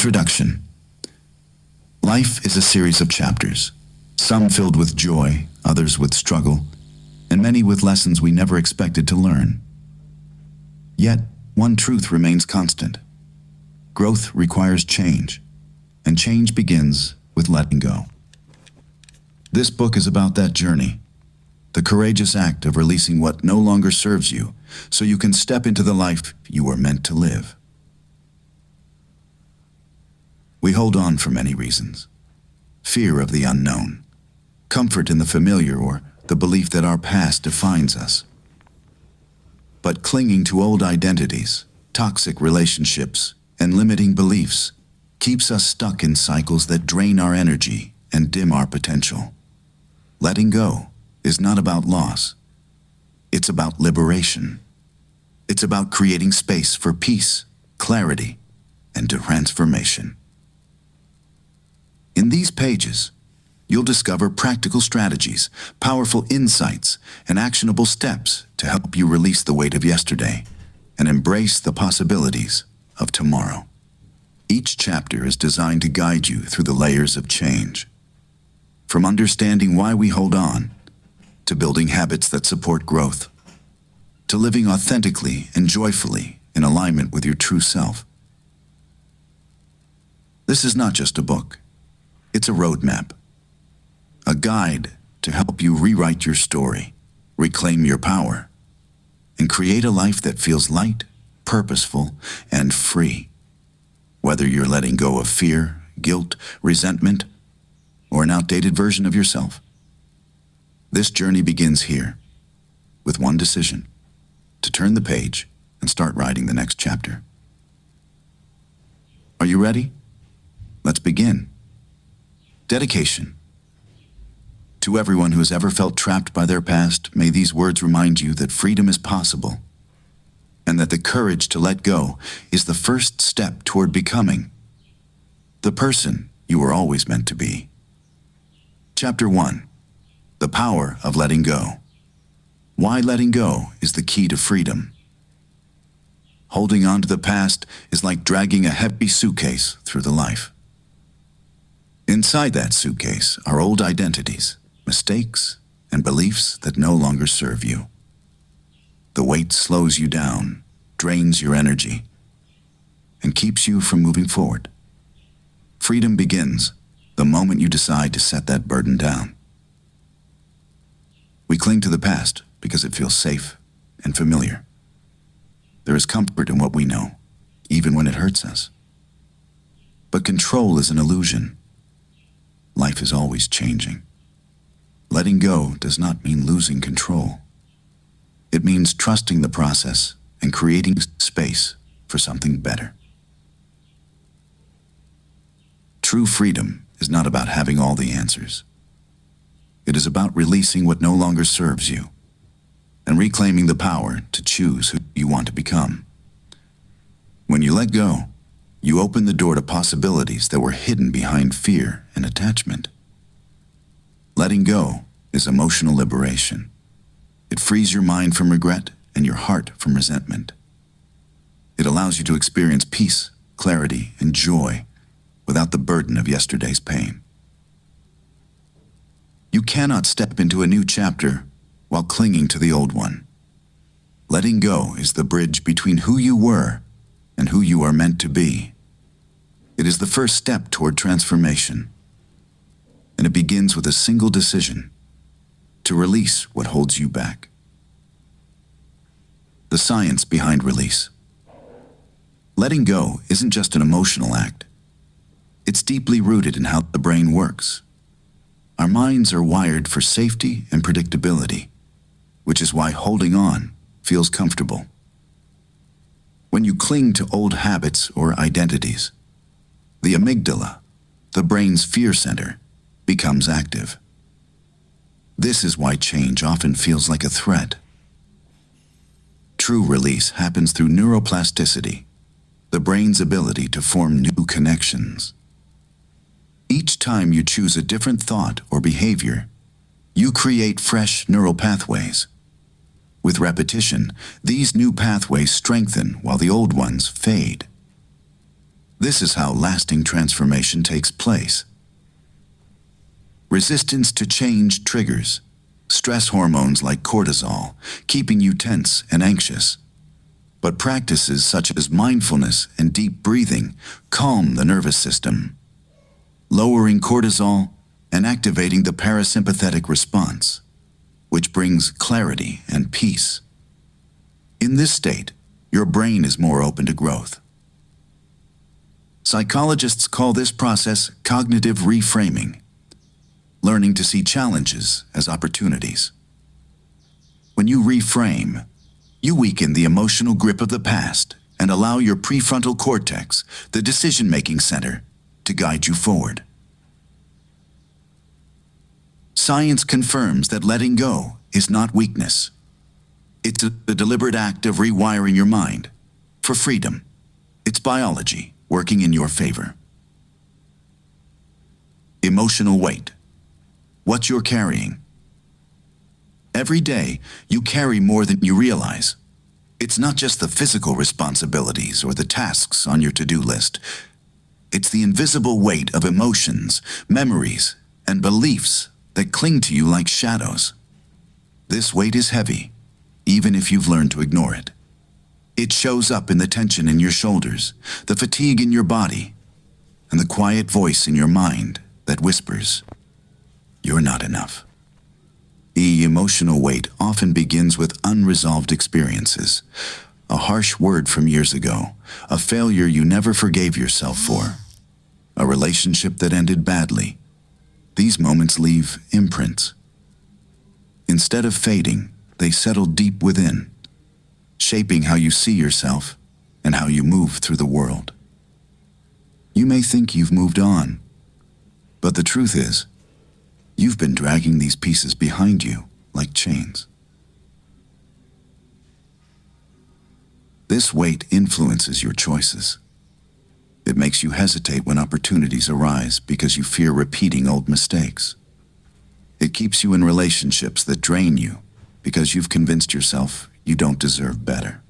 Introduction. Life is a series of chapters, some filled with joy, others with struggle, and many with lessons we never expected to learn. Yet, one truth remains constant. Growth requires change, and change begins with letting go. This book is about that journey, the courageous act of releasing what no longer serves you so you can step into the life you were meant to live. We hold on for many reasons. Fear of the unknown, comfort in the familiar, or the belief that our past defines us. But clinging to old identities, toxic relationships, and limiting beliefs keeps us stuck in cycles that drain our energy and dim our potential. Letting go is not about loss. It's about liberation. It's about creating space for peace, clarity, and transformation. In these pages, you'll discover practical strategies, powerful insights, and actionable steps to help you release the weight of yesterday and embrace the possibilities of tomorrow. Each chapter is designed to guide you through the layers of change, from understanding why we hold on, to building habits that support growth, to living authentically and joyfully in alignment with your true self. This is not just a book. It's a roadmap, a guide to help you rewrite your story, reclaim your power, and create a life that feels light, purposeful, and free. Whether you're letting go of fear, guilt, resentment, or an outdated version of yourself. This journey begins here, with one decision: to turn the page and start writing the next chapter. Are you ready? Let's begin. Dedication. To everyone who has ever felt trapped by their past, may these words remind you that freedom is possible, and that the courage to let go is the first step toward becoming the person you were always meant to be. Chapter 1. The Power of Letting Go. Why letting go is the key to freedom. Holding on to the past is like dragging a heavy suitcase through the life. Inside that suitcase are old identities, mistakes, and beliefs that no longer serve you. The weight slows you down, drains your energy, and keeps you from moving forward. Freedom begins the moment you decide to set that burden down. We cling to the past because it feels safe and familiar. There is comfort in what we know, even when it hurts us. But control is an illusion. Life is always changing. Letting go does not mean losing control. It means trusting the process and creating space for something better. True freedom is not about having all the answers. It is about releasing what no longer serves you and reclaiming the power to choose who you want to become. When you let go, you open the door to possibilities that were hidden behind fear and attachment. Letting go is emotional liberation. It frees your mind from regret and your heart from resentment. It allows you to experience peace, clarity, and joy without the burden of yesterday's pain. You cannot step into a new chapter while clinging to the old one. Letting go is the bridge between who you were and who you are meant to be. It is the first step toward transformation, and it begins with a single decision: to release what holds you back. The science behind release. Letting go isn't just an emotional act. It's deeply rooted in how the brain works. Our minds are wired for safety and predictability, which is why holding on feels comfortable. When you cling to old habits or identities, the amygdala, the brain's fear center, becomes active. This is why change often feels like a threat. True release happens through neuroplasticity, the brain's ability to form new connections. Each time you choose a different thought or behavior, you create fresh neural pathways. With repetition, these new pathways strengthen while the old ones fade. This is how lasting transformation takes place. Resistance to change triggers stress hormones like cortisol, keeping you tense and anxious. But practices such as mindfulness and deep breathing calm the nervous system, lowering cortisol and activating the parasympathetic response, which brings clarity and peace. In this state, your brain is more open to growth. Psychologists call this process cognitive reframing, learning to see challenges as opportunities. When you reframe, you weaken the emotional grip of the past and allow your prefrontal cortex, the decision-making center, to guide you forward. Science confirms that letting go is not weakness. It's a deliberate act of rewiring your mind for freedom. It's biology working in your favor. Emotional weight. What you're carrying. Every day, you carry more than you realize. It's not just the physical responsibilities or the tasks on your to-do list. It's the invisible weight of emotions, memories, and beliefs that cling to you like shadows. This weight is heavy, even if you've learned to ignore it. It shows up in the tension in your shoulders, the fatigue in your body, and the quiet voice in your mind that whispers, "You're not enough." The emotional weight often begins with unresolved experiences, a harsh word from years ago, a failure you never forgave yourself for, a relationship that ended badly. These moments leave imprints. Instead of fading, they settle deep within, shaping how you see yourself and how you move through the world. You may think you've moved on, but the truth is, you've been dragging these pieces behind you like chains. This weight influences your choices. It makes you hesitate when opportunities arise because you fear repeating old mistakes. It keeps you in relationships that drain you because you've convinced yourself you don't deserve better.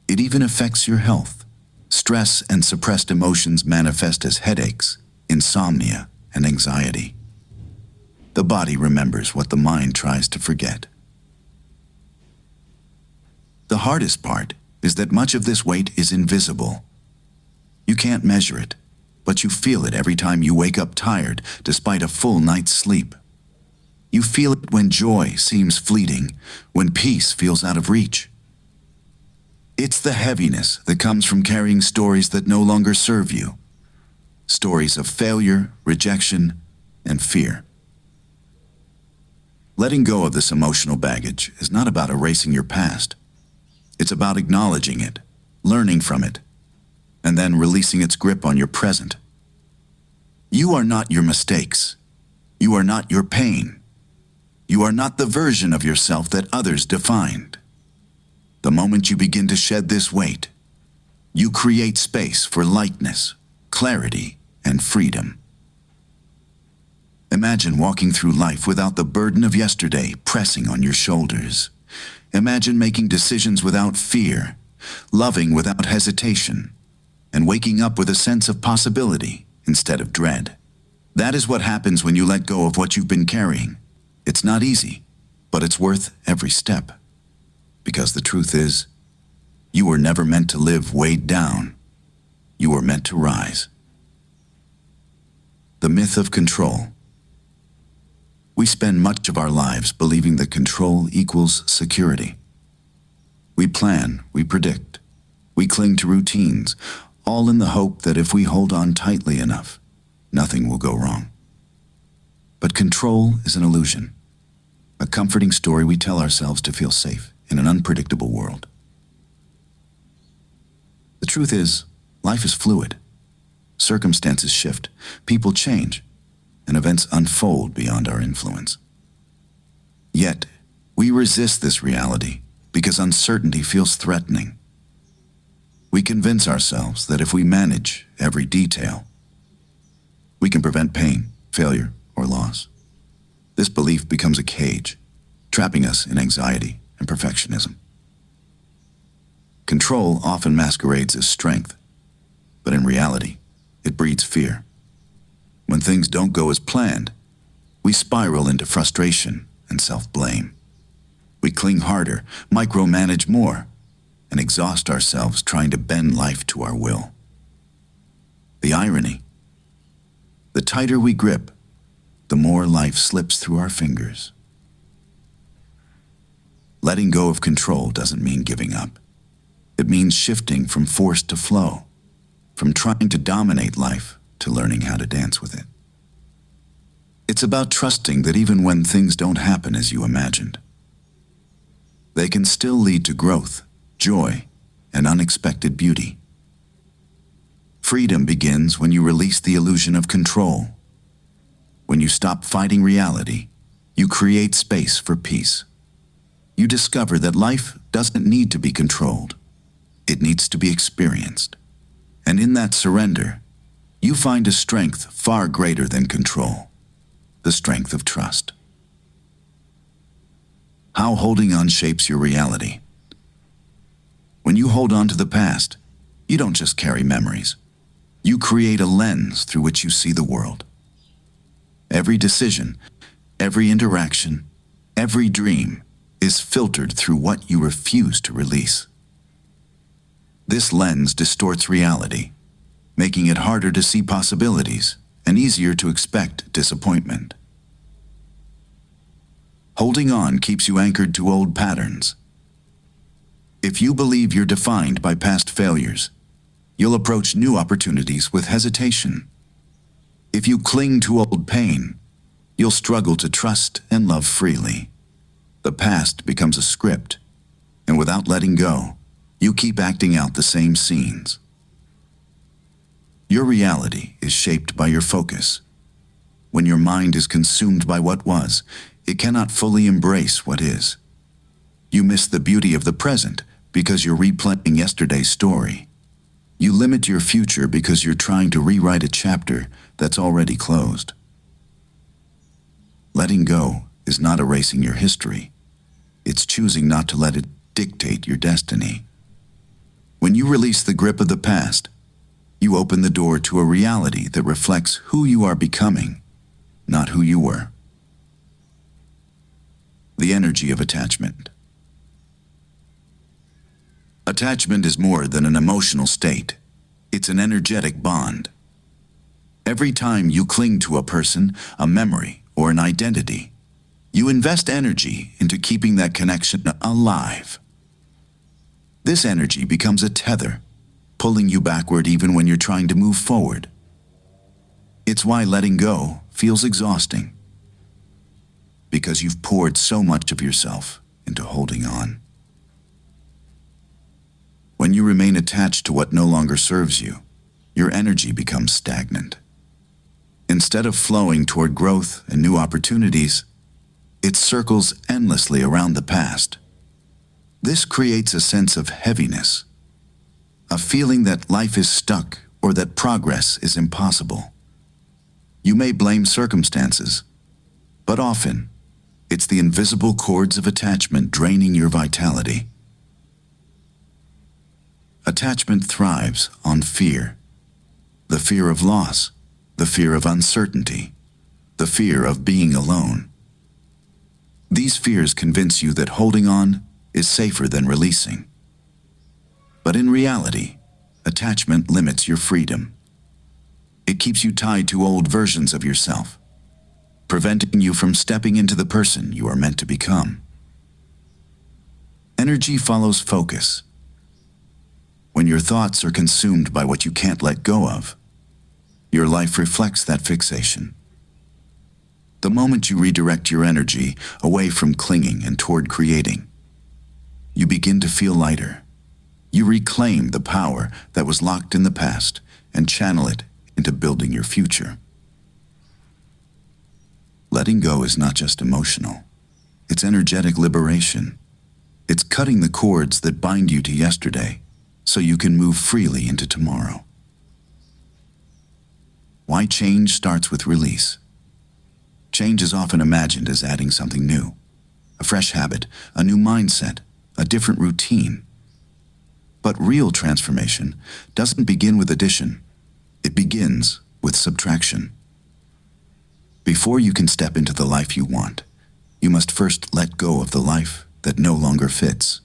It even affects your health. Stress and suppressed emotions manifest as headaches, insomnia, and anxiety. The body remembers what the mind tries to forget. The hardest part is that much of this weight is invisible. You can't measure it, but you feel it every time you wake up tired despite a full night's sleep. You feel it when joy seems fleeting, when peace feels out of reach. It's the heaviness that comes from carrying stories that no longer serve you. Stories of failure, rejection, and fear. Letting go of this emotional baggage is not about erasing your past. It's about acknowledging it, learning from it, and then releasing its grip on your present. You are not your mistakes. You are not your pain. You are not the version of yourself that others defined. The moment you begin to shed this weight, you create space for lightness, clarity, and freedom. Imagine walking through life without the burden of yesterday pressing on your shoulders. Imagine making decisions without fear, loving without hesitation, and waking up with a sense of possibility instead of dread. That is what happens when you let go of what you've been carrying. It's not easy, but it's worth every step. Because the truth is, you were never meant to live weighed down. You were meant to rise. The myth of control. We spend much of our lives believing that control equals security. We plan, we predict, we cling to routines, all in the hope that if we hold on tightly enough, nothing will go wrong. But control is an illusion, a comforting story we tell ourselves to feel safe in an unpredictable world. The truth is, life is fluid. Circumstances shift, people change, and events unfold beyond our influence. Yet, we resist this reality because uncertainty feels threatening. We convince ourselves that if we manage every detail, we can prevent pain, failure, or loss. This belief becomes a cage, trapping us in anxiety and perfectionism. Control often masquerades as strength. but in reality, it breeds fear. When things don't go as planned, we spiral into frustration and self-blame. We cling harder, micromanage more, and exhaust ourselves trying to bend life to our will. The irony: the tighter we grip, the more life slips through our fingers. Letting go of control doesn't mean giving up. It means shifting from force to flow, from trying to dominate life to learning how to dance with it. It's about trusting that even when things don't happen as you imagined, they can still lead to growth, joy, and unexpected beauty. Freedom begins when you release the illusion of control. When you stop fighting reality, you create space for peace. You discover that life doesn't need to be controlled. It needs to be experienced. And in that surrender, you find a strength far greater than control, the strength of trust. How holding on shapes your reality. When you hold on to the past, you don't just carry memories. You create a lens through which you see the world. Every decision, every interaction, every dream is filtered through what you refuse to release. This lens distorts reality, making it harder to see possibilities and easier to expect disappointment. Holding on keeps you anchored to old patterns. If you believe you're defined by past failures, you'll approach new opportunities with hesitation. If you cling to old pain, you'll struggle to trust and love freely. The past becomes a script, and without letting go, you keep acting out the same scenes. Your reality is shaped by your focus. When your mind is consumed by what was, it cannot fully embrace what is. You miss the beauty of the present because you're replaying yesterday's story. You limit your future because you're trying to rewrite a chapter that's already closed. Letting go is not erasing your history. It's choosing not to let it dictate your destiny. When you release the grip of the past, you open the door to a reality that reflects who you are becoming, not who you were. The energy of attachment. Attachment is more than an emotional state. It's an energetic bond. Every time you cling to a person, a memory, or an identity, you invest energy into keeping that connection alive. This energy becomes a tether, pulling you backward even when you're trying to move forward. It's why letting go feels exhausting, because you've poured so much of yourself into holding on. When you remain attached to what no longer serves you, your energy becomes stagnant. Instead of flowing toward growth and new opportunities, it circles endlessly around the past. This creates a sense of heaviness, a feeling that life is stuck or that progress is impossible. You may blame circumstances, but often it's the invisible cords of attachment draining your vitality. Attachment thrives on fear. The fear of loss, the fear of uncertainty, the fear of being alone. These fears convince you that holding on is safer than releasing. But in reality, attachment limits your freedom. It keeps you tied to old versions of yourself, preventing you from stepping into the person you are meant to become. Energy follows focus. When your thoughts are consumed by what you can't let go of, your life reflects that fixation. The moment you redirect your energy away from clinging and toward creating, you begin to feel lighter. You reclaim the power that was locked in the past and channel it into building your future. Letting go is not just emotional. It's energetic liberation. It's cutting the cords that bind you to yesterday so you can move freely into tomorrow. Why change starts with release. Change is often imagined as adding something new, a fresh habit, a new mindset, a different routine. But real transformation doesn't begin with addition. It begins with subtraction. Before you can step into the life you want, you must first let go of the life that no longer fits.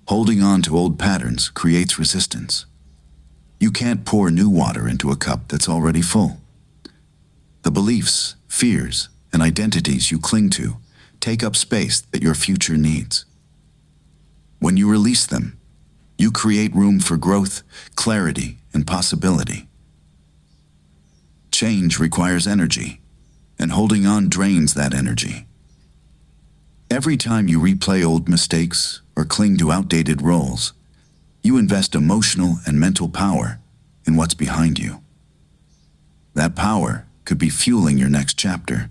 Holding on to old patterns creates resistance. You can't pour new water into a cup that's already full. The beliefs, fears, and identities you cling to take up space that your future needs. When you release them, you create room for growth, clarity, and possibility. Change requires energy, and holding on drains that energy. Every time you replay old mistakes or cling to outdated roles, you invest emotional and mental power in what's behind you. That power could be fueling your next chapter,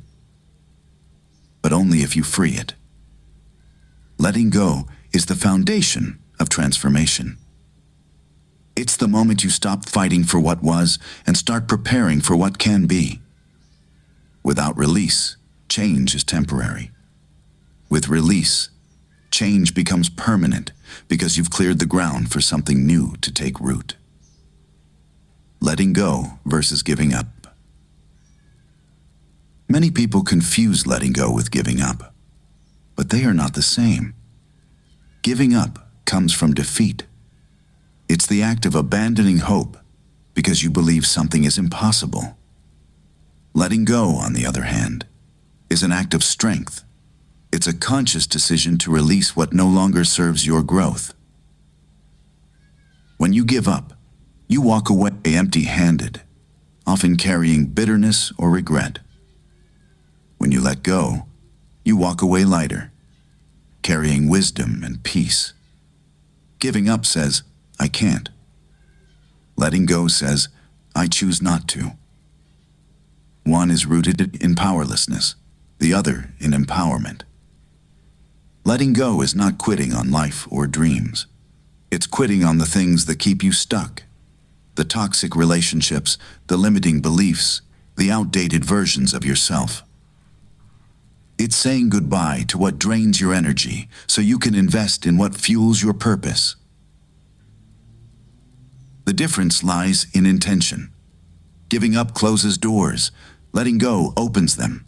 but only if you free it. Letting go is the foundation of transformation. It's the moment you stop fighting for what was and start preparing for what can be. Without release, change is temporary. With release, change becomes permanent because you've cleared the ground for something new to take root. Letting go versus giving up. Many people confuse letting go with giving up, but they are not the same. Giving up comes from defeat. It's the act of abandoning hope because you believe something is impossible. Letting go, on the other hand, is an act of strength. It's a conscious decision to release what no longer serves your growth. When you give up, you walk away empty-handed, often carrying bitterness or regret. When you let go, you walk away lighter, carrying wisdom and peace. Giving up says, I can't. Letting go says, I choose not to. One is rooted in powerlessness, the other in empowerment. Letting go is not quitting on life or dreams. It's quitting on the things that keep you stuck. The toxic relationships, the limiting beliefs, the outdated versions of yourself. It's saying goodbye to what drains your energy so you can invest in what fuels your purpose. The difference lies in intention. Giving up closes doors. Letting go opens them.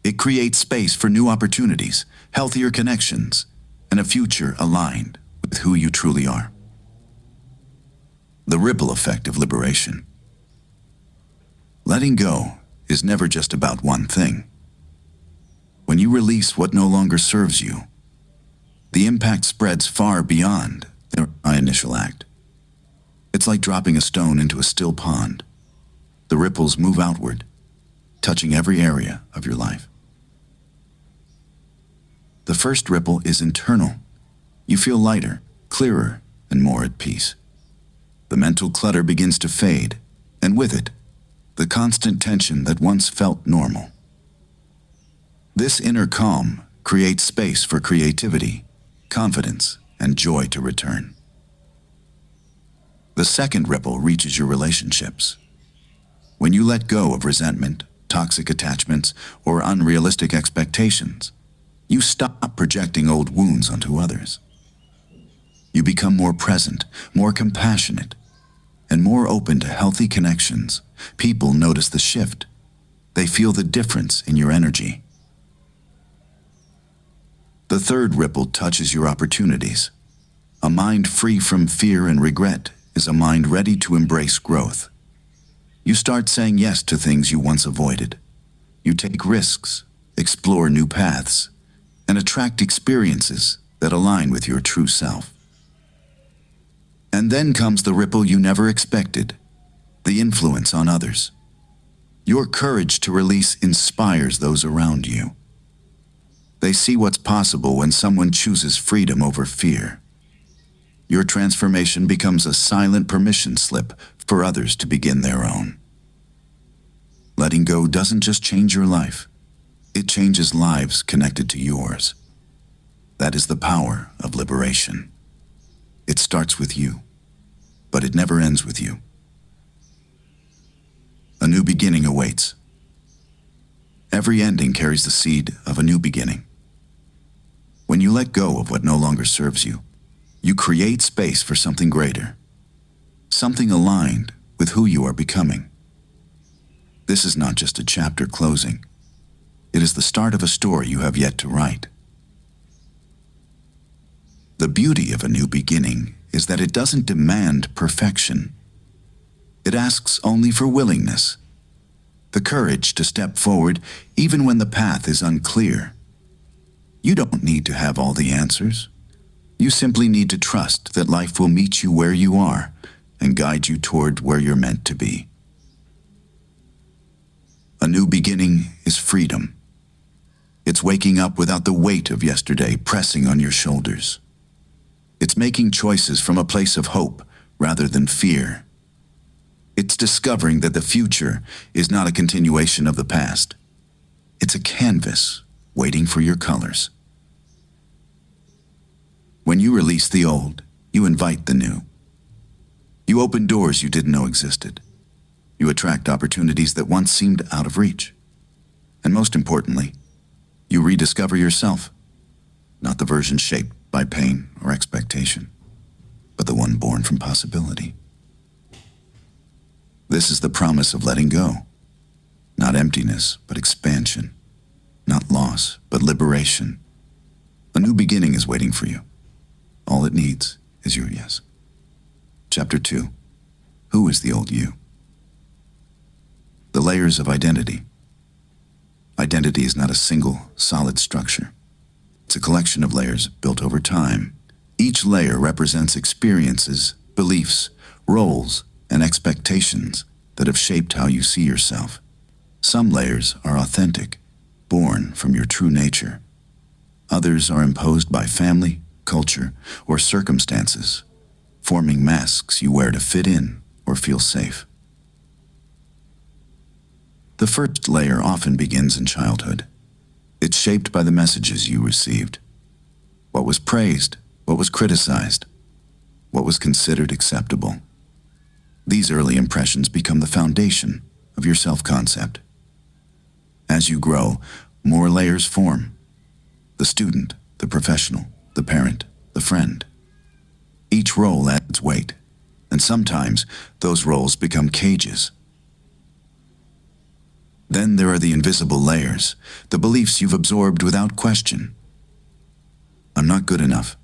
It creates space for new opportunities, healthier connections, and a future aligned with who you truly are. The ripple effect of liberation. Letting go is never just about one thing. When you release what no longer serves you, the impact spreads far beyond the initial act. It's like dropping a stone into a still pond. The ripples move outward, touching every area of your life. The first ripple is internal. You feel lighter, clearer, and more at peace. The mental clutter begins to fade, and with it, the constant tension that once felt normal. This inner calm creates space for creativity, confidence, and joy to return. The second ripple reaches your relationships. When you let go of resentment, toxic attachments, or unrealistic expectations, you stop projecting old wounds onto others. You become more present, more compassionate, and more open to healthy connections. People notice the shift. They feel the difference in your energy. The third ripple touches your opportunities. A mind free from fear and regret is a mind ready to embrace growth. You start saying yes to things you once avoided. You take risks, explore new paths, and attract experiences that align with your true self. And then comes the ripple you never expected, the influence on others. Your courage to release inspires those around you. They see what's possible when someone chooses freedom over fear. Your transformation becomes a silent permission slip for others to begin their own. Letting go doesn't just change your life, it changes lives connected to yours. That is the power of liberation. It starts with you, but it never ends with you. A new beginning awaits. Every ending carries the seed of a new beginning. When you let go of what no longer serves you, you create space for something greater, something aligned with who you are becoming. This is not just a chapter closing. It is the start of a story you have yet to write. The beauty of a new beginning is that it doesn't demand perfection. It asks only for willingness, the courage to step forward even when the path is unclear. You don't need to have all the answers. You simply need to trust that life will meet you where you are and guide you toward where you're meant to be. A new beginning is freedom. It's waking up without the weight of yesterday pressing on your shoulders. It's making choices from a place of hope rather than fear. It's discovering that the future is not a continuation of the past. It's a canvas waiting for your colors. When you release the old, you invite the new. You open doors you didn't know existed. You attract opportunities that once seemed out of reach. And most importantly, you rediscover yourself, not the version shaped by pain or expectation, but the one born from possibility. This is the promise of letting go. Not emptiness, but expansion. Not loss, but liberation. A new beginning is waiting for you. All it needs is your yes. Chapter 2. Who is the old you? The layers of identity. Identity is not a single, solid structure. It's a collection of layers built over time. Each layer represents experiences, beliefs, roles, and expectations that have shaped how you see yourself. Some layers are authentic, born from your true nature. Others are imposed by family, culture, or circumstances, forming masks you wear to fit in or feel safe. The first layer often begins in childhood. It's shaped by the messages you received. What was praised, what was criticized, what was considered acceptable. These early impressions become the foundation of your self-concept. As you grow, more layers form. The student, the professional, the parent, the friend. Each role adds weight, and sometimes those roles become cages. Then there are the invisible layers, the beliefs you've absorbed without question. I'm not good enough.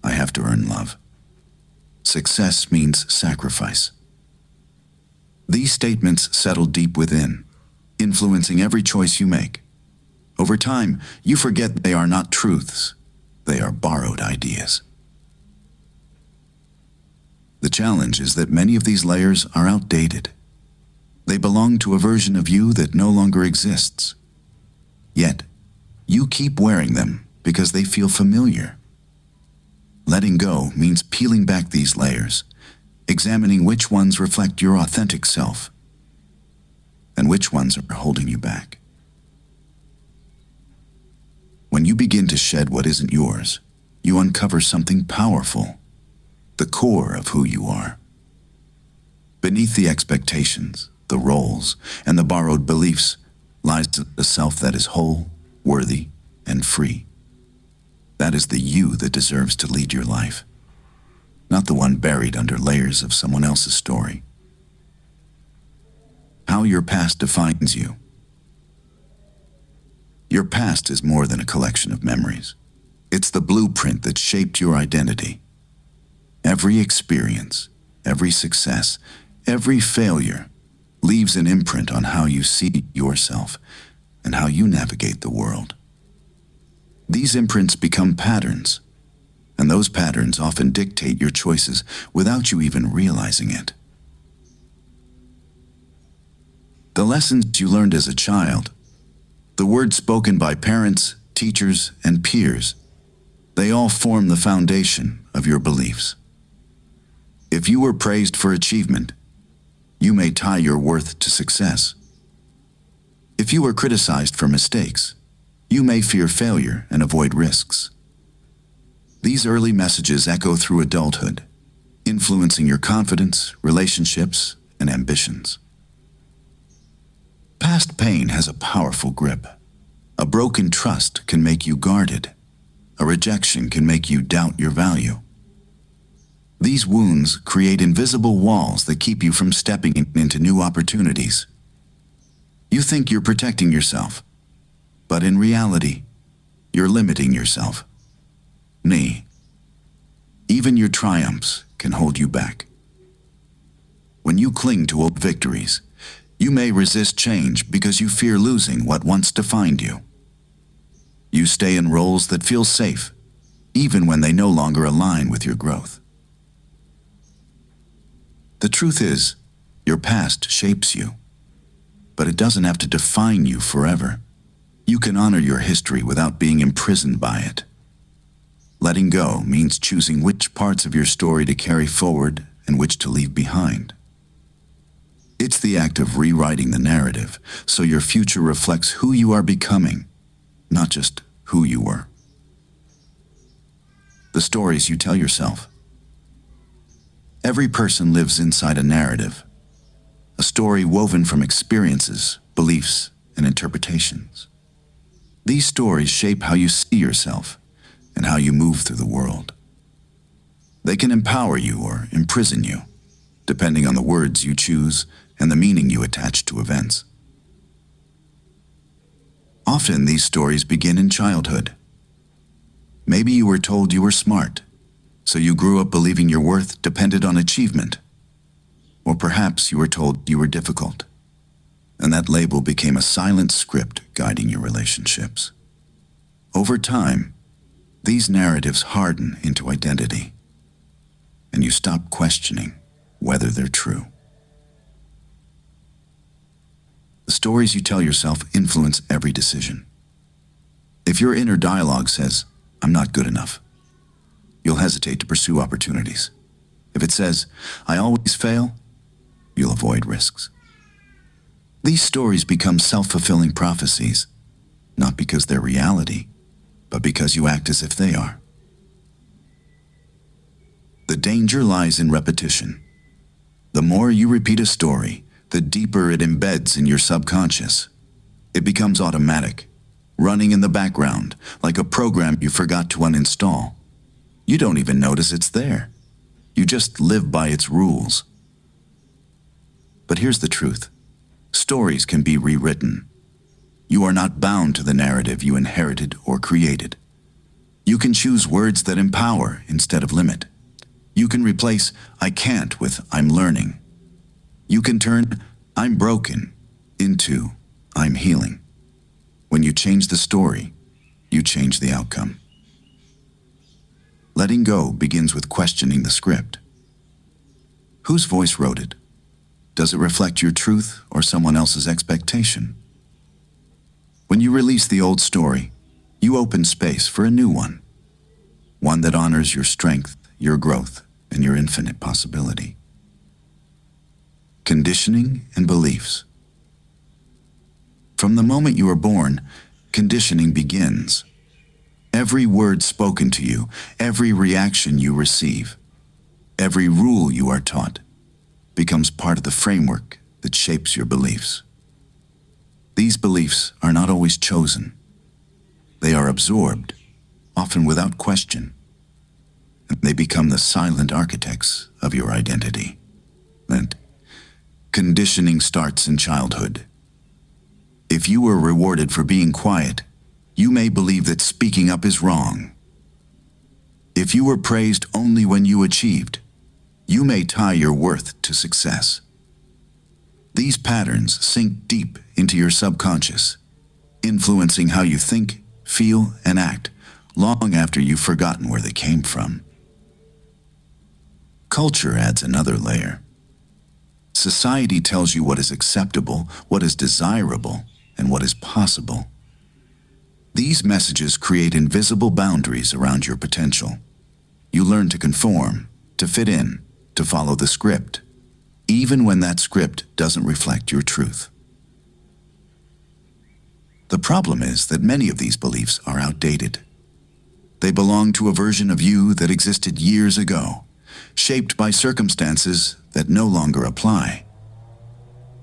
I have to earn love. Success means sacrifice. These statements settle deep within, influencing every choice you make. Over time, you forget they are not truths. They are borrowed ideas. The challenge is that many of these layers are outdated. They belong to a version of you that no longer exists. Yet, you keep wearing them because they feel familiar. Letting go means peeling back these layers, examining which ones reflect your authentic self, and which ones are holding you back. When you begin to shed what isn't yours, you uncover something powerful, the core of who you are. Beneath the expectations, the roles, and the borrowed beliefs lies a self that is whole, worthy, and free. That is the you that deserves to lead your life, not the one buried under layers of someone else's story. How your past defines you. Your past is more than a collection of memories. It's the blueprint that shaped your identity. Every experience, every success, every failure leaves an imprint on how you see yourself and how you navigate the world. These imprints become patterns, and those patterns often dictate your choices without you even realizing it. The lessons you learned as a child, the words spoken by parents, teachers, and peers, they all form the foundation of your beliefs. If you were praised for achievement, you may tie your worth to success. If you were criticized for mistakes, you may fear failure and avoid risks. These early messages echo through adulthood, influencing your confidence, relationships, and ambitions. Past pain has a powerful grip. A broken trust can make you guarded. a rejection can make you doubt your value. These wounds create invisible walls that keep you from stepping into new opportunities. You think you're protecting yourself, but in reality, you're limiting yourself. Even your triumphs can hold you back. When you cling to old victories, you may resist change because you fear losing what once defined you. You stay in roles that feel safe, even when they no longer align with your growth. The truth is, your past shapes you, but it doesn't have to define you forever. You can honor your history without being imprisoned by it. Letting go means choosing which parts of your story to carry forward and which to leave behind. It's the act of rewriting the narrative so your future reflects who you are becoming, not just who you were. The stories you tell yourself. Every person lives inside a narrative, a story woven from experiences, beliefs, and interpretations. These stories shape how you see yourself and how you move through the world. They can empower you or imprison you, depending on the words you choose and the meaning you attach to events. Often these stories begin in childhood. Maybe you were told you were smart, so you grew up believing your worth depended on achievement. Or perhaps you were told you were difficult, and that label became a silent script guiding your relationships. Over time, these narratives harden into identity, and you stop questioning whether they're true. The stories you tell yourself influence every decision. If your inner dialogue says, "I'm not good enough," you'll hesitate to pursue opportunities. If it says, "I always fail," you'll avoid risks. These stories become self-fulfilling prophecies, not because they're reality, but because you act as if they are. The danger lies in repetition. The more you repeat a story, the deeper it embeds in your subconscious. It becomes automatic, running in the background, like a program you forgot to uninstall. You don't even notice it's there. You just live by its rules. But here's the truth. Stories can be rewritten. You are not bound to the narrative you inherited or created. You can choose words that empower instead of limit. You can replace "I can't" with "I'm learning." You can turn "I'm broken" into "I'm healing." When you change the story, you change the outcome. Letting go begins with questioning the script. Whose voice wrote it? Does it reflect your truth or someone else's expectation? When you release the old story, you open space for a new one that honors your strength, your growth, and your infinite possibility. Conditioning and beliefs. From the moment you are born, conditioning begins. Every word spoken to you, every reaction you receive, every rule you are taught, becomes part of the framework that shapes your beliefs. These beliefs are not always chosen. They are absorbed, often without question, and they become the silent architects of your identity. And conditioning starts in childhood. If you were rewarded for being quiet, you may believe that speaking up is wrong. If you were praised only when you achieved, you may tie your worth to success. These patterns sink deep into your subconscious, influencing how you think, feel, and act long after you've forgotten where they came from. Culture adds another layer. Society tells you what is acceptable, what is desirable, and what is possible. These messages create invisible boundaries around your potential. You learn to conform, to fit in, to follow the script, even when that script doesn't reflect your truth. The problem is that many of these beliefs are outdated. They belong to a version of you that existed years ago, shaped by circumstances that no longer apply.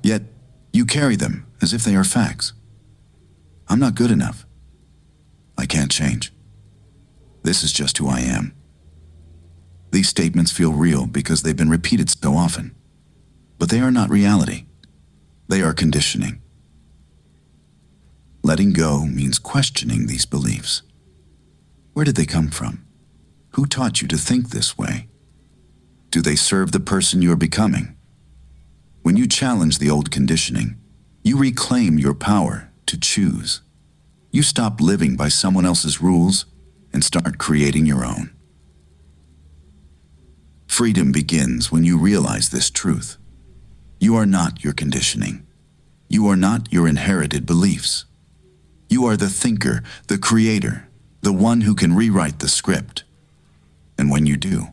Yet, you carry them as if they are facts. I'm not good enough. I can't change. This is just who I am. These statements feel real because they've been repeated so often. But they are not reality. They are conditioning. Letting go means questioning these beliefs. Where did they come from? Who taught you to think this way? Do they serve the person you're becoming? When you challenge the old conditioning, you reclaim your power to choose. You stop living by someone else's rules and start creating your own. Freedom begins when you realize this truth. You are not your conditioning. You are not your inherited beliefs. You are the thinker, the creator, the one who can rewrite the script. And when you do,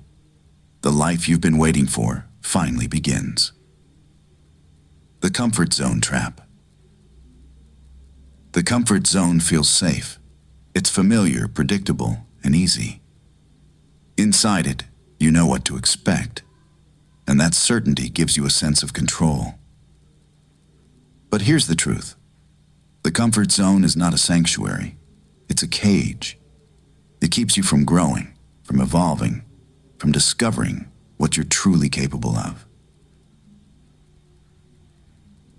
the life you've been waiting for finally begins. The comfort zone trap. The comfort zone feels safe. It's familiar, predictable, and easy. Inside it, you know what to expect, and that certainty gives you a sense of control. But here's the truth. The comfort zone is not a sanctuary. It's a cage. It keeps you from growing, from evolving, from discovering what you're truly capable of.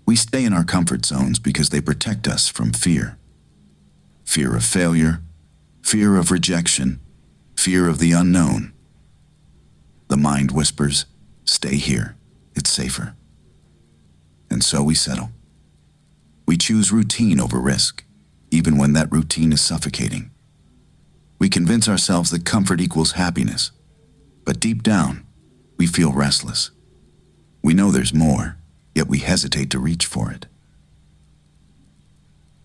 We stay in our comfort zones because they protect us from fear. Fear of failure, fear of rejection, fear of the unknown. The mind whispers, "Stay here, it's safer." And so we settle. We choose routine over risk, even when that routine is suffocating. We convince ourselves that comfort equals happiness, but deep down, we feel restless. We know there's more, yet we hesitate to reach for it.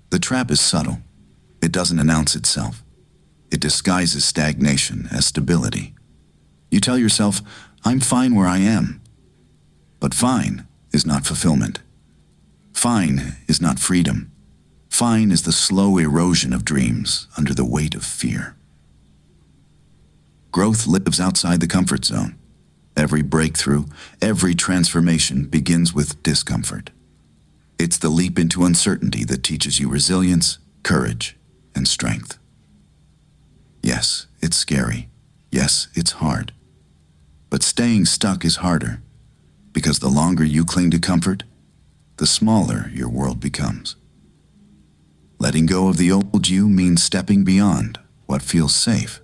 The trap is subtle. It doesn't announce itself. It disguises stagnation as stability. You tell yourself, "I'm fine where I am." But fine is not fulfillment. Fine is not freedom. Fine is the slow erosion of dreams under the weight of fear. Growth lives outside the comfort zone. Every breakthrough, every transformation begins with discomfort. It's the leap into uncertainty that teaches you resilience, courage, and strength. Yes, it's scary. Yes, it's hard. But staying stuck is harder, because the longer you cling to comfort, the smaller your world becomes. Letting go of the old you means stepping beyond what feels safe.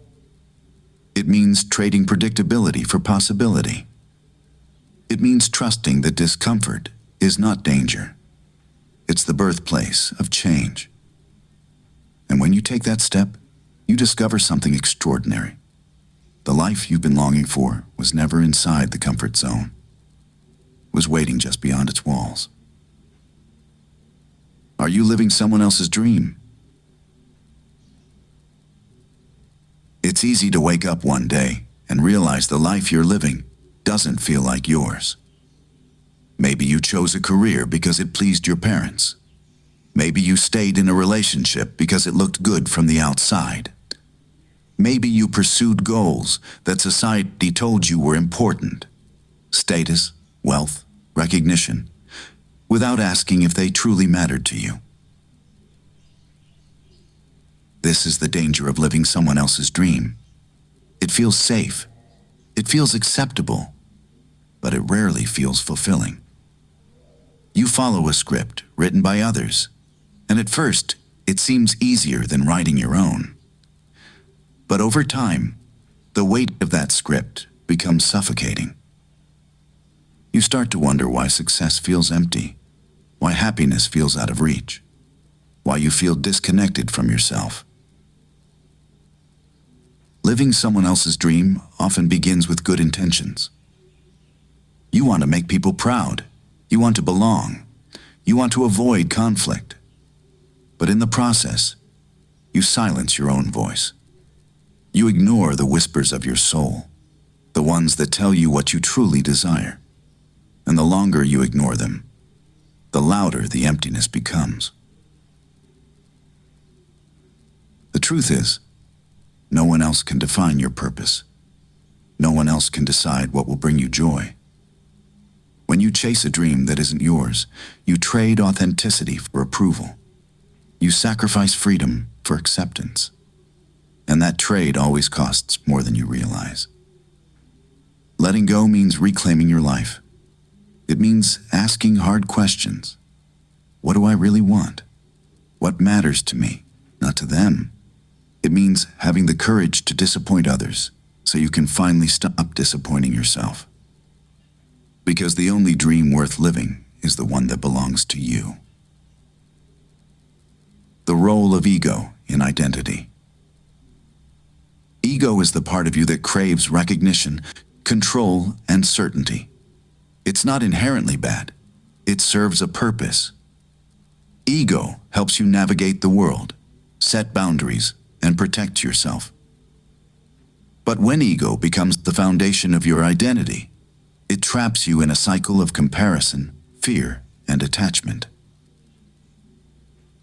It means trading predictability for possibility. It means trusting that discomfort is not danger. It's the birthplace of change. And when you take that step, you discover something extraordinary. The life you've been longing for was never inside the comfort zone. It was waiting just beyond its walls. Are you living someone else's dream? It's easy to wake up one day and realize the life you're living doesn't feel like yours. Maybe you chose a career because it pleased your parents. Maybe you stayed in a relationship because it looked good from the outside. Maybe you pursued goals that society told you were important. Status, wealth, recognition, without asking if they truly mattered to you. This is the danger of living someone else's dream. It feels safe. It feels acceptable, but it rarely feels fulfilling. You follow a script written by others, and at first, it seems easier than writing your own. But over time, the weight of that script becomes suffocating. You start to wonder why success feels empty, why happiness feels out of reach, why you feel disconnected from yourself. Living someone else's dream often begins with good intentions. You want to make people proud. You want to belong. You want to avoid conflict. But in the process, you silence your own voice. You ignore the whispers of your soul, the ones that tell you what you truly desire. And the longer you ignore them, the louder the emptiness becomes. The truth is, no one else can define your purpose. No one else can decide what will bring you joy. When you chase a dream that isn't yours, you trade authenticity for approval. You sacrifice freedom for acceptance. And that trade always costs more than you realize. Letting go means reclaiming your life. It means asking hard questions. What do I really want? What matters to me, not to them? It means having the courage to disappoint others so you can finally stop disappointing yourself. Because the only dream worth living is the one that belongs to you. The role of ego in identity. Ego is the part of you that craves recognition, control, and certainty. It's not inherently bad. It serves a purpose. Ego helps you navigate the world, set boundaries, and protect yourself. But when ego becomes the foundation of your identity, it traps you in a cycle of comparison, fear, and attachment.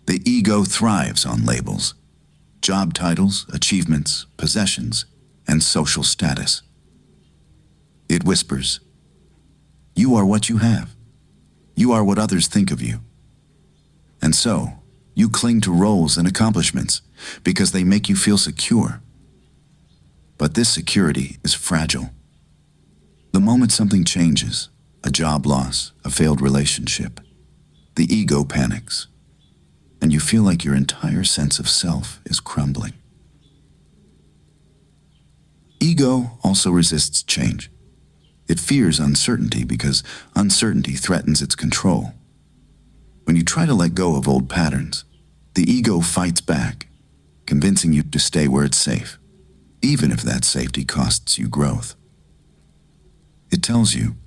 The ego thrives on labels, job titles, achievements, possessions, and social status. It whispers, "You are what you have. You are what others think of you." And so, you cling to roles and accomplishments because they make you feel secure. But this security is fragile. The moment something changes, a job loss, a failed relationship, the ego panics, and you feel like your entire sense of self is crumbling. Ego also resists change. It fears uncertainty because uncertainty threatens its control. When you try to let go of old patterns, the ego fights back, convincing you to stay where it's safe, even if that safety costs you growth. It tells you,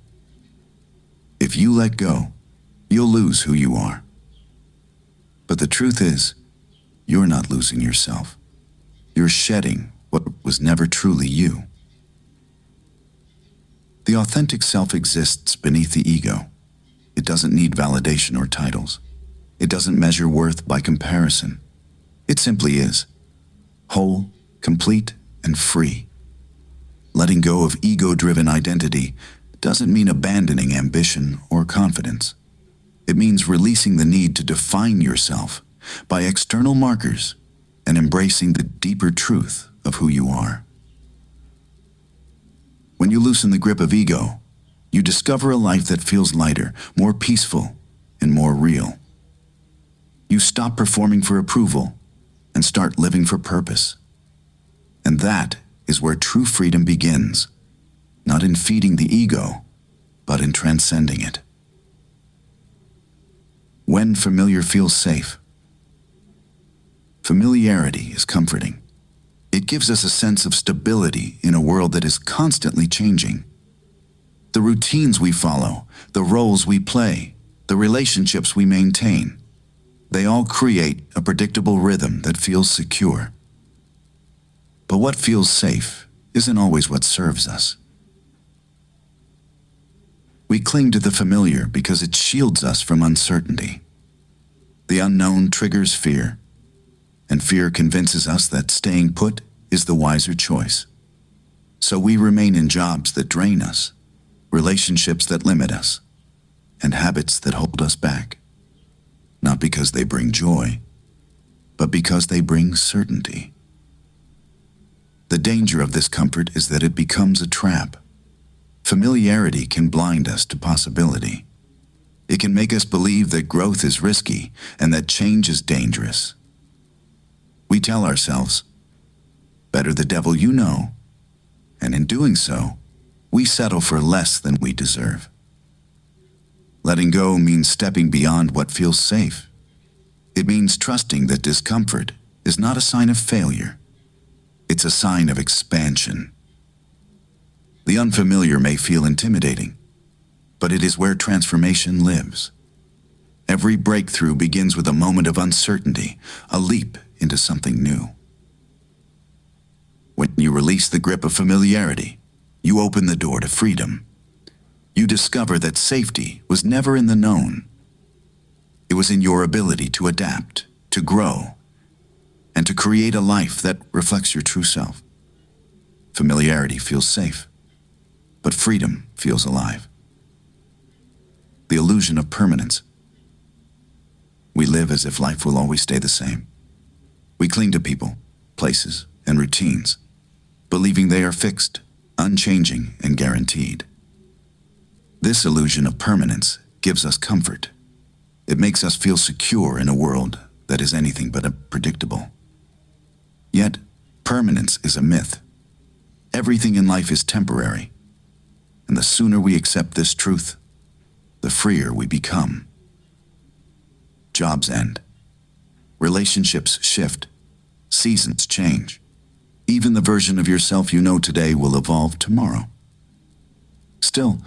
if you let go, you'll lose who you are. But the truth is, you're not losing yourself. You're shedding what was never truly you. The authentic self exists beneath the ego. It doesn't need validation or titles. It doesn't measure worth by comparison. It simply is, whole, complete, and free. Letting go of ego-driven identity doesn't mean abandoning ambition or confidence. It means releasing the need to define yourself by external markers and embracing the deeper truth of who you are. When you loosen the grip of ego, you discover a life that feels lighter, more peaceful, and more real. You stop performing for approval and start living for purpose. And that is where true freedom begins, not in feeding the ego, but in transcending it. When familiar feels safe. Familiarity is comforting. It gives us a sense of stability in a world that is constantly changing. The routines we follow, the roles we play, the relationships we maintain, they all create a predictable rhythm that feels secure. But what feels safe isn't always what serves us. We cling to the familiar because it shields us from uncertainty. The unknown triggers fear, and fear convinces us that staying put is the wiser choice. So we remain in jobs that drain us, relationships that limit us, and habits that hold us back. Not because they bring joy, but because they bring certainty. The danger of this comfort is that it becomes a trap. Familiarity can blind us to possibility. It can make us believe that growth is risky and that change is dangerous. We tell ourselves, better the devil you know, and in doing so, we settle for less than we deserve. Letting go means stepping beyond what feels safe. It means trusting that discomfort is not a sign of failure. It's a sign of expansion. The unfamiliar may feel intimidating, but it is where transformation lives. Every breakthrough begins with a moment of uncertainty, a leap into something new. When you release the grip of familiarity, you open the door to freedom. You discover that safety was never in the known. It was in your ability to adapt, to grow, and to create a life that reflects your true self. Familiarity feels safe, but freedom feels alive. The illusion of permanence. We live as if life will always stay the same. We cling to people, places, and routines, believing they are fixed, unchanging, and guaranteed. This illusion of permanence gives us comfort. It makes us feel secure in a world that is anything but unpredictable. Yet, permanence is a myth. Everything in life is temporary, and the sooner we accept this truth, the freer we become. Jobs end. Relationships shift. Seasons change. Even the version of yourself you know today will evolve tomorrow. Still,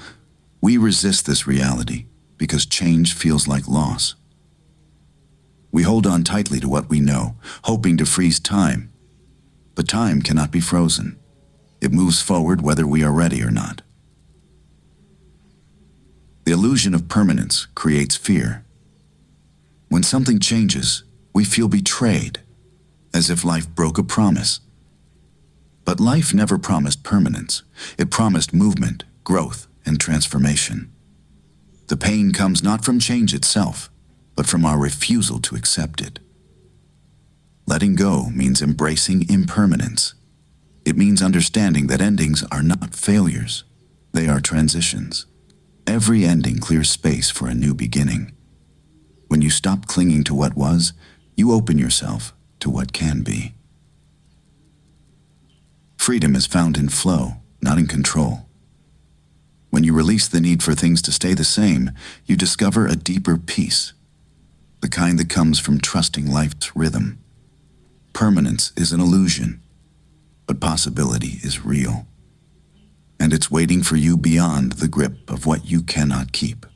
we resist this reality because change feels like loss. We hold on tightly to what we know, hoping to freeze time. But time cannot be frozen. It moves forward whether we are ready or not. The illusion of permanence creates fear. When something changes, we feel betrayed, as if life broke a promise. But life never promised permanence. It promised movement, growth, and transformation. The pain comes not from change itself, but from our refusal to accept it. Letting go means embracing impermanence. It means understanding that endings are not failures. They are transitions. Every ending clears space for a new beginning. When you stop clinging to what was, you open yourself to what can be. Freedom is found in flow, not in control. When you release the need for things to stay the same, you discover a deeper peace, the kind that comes from trusting life's rhythm. Permanence is an illusion, but possibility is real. And it's waiting for you beyond the grip of what you cannot keep.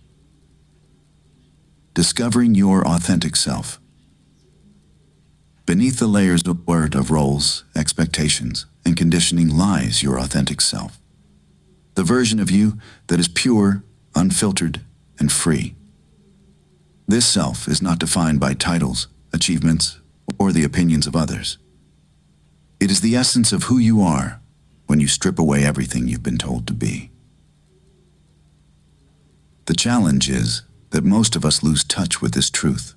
Discovering your authentic self. Beneath the layers of roles, expectations, and conditioning lies your authentic self. The version of you that is pure, unfiltered, and free. This self is not defined by titles, achievements, or the opinions of others. It is the essence of who you are when you strip away everything you've been told to be. The challenge is that most of us lose touch with this truth.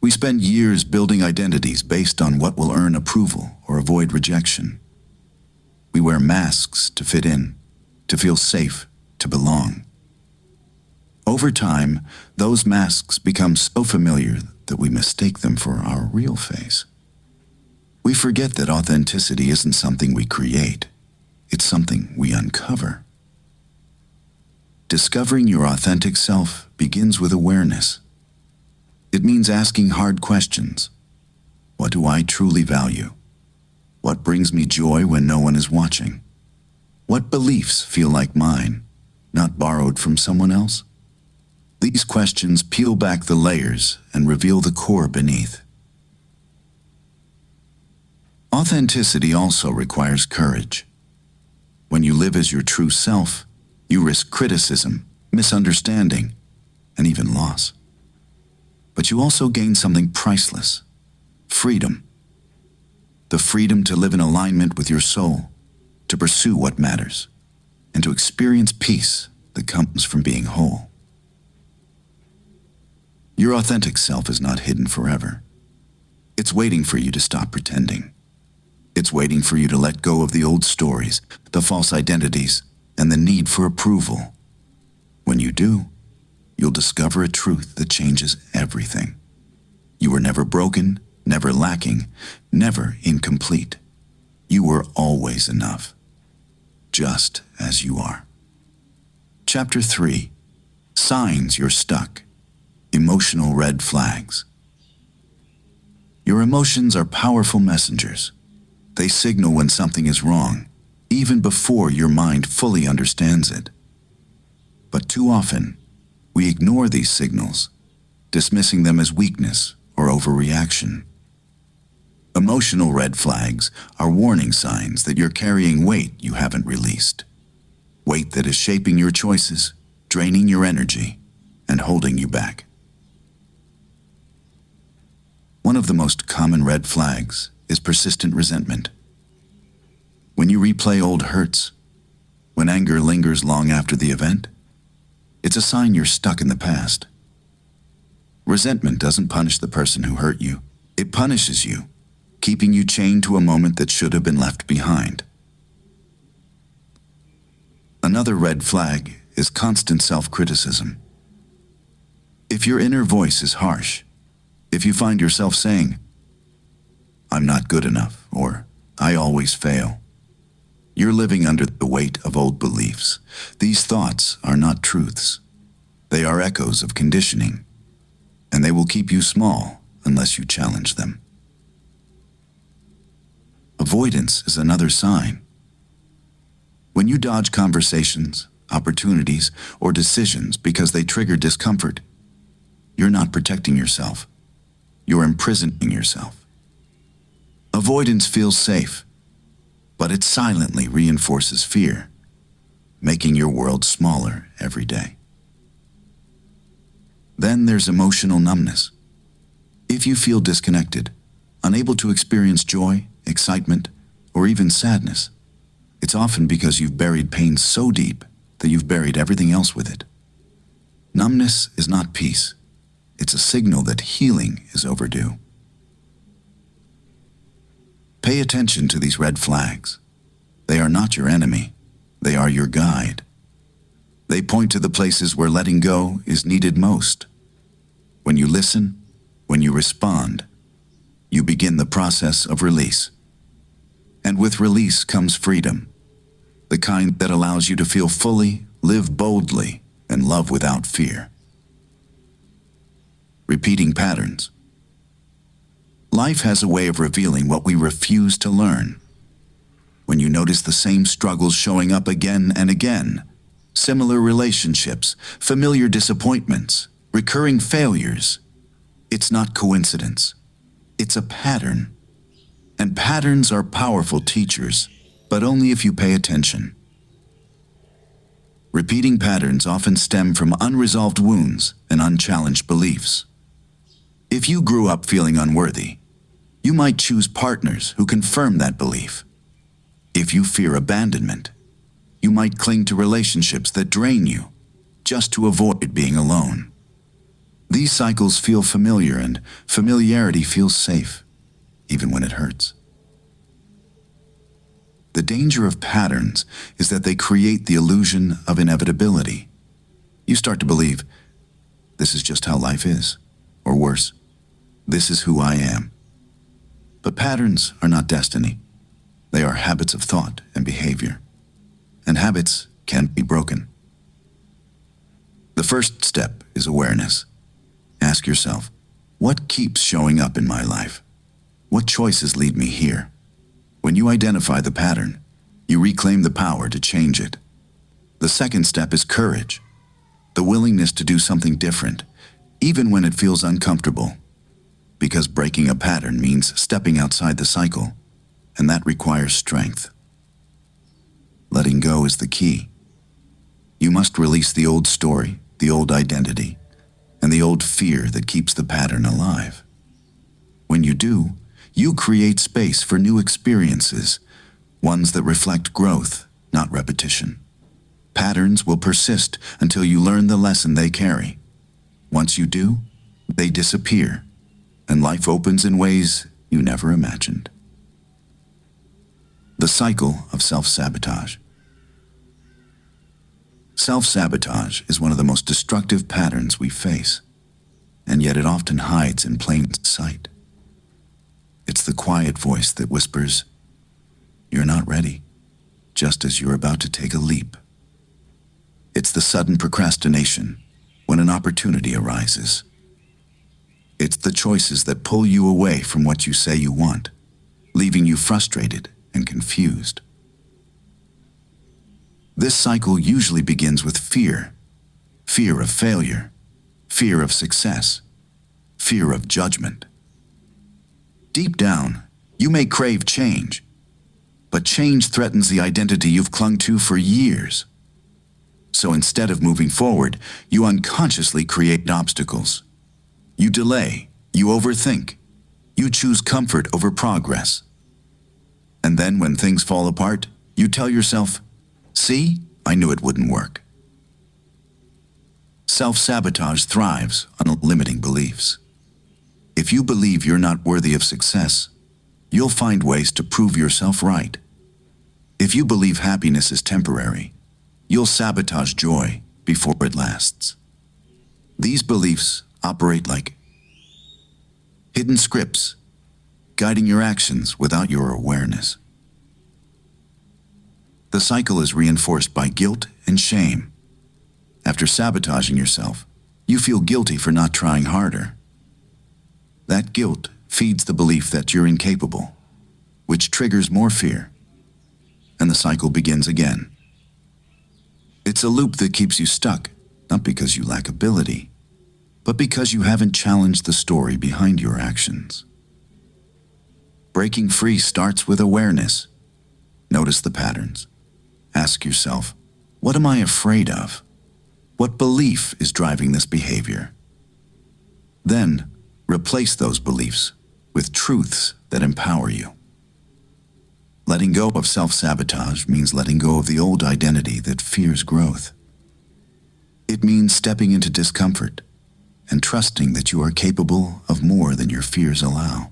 We spend years building identities based on what will earn approval or avoid rejection. We wear masks to fit in, to feel safe, to belong. Over time, those masks become so familiar that we mistake them for our real face. We forget that authenticity isn't something we create. It's something we uncover. Discovering your authentic self begins with awareness. It means asking hard questions. What do I truly value? What brings me joy when no one is watching? What beliefs feel like mine, not borrowed from someone else? These questions peel back the layers and reveal the core beneath. Authenticity also requires courage. When you live as your true self, you risk criticism, misunderstanding, and even loss. But you also gain something priceless: freedom. The freedom to live in alignment with your soul, to pursue what matters, and to experience peace that comes from being whole. Your authentic self is not hidden forever. It's waiting for you to stop pretending. It's waiting for you to let go of the old stories, the false identities, and the need for approval. When you do, you'll discover a truth that changes everything. You were never broken, never lacking, never incomplete. You were always enough, just as you are. Chapter 3. Signs you're stuck. Emotional red flags. Your emotions are powerful messengers. They signal when something is wrong, even before your mind fully understands it. But too often, we ignore these signals, dismissing them as weakness or overreaction. Emotional red flags are warning signs that you're carrying weight you haven't released. Weight that is shaping your choices, draining your energy, and holding you back. One of the most common red flags is persistent resentment. When you replay old hurts, when anger lingers long after the event, it's a sign you're stuck in the past. Resentment doesn't punish the person who hurt you. It punishes you, keeping you chained to a moment that should have been left behind. Another red flag is constant self-criticism. If your inner voice is harsh, if you find yourself saying, "I'm not good enough," or "I always fail," you're living under the weight of old beliefs. These thoughts are not truths. They are echoes of conditioning, and they will keep you small unless you challenge them. Avoidance is another sign. When you dodge conversations, opportunities, or decisions because they trigger discomfort, you're not protecting yourself. You're imprisoning yourself. Avoidance feels safe, but it silently reinforces fear, making your world smaller every day. Then there's emotional numbness. If you feel disconnected, unable to experience joy, excitement, or even sadness, it's often because you've buried pain so deep that you've buried everything else with it. Numbness is not peace. It's a signal that healing is overdue. Pay attention to these red flags. They are not your enemy. They are your guide. They point to the places where letting go is needed most. When you listen, when you respond, you begin the process of release. And with release comes freedom, the kind that allows you to feel fully, live boldly, and love without fear. Repeating patterns. Life has a way of revealing what we refuse to learn. When you notice the same struggles showing up again and again, similar relationships, familiar disappointments, recurring failures, it's not coincidence. It's a pattern. And patterns are powerful teachers, but only if you pay attention. Repeating patterns often stem from unresolved wounds and unchallenged beliefs. If you grew up feeling unworthy, you might choose partners who confirm that belief. If you fear abandonment, you might cling to relationships that drain you, just to avoid being alone. These cycles feel familiar, and familiarity feels safe, even when it hurts. The danger of patterns is that they create the illusion of inevitability. You start to believe, this is just how life is, or worse, this is who I am. But patterns are not destiny. They are habits of thought and behavior. And habits can't be broken. The first step is awareness. Ask yourself, what keeps showing up in my life? What choices lead me here? When you identify the pattern, you reclaim the power to change it. The second step is courage, the willingness to do something different, even when it feels uncomfortable. Because breaking a pattern means stepping outside the cycle, and that requires strength. Letting go is the key. You must release the old story, the old identity, and the old fear that keeps the pattern alive. When you do, you create space for new experiences, ones that reflect growth, not repetition. Patterns will persist until you learn the lesson they carry. Once you do, they disappear, and life opens in ways you never imagined. The cycle of self-sabotage. Self-sabotage is one of the most destructive patterns we face, and yet it often hides in plain sight. It's the quiet voice that whispers, "You're not ready," just as you're about to take a leap. It's the sudden procrastination when an opportunity arises. It's the choices that pull you away from what you say you want, leaving you frustrated and confused. This cycle usually begins with fear. Fear of failure, fear of success, fear of judgment. Deep down, you may crave change, but change threatens the identity you've clung to for years. So instead of moving forward, you unconsciously create obstacles. You delay, you overthink, you choose comfort over progress. And then when things fall apart, you tell yourself, "See, I knew it wouldn't work." Self-sabotage thrives on limiting beliefs. If you believe you're not worthy of success, you'll find ways to prove yourself right. If you believe happiness is temporary, you'll sabotage joy before it lasts. These beliefs operate like hidden scripts, guiding your actions without your awareness. The cycle is reinforced by guilt and shame. After sabotaging yourself, you feel guilty for not trying harder. That guilt feeds the belief that you're incapable, which triggers more fear, and the cycle begins again. It's a loop that keeps you stuck, not because you lack ability, but because you haven't challenged the story behind your actions. Breaking free starts with awareness. Notice the patterns. Ask yourself, what am I afraid of? What belief is driving this behavior? Then, replace those beliefs with truths that empower you. Letting go of self-sabotage means letting go of the old identity that fears growth. It means stepping into discomfort and trusting that you are capable of more than your fears allow.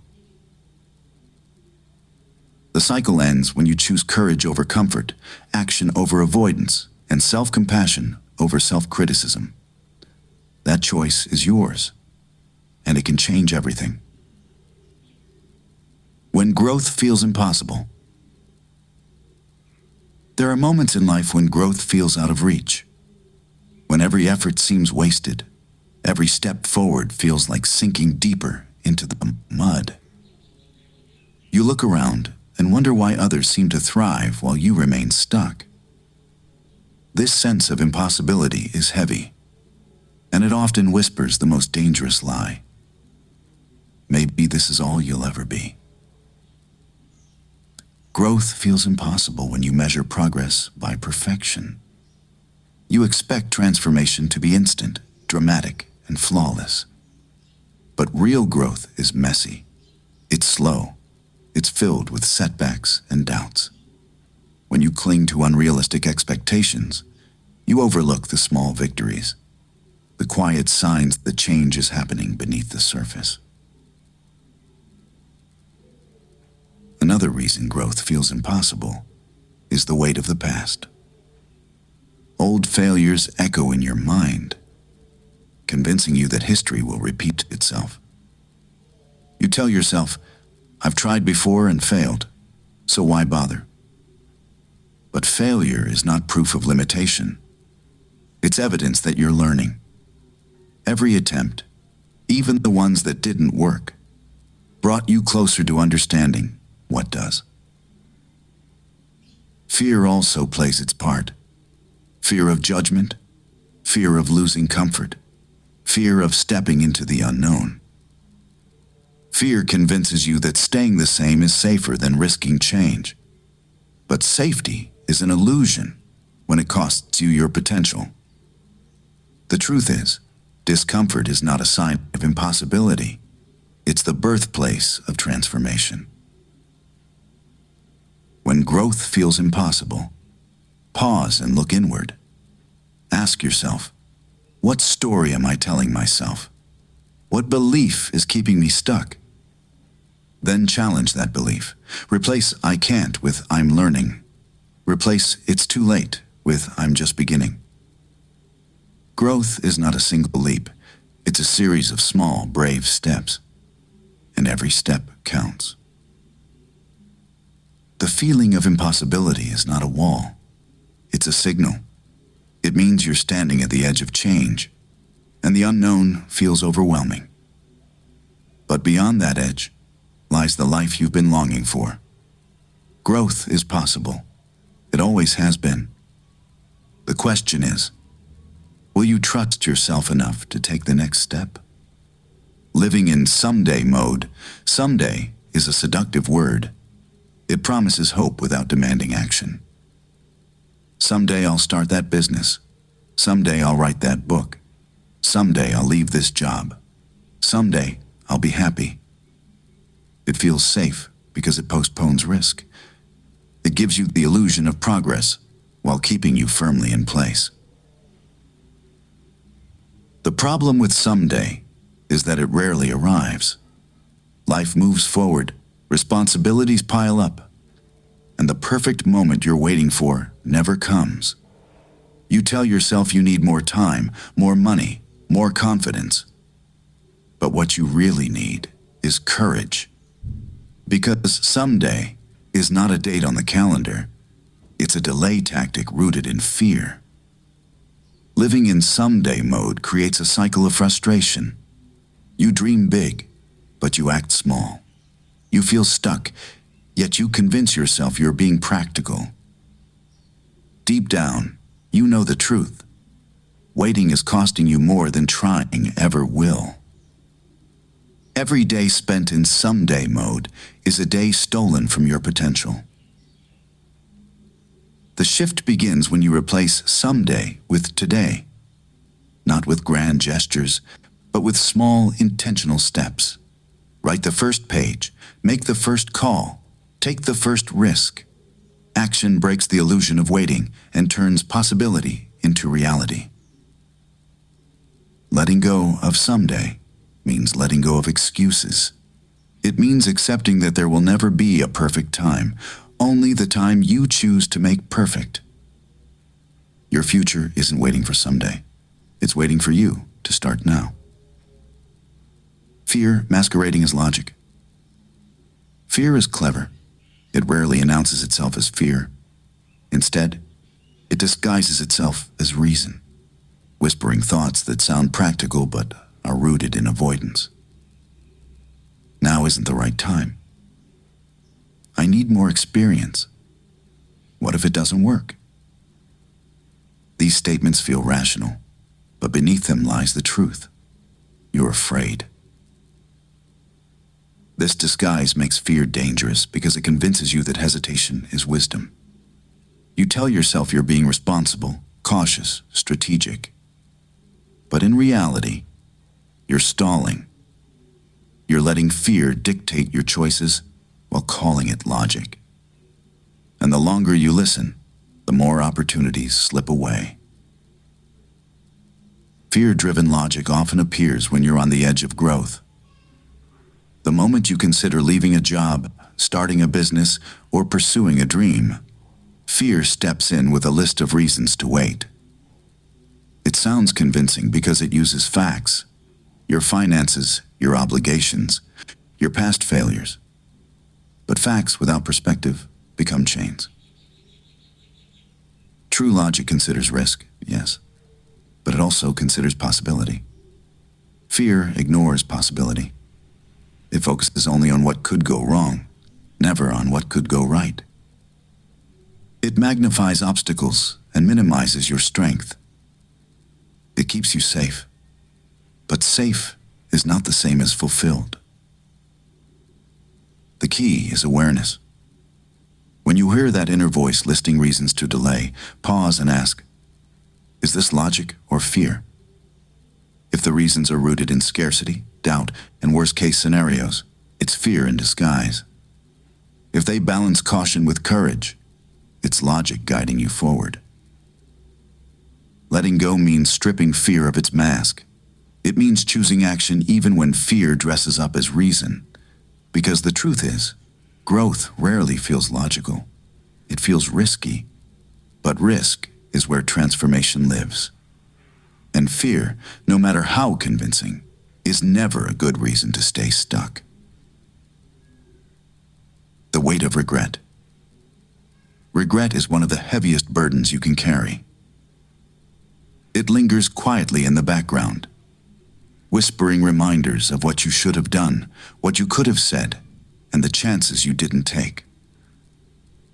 The cycle ends when you choose courage over comfort, action over avoidance, and self-compassion over self-criticism. That choice is yours, and it can change everything. When growth feels impossible. There are moments in life when growth feels out of reach, when every effort seems wasted, every step forward feels like sinking deeper into the mud. You look around and wonder why others seem to thrive while you remain stuck. This sense of impossibility is heavy, and it often whispers the most dangerous lie. Maybe this is all you'll ever be. Growth feels impossible when you measure progress by perfection. You expect transformation to be instant, dramatic, and flawless. But real growth is messy. It's slow. It's filled with setbacks and doubts. When you cling to unrealistic expectations, you overlook the small victories, the quiet signs that change is happening beneath the surface. Another reason growth feels impossible is the weight of the past. Old failures echo in your mind, convincing you that history will repeat itself. You tell yourself, I've tried before and failed, so why bother? But failure is not proof of limitation. It's evidence that you're learning. Every attempt, even the ones that didn't work, brought you closer to understanding what does. Fear also plays its part. Fear of judgment, fear of losing comfort, fear of stepping into the unknown. Fear convinces you that staying the same is safer than risking change. But safety is an illusion when it costs you your potential. The truth is, discomfort is not a sign of impossibility. It's the birthplace of transformation. When growth feels impossible, pause and look inward. Ask yourself, what story am I telling myself? What belief is keeping me stuck? Then challenge that belief. Replace I can't with I'm learning. Replace it's too late with I'm just beginning. Growth is not a single leap. It's a series of small, brave steps. And every step counts. The feeling of impossibility is not a wall. It's a signal. It means you're standing at the edge of change, and the unknown feels overwhelming. But beyond that edge lies the life you've been longing for. Growth is possible. It always has been. The question is, will you trust yourself enough to take the next step? Living in someday mode, someday is a seductive word. It promises hope without demanding action. Someday I'll start that business. Someday I'll write that book. Someday I'll leave this job. Someday I'll be happy. It feels safe because it postpones risk. It gives you the illusion of progress while keeping you firmly in place. The problem with someday is that it rarely arrives. Life moves forward, Responsibilities pile up, and the perfect moment you're waiting for never comes. You tell yourself you need more time, more money, more confidence. But what you really need is courage. Because someday is not a date on the calendar. It's a delay tactic rooted in fear. Living in someday mode creates a cycle of frustration. You dream big, but you act small. You feel stuck, yet you convince yourself you're being practical. Deep down, you know the truth. Waiting is costing you more than trying ever will. Every day spent in someday mode is a day stolen from your potential. The shift begins when you replace someday with today, not with grand gestures, but with small, intentional steps. Write the first page, make the first call, take the first risk. Action breaks the illusion of waiting and turns possibility into reality. Letting go of someday means letting go of excuses. It means accepting that there will never be a perfect time, only the time you choose to make perfect. Your future isn't waiting for someday. It's waiting for you to start now. Fear masquerading as logic. Fear is clever. It rarely announces itself as fear. Instead, it disguises itself as reason, whispering thoughts that sound practical but are rooted in avoidance. Now isn't the right time. I need more experience. What if it doesn't work? These statements feel rational, but beneath them lies the truth. You're afraid. This disguise makes fear dangerous because it convinces you that hesitation is wisdom. You tell yourself you're being responsible, cautious, strategic. But in reality, you're stalling. You're letting fear dictate your choices while calling it logic. And the longer you listen, the more opportunities slip away. Fear-driven logic often appears when you're on the edge of growth. The moment you consider leaving a job, starting a business, or pursuing a dream, fear steps in with a list of reasons to wait. It sounds convincing because it uses facts, your finances, your obligations, your past failures. But facts without perspective become chains. True logic considers risk, yes, but it also considers possibility. Fear ignores possibility. It focuses only on what could go wrong, never on what could go right. It magnifies obstacles and minimizes your strength. It keeps you safe, but safe is not the same as fulfilled. The key is awareness. When you hear that inner voice listing reasons to delay, pause and ask, is this logic or fear? If the reasons are rooted in scarcity, doubt, and worst-case scenarios, it's fear in disguise. If they balance caution with courage, it's logic guiding you forward. Letting go means stripping fear of its mask. It means choosing action even when fear dresses up as reason. Because the truth is, growth rarely feels logical. It feels risky. But risk is where transformation lives. And fear, no matter how convincing, is never a good reason to stay stuck. The weight of regret. Regret is one of the heaviest burdens you can carry. It lingers quietly in the background, whispering reminders of what you should have done, what you could have said, and the chances you didn't take.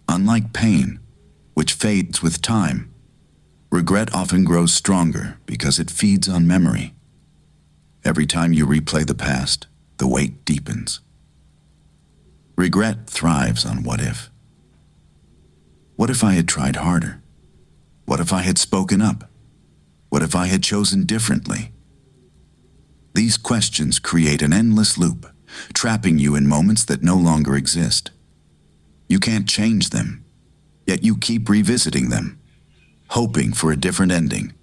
Unlike pain, which fades with time, regret often grows stronger because it feeds on memory. Every time you replay the past, the weight deepens. Regret thrives on what if. What if I had tried harder? What if I had spoken up? What if I had chosen differently? These questions create an endless loop, trapping you in moments that no longer exist. You can't change them, yet you keep revisiting them, hoping for a different ending.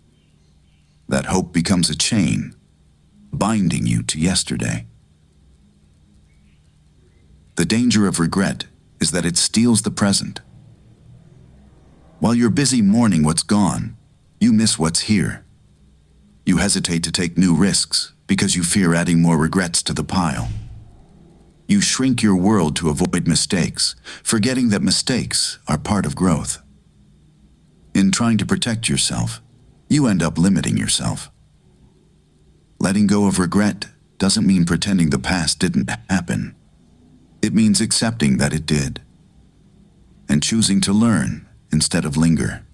That hope becomes a chain, binding you to yesterday. The danger of regret is that it steals the present. While you're busy mourning what's gone, you miss what's here. You hesitate to take new risks because you fear adding more regrets to the pile. You shrink your world to avoid mistakes, forgetting that mistakes are part of growth. In trying to protect yourself, you end up limiting yourself. Letting go of regret doesn't mean pretending the past didn't happen. It means accepting that it did, and choosing to learn instead of linger.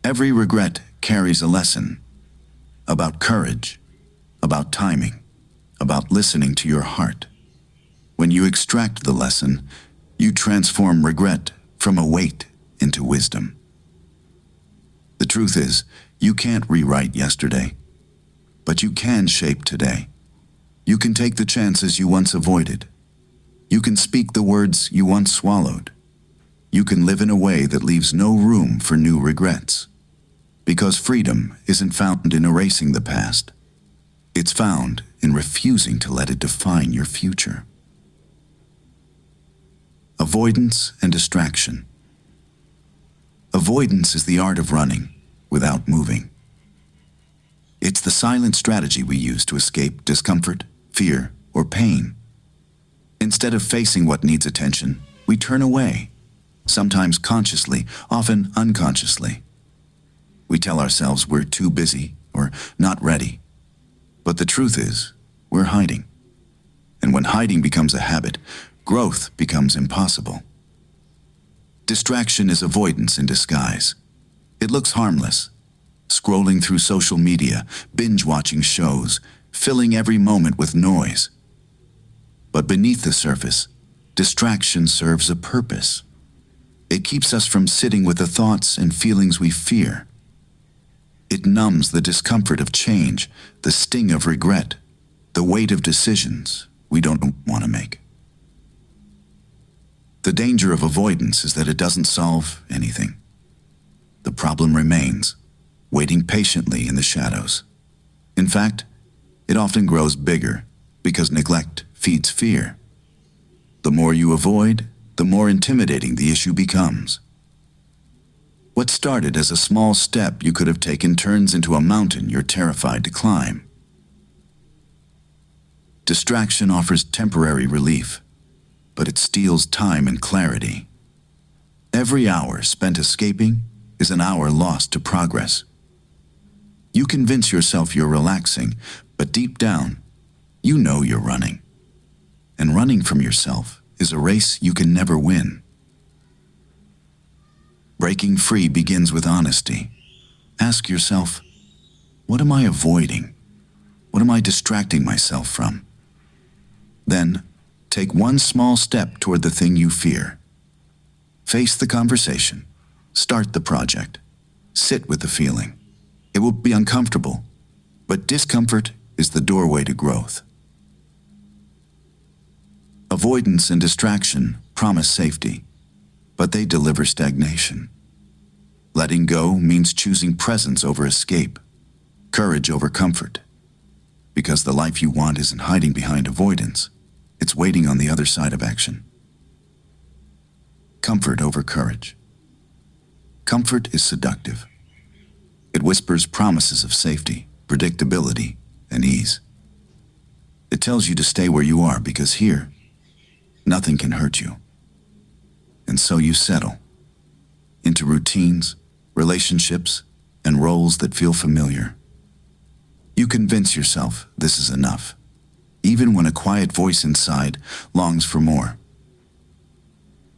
Every regret carries a lesson about courage, about timing, about listening to your heart. When you extract the lesson, you transform regret from a weight into wisdom. The truth is, you can't rewrite yesterday, but you can shape today. You can take the chances you once avoided. You can speak the words you once swallowed. You can live in a way that leaves no room for new regrets. Because freedom isn't found in erasing the past. It's found in refusing to let it define your future. Avoidance and distraction. Avoidance is the art of running without moving. It's the silent strategy we use to escape discomfort, fear, or pain. Instead of facing what needs attention, we turn away, sometimes consciously, often unconsciously. We tell ourselves we're too busy or not ready. But the truth is, we're hiding. And when hiding becomes a habit, growth becomes impossible. Distraction is avoidance in disguise. It looks harmless. Scrolling through social media, binge-watching shows, filling every moment with noise. But beneath the surface, distraction serves a purpose. It keeps us from sitting with the thoughts and feelings we fear. It numbs the discomfort of change, the sting of regret, the weight of decisions we don't want to make. The danger of avoidance is that it doesn't solve anything. The problem remains, waiting patiently in the shadows. In fact, it often grows bigger because neglect feeds fear. The more you avoid, the more intimidating the issue becomes. What started as a small step you could have taken turns into a mountain you're terrified to climb. Distraction offers temporary relief, but it steals time and clarity. Every hour spent escaping is an hour lost to progress. You convince yourself you're relaxing, but deep down, you know you're running. And running from yourself is a race you can never win. Breaking free begins with honesty. Ask yourself, what am I avoiding? What am I distracting myself from? Then, take one small step toward the thing you fear. Face the conversation. Start the project. Sit with the feeling. It will be uncomfortable, but discomfort is the doorway to growth. Avoidance and distraction promise safety, but they deliver stagnation. Letting go means choosing presence over escape, courage over comfort. Because the life you want isn't hiding behind avoidance, it's waiting on the other side of action. Comfort over courage. Comfort is seductive. It whispers promises of safety, predictability, and ease. It tells you to stay where you are because here, nothing can hurt you. And so you settle into routines, relationships, and roles that feel familiar. You convince yourself this is enough, even when a quiet voice inside longs for more.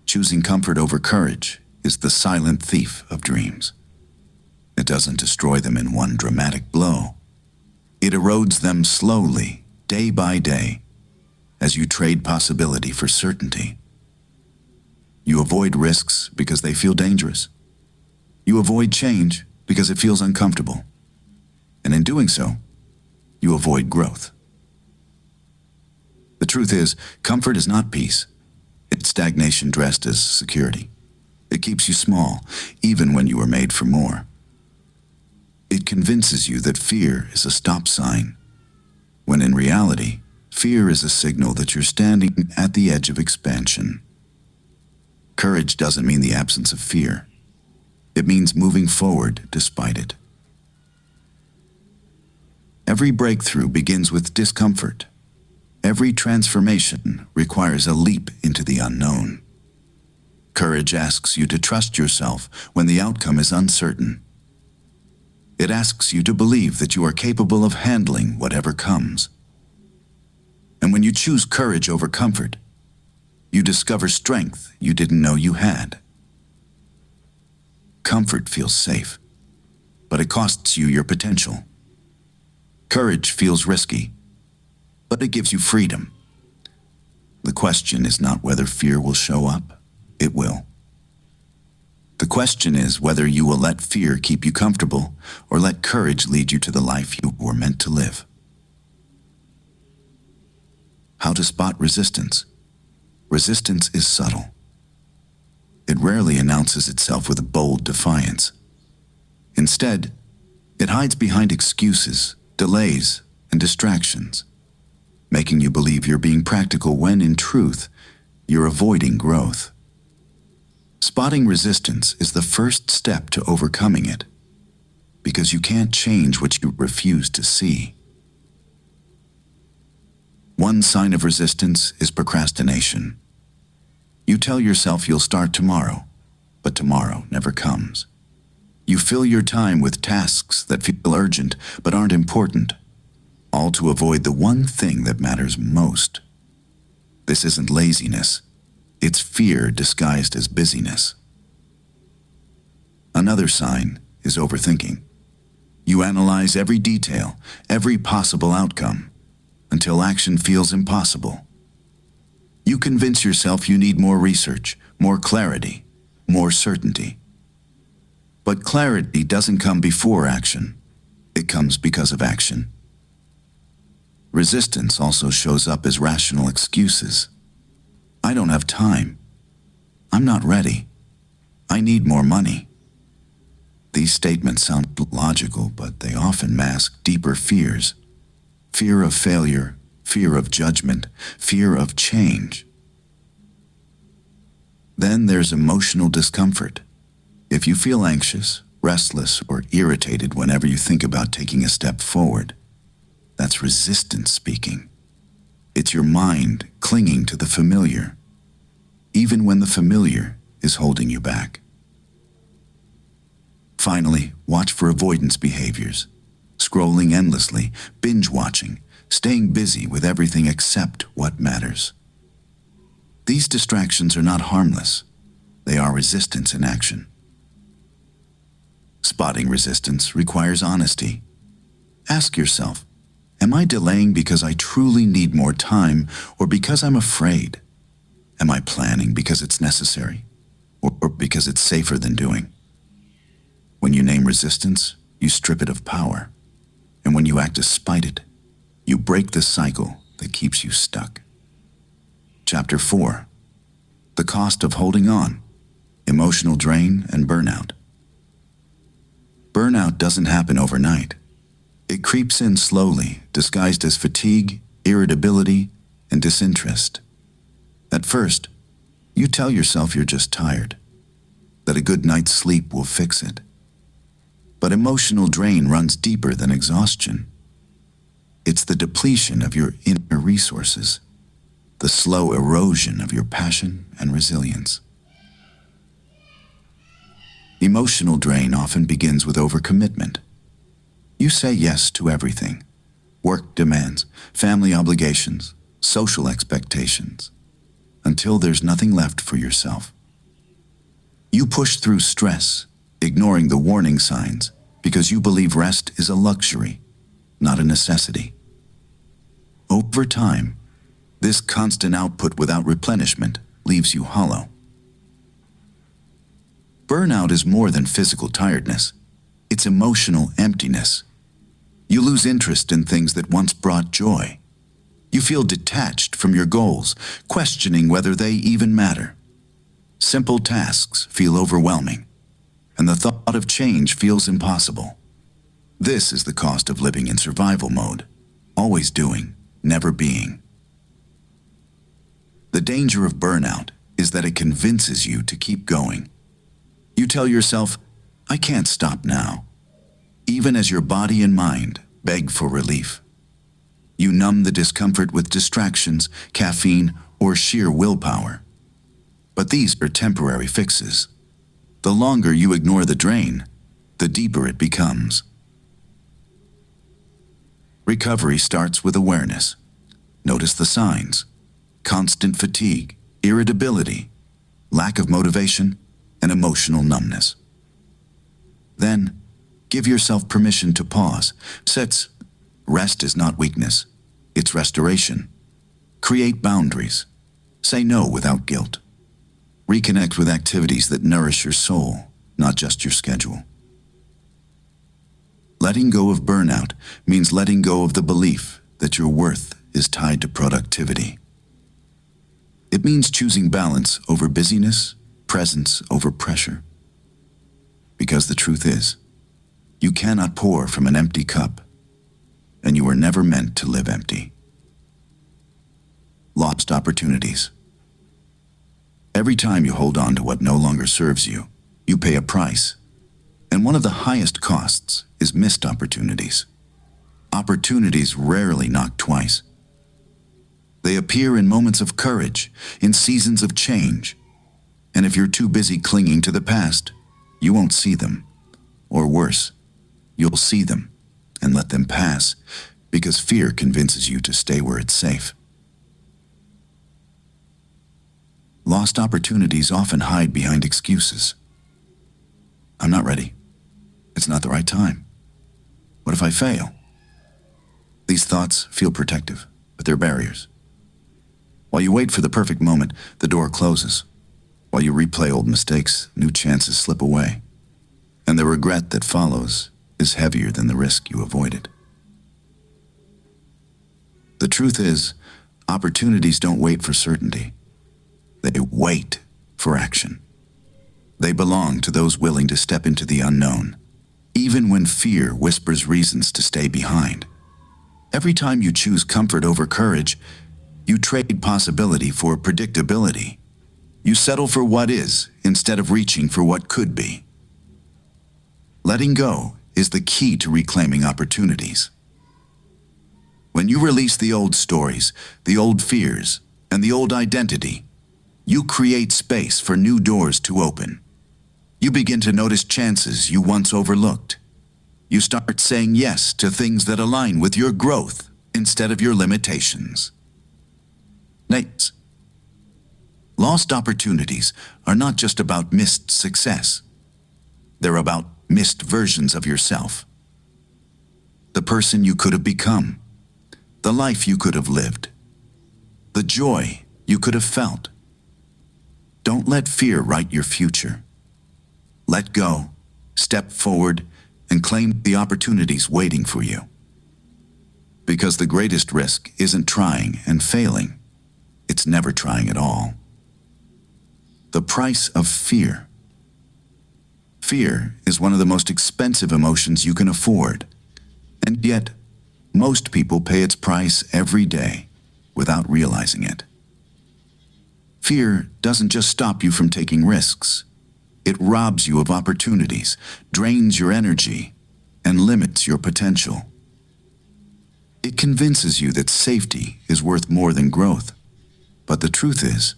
Choosing comfort over courage is the silent thief of dreams. It doesn't destroy them in one dramatic blow. It erodes them slowly, day by day, as you trade possibility for certainty. You avoid risks because they feel dangerous. You avoid change because it feels uncomfortable. And in doing so, you avoid growth. The truth is, comfort is not peace. It's stagnation dressed as security. It keeps you small, even when you were made for more. It convinces you that fear is a stop sign, when in reality, Fear is a signal that you're standing at the edge of expansion. Courage doesn't mean the absence of fear. It means moving forward despite it. Every breakthrough begins with discomfort. Every transformation requires a leap into the unknown. Courage asks you to trust yourself when the outcome is uncertain. It asks you to believe that you are capable of handling whatever comes. And when you choose courage over comfort, you discover strength you didn't know you had. Comfort feels safe, but it costs you your potential. Courage feels risky, but it gives you freedom. The question is not whether fear will show up. It will. The question is whether you will let fear keep you comfortable or let courage lead you to the life you were meant to live. How to spot resistance. Resistance is subtle. It rarely announces itself with a bold defiance. Instead, it hides behind excuses, delays, and distractions, making you believe you're being practical when, in truth, you're avoiding growth. Spotting resistance is the first step to overcoming it, because you can't change what you refuse to see. One sign of resistance is procrastination. You tell yourself you'll start tomorrow, but tomorrow never comes. You fill your time with tasks that feel urgent but aren't important, all to avoid the one thing that matters most. This isn't laziness. It's fear disguised as busyness. Another sign is overthinking. You analyze every detail, every possible outcome, until action feels impossible. You convince yourself you need more research, more clarity, more certainty. But clarity doesn't come before action. It comes because of action. Resistance also shows up as rational excuses. I don't have time. I'm not ready. I need more money. These statements sound logical, but they often mask deeper fears. Fear of failure, fear of judgment, fear of change. Then there's emotional discomfort. If you feel anxious, restless, or irritated whenever you think about taking a step forward, that's resistance speaking. It's your mind clinging to the familiar, even when the familiar is holding you back. Finally, watch for avoidance behaviors. Scrolling endlessly, binge-watching, staying busy with everything except what matters. These distractions are not harmless. They are resistance in action. Spotting resistance requires honesty. Ask yourself, am I delaying because I truly need more time or because I'm afraid? Am I planning because it's necessary or because it's safer than doing? When you name resistance, you strip it of power. And when you act despite it, you break the cycle that keeps you stuck. Chapter 4. The cost of holding on. Emotional drain and burnout. Burnout doesn't happen overnight. It creeps in slowly, disguised as fatigue, irritability, and disinterest. At first, you tell yourself you're just tired, that a good night's sleep will fix it. But emotional drain runs deeper than exhaustion. It's the depletion of your inner resources, the slow erosion of your passion and resilience. Emotional drain often begins with overcommitment. You say yes to everything: work demands, family obligations, social expectations, until there's nothing left for yourself. You push through stress, ignoring the warning signs, because you believe rest is a luxury, not a necessity. Over time, this constant output without replenishment leaves you hollow. Burnout is more than physical tiredness. It's emotional emptiness. You lose interest in things that once brought joy. You feel detached from your goals, questioning whether they even matter. Simple tasks feel overwhelming, and the thought of change feels impossible. This is the cost of living in survival mode, always doing, never being. The danger of burnout is that it convinces you to keep going. You tell yourself, I can't stop now, even as your body and mind beg for relief. You numb the discomfort with distractions, caffeine, or sheer willpower. But these are temporary fixes. The longer you ignore the drain, the deeper it becomes. Recovery starts with awareness. Notice the signs: constant fatigue, irritability, lack of motivation, and emotional numbness. Then, give yourself permission to pause. Rest is not weakness, it's restoration. Create boundaries. Say no without guilt. Reconnect with activities that nourish your soul, not just your schedule. Letting go of burnout means letting go of the belief that your worth is tied to productivity. It means choosing balance over busyness, presence over pressure. Because the truth is, you cannot pour from an empty cup, and you were never meant to live empty. Lost opportunities. Every time you hold on to what no longer serves you, you pay a price. And one of the highest costs is missed opportunities. Opportunities rarely knock twice. They appear in moments of courage, in seasons of change. And if you're too busy clinging to the past, you won't see them. Or worse, you'll see them and let them pass because fear convinces you to stay where it's safe. Lost opportunities often hide behind excuses. I'm not ready. It's not the right time. What if I fail? These thoughts feel protective, but they're barriers. While you wait for the perfect moment, the door closes. While you replay old mistakes, new chances slip away. And the regret that follows is heavier than the risk you avoided. The truth is, opportunities don't wait for certainty. They wait for action. They belong to those willing to step into the unknown, even when fear whispers reasons to stay behind. Every time you choose comfort over courage, you trade possibility for predictability. You settle for what is instead of reaching for what could be. Letting go is the key to reclaiming opportunities. When you release the old stories, the old fears, and the old identity, you create space for new doors to open. You begin to notice chances you once overlooked. You start saying yes to things that align with your growth instead of your limitations. Lost opportunities are not just about missed success. They're about missed versions of yourself. The person you could have become, the life you could have lived, the joy you could have felt. Don't let fear write your future. Let go, step forward, and claim the opportunities waiting for you. Because the greatest risk isn't trying and failing. It's never trying at all. The price of fear. Fear is one of the most expensive emotions you can afford. And yet, most people pay its price every day without realizing it. Fear doesn't just stop you from taking risks. It robs you of opportunities, drains your energy, and limits your potential. It convinces you that safety is worth more than growth. But the truth is,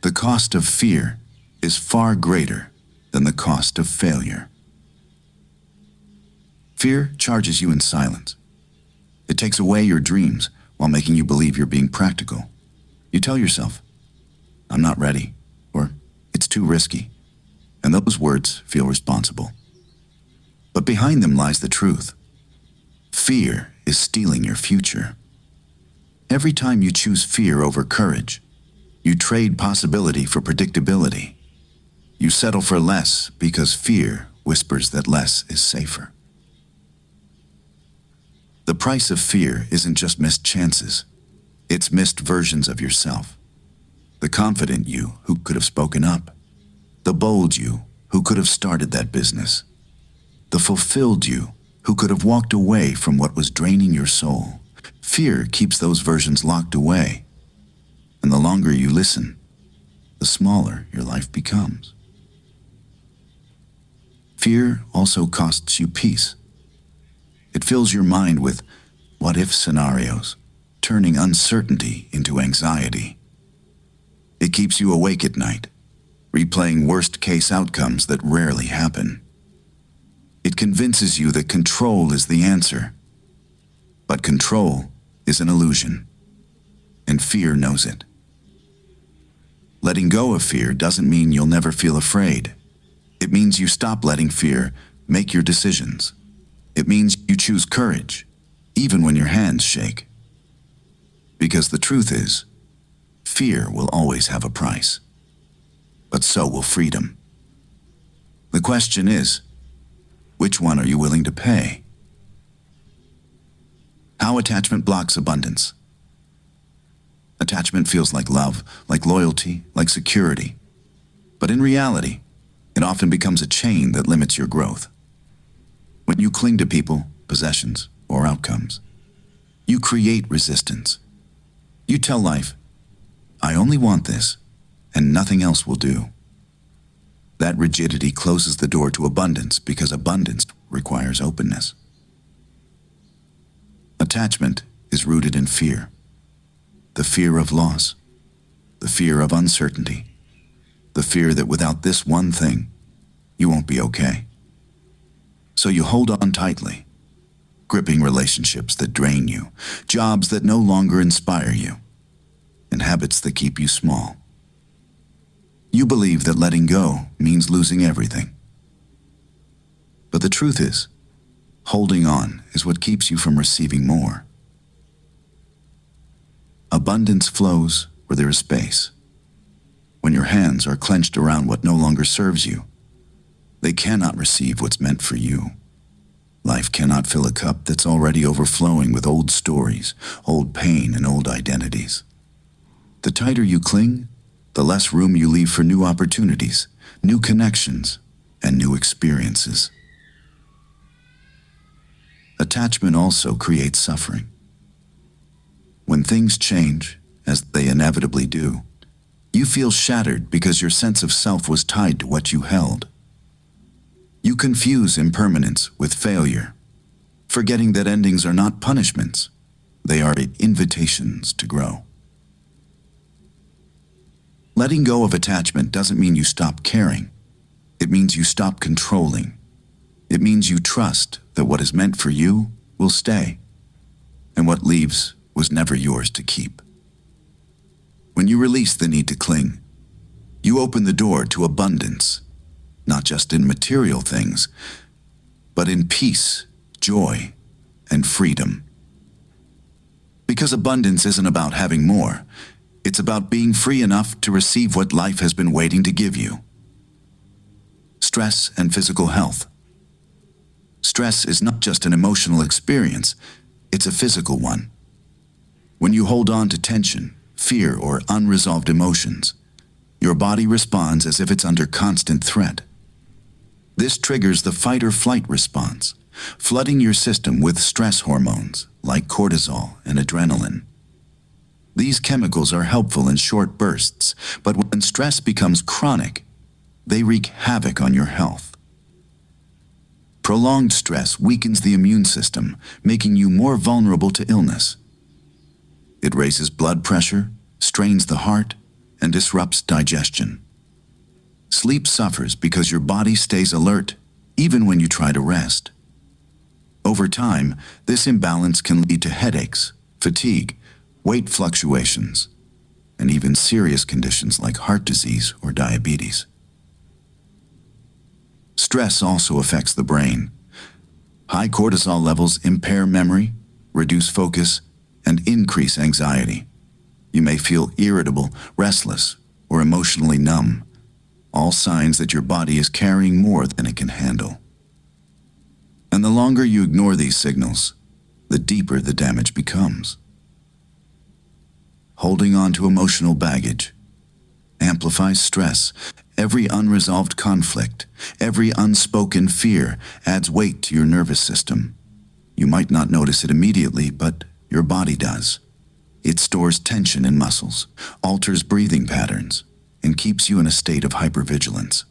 the cost of fear is far greater than the cost of failure. Fear charges you in silence. It takes away your dreams while making you believe you're being practical. You tell yourself, I'm not ready, or it's too risky. And those words feel responsible. But behind them lies the truth. Fear is stealing your future. Every time you choose fear over courage, you trade possibility for predictability. You settle for less because fear whispers that less is safer. The price of fear isn't just missed chances. It's missed versions of yourself. The confident you who could have spoken up. The bold you who could have started that business. The fulfilled you who could have walked away from what was draining your soul. Fear keeps those versions locked away. And the longer you listen, the smaller your life becomes. Fear also costs you peace. It fills your mind with what-if scenarios, turning uncertainty into anxiety. It keeps you awake at night, replaying worst-case outcomes that rarely happen. It convinces you that control is the answer. But control is an illusion, and fear knows it. Letting go of fear doesn't mean you'll never feel afraid. It means you stop letting fear make your decisions. It means you choose courage, even when your hands shake. Because the truth is, fear will always have a price. But so will freedom. The question is, which one are you willing to pay? How attachment blocks abundance. Attachment feels like love, like loyalty, like security. But in reality, it often becomes a chain that limits your growth. When you cling to people, possessions, or outcomes, you create resistance. You tell life, I only want this, and nothing else will do. That rigidity closes the door to abundance because abundance requires openness. Attachment is rooted in fear. The fear of loss, the fear of uncertainty, the fear that without this one thing, you won't be okay. So you hold on tightly, gripping relationships that drain you, jobs that no longer inspire you, and habits that keep you small. You believe that letting go means losing everything. But the truth is, holding on is what keeps you from receiving more. Abundance flows where there is space. When your hands are clenched around what no longer serves you, they cannot receive what's meant for you. Life cannot fill a cup that's already overflowing with old stories, old pain, and old identities. The tighter you cling, the less room you leave for new opportunities, new connections, and new experiences. Attachment also creates suffering. When things change, as they inevitably do, you feel shattered because your sense of self was tied to what you held. You confuse impermanence with failure, forgetting that endings are not punishments, they are invitations to grow. Letting go of attachment doesn't mean you stop caring. It means you stop controlling. It means you trust that what is meant for you will stay, and what leaves was never yours to keep. When you release the need to cling, you open the door to abundance, not just in material things, but in peace, joy, and freedom. Because abundance isn't about having more, it's about being free enough to receive what life has been waiting to give you. Stress and physical health. Stress is not just an emotional experience, it's a physical one. When you hold on to tension, fear, or unresolved emotions, your body responds as if it's under constant threat. This triggers the fight or flight response, flooding your system with stress hormones like cortisol and adrenaline. These chemicals are helpful in short bursts, but when stress becomes chronic, they wreak havoc on your health. Prolonged stress weakens the immune system, making you more vulnerable to illness. It raises blood pressure, strains the heart, and disrupts digestion. Sleep suffers because your body stays alert, even when you try to rest. Over time, this imbalance can lead to headaches, fatigue, weight fluctuations, and even serious conditions like heart disease or diabetes. Stress also affects the brain. High cortisol levels impair memory, reduce focus, and increase anxiety. You may feel irritable, restless, or emotionally numb, all signs that your body is carrying more than it can handle. And the longer you ignore these signals, the deeper the damage becomes. Holding on to emotional baggage amplifies stress. Every unresolved conflict, every unspoken fear adds weight to your nervous system. You might not notice it immediately, but your body does. It stores tension in muscles, alters breathing patterns, and keeps you in a state of hypervigilance.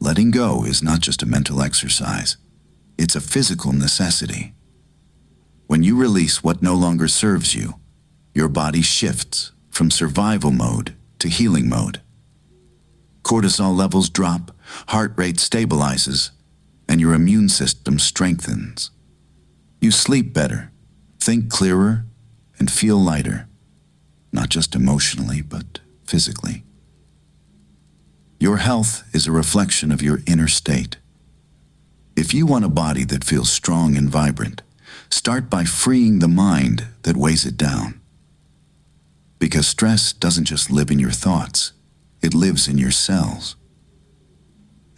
Letting go is not just a mental exercise. It's a physical necessity. When you release what no longer serves you, your body shifts from survival mode to healing mode. Cortisol levels drop, heart rate stabilizes, and your immune system strengthens. You sleep better, think clearer, and feel lighter, not just emotionally, but physically. Your health is a reflection of your inner state. If you want a body that feels strong and vibrant, start by freeing the mind that weighs it down. Because stress doesn't just live in your thoughts, it lives in your cells.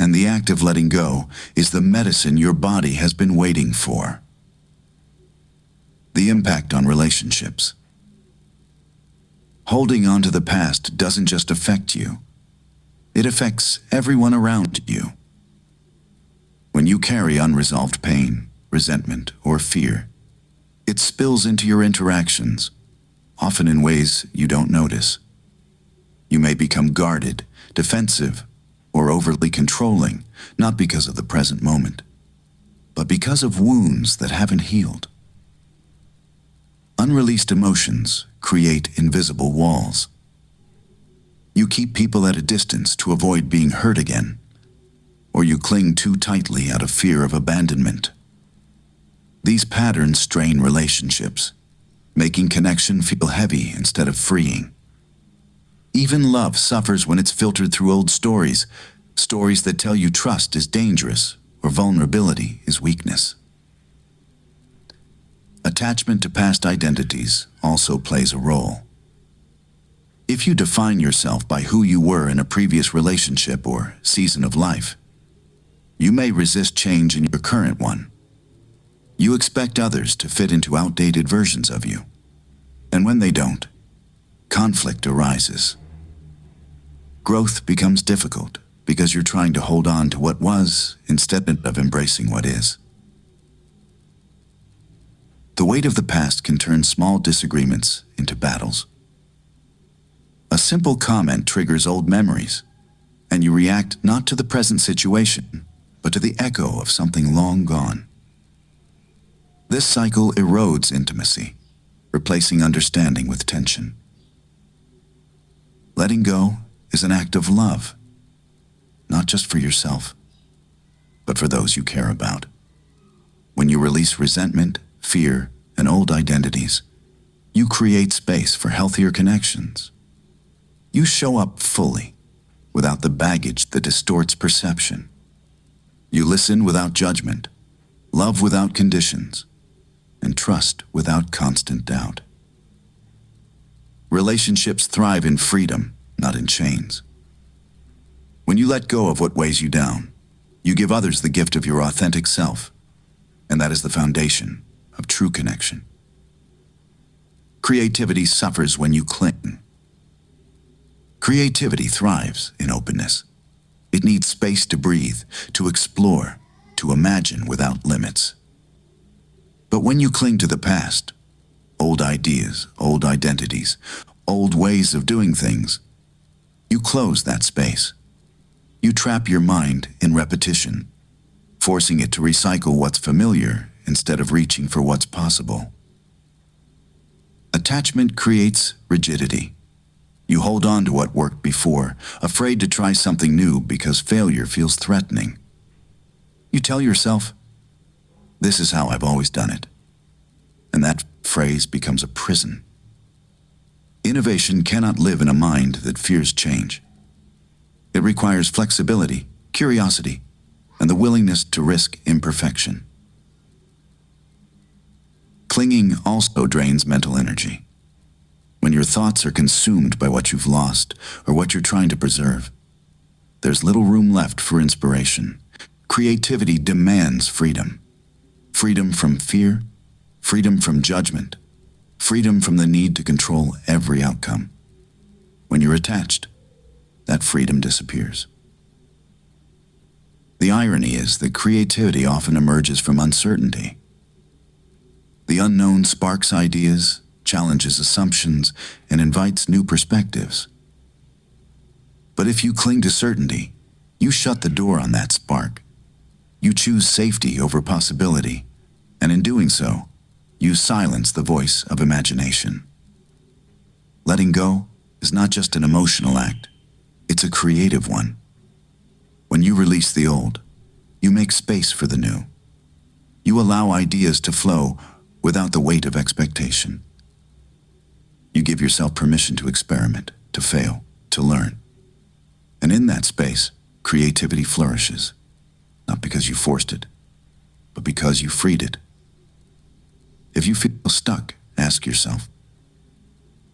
And the act of letting go is the medicine your body has been waiting for. The impact on relationships. Holding on to the past doesn't just affect you. It affects everyone around you. When you carry unresolved pain, resentment, or fear, it spills into your interactions, often in ways you don't notice. You may become guarded, defensive, or overly controlling, not because of the present moment, but because of wounds that haven't healed. Unreleased emotions create invisible walls. You keep people at a distance to avoid being hurt again, or you cling too tightly out of fear of abandonment. These patterns strain relationships, making connection feel heavy instead of freeing. Even love suffers when it's filtered through old stories that tell you trust is dangerous or vulnerability is weakness. Attachment to past identities also plays a role. If you define yourself by who you were in a previous relationship or season of life, you may resist change in your current one. You expect others to fit into outdated versions of you. And when they don't, conflict arises. Growth becomes difficult because you're trying to hold on to what was instead of embracing what is. The weight of the past can turn small disagreements into battles. A simple comment triggers old memories, and you react not to the present situation, but to the echo of something long gone. This cycle erodes intimacy, replacing understanding with tension. Letting go is an act of love, not just for yourself, but for those you care about. When you release resentment, fear, and old identities, you create space for healthier connections. You show up fully, without the baggage that distorts perception. You listen without judgment, love without conditions, and trust without constant doubt. Relationships thrive in freedom, not in chains. When you let go of what weighs you down, you give others the gift of your authentic self, and that is the foundation of true connection. Creativity suffers when you cling. Creativity thrives in openness. It needs space to breathe, to explore, to imagine without limits. But when you cling to the past, old ideas, old identities, old ways of doing things, you close that space. You trap your mind in repetition, forcing it to recycle what's familiar instead of reaching for what's possible. Attachment creates rigidity. You hold on to what worked before, afraid to try something new because failure feels threatening. You tell yourself, "This is how I've always done it." And that phrase becomes a prison. Innovation cannot live in a mind that fears change. It requires flexibility, curiosity, and the willingness to risk imperfection. Clinging also drains mental energy. When your thoughts are consumed by what you've lost or what you're trying to preserve, there's little room left for inspiration. Creativity demands freedom. Freedom from fear, freedom from judgment, freedom from the need to control every outcome. When you're attached, that freedom disappears. The irony is that creativity often emerges from uncertainty. The unknown sparks ideas, challenges assumptions, and invites new perspectives. But if you cling to certainty, you shut the door on that spark. You choose safety over possibility, and in doing so, you silence the voice of imagination. Letting go is not just an emotional act, it's a creative one. When you release the old, you make space for the new. You allow ideas to flow without the weight of expectation. You give yourself permission to experiment, to fail, to learn. And in that space, creativity flourishes, not because you forced it, but because you freed it. If you feel stuck, ask yourself,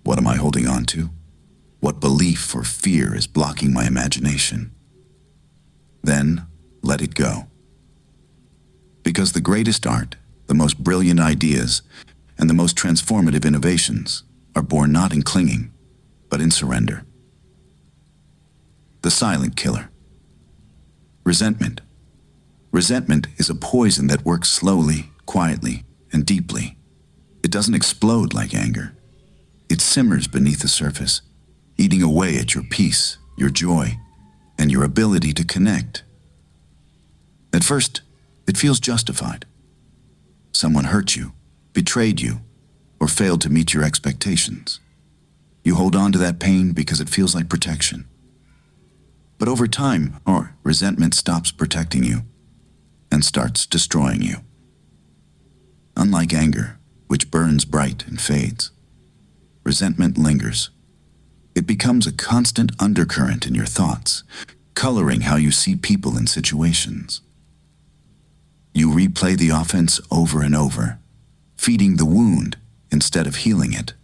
what am I holding on to? What belief or fear is blocking my imagination? Then, let it go. Because the greatest art, the most brilliant ideas, and the most transformative innovations are born not in clinging, but in surrender. The silent killer. Resentment. Resentment is a poison that works slowly, quietly, and deeply. It doesn't explode like anger. It simmers beneath the surface, eating away at your peace, your joy, and your ability to connect. At first, it feels justified. Someone hurt you, betrayed you, or failed to meet your expectations. You hold on to that pain because it feels like protection. But over time, resentment stops protecting you and starts destroying you. Unlike anger, which burns bright and fades, resentment lingers. It becomes a constant undercurrent in your thoughts, coloring how you see people and situations. You replay the offense over and over, feeding the wound instead of healing it.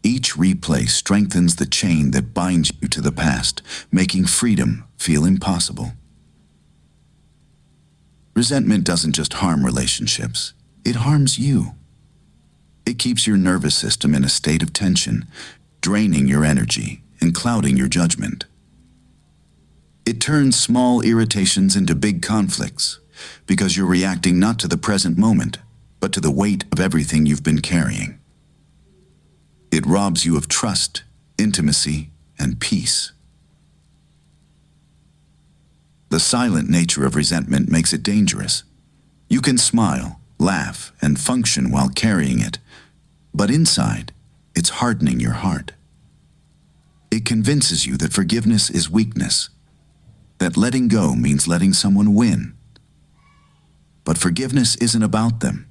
Each replay strengthens the chain that binds you to the past, making freedom feel impossible. Resentment doesn't just harm relationships, it harms you. It keeps your nervous system in a state of tension, draining your energy and clouding your judgment. It turns small irritations into big conflicts because you're reacting not to the present moment, but to the weight of everything you've been carrying. It robs you of trust, intimacy, and peace. The silent nature of resentment makes it dangerous. You can smile, laugh, and function while carrying it, but inside, it's hardening your heart. It convinces you that forgiveness is weakness, that letting go means letting someone win. But forgiveness isn't about them.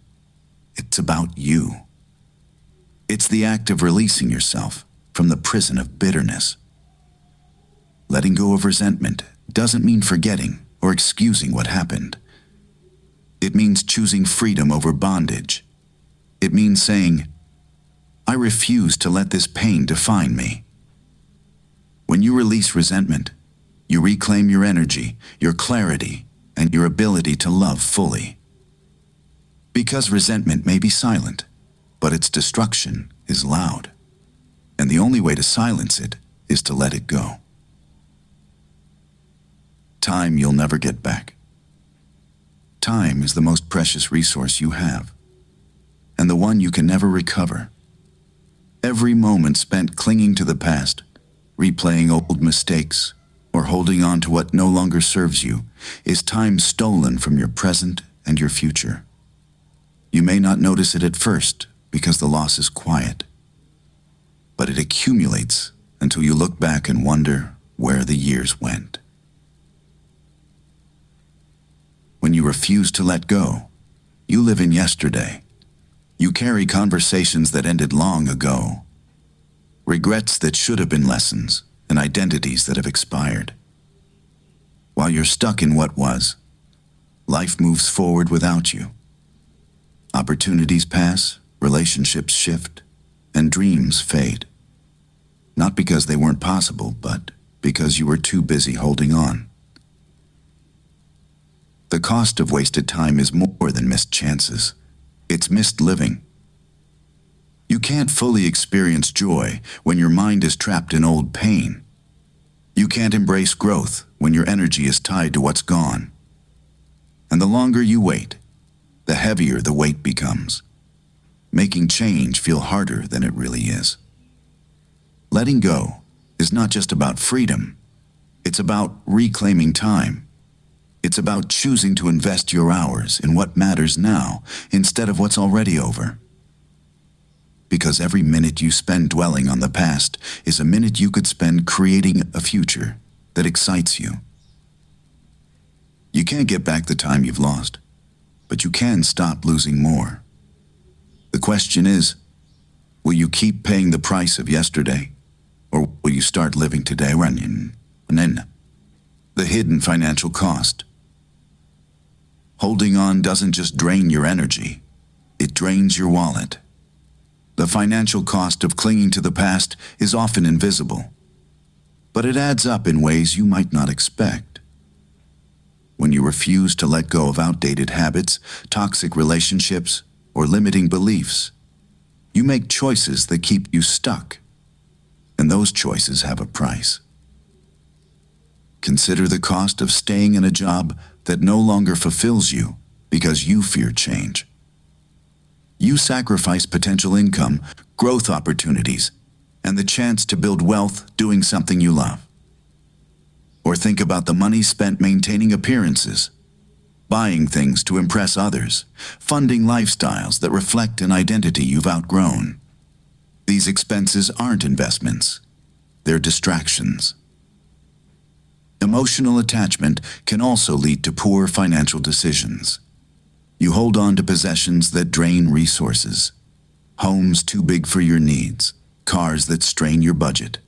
It's about you. It's the act of releasing yourself from the prison of bitterness. Letting go of resentment doesn't mean forgetting or excusing what happened. It means choosing freedom over bondage. It means saying, I refuse to let this pain define me. When you release resentment, you reclaim your energy, your clarity, and your ability to love fully. Because resentment may be silent, but its destruction is loud, and the only way to silence it is to let it go. Time you'll never get back. Time is the most precious resource you have, and the one you can never recover. Every moment spent clinging to the past, replaying old mistakes, or holding on to what no longer serves you, is time stolen from your present and your future. You may not notice it at first because the loss is quiet, but it accumulates until you look back and wonder where the years went. When you refuse to let go, you live in yesterday. You carry conversations that ended long ago, regrets that should have been lessons, and identities that have expired. While you're stuck in what was, life moves forward without you. Opportunities pass, relationships shift, and dreams fade. Not because they weren't possible, but because you were too busy holding on. The cost of wasted time is more than missed chances. It's missed living. You can't fully experience joy when your mind is trapped in old pain. You can't embrace growth when your energy is tied to what's gone. And the longer you wait, the heavier the weight becomes, making change feel harder than it really is. Letting go is not just about freedom. It's about reclaiming time. It's about choosing to invest your hours in what matters now instead of what's already over. Because every minute you spend dwelling on the past is a minute you could spend creating a future that excites you. You can't get back the time you've lost, but you can stop losing more. The question is, will you keep paying the price of yesterday, or will you start living today? The hidden financial cost. Holding on doesn't just drain your energy, it drains your wallet. The financial cost of clinging to the past is often invisible, but it adds up in ways you might not expect. When you refuse to let go of outdated habits, toxic relationships, or limiting beliefs, you make choices that keep you stuck, and those choices have a price. Consider the cost of staying in a job that no longer fulfills you because you fear change. You sacrifice potential income, growth opportunities, and the chance to build wealth doing something you love. Or think about the money spent maintaining appearances, buying things to impress others, funding lifestyles that reflect an identity you've outgrown. These expenses aren't investments, they're distractions. Emotional attachment can also lead to poor financial decisions. You hold on to possessions that drain resources, homes too big for your needs, cars that strain your budget.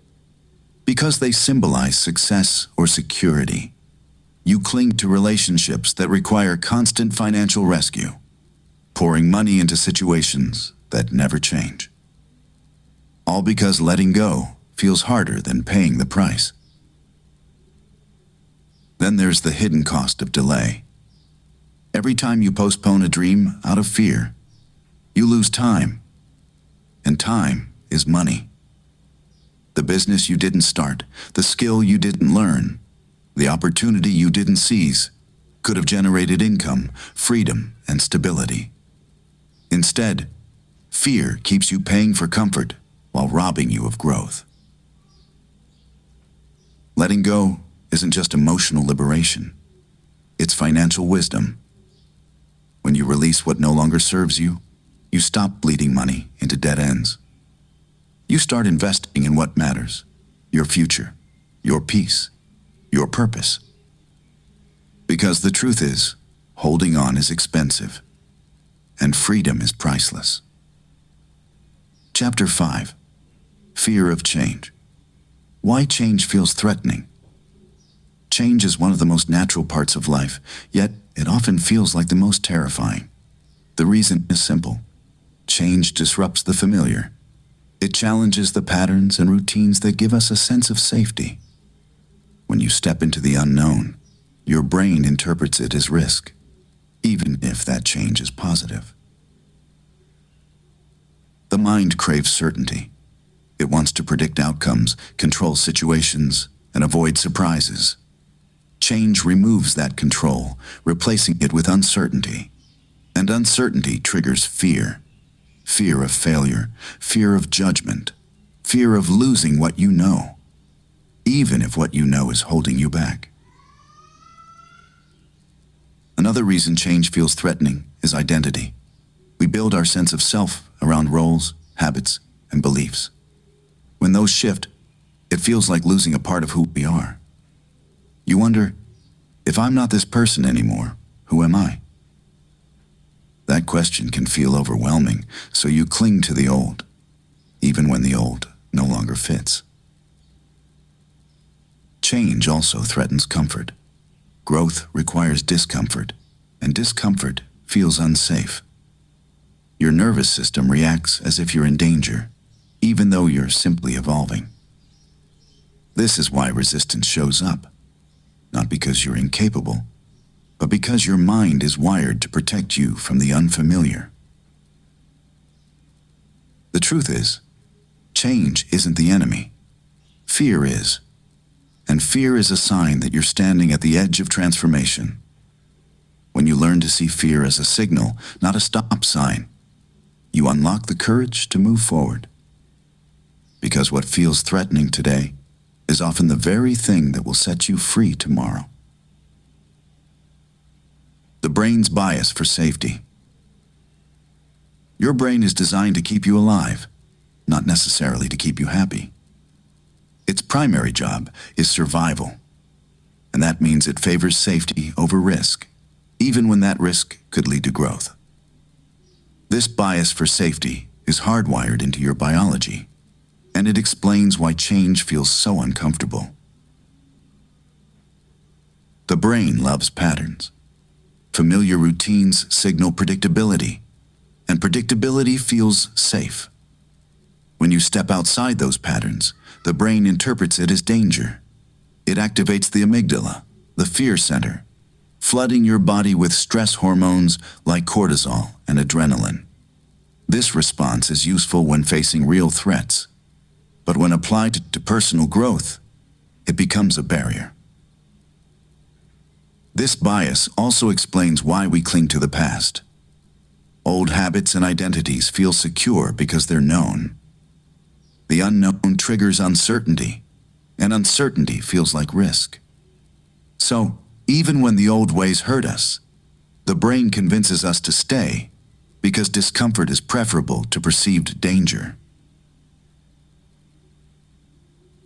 Because they symbolize success or security, you cling to relationships that require constant financial rescue, pouring money into situations that never change. All because letting go feels harder than paying the price. Then there's the hidden cost of delay. Every time you postpone a dream out of fear, you lose time. And time is money. The business you didn't start, the skill you didn't learn, the opportunity you didn't seize could have generated income, freedom, and stability. Instead, fear keeps you paying for comfort while robbing you of growth. Letting go isn't just emotional liberation, it's financial wisdom. When you release what no longer serves you, you stop bleeding money into dead ends. You start investing in what matters, your future, your peace, your purpose. Because the truth is, holding on is expensive, and freedom is priceless. Chapter 5. Fear of change. Why change feels threatening. Change is one of the most natural parts of life, yet it often feels like the most terrifying. The reason is simple. Change disrupts the familiar. It challenges the patterns and routines that give us a sense of safety. When you step into the unknown, your brain interprets it as risk, even if that change is positive. The mind craves certainty. It wants to predict outcomes, control situations, and avoid surprises. Change removes that control, replacing it with uncertainty. And uncertainty triggers fear. Fear of failure, fear of judgment, fear of losing what you know, even if what you know is holding you back. Another reason change feels threatening is identity. We build our sense of self around roles, habits, and beliefs. When those shift, it feels like losing a part of who we are. You wonder, if I'm not this person anymore, who am I? That question can feel overwhelming, so you cling to the old, even when the old no longer fits. Change also threatens comfort. Growth requires discomfort, and discomfort feels unsafe. Your nervous system reacts as if you're in danger, even though you're simply evolving. This is why resistance shows up, not because you're incapable, but because your mind is wired to protect you from the unfamiliar. The truth is, change isn't the enemy. Fear is. And fear is a sign that you're standing at the edge of transformation. When you learn to see fear as a signal, not a stop sign, you unlock the courage to move forward. Because what feels threatening today is often the very thing that will set you free tomorrow. The brain's bias for safety. Your brain is designed to keep you alive, not necessarily to keep you happy. Its primary job is survival, and that means it favors safety over risk, even when that risk could lead to growth. This bias for safety is hardwired into your biology, and it explains why change feels so uncomfortable. The brain loves patterns. Familiar routines signal predictability, and predictability feels safe. When you step outside those patterns, the brain interprets it as danger. It activates the amygdala, the fear center, flooding your body with stress hormones like cortisol and adrenaline. This response is useful when facing real threats, but when applied to personal growth, it becomes a barrier. This bias also explains why we cling to the past. Old habits and identities feel secure because they're known. The unknown triggers uncertainty, and uncertainty feels like risk. So, even when the old ways hurt us, the brain convinces us to stay because discomfort is preferable to perceived danger.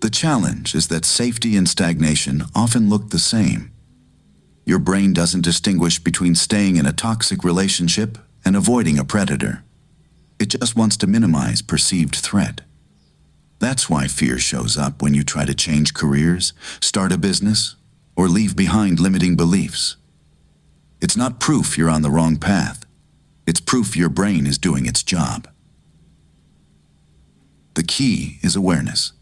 The challenge is that safety and stagnation often look the same. Your brain doesn't distinguish between staying in a toxic relationship and avoiding a predator. It just wants to minimize perceived threat. That's why fear shows up when you try to change careers, start a business, or leave behind limiting beliefs. It's not proof you're on the wrong path. It's proof your brain is doing its job. The key is awareness.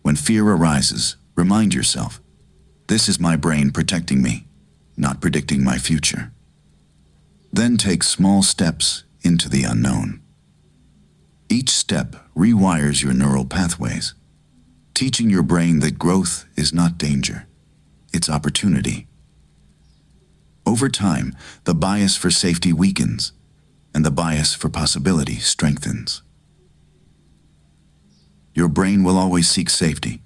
When fear arises, remind yourself, this is my brain protecting me, not predicting my future. Then take small steps into the unknown. Each step rewires your neural pathways, teaching your brain that growth is not danger, it's opportunity. Over time, the bias for safety weakens, and the bias for possibility strengthens. Your brain will always seek safety,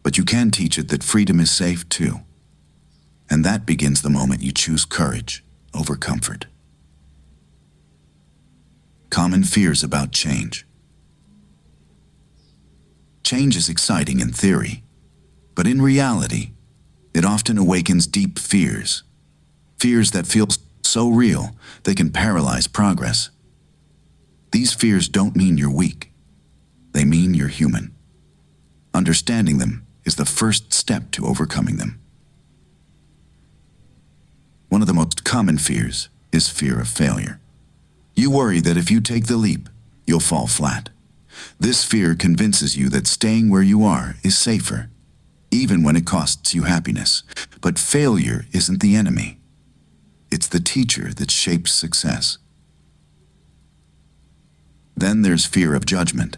but you can teach it that freedom is safe too. And that begins the moment you choose courage over comfort. Common fears about change. Change is exciting in theory, but in reality, it often awakens deep fears. Fears that feel so real they can paralyze progress. These fears don't mean you're weak. They mean you're human. Understanding them is the first step to overcoming them. One of the most common fears is fear of failure. You worry that if you take the leap, you'll fall flat. This fear convinces you that staying where you are is safer, even when it costs you happiness. But failure isn't the enemy. It's the teacher that shapes success. Then there's fear of judgment.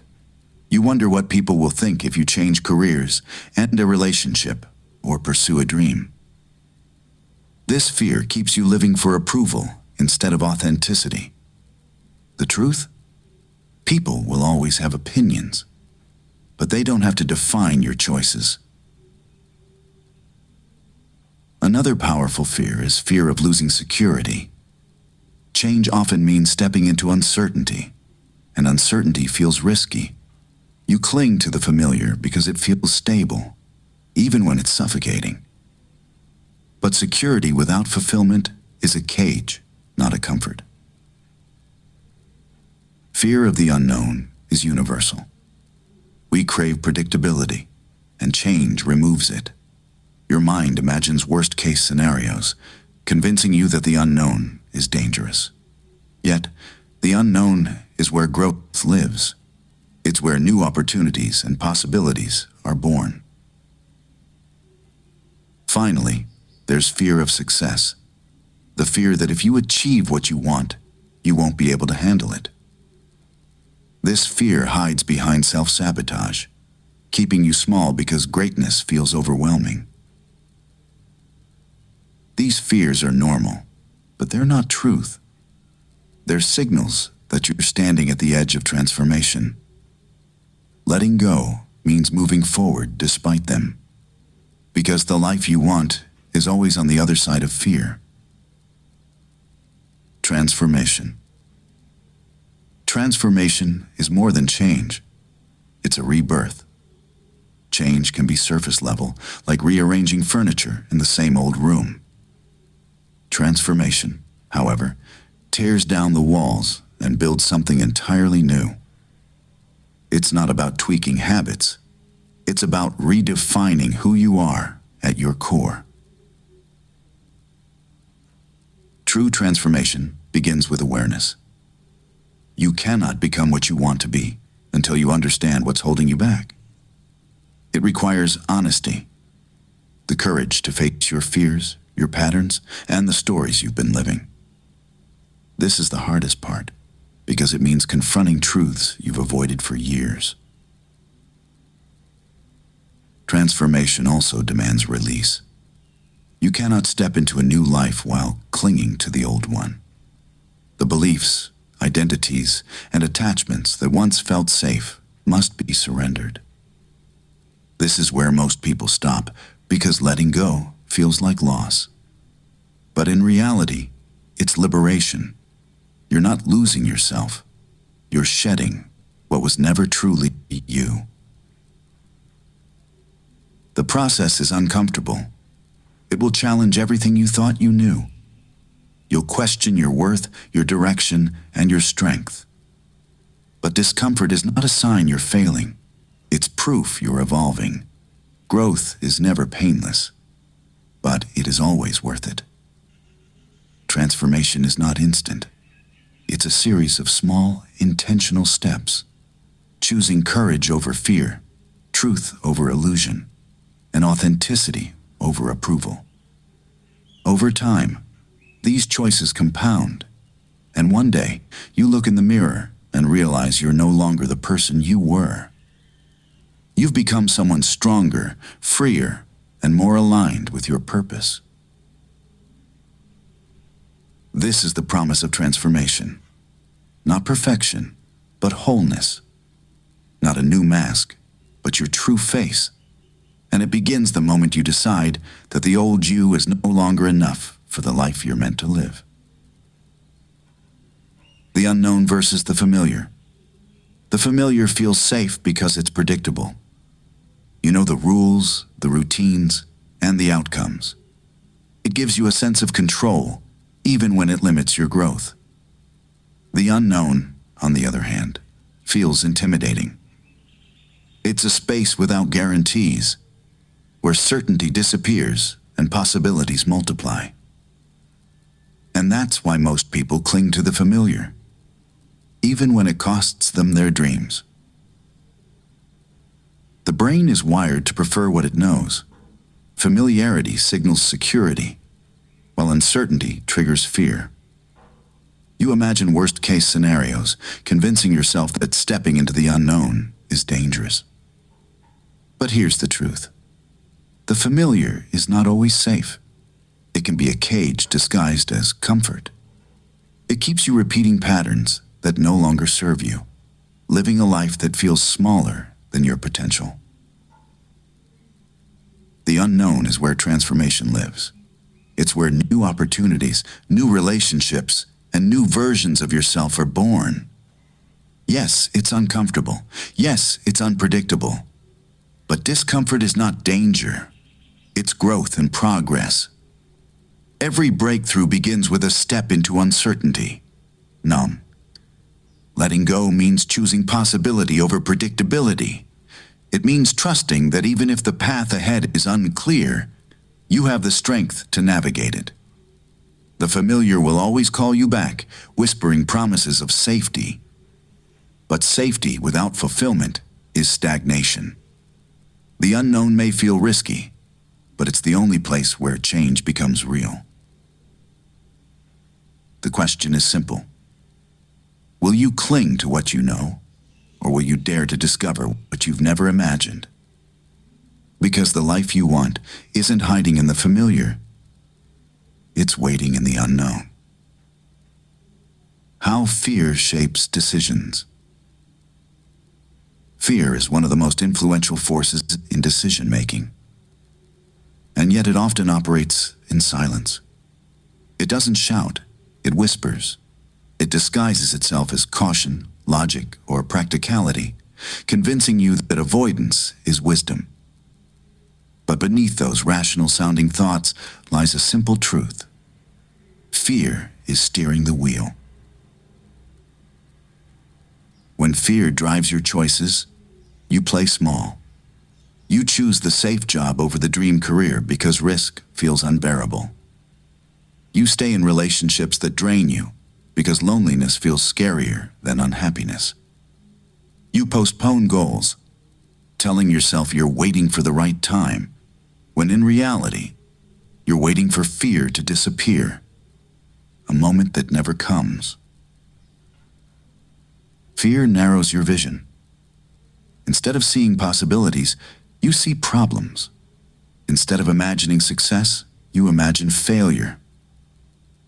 You wonder what people will think if you change careers, end a relationship, or pursue a dream. This fear keeps you living for approval instead of authenticity. The truth? People will always have opinions, but they don't have to define your choices. Another powerful fear is fear of losing security. Change often means stepping into uncertainty, and uncertainty feels risky. You cling to the familiar because it feels stable, even when it's suffocating. But security without fulfillment is a cage, not a comfort. Fear of the unknown is universal. We crave predictability, and change removes it. Your mind imagines worst-case scenarios, convincing you that the unknown is dangerous. Yet, the unknown is where growth lives. It's where new opportunities and possibilities are born. Finally, there's fear of success. The fear that if you achieve what you want, you won't be able to handle it. This fear hides behind self-sabotage, keeping you small because greatness feels overwhelming. These fears are normal, but they're not truth. They're signals that you're standing at the edge of transformation. Letting go means moving forward despite them, because the life you want is always on the other side of fear. Transformation. Transformation is more than change. It's a rebirth. Change can be surface level, like rearranging furniture in the same old room. Transformation, however, tears down the walls and builds something entirely new. It's not about tweaking habits. It's about redefining who you are at your core. True transformation begins with awareness. You cannot become what you want to be until you understand what's holding you back. It requires honesty, the courage to face your fears, your patterns, and the stories you've been living. This is the hardest part, because it means confronting truths you've avoided for years. Transformation also demands release. You cannot step into a new life while clinging to the old one. The beliefs, identities, and attachments that once felt safe must be surrendered. This is where most people stop, because letting go feels like loss. But in reality, it's liberation. You're not losing yourself. You're shedding what was never truly you. The process is uncomfortable. It will challenge everything you thought you knew. You'll question your worth, your direction, and your strength. But discomfort is not a sign you're failing. It's proof you're evolving. Growth is never painless, but it is always worth it. Transformation is not instant. It's a series of small, intentional steps, choosing courage over fear, truth over illusion, and authenticity over approval. Over time, these choices compound, and one day you look in the mirror and realize you're no longer the person you were. You've become someone stronger, freer, and more aligned with your purpose. This is the promise of transformation. Not perfection, but wholeness. Not a new mask, but your true face. And it begins the moment you decide that the old you is no longer enough for the life you're meant to live. The unknown versus the familiar. The familiar feels safe because it's predictable. You know the rules, the routines, and the outcomes. It gives you a sense of control, even when it limits your growth. The unknown, on the other hand, feels intimidating. It's a space without guarantees, where certainty disappears and possibilities multiply. And that's why most people cling to the familiar, even when it costs them their dreams. The brain is wired to prefer what it knows. Familiarity signals security, while uncertainty triggers fear. You imagine worst-case scenarios, convincing yourself that stepping into the unknown is dangerous. But here's the truth. The familiar is not always safe. It can be a cage disguised as comfort. It keeps you repeating patterns that no longer serve you, living a life that feels smaller than your potential. The unknown is where transformation lives. It's where new opportunities, new relationships, and new versions of yourself are born. Yes, it's uncomfortable. Yes, it's unpredictable. But discomfort is not danger. It's growth and progress. Every breakthrough begins with a step into uncertainty. Numb. Letting go means choosing possibility over predictability. It means trusting that even if the path ahead is unclear, you have the strength to navigate it. The familiar will always call you back, whispering promises of safety. But safety without fulfillment is stagnation. The unknown may feel risky, but it's the only place where change becomes real. The question is simple. Will you cling to what you know, or will you dare to discover what you've never imagined? Because the life you want isn't hiding in the familiar. It's waiting in the unknown. How fear shapes decisions. Fear is one of the most influential forces in decision-making, and yet it often operates in silence. It doesn't shout, it whispers. It disguises itself as caution, logic, or practicality, convincing you that avoidance is wisdom. But beneath those rational-sounding thoughts lies a simple truth. Fear is steering the wheel. When fear drives your choices, you play small. You choose the safe job over the dream career because risk feels unbearable. You stay in relationships that drain you because loneliness feels scarier than unhappiness. You postpone goals, telling yourself you're waiting for the right time, when in reality, you're waiting for fear to disappear, a moment that never comes. Fear narrows your vision. Instead of seeing possibilities, you see problems. Instead of imagining success, you imagine failure.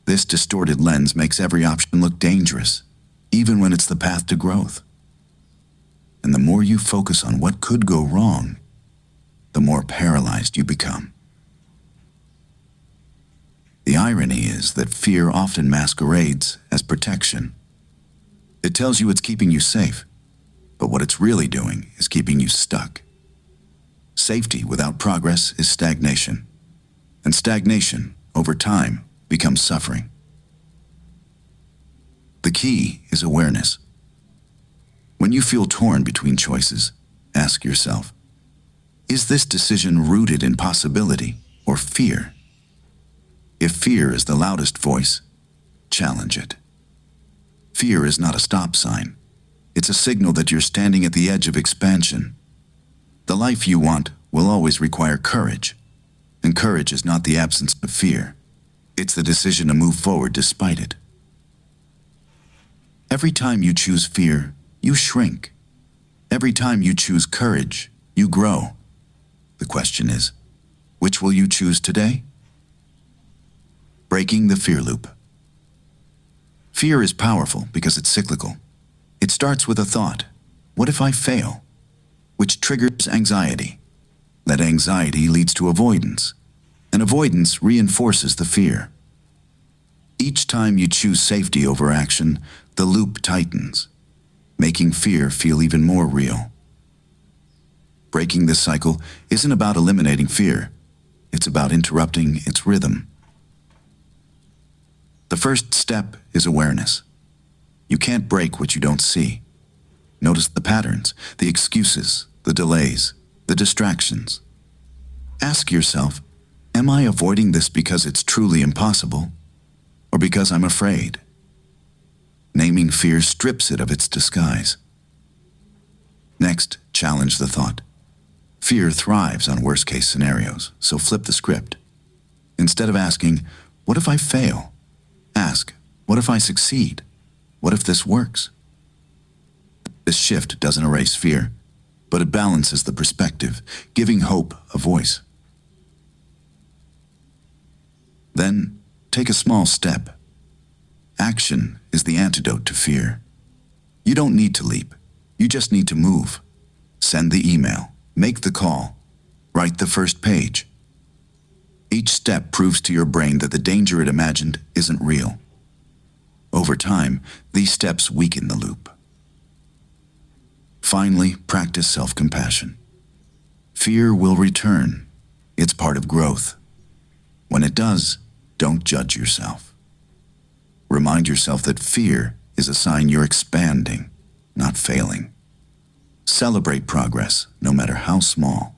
This distorted lens makes every option look dangerous, even when it's the path to growth. And the more you focus on what could go wrong, the more paralyzed you become. The irony is that fear often masquerades as protection. It tells you it's keeping you safe, but what it's really doing is keeping you stuck. Safety without progress is stagnation, and stagnation, over time, becomes suffering. The key is awareness. When you feel torn between choices, ask yourself, is this decision rooted in possibility or fear? If fear is the loudest voice, challenge it. Fear is not a stop sign. It's a signal that you're standing at the edge of expansion. The life you want will always require courage, and courage is not the absence of fear. It's the decision to move forward despite it. Every time you choose fear, you shrink. Every time you choose courage, you grow. The question is, which will you choose today? Breaking the fear loop. Fear is powerful because it's cyclical. It starts with a thought, what if I fail? Which triggers anxiety. That anxiety leads to avoidance, and avoidance reinforces the fear. Each time you choose safety over action, the loop tightens, making fear feel even more real. Breaking this cycle isn't about eliminating fear, it's about interrupting its rhythm. The first step is awareness. You can't break what you don't see. Notice the patterns, the excuses, the delays, the distractions. Ask yourself, am I avoiding this because it's truly impossible, or because I'm afraid? Naming fear strips it of its disguise. Next, challenge the thought. Fear thrives on worst-case scenarios, so flip the script. Instead of asking, what if I fail? Ask, what if I succeed? What if this works? This shift doesn't erase fear, but it balances the perspective, giving hope a voice. Then, take a small step. Action is the antidote to fear. You don't need to leap. You just need to move. Send the email. Make the call. Write the first page. Each step proves to your brain that the danger it imagined isn't real. Over time, these steps weaken the loop. Finally, practice self-compassion. Fear will return. It's part of growth. When it does, don't judge yourself. Remind yourself that fear is a sign you're expanding, not failing. Celebrate progress, no matter how small,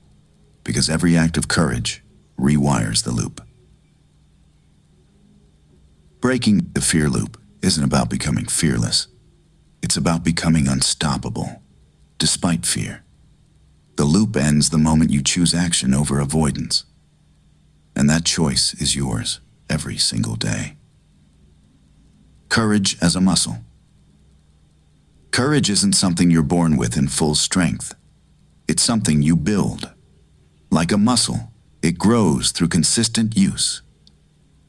because every act of courage rewires the loop. Breaking the fear loop isn't about becoming fearless. It's about becoming unstoppable, despite fear. The loop ends the moment you choose action over avoidance. And that choice is yours every single day. Courage as a muscle. Courage isn't something you're born with in full strength. It's something you build. Like a muscle, it grows through consistent use.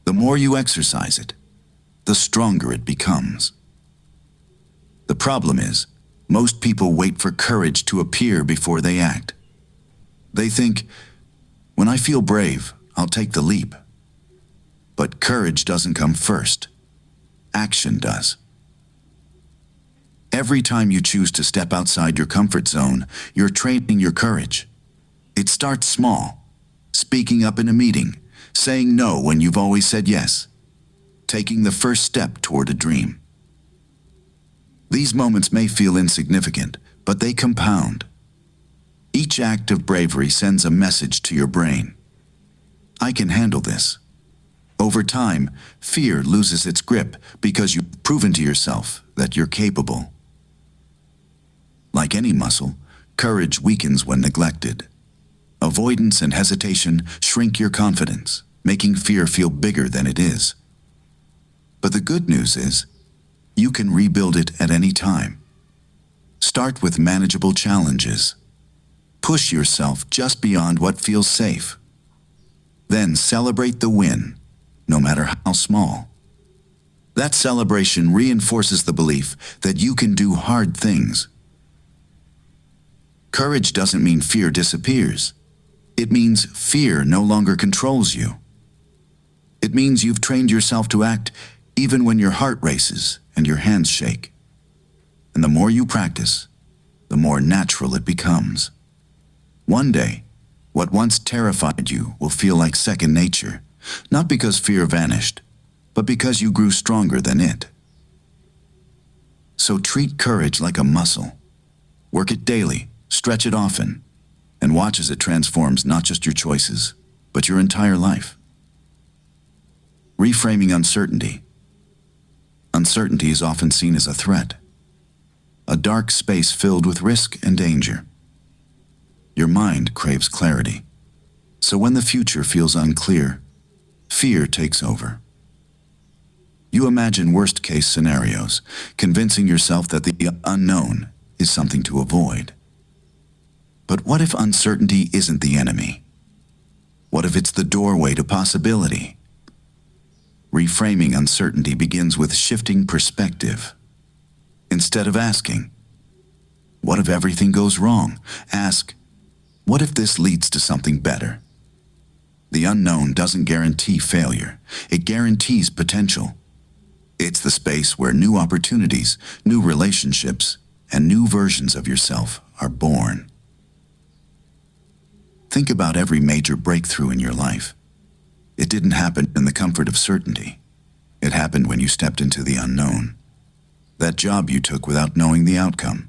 The more you exercise it, the stronger it becomes. The problem is, most people wait for courage to appear before they act. They think, when I feel brave, I'll take the leap. But courage doesn't come first. Action does. Every time you choose to step outside your comfort zone, you're training your courage. It starts small. Speaking up in a meeting, saying no when you've always said yes, taking the first step toward a dream. These moments may feel insignificant, but they compound. Each act of bravery sends a message to your brain. I can handle this. Over time, fear loses its grip because you've proven to yourself that you're capable. Like any muscle, courage weakens when neglected. Avoidance and hesitation shrink your confidence, making fear feel bigger than it is. But the good news is, you can rebuild it at any time. Start with manageable challenges. Push yourself just beyond what feels safe. Then celebrate the win, no matter how small. That celebration reinforces the belief that you can do hard things. Courage doesn't mean fear disappears. It means fear no longer controls you. It means you've trained yourself to act even when your heart races and your hands shake. And the more you practice, the more natural it becomes. One day, what once terrified you will feel like second nature, not because fear vanished, but because you grew stronger than it. So treat courage like a muscle. Work it daily, stretch it often, and watch as it transforms not just your choices, but your entire life. Reframing uncertainty. Uncertainty is often seen as a threat, a dark space filled with risk and danger. Your mind craves clarity, so when the future feels unclear, fear takes over. You imagine worst-case scenarios, convincing yourself that the unknown is something to avoid. But what if uncertainty isn't the enemy? What if it's the doorway to possibility? Reframing uncertainty begins with shifting perspective. Instead of asking, what if everything goes wrong? Ask, what if this leads to something better? The unknown doesn't guarantee failure. It guarantees potential. It's the space where new opportunities, new relationships, and new versions of yourself are born. Think about every major breakthrough in your life. It didn't happen in the comfort of certainty. It happened when you stepped into the unknown. That job you took without knowing the outcome.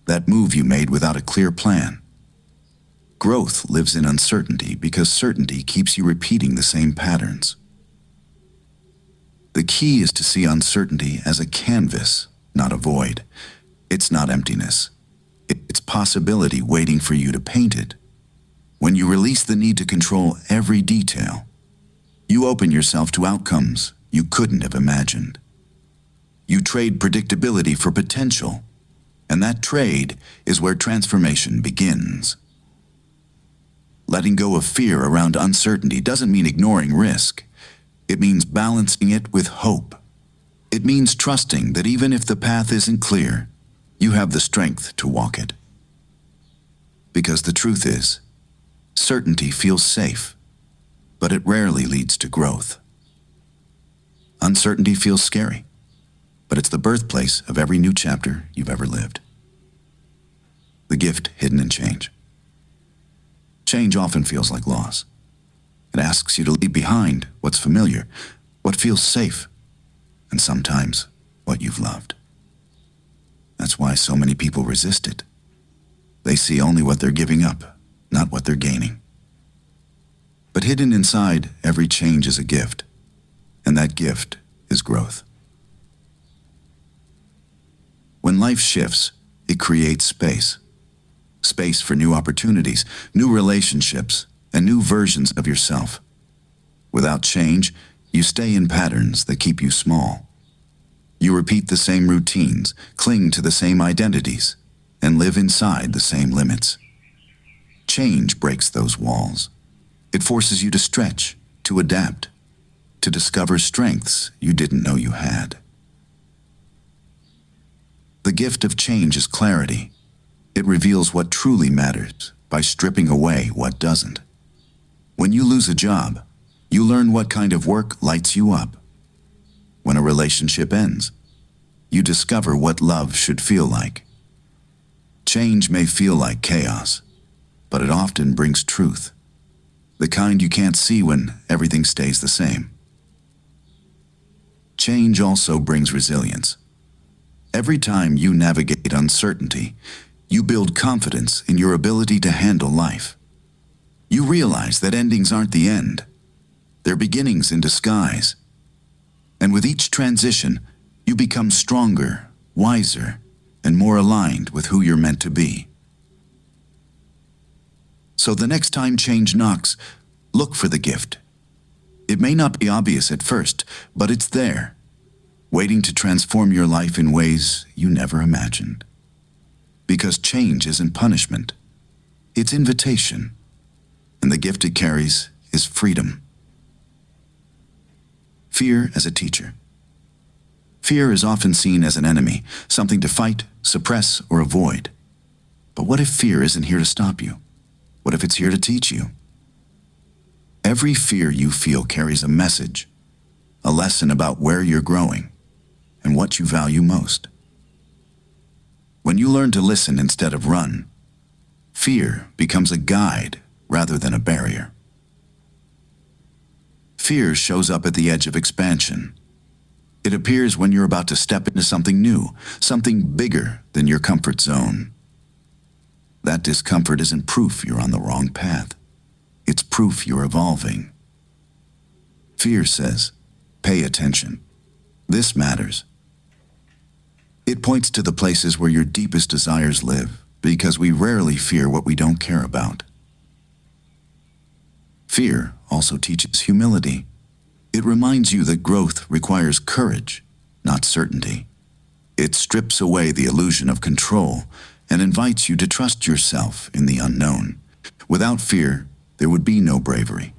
That move you made without a clear plan. Growth lives in uncertainty because certainty keeps you repeating the same patterns. The key is to see uncertainty as a canvas, not a void. It's not emptiness. It's possibility waiting for you to paint it. When you release the need to control every detail, you open yourself to outcomes you couldn't have imagined. You trade predictability for potential, and that trade is where transformation begins. Letting go of fear around uncertainty doesn't mean ignoring risk. It means balancing it with hope. It means trusting that even if the path isn't clear, you have the strength to walk it. Because the truth is, certainty feels safe, but it rarely leads to growth. Uncertainty feels scary, but it's the birthplace of every new chapter you've ever lived. The gift hidden in change. Change often feels like loss. It asks you to leave behind what's familiar, what feels safe, and sometimes what you've loved. That's why so many people resist it. They see only what they're giving up, not what they're gaining. But hidden inside every change is a gift, and that gift is growth. When life shifts, it creates space. Space for new opportunities, new relationships, and new versions of yourself. Without change, you stay in patterns that keep you small. You repeat the same routines, cling to the same identities, and live inside the same limits. Change breaks those walls. It forces you to stretch, to adapt, to discover strengths you didn't know you had. The gift of change is clarity. It reveals what truly matters by stripping away what doesn't. When you lose a job, you learn what kind of work lights you up. When a relationship ends, you discover what love should feel like. Change may feel like chaos, but it often brings truth, the kind you can't see when everything stays the same. Change also brings resilience. Every time you navigate uncertainty, you build confidence in your ability to handle life. You realize that endings aren't the end. They're beginnings in disguise. And with each transition, you become stronger, wiser, and more aligned with who you're meant to be. So the next time change knocks, look for the gift. It may not be obvious at first, but it's there, waiting to transform your life in ways you never imagined. Because change isn't punishment, it's invitation, and the gift it carries is freedom. Fear as a teacher. Fear is often seen as an enemy, something to fight, suppress, or avoid. But what if fear isn't here to stop you? What if it's here to teach you? Every fear you feel carries a message, a lesson about where you're growing and what you value most. When you learn to listen instead of run, fear becomes a guide rather than a barrier. Fear shows up at the edge of expansion. It appears when you're about to step into something new, something bigger than your comfort zone. That discomfort isn't proof you're on the wrong path. It's proof you're evolving. Fear says, pay attention. This matters. It points to the places where your deepest desires live, because we rarely fear what we don't care about. Fear also teaches humility. It reminds you that growth requires courage, not certainty. It strips away the illusion of control and invites you to trust yourself in the unknown. Without fear, there would be no bravery,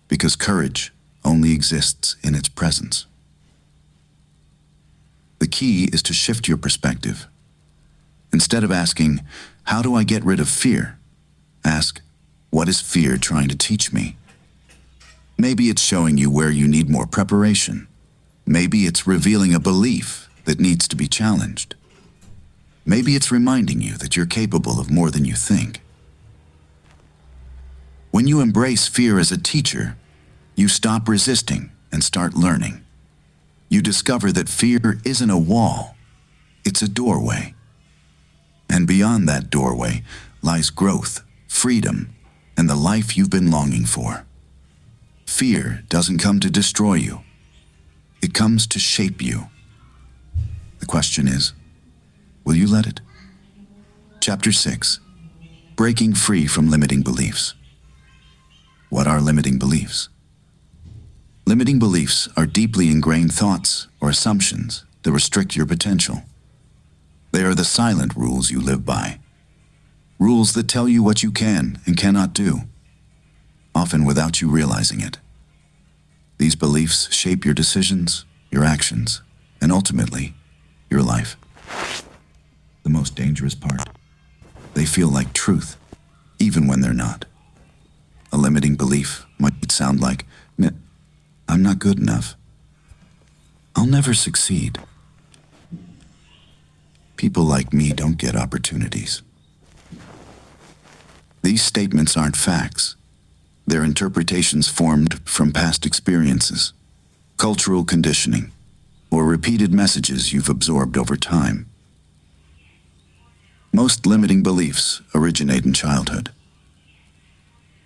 because courage only exists in its presence. The key is to shift your perspective. Instead of asking, how do I get rid of fear? Ask, what is fear trying to teach me? Maybe it's showing you where you need more preparation. Maybe it's revealing a belief that needs to be challenged. Maybe it's reminding you that you're capable of more than you think. When you embrace fear as a teacher, you stop resisting and start learning. You discover that fear isn't a wall, it's a doorway. And beyond that doorway lies growth, freedom, and the life you've been longing for. Fear doesn't come to destroy you. It comes to shape you. The question is, will you let it? Chapter 6. Breaking free from limiting beliefs. What are limiting beliefs? Limiting beliefs are deeply ingrained thoughts or assumptions that restrict your potential. They are the silent rules you live by. Rules that tell you what you can and cannot do, often without you realizing it. These beliefs shape your decisions, your actions, and ultimately, your life. The most dangerous part, they feel like truth, even when they're not. A limiting belief might sound like, I'm not good enough. I'll never succeed. People like me don't get opportunities. These statements aren't facts. They're interpretations formed from past experiences, cultural conditioning, or repeated messages you've absorbed over time. Most limiting beliefs originate in childhood.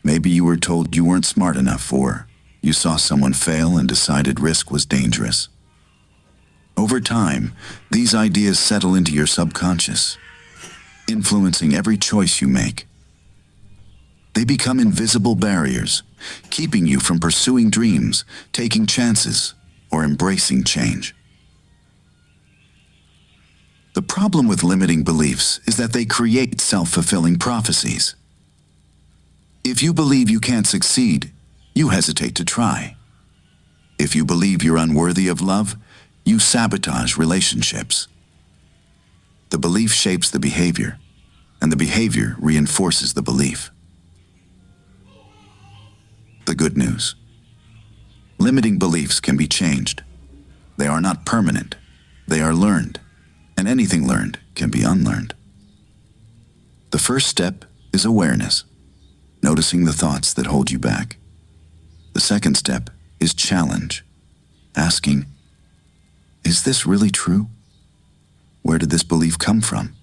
Maybe you were told you weren't smart enough, or you saw someone fail and decided risk was dangerous. Over time, these ideas settle into your subconscious, influencing every choice you make. They become invisible barriers, keeping you from pursuing dreams, taking chances, or embracing change. The problem with limiting beliefs is that they create self-fulfilling prophecies. If you believe you can't succeed, you hesitate to try. If you believe you're unworthy of love, you sabotage relationships. belief shapes the behavior, and the behavior reinforces the belief. The good news. Limiting beliefs can be changed. They are not permanent. They are learned, and anything learned can be unlearned. The first step is awareness, noticing the thoughts that hold you back. The second step is challenge, asking, is this really true? Where did this belief come from?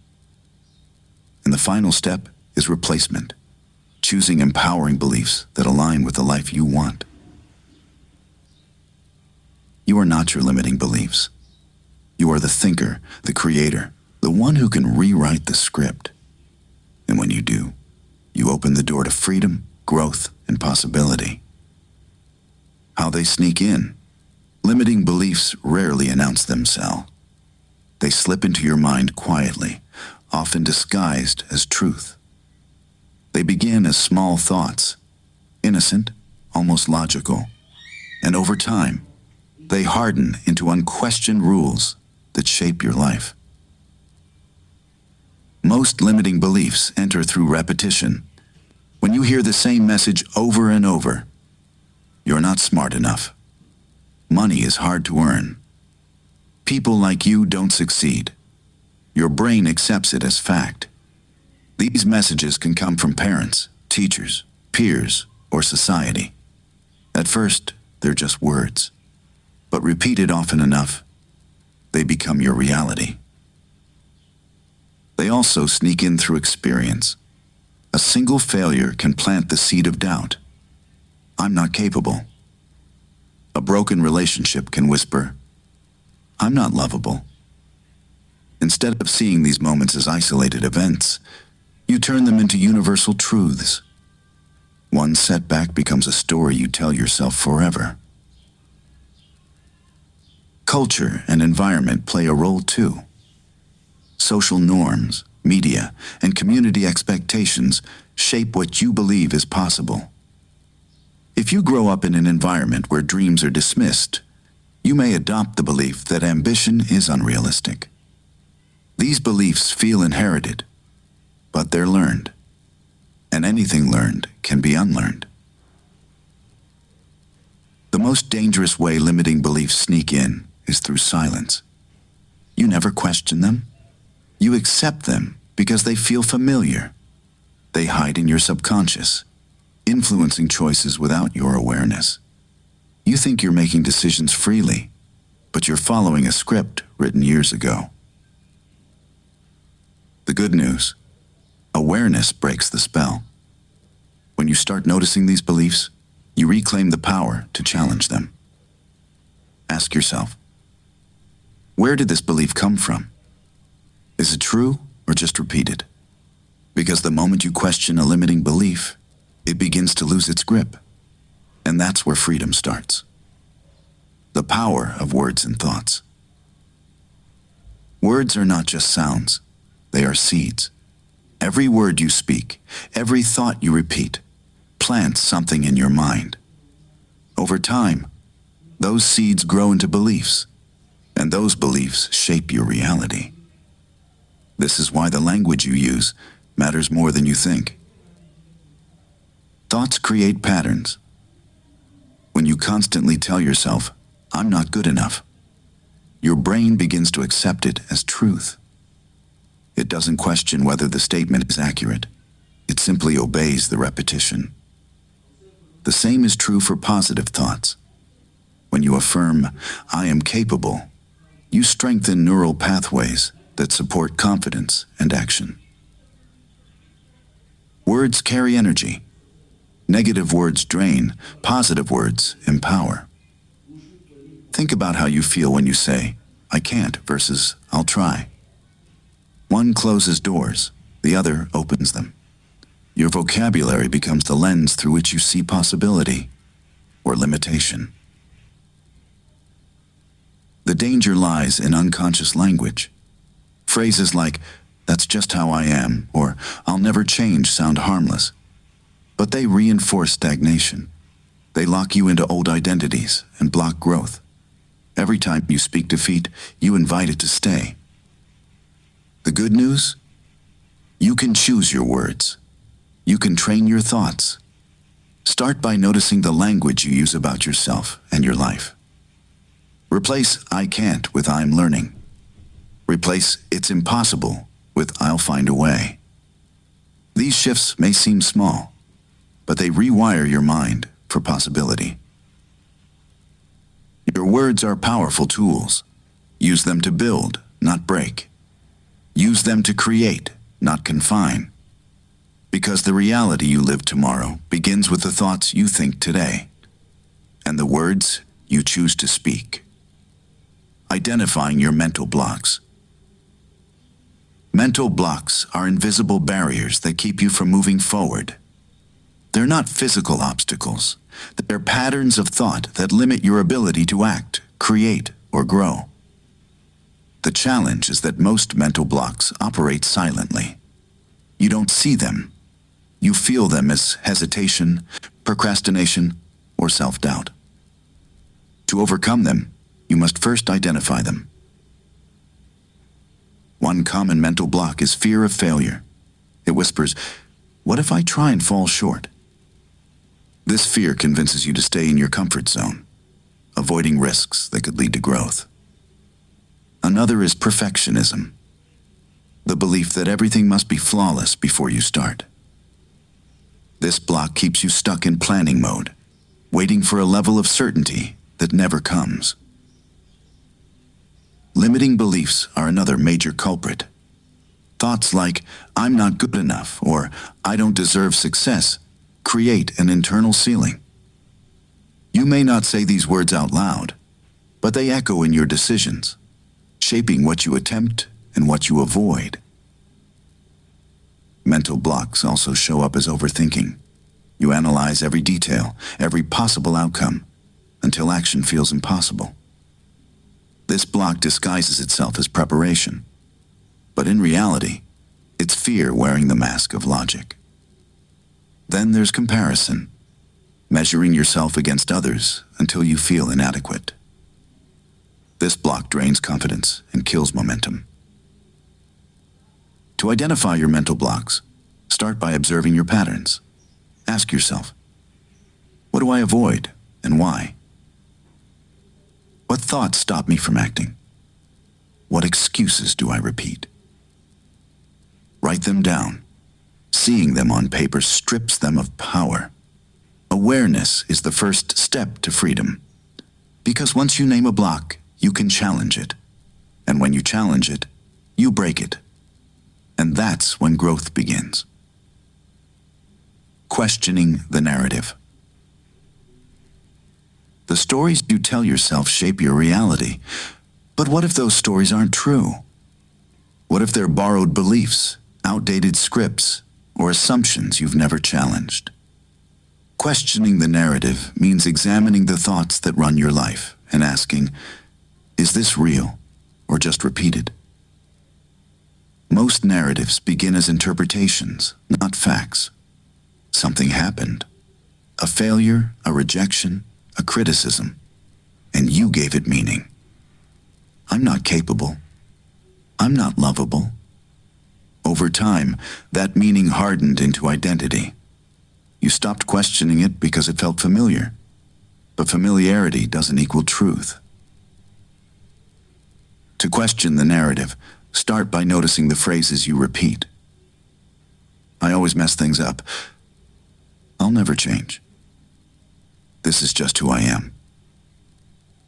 And the final step is replacement, choosing empowering beliefs that align with the life you want. You are not your limiting beliefs. You are the thinker, the creator, the one who can rewrite the script. And when you do, you open the door to freedom, growth, and possibility. How they sneak in. Limiting beliefs rarely announce themselves. They slip into your mind quietly, often disguised as truth. They begin as small thoughts, innocent, almost logical, and over time, they harden into unquestioned rules that shape your life. Most limiting beliefs enter through repetition. When you hear the same message over and over, you're not smart enough. Money is hard to earn. People like you don't succeed. Your brain accepts it as fact. These messages can come from parents, teachers, peers, or society. At first, they're just words. But repeated often enough, they become your reality. They also sneak in through experience. A single failure can plant the seed of doubt. I'm not capable. A broken relationship can whisper, I'm not lovable. Instead of seeing these moments as isolated events, you turn them into universal truths. One setback becomes a story you tell yourself forever. Culture and environment play a role too. Social norms, media, and community expectations shape what you believe is possible. If you grow up in an environment where dreams are dismissed, you may adopt the belief that ambition is unrealistic. These beliefs feel inherited, but they're learned. And anything learned can be unlearned. The most dangerous way limiting beliefs sneak in is through silence. You never question them. You accept them because they feel familiar. They hide in your subconscious, influencing choices without your awareness. You think you're making decisions freely, but you're following a script written years ago. The good news: awareness breaks the spell. When you start noticing these beliefs, you reclaim the power to challenge them. Ask yourself, where did this belief come from? Is it true or just repeated? Because the moment you question a limiting belief, it begins to lose its grip. And that's where freedom starts. The power of words and thoughts. Words are not just sounds, they are seeds. Every word you speak, every thought you repeat, plants something in your mind. Over time, those seeds grow into beliefs, and those beliefs shape your reality. This is why the language you use matters more than you think. Thoughts create patterns. When you constantly tell yourself, I'm not good enough, your brain begins to accept it as truth. It doesn't question whether the statement is accurate. It simply obeys the repetition. The same is true for positive thoughts. When you affirm, I am capable, you strengthen neural pathways that support confidence and action. Words carry energy. Negative words drain, positive words empower. Think about how you feel when you say, I can't versus I'll try. One closes doors, the other opens them. Your vocabulary becomes the lens through which you see possibility or limitation. The danger lies in unconscious language. Phrases like, that's just how I am, or I'll never change sound harmless. But they reinforce stagnation. They lock you into old identities and block growth. Every time you speak defeat, you invite it to stay. The good news? You can choose your words. You can train your thoughts. Start by noticing the language you use about yourself and your life. Replace "I can't" with "I'm learning." Replace "it's impossible" with "I'll find a way." These shifts may seem small, but they rewire your mind for possibility. Your words are powerful tools. Use them to build, not break. Use them to create, not confine. Because the reality you live tomorrow begins with the thoughts you think today, and the words you choose to speak. Identifying your mental blocks. Mental blocks are invisible barriers that keep you from moving forward. They're not physical obstacles. They're patterns of thought that limit your ability to act, create, or grow. The challenge is that most mental blocks operate silently. You don't see them. You feel them as hesitation, procrastination, or self-doubt. To overcome them, you must first identify them. One common mental block is fear of failure. It whispers, "What if I try and fall short?" This fear convinces you to stay in your comfort zone, avoiding risks that could lead to growth. Another is perfectionism, the belief that everything must be flawless before you start. This block keeps you stuck in planning mode, waiting for a level of certainty that never comes. Limiting beliefs are another major culprit. Thoughts like, "I'm not good enough," or "I don't deserve success," create an internal ceiling. You may not say these words out loud, but they echo in your decisions, shaping what you attempt and what you avoid. Mental blocks also show up as overthinking. You analyze every detail, every possible outcome, until action feels impossible. This block disguises itself as preparation, but in reality, it's fear wearing the mask of logic. Then there's comparison, measuring yourself against others until you feel inadequate. This block drains confidence and kills momentum. To identify your mental blocks, start by observing your patterns. Ask yourself, what do I avoid and why? What thoughts stop me from acting? What excuses do I repeat? Write them down. Seeing them on paper strips them of power. Awareness is the first step to freedom, because once you name a block, you can challenge it. And when you challenge it, you break it. And that's when growth begins. Questioning the narrative. The stories you tell yourself shape your reality. But what if those stories aren't true? What if they're borrowed beliefs, outdated scripts, or assumptions you've never challenged? Questioning the narrative means examining the thoughts that run your life and asking, is this real or just repeated? Most narratives begin as interpretations, not facts. Something happened. A failure, a rejection, a criticism, and you gave it meaning. I'm not capable. I'm not lovable. Over time, that meaning hardened into identity. You stopped questioning it because it felt familiar, but familiarity doesn't equal truth. To question the narrative, start by noticing the phrases you repeat. I always mess things up. I'll never change. This is just who I am.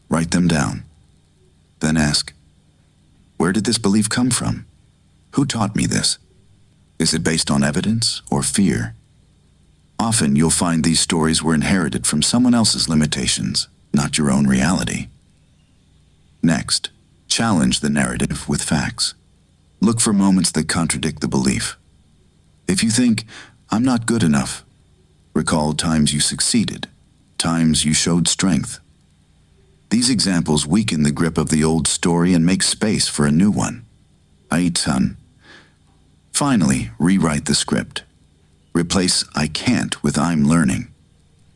Write them down. Then ask, where did this belief come from? Who taught me this? Is it based on evidence or fear? Often you'll find these stories were inherited from someone else's limitations, not your own reality. Next, challenge the narrative with facts. Look for moments that contradict the belief. If you think, I'm not good enough, recall times you succeeded, times you showed strength. These examples weaken the grip of the old story and make space for a new one. Aitan. Finally, rewrite the script. Replace I can't with I'm learning.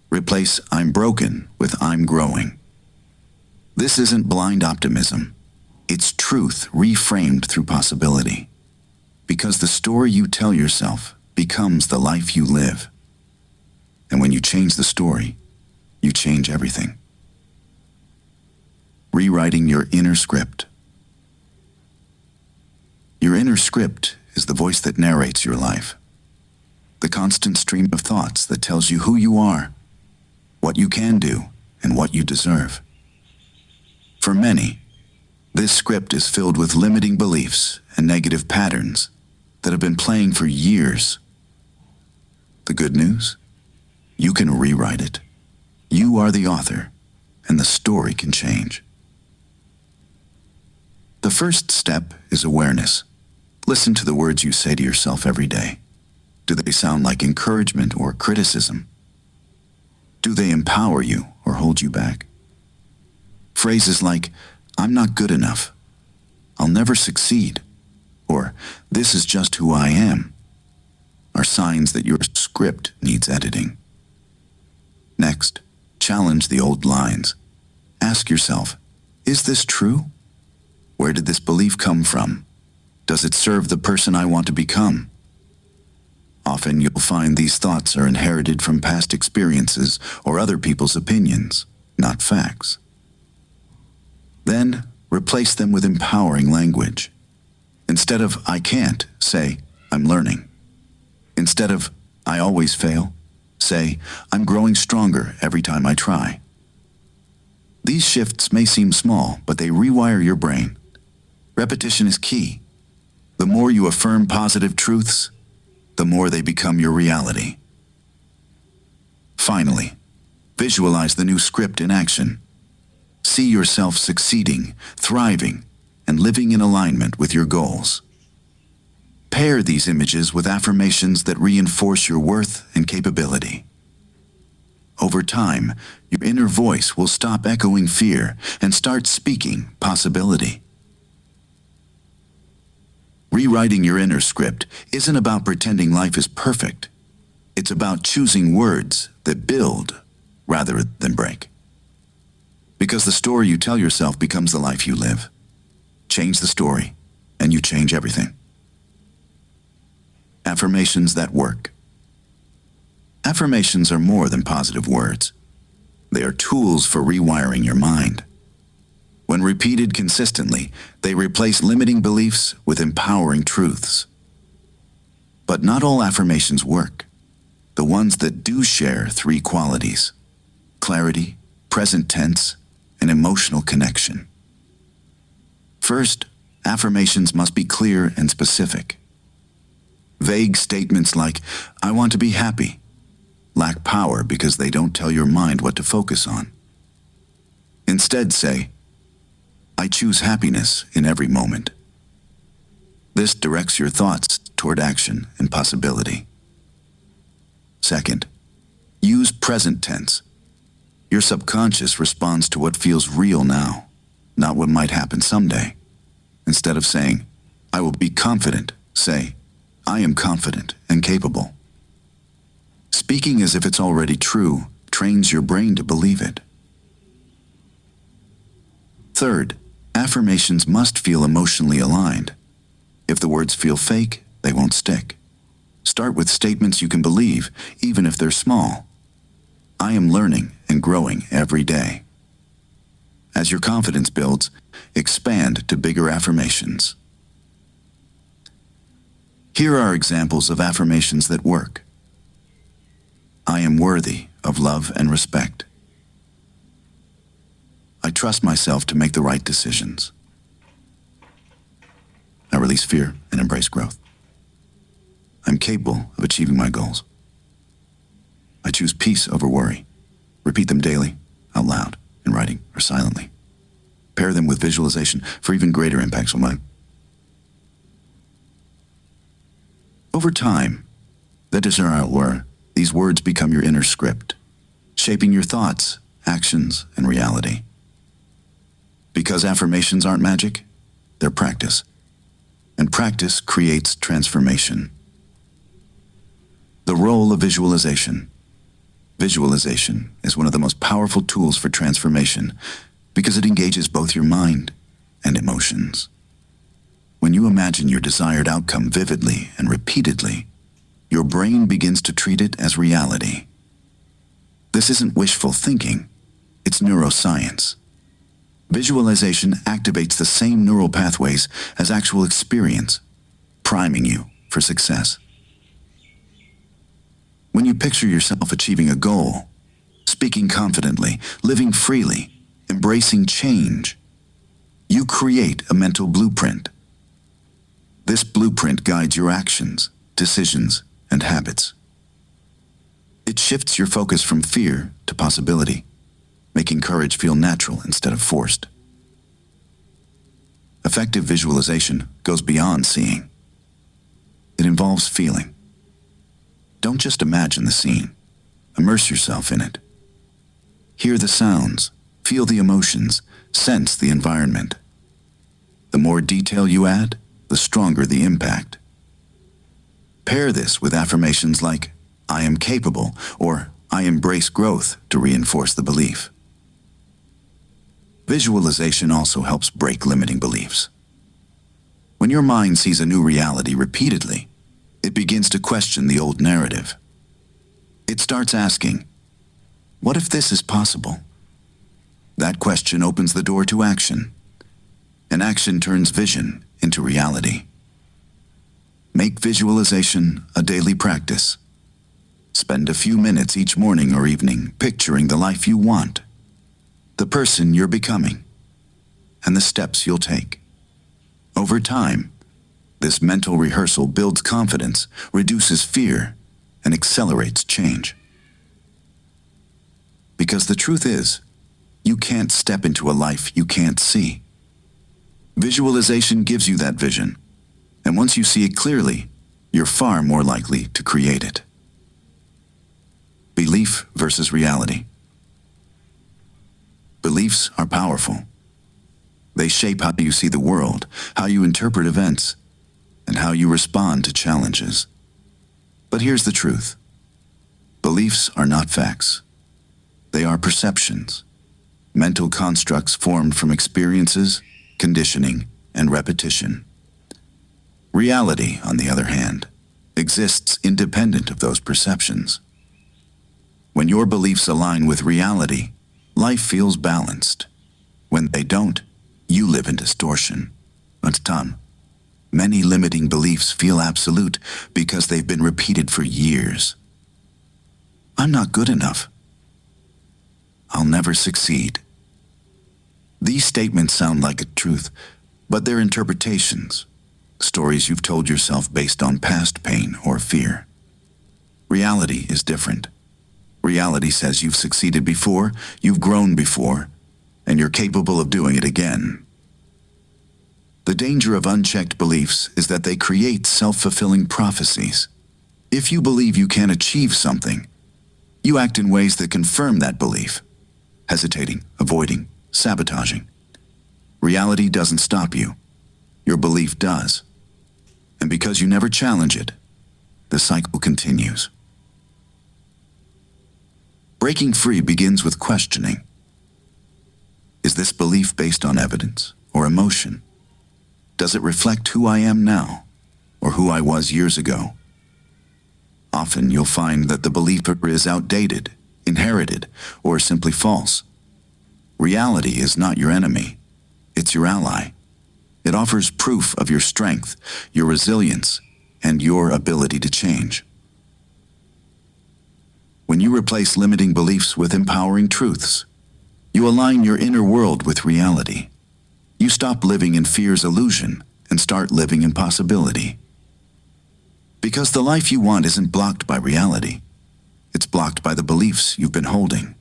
Replace I'm broken with I'm growing. This isn't blind optimism. It's truth reframed through possibility. Because the story you tell yourself becomes the life you live. And when you change the story, you change everything. Rewriting your inner script. Your inner script is the voice that narrates your life. The constant stream of thoughts that tells you who you are, what you can do, and what you deserve. For many, this script is filled with limiting beliefs and negative patterns that have been playing for years. The good news? You can rewrite it. You are the author, and the story can change. The first step is awareness. Listen to the words you say to yourself every day. Do they sound like encouragement or criticism? Do they empower you or hold you back? Phrases like, "I'm not good enough," "I'll never succeed," or "This is just who I am," are signs that your script needs editing. Next, challenge the old lines. Ask yourself, is this true? Where did this belief come from? Does it serve the person I want to become? Often you'll find these thoughts are inherited from past experiences or other people's opinions, not facts. Then, replace them with empowering language. Instead of "I can't," say "I'm learning." Instead of "I always fail," say "I'm growing stronger every time I try." These shifts may seem small, but they rewire your brain. Repetition is key. The more you affirm positive truths, the more they become your reality. Finally, visualize the new script in action. See yourself succeeding, thriving, and living in alignment with your goals. Pair these images with affirmations that reinforce your worth and capability. Over time, your inner voice will stop echoing fear and start speaking possibility. Rewriting your inner script isn't about pretending life is perfect. It's about choosing words that build rather than break. Because the story you tell yourself becomes the life you live. Change the story, and you change everything. Affirmations that work. Affirmations are more than positive words. They are tools for rewiring your mind. When repeated consistently, they replace limiting beliefs with empowering truths. But not all affirmations work. The ones that do share three qualities: clarity, present tense, and emotional connection. First, affirmations must be clear and specific. Vague statements like, "I want to be happy," lack power because they don't tell your mind what to focus on. Instead, say, "I choose happiness in every moment." This directs your thoughts toward action and possibility. Second, use present tense. Your subconscious responds to what feels real now, not what might happen someday. Instead of saying, "I will be confident," say, "I am confident and capable." Speaking as if it's already true trains your brain to believe it. Third, affirmations must feel emotionally aligned. If the words feel fake, they won't stick. Start with statements you can believe, even if they're small. "I am learning and growing every day." As your confidence builds, expand to bigger affirmations. Here are examples of affirmations that work. I am worthy of love and respect. I trust myself to make the right decisions. I release fear and embrace growth. I'm capable of achieving my goals. I choose peace over worry. Repeat them daily, out loud, in writing, or silently. Pair them with visualization for even greater impacts on mind. Over time, that is where these words become your inner script, shaping your thoughts, actions, and reality. Because affirmations aren't magic, they're practice. And practice creates transformation. The role of visualization. Visualization is one of the most powerful tools for transformation because it engages both your mind and emotions. When you imagine your desired outcome vividly and repeatedly, your brain begins to treat it as reality. This isn't wishful thinking, it's neuroscience. Visualization activates the same neural pathways as actual experience, priming you for success. When you picture yourself achieving a goal, speaking confidently, living freely, embracing change, you create a mental blueprint. This blueprint guides your actions, decisions, and habits. It shifts your focus from fear to possibility, making courage feel natural instead of forced. Effective visualization goes beyond seeing. It involves feeling. Don't just imagine the scene. Immerse yourself in it. Hear the sounds, feel the emotions, sense the environment. The more detail you add, the stronger the impact. Pair this with affirmations like, "I am capable," or "I embrace growth" to reinforce the belief. Visualization also helps break limiting beliefs. When your mind sees a new reality repeatedly, it begins to question the old narrative. It starts asking, "What if this is possible?" That question opens the door to action, and action turns vision into reality. Make visualization a daily practice. Spend a few minutes each morning or evening picturing the life you want, the person you're becoming, and the steps you'll take. Over time, this mental rehearsal builds confidence, reduces fear, and accelerates change. Because the truth is, you can't step into a life you can't see. Visualization gives you that vision, and once you see it clearly, you're far more likely to create it. Belief versus reality. Beliefs are powerful. They shape how you see the world, how you interpret events, and how you respond to challenges. But here's the truth. Beliefs are not facts. They are perceptions, mental constructs formed from experiences, conditioning, and repetition. Reality, on the other hand, exists independent of those perceptions. When your beliefs align with reality, life feels balanced. When they don't, you live in distortion. But many limiting beliefs feel absolute because they've been repeated for years. I'm not good enough. I'll never succeed. These statements sound like a truth, but they're interpretations, stories you've told yourself based on past pain or fear. Reality is different. Reality says you've succeeded before, you've grown before, and you're capable of doing it again. The danger of unchecked beliefs is that they create self-fulfilling prophecies. If you believe you can achieve something, you act in ways that confirm that belief, hesitating, avoiding, sabotaging. Reality doesn't stop you. Your belief does. And because you never challenge it, the cycle continues. Breaking free begins with questioning. Is this belief based on evidence or emotion? Does it reflect who I am now or who I was years ago? Often you'll find that the belief is outdated, inherited, or simply false. Reality is not your enemy. It's your ally. It offers proof of your strength, your resilience, and your ability to change. When you replace limiting beliefs with empowering truths, you align your inner world with reality. You stop living in fear's illusion and start living in possibility. Because the life you want isn't blocked by reality. It's blocked by the beliefs you've been holding.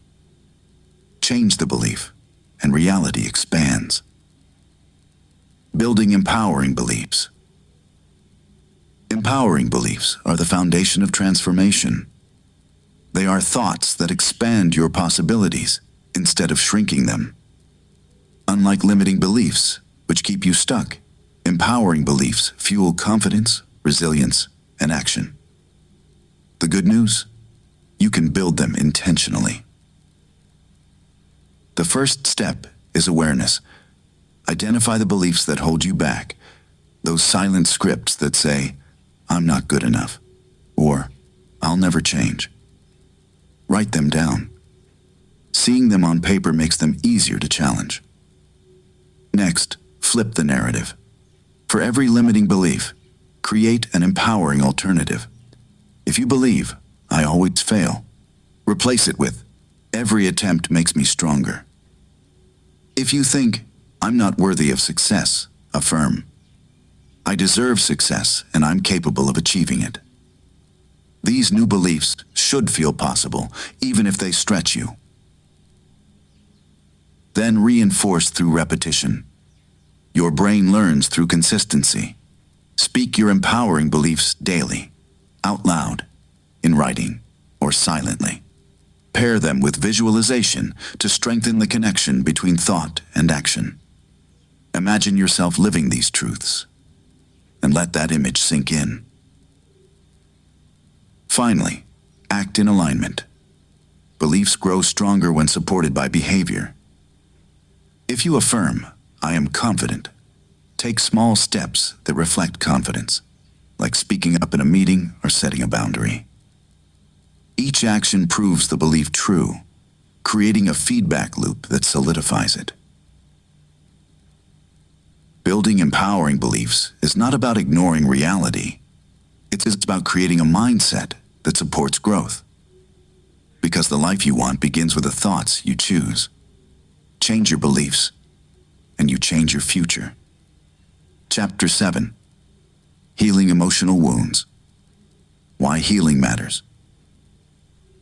Change the belief, and reality expands. Building empowering beliefs. Empowering beliefs are the foundation of transformation. They are thoughts that expand your possibilities instead of shrinking them. Unlike limiting beliefs, which keep you stuck, empowering beliefs fuel confidence, resilience, and action. The good news? You can build them intentionally. The first step is awareness. Identify the beliefs that hold you back, Those silent scripts that say, "I'm not good enough," or "I'll never change." Write them down. Seeing them on paper makes them easier to challenge. Next, flip the narrative. For every limiting belief, create an empowering alternative. If you believe, "I always fail," replace it with, "Every attempt makes me stronger." If you think, "I'm not worthy of success," affirm, "I deserve success and I'm capable of achieving it." These new beliefs should feel possible, even if they stretch you. Then reinforce through repetition. Your brain learns through consistency. Speak your empowering beliefs daily, out loud, in writing, or silently. Pair them with visualization to strengthen the connection between thought and action. Imagine yourself living these truths, and let that image sink in. Finally, act in alignment. Beliefs grow stronger when supported by behavior. If you affirm, "I am confident," take small steps that reflect confidence, like speaking up in a meeting or setting a boundary. Each action proves the belief true, creating a feedback loop that solidifies it. Building empowering beliefs is not about ignoring reality. It's about creating a mindset that supports growth. Because the life you want begins with the thoughts you choose. Change your beliefs, and you change your future. Chapter 7. Healing Emotional Wounds. Why healing matters.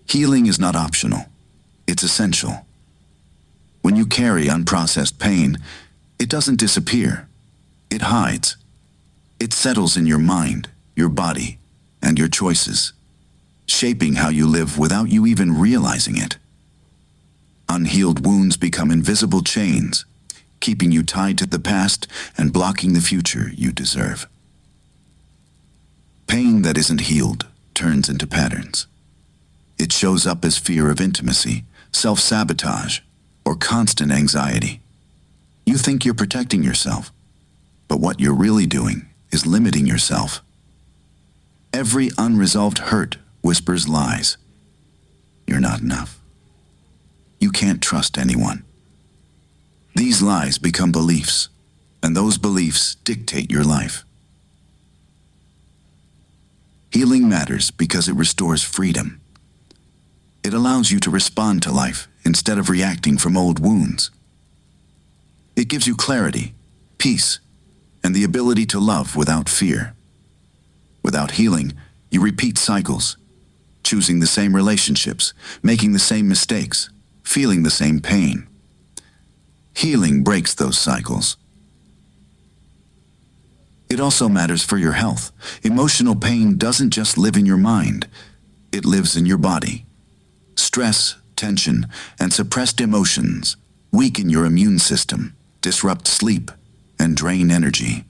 Healing is not optional. It's essential. When you carry unprocessed pain, it doesn't disappear. It hides. It settles in your mind, your body, and your choices, shaping how you live without you even realizing it. Unhealed wounds become invisible chains, keeping you tied to the past and blocking the future you deserve. Pain that isn't healed turns into patterns. It shows up as fear of intimacy, self-sabotage, or constant anxiety. You think you're protecting yourself, but what you're really doing is limiting yourself. Every unresolved hurt whispers lies. You're not enough. You can't trust anyone. These lies become beliefs, and those beliefs dictate your life. Healing matters because it restores freedom. It allows you to respond to life instead of reacting from old wounds. It gives you clarity, peace, and the ability to love without fear. Without healing, you repeat cycles, choosing the same relationships, making the same mistakes, feeling the same pain. Healing breaks those cycles. It also matters for your health. Emotional pain doesn't just live in your mind, it lives in your body. Stress, tension, and suppressed emotions weaken your immune system, disrupt sleep, and drain energy.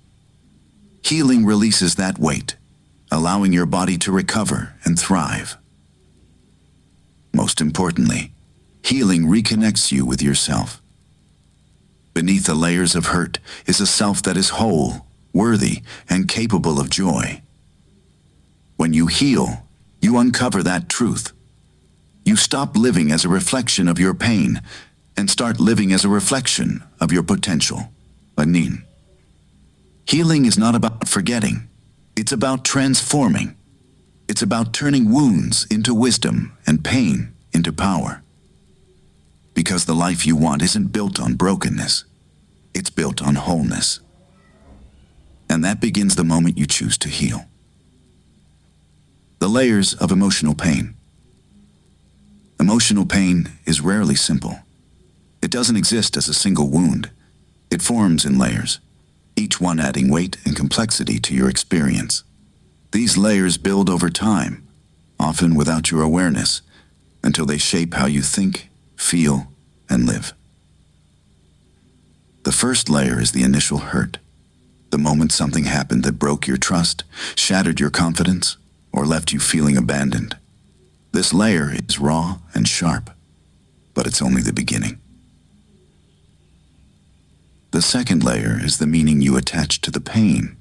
Healing releases that weight, allowing your body to recover and thrive. Most importantly, healing reconnects you with yourself. Beneath the layers of hurt is a self that is whole, worthy, and capable of joy. When you heal, you uncover that truth. You stop living as a reflection of your pain and start living as a reflection of your potential. Anin. Healing is not about forgetting. It's about transforming. It's about turning wounds into wisdom and pain into power. Because the life you want isn't built on brokenness. It's built on wholeness. And that begins the moment you choose to heal. The layers of emotional pain. Emotional pain is rarely simple. It doesn't exist as a single wound. It forms in layers, each one adding weight and complexity to your experience. These layers build over time, often without your awareness, until they shape how you think, feel, and live. The first layer is the initial hurt. The moment something happened that broke your trust, shattered your confidence, or left you feeling abandoned. This layer is raw and sharp, but it's only the beginning. The second layer is the meaning you attach to the pain.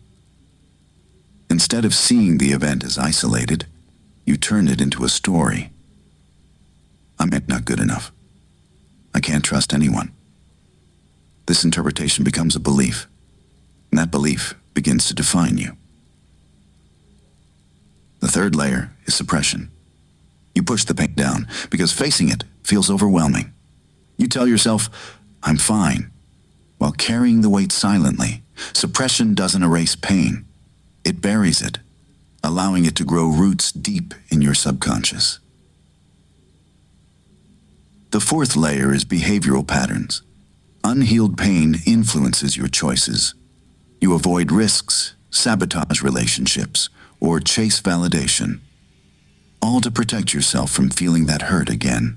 Instead of seeing the event as isolated, you turn it into a story. I'm not good enough. I can't trust anyone. This interpretation becomes a belief, and that belief begins to define you. The third layer is suppression. You push the pain down because facing it feels overwhelming. You tell yourself, I'm fine, while carrying the weight silently. Suppression doesn't erase pain. It buries it, allowing it to grow roots deep in your subconscious. The fourth layer is behavioral patterns. Unhealed pain influences your choices. You avoid risks, sabotage relationships, or chase validation, all to protect yourself from feeling that hurt again.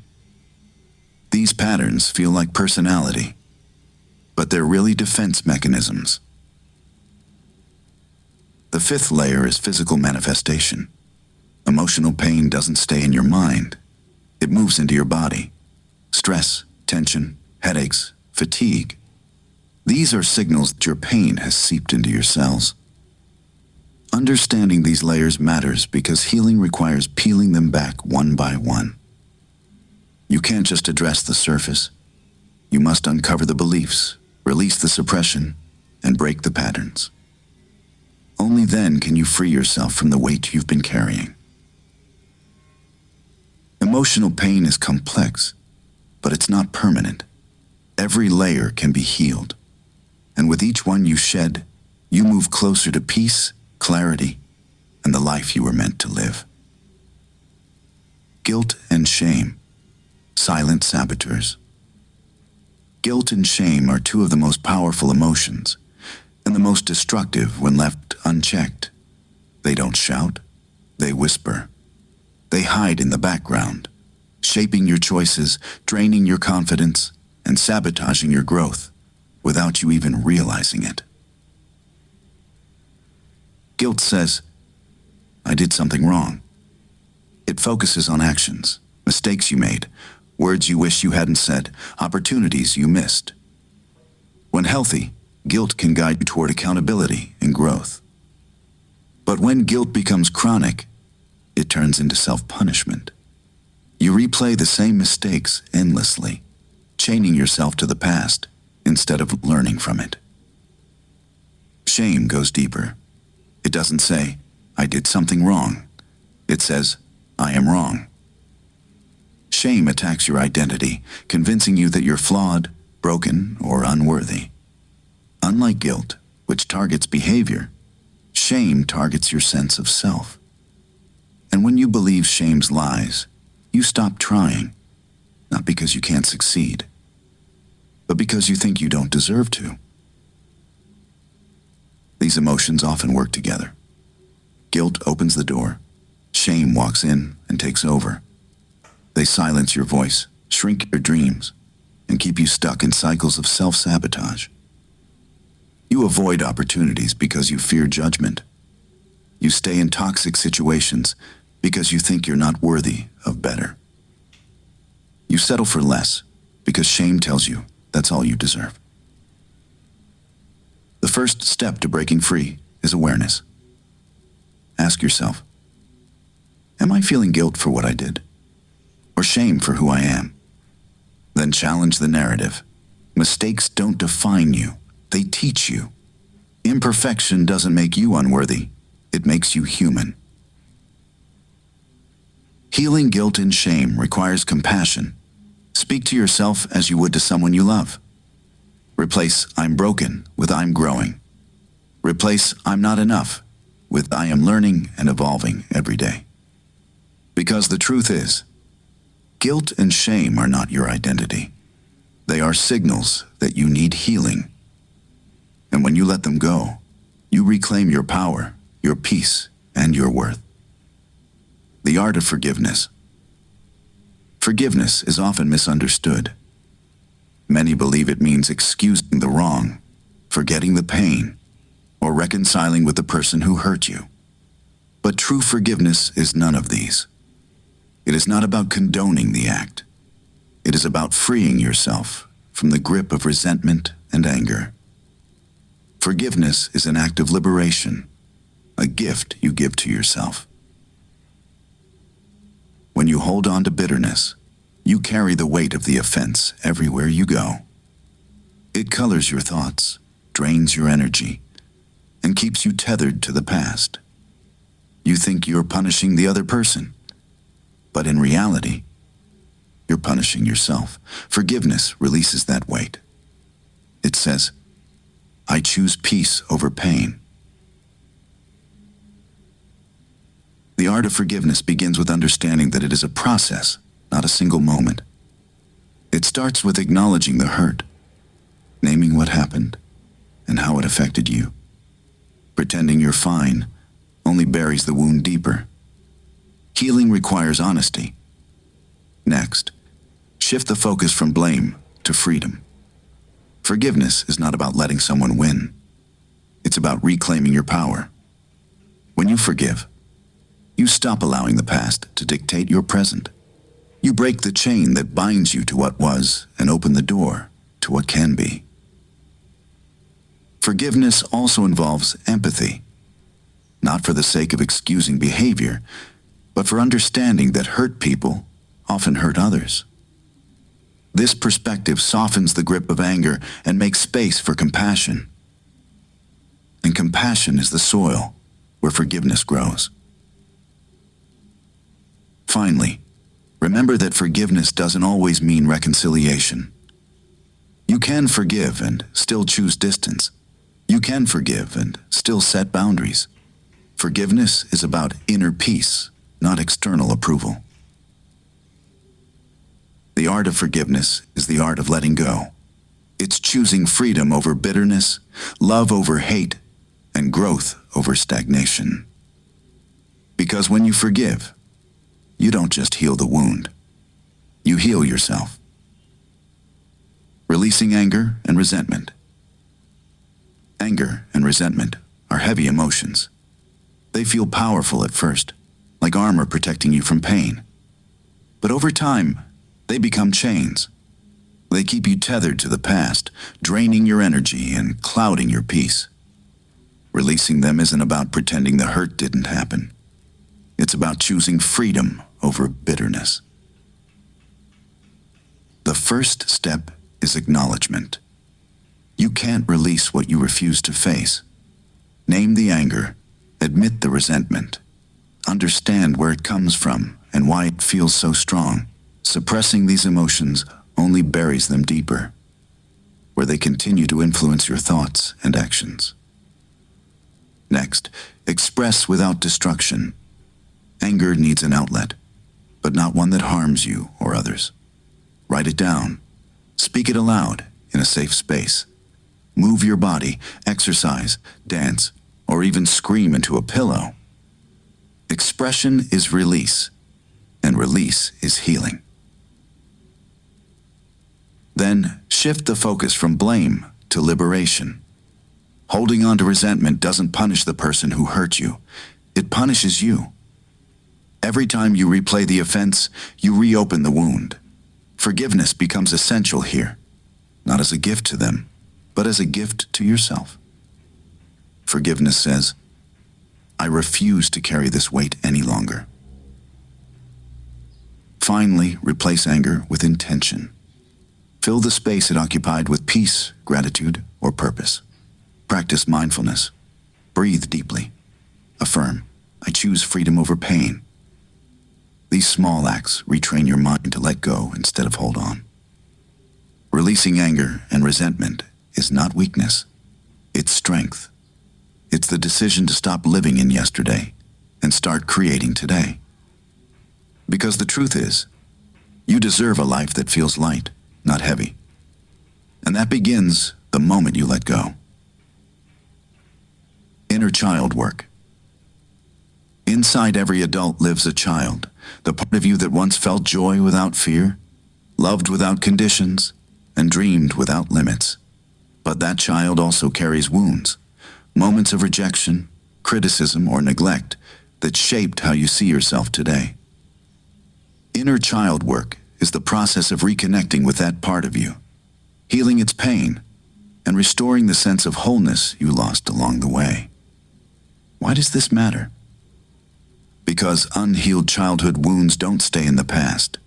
These patterns feel like personality, but they're really defense mechanisms. The fifth layer is physical manifestation. Emotional pain doesn't stay in your mind. It moves into your body. Stress, tension, headaches, fatigue. These are signals that your pain has seeped into your cells. Understanding these layers matters because healing requires peeling them back one by one. You can't just address the surface. You must uncover the beliefs, release the suppression, and break the patterns. Only then can you free yourself from the weight you've been carrying. Emotional pain is complex, but it's not permanent. Every layer can be healed, and with each one you shed, you move closer to peace, clarity, and the life you were meant to live. Guilt and shame, silent saboteurs. Guilt and shame are two of the most powerful emotions, and the most destructive when left unchecked. They don't shout, they whisper. They hide in the background, shaping your choices, draining your confidence, and sabotaging your growth without you even realizing it. Guilt says, I did something wrong. It focuses on actions, mistakes you made, words you wish you hadn't said, opportunities you missed. When healthy, guilt can guide you toward accountability and growth. But when guilt becomes chronic, it turns into self-punishment. You replay the same mistakes endlessly, chaining yourself to the past instead of learning from it. Shame goes deeper. It doesn't say, I did something wrong. It says, I am wrong. Shame attacks your identity, convincing you that you're flawed, broken, or unworthy. Unlike guilt, which targets behavior, shame targets your sense of self. And when you believe shame's lies, you stop trying, not because you can't succeed, but because you think you don't deserve to. These emotions often work together. Guilt opens the door. Shame walks in and takes over. They silence your voice, shrink your dreams, and keep you stuck in cycles of self-sabotage. You avoid opportunities because you fear judgment. You stay in toxic situations because you think you're not worthy of better. You settle for less because shame tells you that's all you deserve. The first step to breaking free is awareness. Ask yourself, am I feeling guilt for what I did? Or shame for who I am? Then challenge the narrative. Mistakes don't define you, they teach you. Imperfection doesn't make you unworthy, it makes you human. Healing guilt and shame requires compassion. Speak to yourself as you would to someone you love. Replace I'm broken with I'm growing. Replace I'm not enough with I am learning and evolving every day. Because the truth is, guilt and shame are not your identity. They are signals that you need healing. And when you let them go, you reclaim your power, your peace, and your worth. The art of forgiveness. Forgiveness is often misunderstood. Many believe it means excusing the wrong, forgetting the pain, or reconciling with the person who hurt you. But true forgiveness is none of these. It is not about condoning the act. It is about freeing yourself from the grip of resentment and anger. Forgiveness is an act of liberation. a gift you give to yourself. When you hold on to bitterness, you carry the weight of the offense everywhere you go. It colors your thoughts, drains your energy, and keeps you tethered to the past. You think you're punishing the other person, but in reality, you're punishing yourself. Forgiveness releases that weight. It says, I choose peace over pain. The art of forgiveness begins with understanding that it is a process, not a single moment. It starts with acknowledging the hurt, naming what happened and how it affected you. Pretending you're fine only buries the wound deeper. Healing requires honesty. Next, shift the focus from blame to freedom. Forgiveness is not about letting someone win. It's about reclaiming your power. When you forgive, you stop allowing the past to dictate your present. You break the chain that binds you to what was and open the door to what can be. Forgiveness also involves empathy, not for the sake of excusing behavior, but for understanding that hurt people often hurt others. This perspective softens the grip of anger and makes space for compassion. And compassion is the soil where forgiveness grows. Finally, remember that forgiveness doesn't always mean reconciliation. You can forgive and still choose distance. You can forgive and still set boundaries. Forgiveness is about inner peace, not external approval. The art of forgiveness is the art of letting go. It's choosing freedom over bitterness, love over hate, and growth over stagnation. Because when you forgive, you don't just heal the wound. You heal yourself. Releasing anger and resentment. Anger and resentment are heavy emotions. They feel powerful at first, like armor protecting you from pain. But over time, they become chains. They keep you tethered to the past, draining your energy and clouding your peace. Releasing them isn't about pretending the hurt didn't happen. It's about choosing freedom over bitterness. The first step is acknowledgement. You can't release what you refuse to face. Name the anger, admit the resentment, understand where it comes from and why it feels so strong. Suppressing these emotions only buries them deeper, where they continue to influence your thoughts and actions. Next, express without destruction. Anger needs an outlet, but not one that harms you or others. Write it down. Speak it aloud in a safe space. Move your body, exercise, dance, or even scream into a pillow. Expression is release, and release is healing. Then shift the focus from blame to liberation. Holding on to resentment doesn't punish the person who hurt you. It punishes you. Every time you replay the offense, you reopen the wound. Forgiveness becomes essential here, not as a gift to them, but as a gift to yourself. Forgiveness says, I refuse to carry this weight any longer. Finally, replace anger with intention. Fill the space it occupied with peace, gratitude, or purpose. Practice mindfulness. Breathe deeply. Affirm, I choose freedom over pain. These small acts retrain your mind to let go instead of hold on. Releasing anger and resentment is not weakness. It's strength. It's the decision to stop living in yesterday and start creating today. Because the truth is, you deserve a life that feels light, not heavy. And that begins the moment you let go. Inner child work. Inside every adult lives a child, the part of you that once felt joy without fear, loved without conditions, and dreamed without limits. But that child also carries wounds, moments of rejection, criticism, or neglect that shaped how you see yourself today. Inner child work is the process of reconnecting with that part of you, healing its pain, and restoring the sense of wholeness you lost along the way. Why does this matter? Because unhealed childhood wounds don't stay in the past.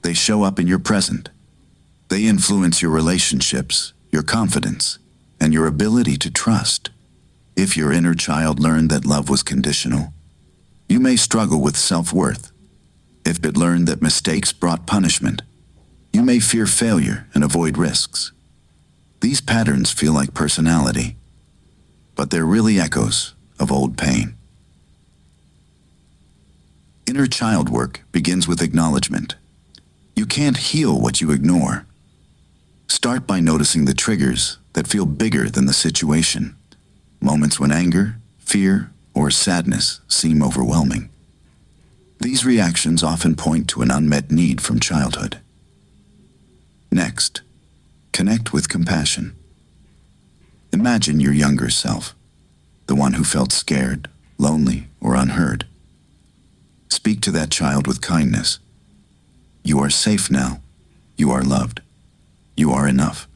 They show up in your present. They influence your relationships, your confidence, and your ability to trust. If your inner child learned that love was conditional, you may struggle with self-worth. If it learned that mistakes brought punishment, you may fear failure and avoid risks. These patterns feel like personality, but they're really echoes of old pain. Inner child work begins with acknowledgement. You can't heal what you ignore. Start by noticing the triggers that feel bigger than the situation. Moments when anger, fear, or sadness seem overwhelming. These reactions often point to an unmet need from childhood. Next, connect with compassion. Imagine your younger self, the one who felt scared, lonely, or unheard. Speak to that child with kindness. You are safe now. You are loved. You are enough.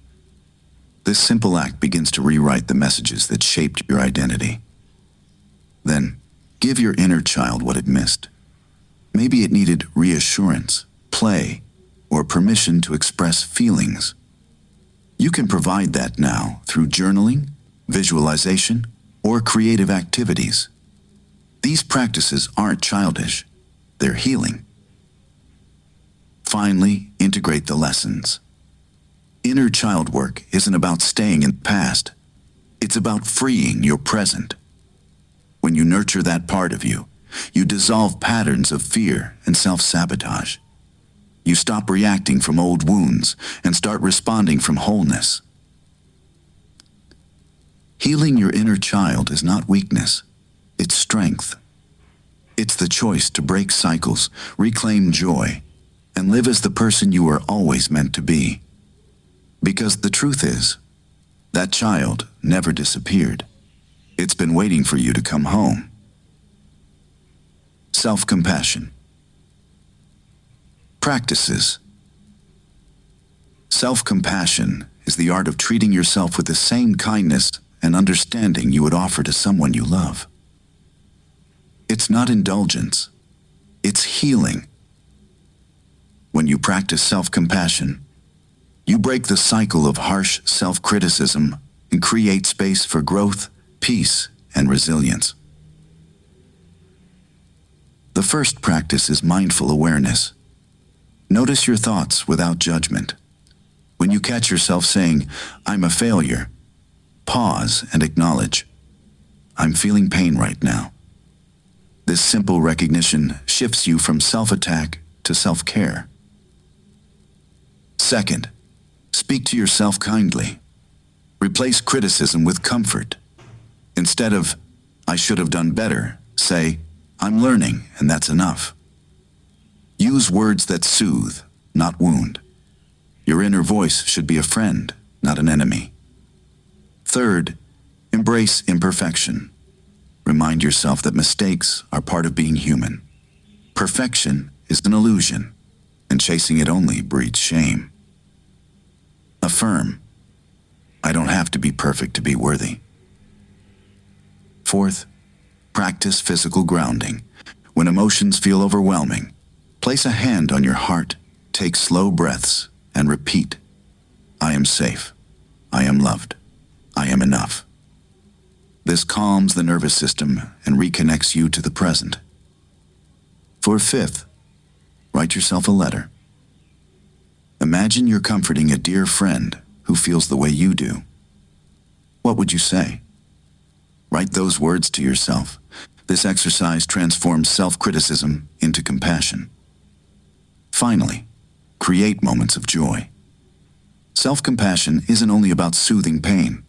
This simple act begins to rewrite the messages that shaped your identity. Then, give your inner child what it missed. Maybe it needed reassurance, play, or permission to express feelings. You can provide that now through journaling, visualization, or creative activities. These practices aren't childish, they're healing. Finally, integrate the lessons. Inner child work isn't about staying in the past, it's about freeing your present. When you nurture that part of you, you dissolve patterns of fear and self-sabotage. You stop reacting from old wounds and start responding from wholeness. Healing your inner child is not weakness, it's strength. It's the choice to break cycles, reclaim joy, and live as the person you were always meant to be. Because the truth is, that child never disappeared. It's been waiting for you to come home. Self-compassion. Practices. Self-compassion is the art of treating yourself with the same kindness and understanding you would offer to someone you love. It's not indulgence, it's healing. When you practice self-compassion, you break the cycle of harsh self-criticism and create space for growth, peace, and resilience. The first practice is mindful awareness. Notice your thoughts without judgment. When you catch yourself saying, "I'm a failure," pause and acknowledge, "I'm feeling pain right now." This simple recognition shifts you from self-attack to self-care. Second, speak to yourself kindly. Replace criticism with comfort. Instead of, "I should have done better," say, "I'm learning, and that's enough." Use words that soothe, not wound. Your inner voice should be a friend, not an enemy. Third, embrace imperfection. Remind yourself that mistakes are part of being human. Perfection is an illusion, and chasing it only breeds shame. Affirm, "I don't have to be perfect to be worthy." Fourth, practice physical grounding. When emotions feel overwhelming, place a hand on your heart, take slow breaths, and repeat, "I am safe. I am loved. I am enough." This calms the nervous system and reconnects you to the present. For fifth, write yourself a letter. Imagine you're comforting a dear friend who feels the way you do. What would you say? Write those words to yourself. This exercise transforms self-criticism into compassion. Finally, create moments of joy. Self-compassion isn't only about soothing pain,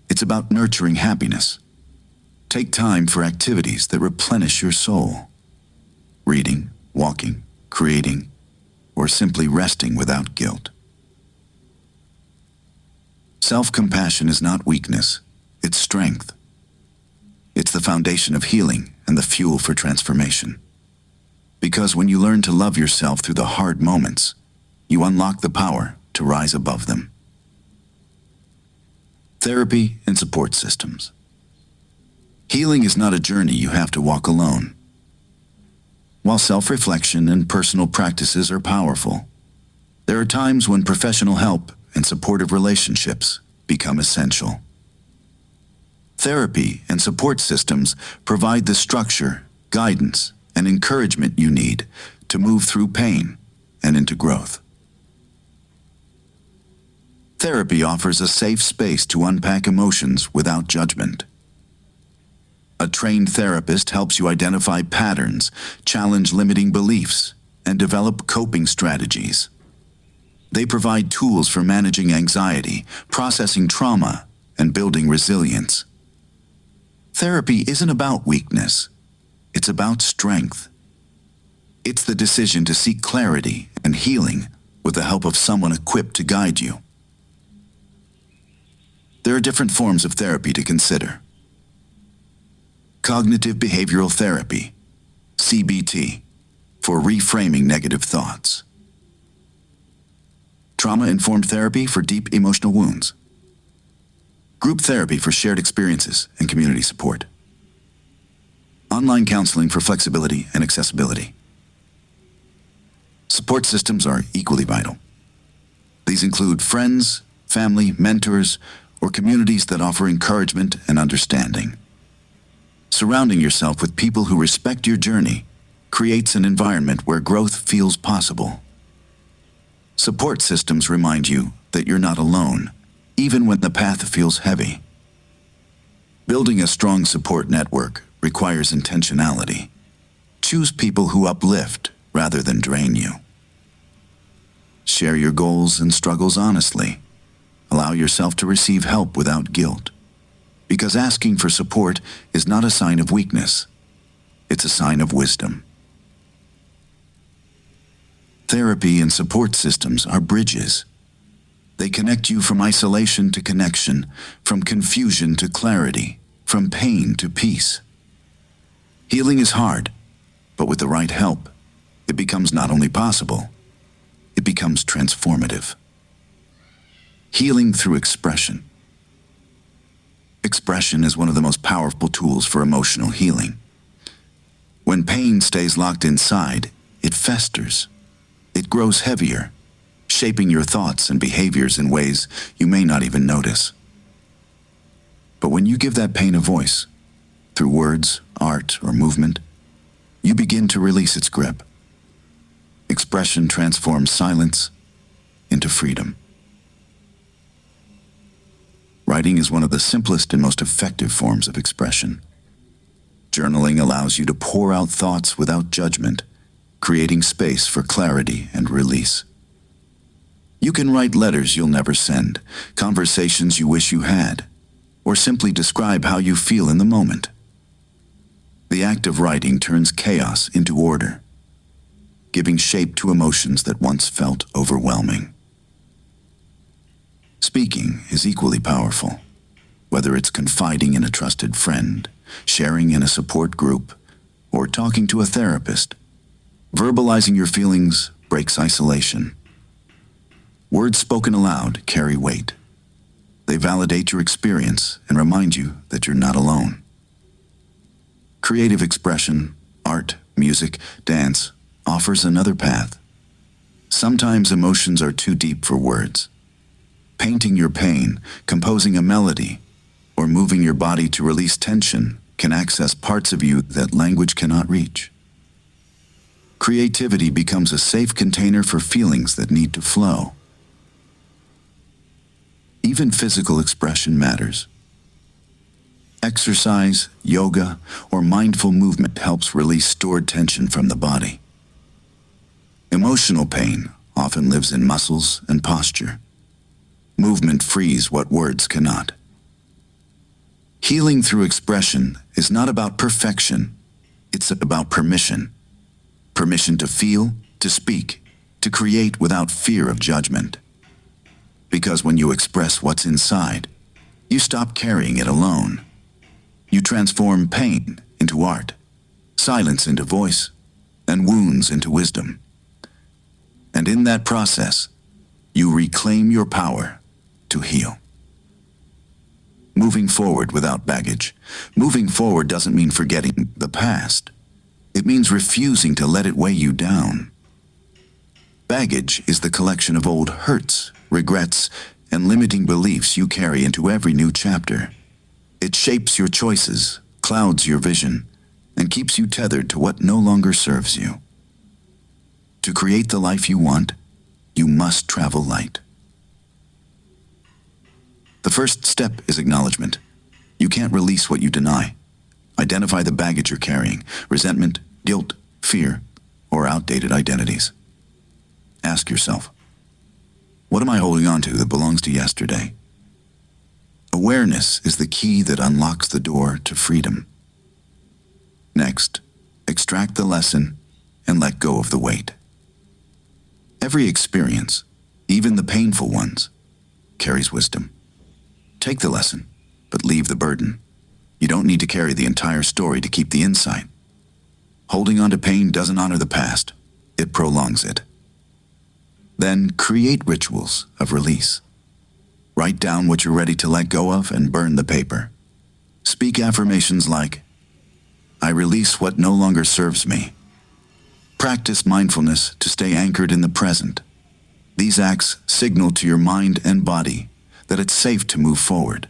it's about nurturing happiness. Take time for activities that replenish your soul. Reading, walking, creating, or simply resting without guilt. Self-compassion is not weakness, it's strength. It's the foundation of healing and the fuel for transformation. Because when you learn to love yourself through the hard moments, you unlock the power to rise above them. Therapy and support systems. Healing is not a journey you have to walk alone. While self-reflection and personal practices are powerful, there are times when professional help and supportive relationships become essential. Therapy and support systems provide the structure, guidance, and encouragement you need to move through pain and into growth. Therapy offers a safe space to unpack emotions without judgment. A trained therapist helps you identify patterns, challenge limiting beliefs, and develop coping strategies. They provide tools for managing anxiety, processing trauma, and building resilience. Therapy isn't about weakness. It's about strength. It's the decision to seek clarity and healing with the help of someone equipped to guide you. There are different forms of therapy to consider. Cognitive behavioral therapy, CBT, for reframing negative thoughts. Trauma-informed therapy for deep emotional wounds. Group therapy for shared experiences and community support. Online counseling for flexibility and accessibility. Support systems are equally vital. These include friends, family, mentors, or communities that offer encouragement and understanding. Surrounding yourself with people who respect your journey creates an environment where growth feels possible. Support systems remind you that you're not alone, even when the path feels heavy. Building a strong support network requires intentionality. Choose people who uplift rather than drain you. Share your goals and struggles honestly. Allow yourself to receive help without guilt, because asking for support is not a sign of weakness. It's a sign of wisdom. Therapy and support systems are bridges. They connect you from isolation to connection, from confusion to clarity, from pain to peace. Healing is hard, but with the right help, it becomes not only possible, it becomes transformative. Healing through expression. Expression is one of the most powerful tools for emotional healing. When pain stays locked inside, it festers. It grows heavier, shaping your thoughts and behaviors in ways you may not even notice. But when you give that pain a voice, through words, art, or movement, you begin to release its grip. Expression transforms silence into freedom. Writing is one of the simplest and most effective forms of expression. Journaling allows you to pour out thoughts without judgment, creating space for clarity and release. You can write letters you'll never send, conversations you wish you had, or simply describe how you feel in the moment. The act of writing turns chaos into order, giving shape to emotions that once felt overwhelming. Speaking is equally powerful, whether it's confiding in a trusted friend, sharing in a support group, or talking to a therapist. Verbalizing your feelings breaks isolation. Words spoken aloud carry weight. They validate your experience and remind you that you're not alone. Creative expression, art, music, dance, offers another path. Sometimes emotions are too deep for words. Painting your pain, composing a melody, or moving your body to release tension can access parts of you that language cannot reach. Creativity becomes a safe container for feelings that need to flow. Even physical expression matters. Exercise, yoga, or mindful movement helps release stored tension from the body. Emotional pain often lives in muscles and posture. Movement frees what words cannot. Healing through expression is not about perfection. It's about permission. Permission to feel, to speak, to create without fear of judgment. Because when you express what's inside, you stop carrying it alone. You transform pain into art, silence into voice, and wounds into wisdom. And in that process, you reclaim your power to heal. Moving forward without baggage. Moving forward doesn't mean forgetting the past. It means refusing to let it weigh you down. Baggage is the collection of old hurts, regrets, and limiting beliefs you carry into every new chapter. It shapes your choices, clouds your vision, and keeps you tethered to what no longer serves you. To create the life you want, you must travel light. The first step is acknowledgement. You can't release what you deny. Identify the baggage you're carrying: resentment, guilt, fear, or outdated identities. Ask yourself, what am I holding on to that belongs to yesterday? Awareness is the key that unlocks the door to freedom. Next, extract the lesson and let go of the weight. Every experience, even the painful ones, carries wisdom. Take the lesson, but leave the burden. You don't need to carry the entire story to keep the insight. Holding on to pain doesn't honor the past, it prolongs it. Then create rituals of release. Write down what you're ready to let go of and burn the paper. Speak affirmations like, I release what no longer serves me. Practice mindfulness to stay anchored in the present. These acts signal to your mind and body that it's safe to move forward.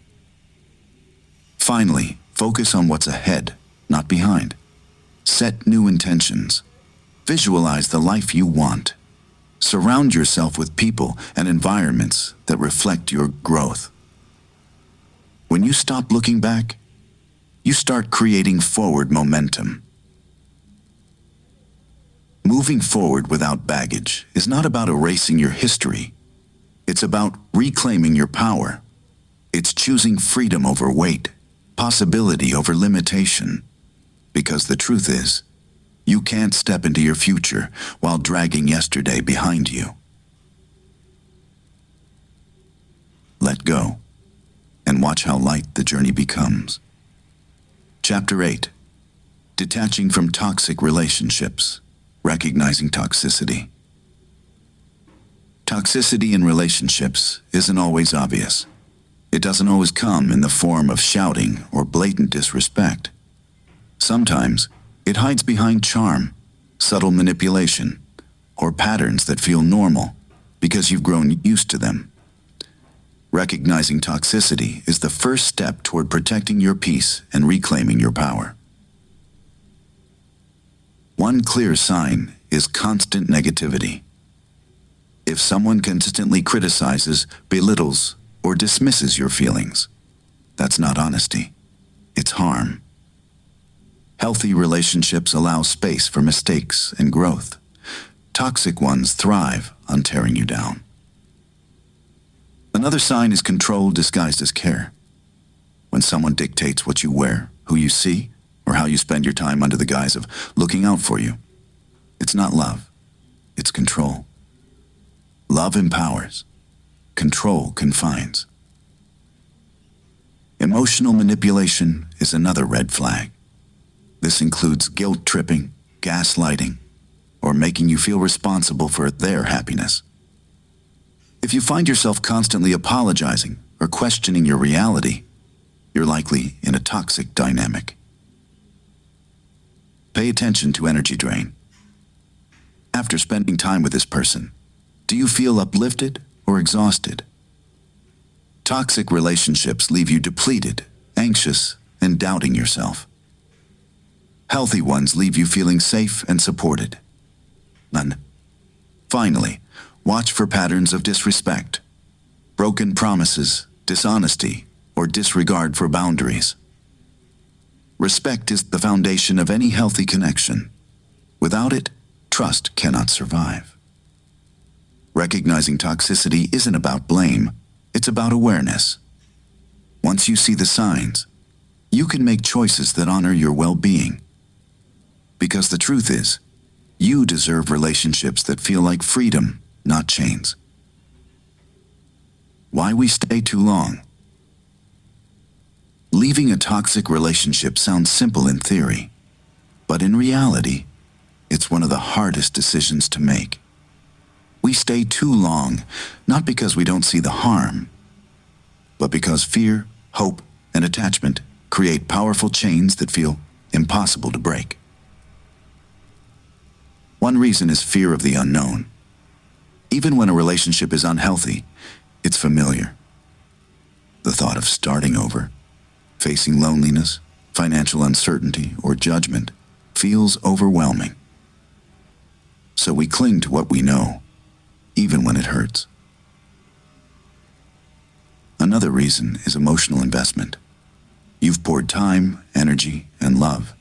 Finally, focus on what's ahead, not behind. Set new intentions. Visualize the life you want. Surround yourself with people and environments that reflect your growth. When you stop looking back, you start creating forward momentum. Moving forward without baggage is not about erasing your history. It's about reclaiming your power. It's choosing freedom over weight, possibility over limitation. Because the truth is, you can't step into your future while dragging yesterday behind you. Let go, and watch how light the journey becomes. Chapter 8. Detaching from toxic relationships. Recognizing toxicity. Toxicity in relationships isn't always obvious. It doesn't always come in the form of shouting or blatant disrespect. Sometimes it hides behind charm, subtle manipulation, or patterns that feel normal because you've grown used to them. Recognizing toxicity is the first step toward protecting your peace and reclaiming your power. One clear sign is constant negativity. If someone consistently criticizes, belittles, or dismisses your feelings, that's not honesty, it's harm. Healthy relationships allow space for mistakes and growth. Toxic ones thrive on tearing you down. Another sign is control disguised as care. When someone dictates what you wear, who you see, or how you spend your time under the guise of looking out for you, it's not love, it's control. Love empowers. Control confines. Emotional manipulation is another red flag. This includes guilt-tripping, gaslighting, or making you feel responsible for their happiness. If you find yourself constantly apologizing or questioning your reality, you're likely in a toxic dynamic. Pay attention to energy drain. After spending time with this person, do you feel uplifted or exhausted? Toxic relationships leave you depleted, anxious, and doubting yourself. Healthy ones leave you feeling safe and supported. None. Finally, watch for patterns of disrespect, broken promises, dishonesty, or disregard for boundaries. Respect is the foundation of any healthy connection. Without it, trust cannot survive. Recognizing toxicity isn't about blame, it's about awareness. Once you see the signs, you can make choices that honor your well-being. Because the truth is, you deserve relationships that feel like freedom, not chains. Why we stay too long. Leaving a toxic relationship sounds simple in theory, but in reality, it's one of the hardest decisions to make. We stay too long, not because we don't see the harm, but because fear, hope, and attachment create powerful chains that feel impossible to break. One reason is fear of the unknown. Even when a relationship is unhealthy, it's familiar. The thought of starting over, facing loneliness, financial uncertainty, or judgment feels overwhelming. So we cling to what we know, even when it hurts. Another reason is emotional investment. You've poured time, energy, and love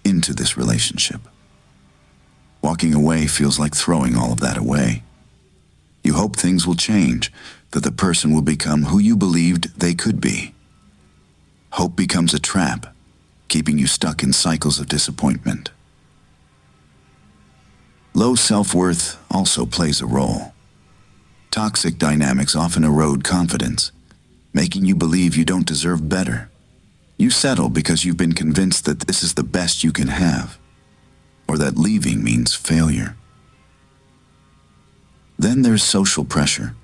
into this relationship. Walking away feels like throwing all of that away. You hope things will change, that the person will become who you believed they could be. Hope becomes a trap, keeping you stuck in cycles of disappointment. Low self-worth also plays a role. Toxic dynamics often erode confidence, making you believe you don't deserve better. You settle because you've been convinced that this is the best you can have, or that leaving means failure. Then there's social pressure.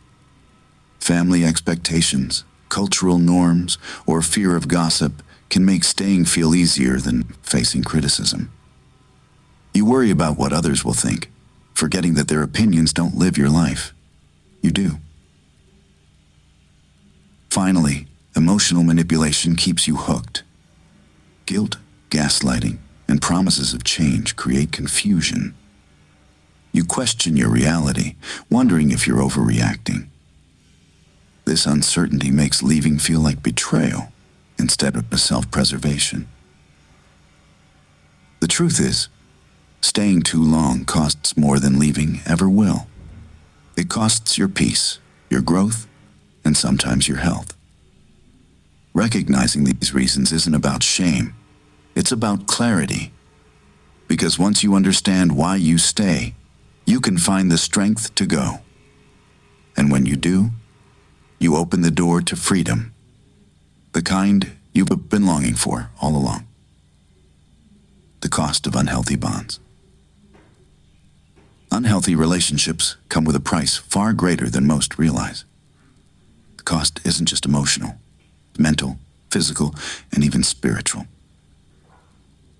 Family expectations, cultural norms, or fear of gossip can make staying feel easier than facing criticism. You worry about what others will think, forgetting that their opinions don't live your life. You do. Finally, emotional manipulation keeps you hooked. Guilt, gaslighting, and promises of change create confusion. You question your reality, wondering if you're overreacting. This uncertainty makes leaving feel like betrayal instead of self-preservation. The truth is, staying too long costs more than leaving ever will. It costs your peace, your growth, and sometimes your health. Recognizing these reasons isn't about shame. It's about clarity. Because once you understand why you stay, you can find the strength to go. And when you do, you open the door to freedom, the kind you've been longing for all along. The cost of unhealthy bonds. Unhealthy relationships come with a price far greater than most realize. The cost isn't just emotional, mental, physical, and even spiritual.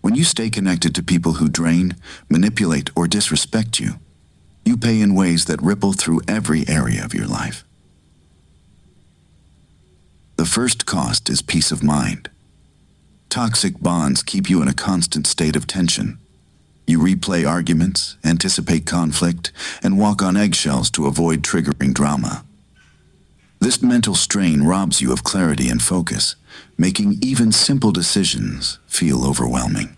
When you stay connected to people who drain, manipulate, or disrespect you, you pay in ways that ripple through every area of your life. The first cost is peace of mind. Toxic bonds keep you in a constant state of tension. You replay arguments, anticipate conflict, and walk on eggshells to avoid triggering drama. This mental strain robs you of clarity and focus, making even simple decisions feel overwhelming.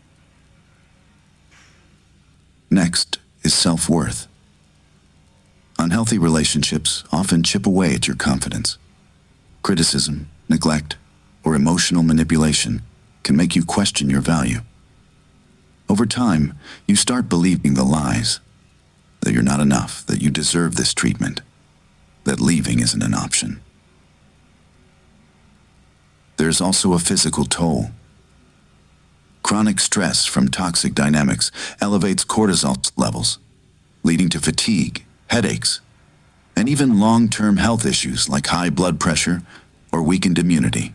Next is self-worth. Unhealthy relationships often chip away at your confidence. Criticism, neglect, or emotional manipulation can make you question your value. Over time, you start believing the lies, that you're not enough, that you deserve this treatment, that leaving isn't an option. There's also a physical toll. Chronic stress from toxic dynamics elevates cortisol levels, leading to fatigue, headaches, and even long-term health issues like high blood pressure or weakened immunity.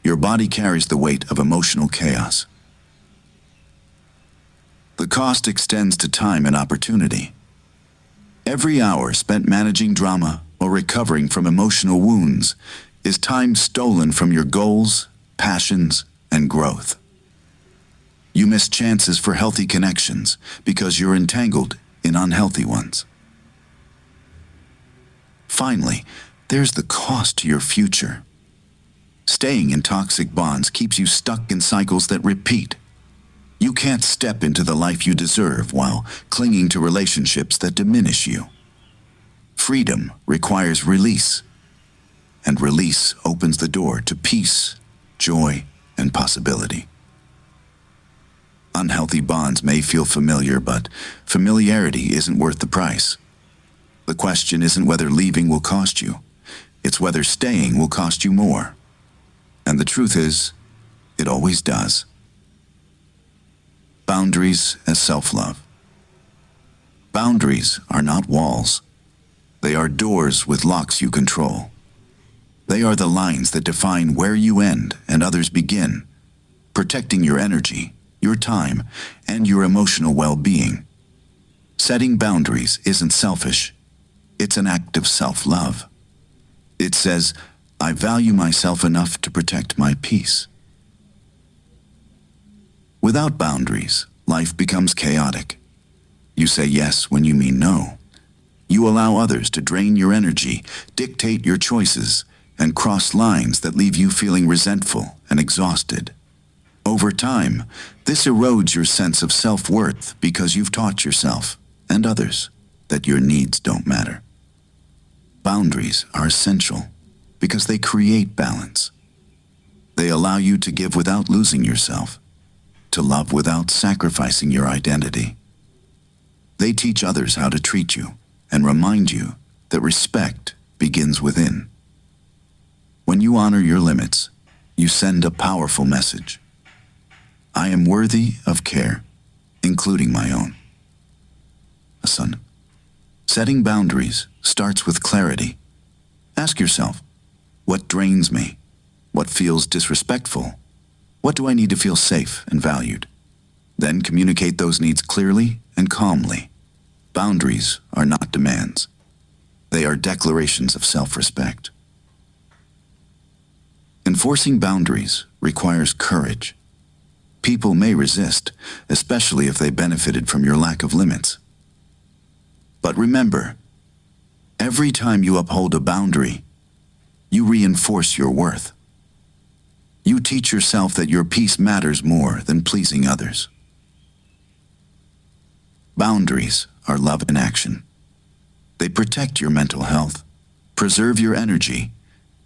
Your body carries the weight of emotional chaos. The cost extends to time and opportunity. Every hour spent managing drama or recovering from emotional wounds is time stolen from your goals, passions, and growth. You miss chances for healthy connections because you're entangled in unhealthy ones. Finally, there's the cost to your future. Staying in toxic bonds keeps you stuck in cycles that repeat. You can't step into the life you deserve while clinging to relationships that diminish you. Freedom requires release, and release opens the door to peace, joy, and possibility. Unhealthy bonds may feel familiar, but familiarity isn't worth the price. The question isn't whether leaving will cost you, it's whether staying will cost you more. And the truth is, it always does. Boundaries as self-love. Boundaries are not walls. They are doors with locks you control. They are the lines that define where you end and others begin, protecting your energy, your time, and your emotional well-being. Setting boundaries isn't selfish. It's an act of self-love. It says, I value myself enough to protect my peace. Without boundaries, life becomes chaotic. You say yes when you mean no. You allow others to drain your energy, dictate your choices, and cross lines that leave you feeling resentful and exhausted. Over time, this erodes your sense of self-worth because you've taught yourself and others that your needs don't matter. Boundaries are essential because they create balance. They allow you to give without losing yourself, to love without sacrificing your identity. They teach others how to treat you and remind you that respect begins within. When you honor your limits, you send a powerful message. I am worthy of care, including my own. Son, setting boundaries starts with clarity. Ask yourself, what drains me? What feels disrespectful? What do I need to feel safe and valued? Then communicate those needs clearly and calmly. Boundaries are not demands. They are declarations of self-respect. Enforcing boundaries requires courage. People may resist, especially if they benefited from your lack of limits. But remember, every time you uphold a boundary, you reinforce your worth. You teach yourself that your peace matters more than pleasing others. Boundaries are love in action. They protect your mental health, preserve your energy,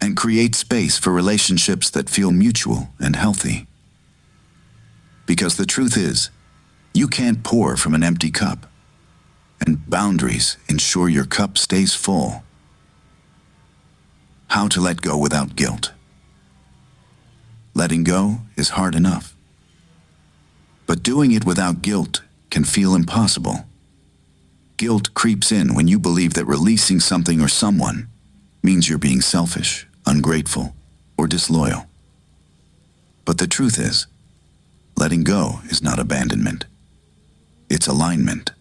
and create space for relationships that feel mutual and healthy. Because the truth is, you can't pour from an empty cup, and boundaries ensure your cup stays full. How to let go without guilt. Letting go is hard enough, but doing it without guilt can feel impossible. Guilt creeps in when you believe that releasing something or someone means you're being selfish, ungrateful, or disloyal. But the truth is, letting go is not abandonment. It's alignment.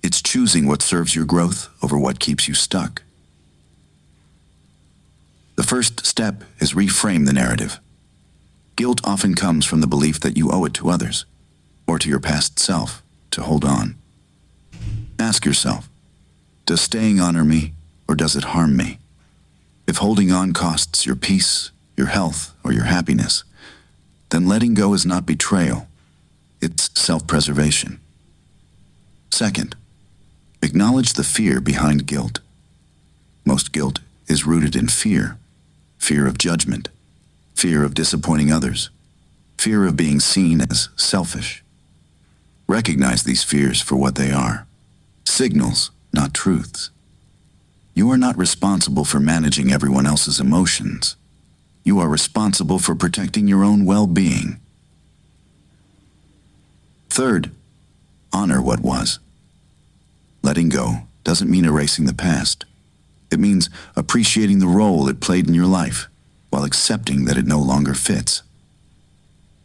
It's choosing what serves your growth over what keeps you stuck. The first step is reframe the narrative. Guilt often comes from the belief that you owe it to others, or to your past self, to hold on. Ask yourself, does staying honor me, or does it harm me? If holding on costs your peace, your health, or your happiness, then letting go is not betrayal, it's self-preservation. Second, acknowledge the fear behind guilt. Most guilt is rooted in fear. Fear of judgment, fear of disappointing others, fear of being seen as selfish. Recognize these fears for what they are. Signals, not truths. You are not responsible for managing everyone else's emotions. You are responsible for protecting your own well-being. Third, honor what was. Letting go doesn't mean erasing the past. It means appreciating the role it played in your life while accepting that it no longer fits.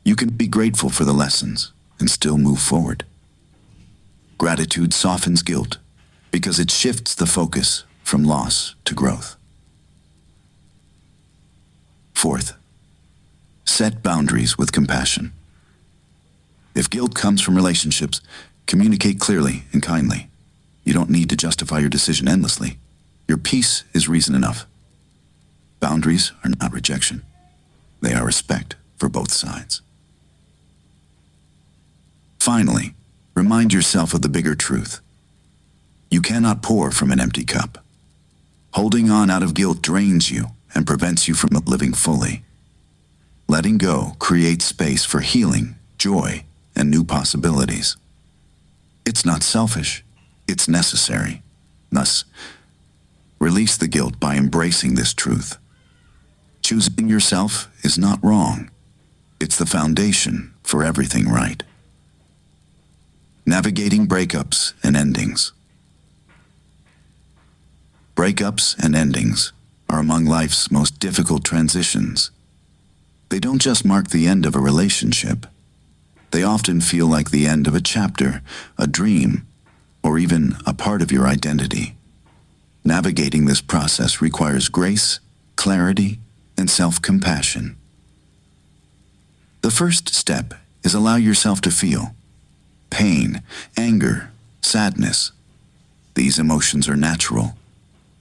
You can be grateful for the lessons and still move forward. Gratitude softens guilt because it shifts the focus from loss to growth. Fourth, set boundaries with compassion. If guilt comes from relationships, communicate clearly and kindly. You don't need to justify your decision endlessly. Your peace is reason enough. Boundaries are not rejection. They are respect for both sides. Finally, remind yourself of the bigger truth. You cannot pour from an empty cup. Holding on out of guilt drains you and prevents you from living fully. Letting go creates space for healing, joy, and new possibilities. It's not selfish, it's necessary. Thus, release the guilt by embracing this truth. Choosing yourself is not wrong. It's the foundation for everything right. Navigating breakups and endings. Breakups and endings are among life's most difficult transitions. They don't just mark the end of a relationship. They often feel like the end of a chapter, a dream, or even a part of your identity. Navigating this process requires grace, clarity, and self-compassion. The first step is allow yourself to feel pain, anger, sadness. These emotions are natural.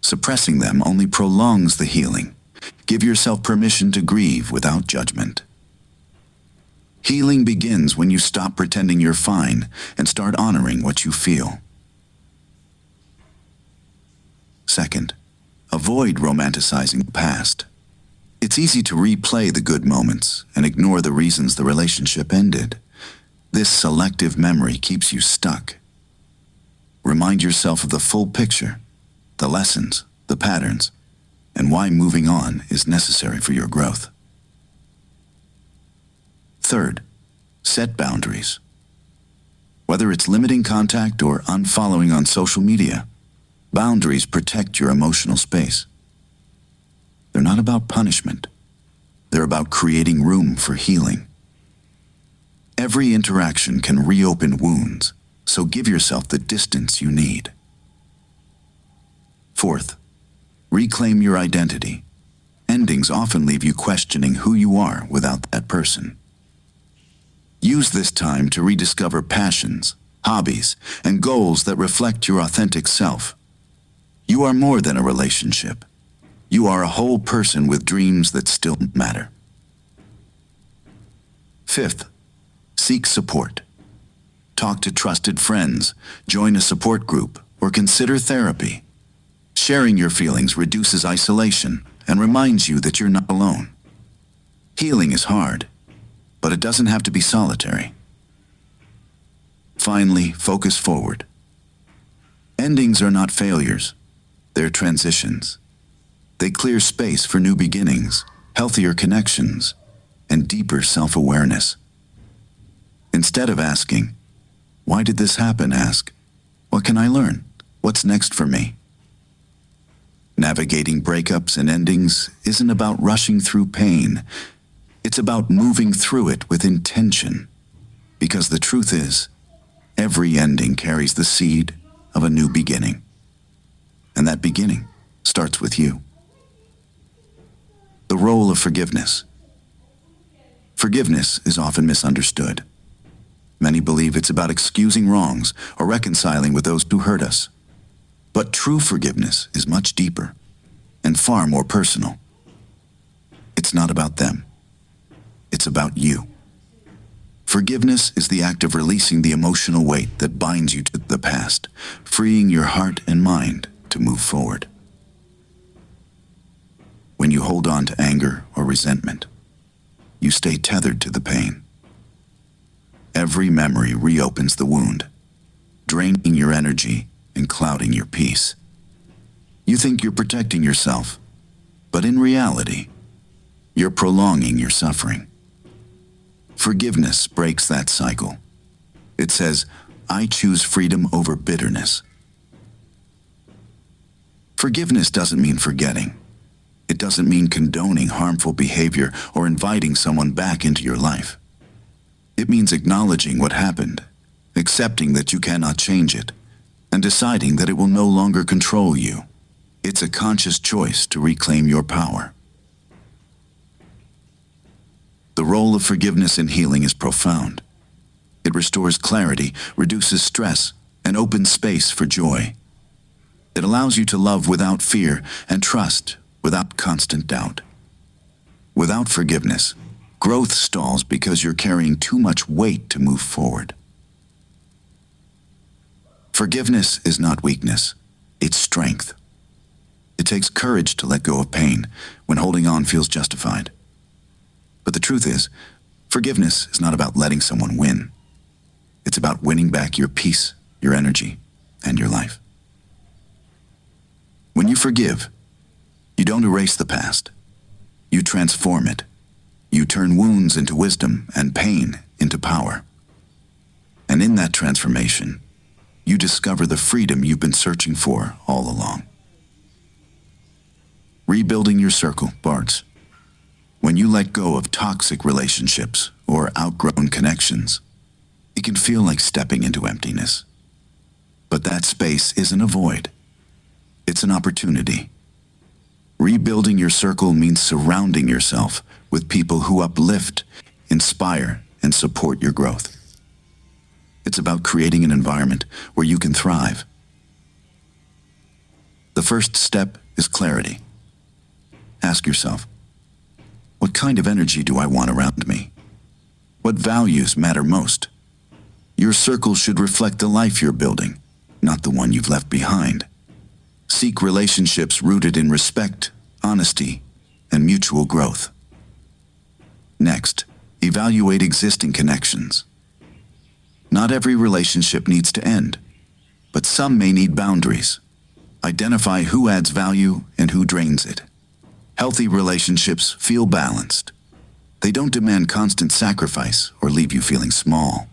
Suppressing them only prolongs the healing. Give yourself permission to grieve without judgment. Healing begins when you stop pretending you're fine and start honoring what you feel. Second, avoid romanticizing the past. It's easy to replay the good moments and ignore the reasons the relationship ended. This selective memory keeps you stuck. Remind yourself of the full picture, the lessons, the patterns, and why moving on is necessary for your growth. Third, set boundaries. Whether it's limiting contact or unfollowing on social media, boundaries protect your emotional space. They're not about punishment. They're about creating room for healing. Every interaction can reopen wounds, so give yourself the distance you need. Fourth, reclaim your identity. Endings often leave you questioning who you are without that person. Use this time to rediscover passions, hobbies, and goals that reflect your authentic self. You are more than a relationship. You are a whole person with dreams that still matter. Fifth, seek support. Talk to trusted friends, join a support group, or consider therapy. Sharing your feelings reduces isolation and reminds you that you're not alone. Healing is hard, but it doesn't have to be solitary. Finally, focus forward. Endings are not failures. They're transitions. They clear space for new beginnings, healthier connections, and deeper self-awareness. Instead of asking, "Why did this happen?" ask, "What can I learn? What's next for me?" Navigating breakups and endings isn't about rushing through pain. It's about moving through it with intention. Because the truth is, every ending carries the seed of a new beginning. And that beginning starts with you. The role of forgiveness. Forgiveness is often misunderstood. Many believe it's about excusing wrongs or reconciling with those who hurt us. But true forgiveness is much deeper and far more personal. It's not about them. It's about you. Forgiveness is the act of releasing the emotional weight that binds you to the past, freeing your heart and mind to move forward. When you hold on to anger or resentment, you stay tethered to the pain. Every memory reopens the wound, draining your energy and clouding your peace. You think you're protecting yourself, but in reality, you're prolonging your suffering. Forgiveness breaks that cycle. It says, "I choose freedom over bitterness." Forgiveness doesn't mean forgetting. It doesn't mean condoning harmful behavior or inviting someone back into your life. It means acknowledging what happened, accepting that you cannot change it, and deciding that it will no longer control you. It's a conscious choice to reclaim your power. The role of forgiveness in healing is profound. It restores clarity, reduces stress, and opens space for joy. It allows you to love without fear and trust without constant doubt. Without forgiveness, growth stalls because you're carrying too much weight to move forward. Forgiveness is not weakness, it's strength. It takes courage to let go of pain when holding on feels justified. But the truth is, forgiveness is not about letting someone win. It's about winning back your peace, your energy, and your life. When you forgive, you don't erase the past. You transform it. You turn wounds into wisdom and pain into power. And in that transformation, you discover the freedom you've been searching for all along. Rebuilding your circle, Bart's. When you let go of toxic relationships or outgrown connections, it can feel like stepping into emptiness. But that space isn't a void. It's an opportunity. Rebuilding your circle means surrounding yourself with people who uplift, inspire, and support your growth. It's about creating an environment where you can thrive. The first step is clarity. Ask yourself, what kind of energy do I want around me? What values matter most? Your circle should reflect the life you're building, not the one you've left behind. Seek relationships rooted in respect, honesty, and mutual growth. Next, evaluate existing connections. Not every relationship needs to end, but some may need boundaries. Identify who adds value and who drains it. Healthy relationships feel balanced. They don't demand constant sacrifice or leave you feeling small.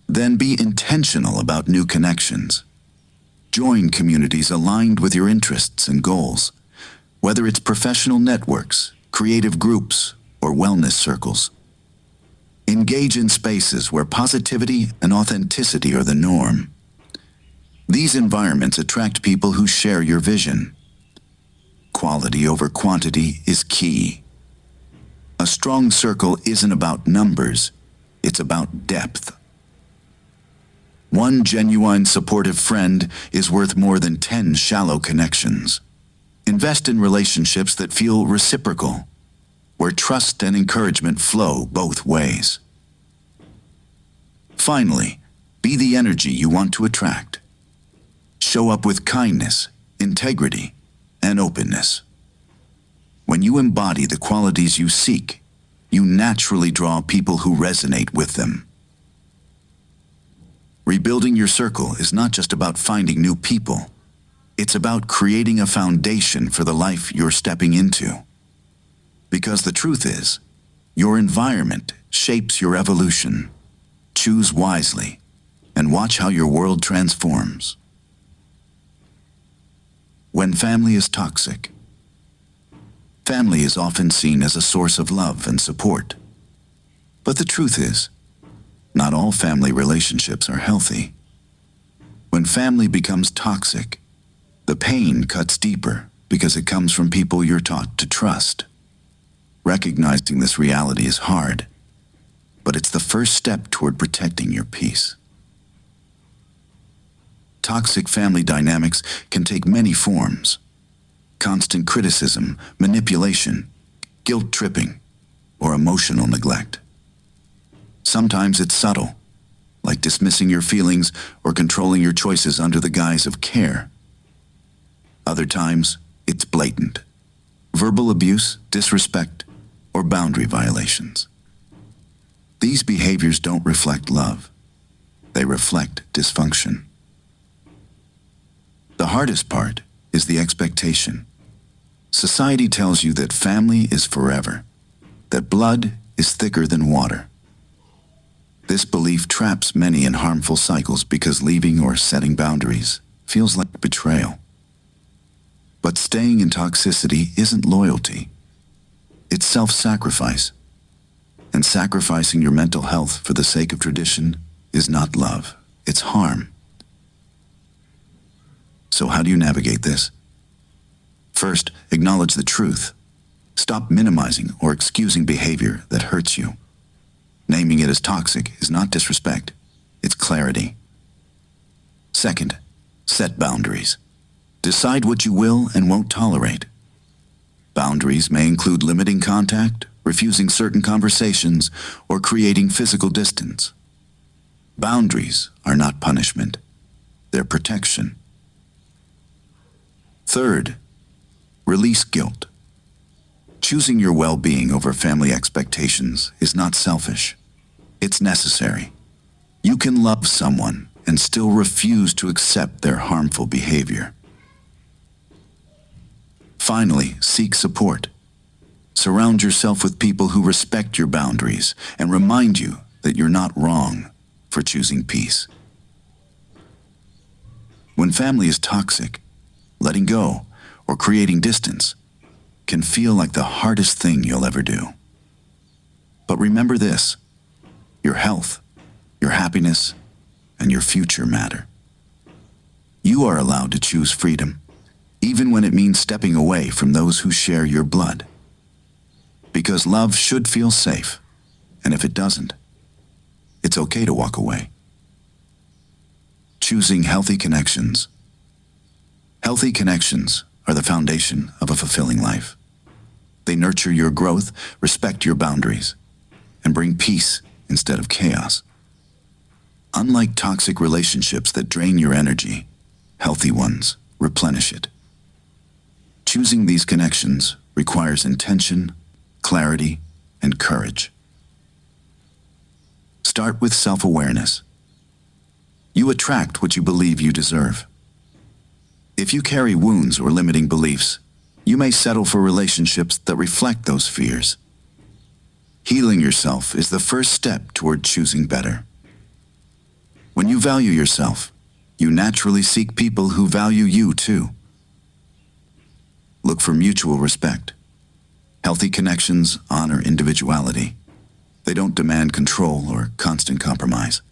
Then be intentional about new connections. Join communities aligned with your interests and goals, whether it's professional networks, creative groups, or wellness circles. Engage in spaces where positivity and authenticity are the norm. These environments attract people who share your vision. Quality over quantity is key. A strong circle isn't about numbers, it's about depth. One genuine supportive friend is worth more than 10 shallow connections. Invest in relationships that feel reciprocal, where trust and encouragement flow both ways. Finally, be the energy you want to attract. Show up with kindness, integrity, and openness. When you embody the qualities you seek, you naturally draw people who resonate with them. Rebuilding your circle is not just about finding new people. It's about creating a foundation for the life you're stepping into. Because the truth is, your environment shapes your evolution. Choose wisely and watch how your world transforms. When family is toxic. Family is often seen as a source of love and support. But the truth is, not all family relationships are healthy. When family becomes toxic, the pain cuts deeper because it comes from people you're taught to trust. Recognizing this reality is hard, but it's the first step toward protecting your peace. Toxic family dynamics can take many forms: constant criticism, manipulation, guilt-tripping, or emotional neglect. Sometimes it's subtle, like dismissing your feelings or controlling your choices under the guise of care. Other times, it's blatant: verbal abuse, disrespect, or boundary violations. These behaviors don't reflect love. They reflect dysfunction. The hardest part is the expectation. Society tells you that family is forever, that blood is thicker than water. This belief traps many in harmful cycles because leaving or setting boundaries feels like betrayal. But staying in toxicity isn't loyalty. It's self-sacrifice. And sacrificing your mental health for the sake of tradition is not love, it's harm. So how do you navigate this? First, acknowledge the truth. Stop minimizing or excusing behavior that hurts you. Naming it as toxic is not disrespect, it's clarity. Second, set boundaries. Decide what you will and won't tolerate. Boundaries may include limiting contact, refusing certain conversations, or creating physical distance. Boundaries are not punishment, they're protection. Third, release guilt. Choosing your well-being over family expectations is not selfish. It's necessary. You can love someone and still refuse to accept their harmful behavior. Finally, seek support. Surround yourself with people who respect your boundaries and remind you that you're not wrong for choosing peace. When family is toxic, letting go or creating distance can feel like the hardest thing you'll ever do. But remember this: your health, your happiness, and your future matter. You are allowed to choose freedom, even when it means stepping away from those who share your blood. Because love should feel safe, and if it doesn't, it's okay to walk away. Choosing healthy connections. Healthy connections are the foundation of a fulfilling life. They nurture your growth, respect your boundaries, and bring peace instead of chaos. Unlike toxic relationships that drain your energy, healthy ones replenish it. Choosing these connections requires intention, clarity, and courage. Start with self-awareness. You attract what you believe you deserve. If you carry wounds or limiting beliefs, you may settle for relationships that reflect those fears. Healing yourself is the first step toward choosing better. When you value yourself, you naturally seek people who value you too. Look for mutual respect. Healthy connections honor individuality. They don't demand control or constant compromise.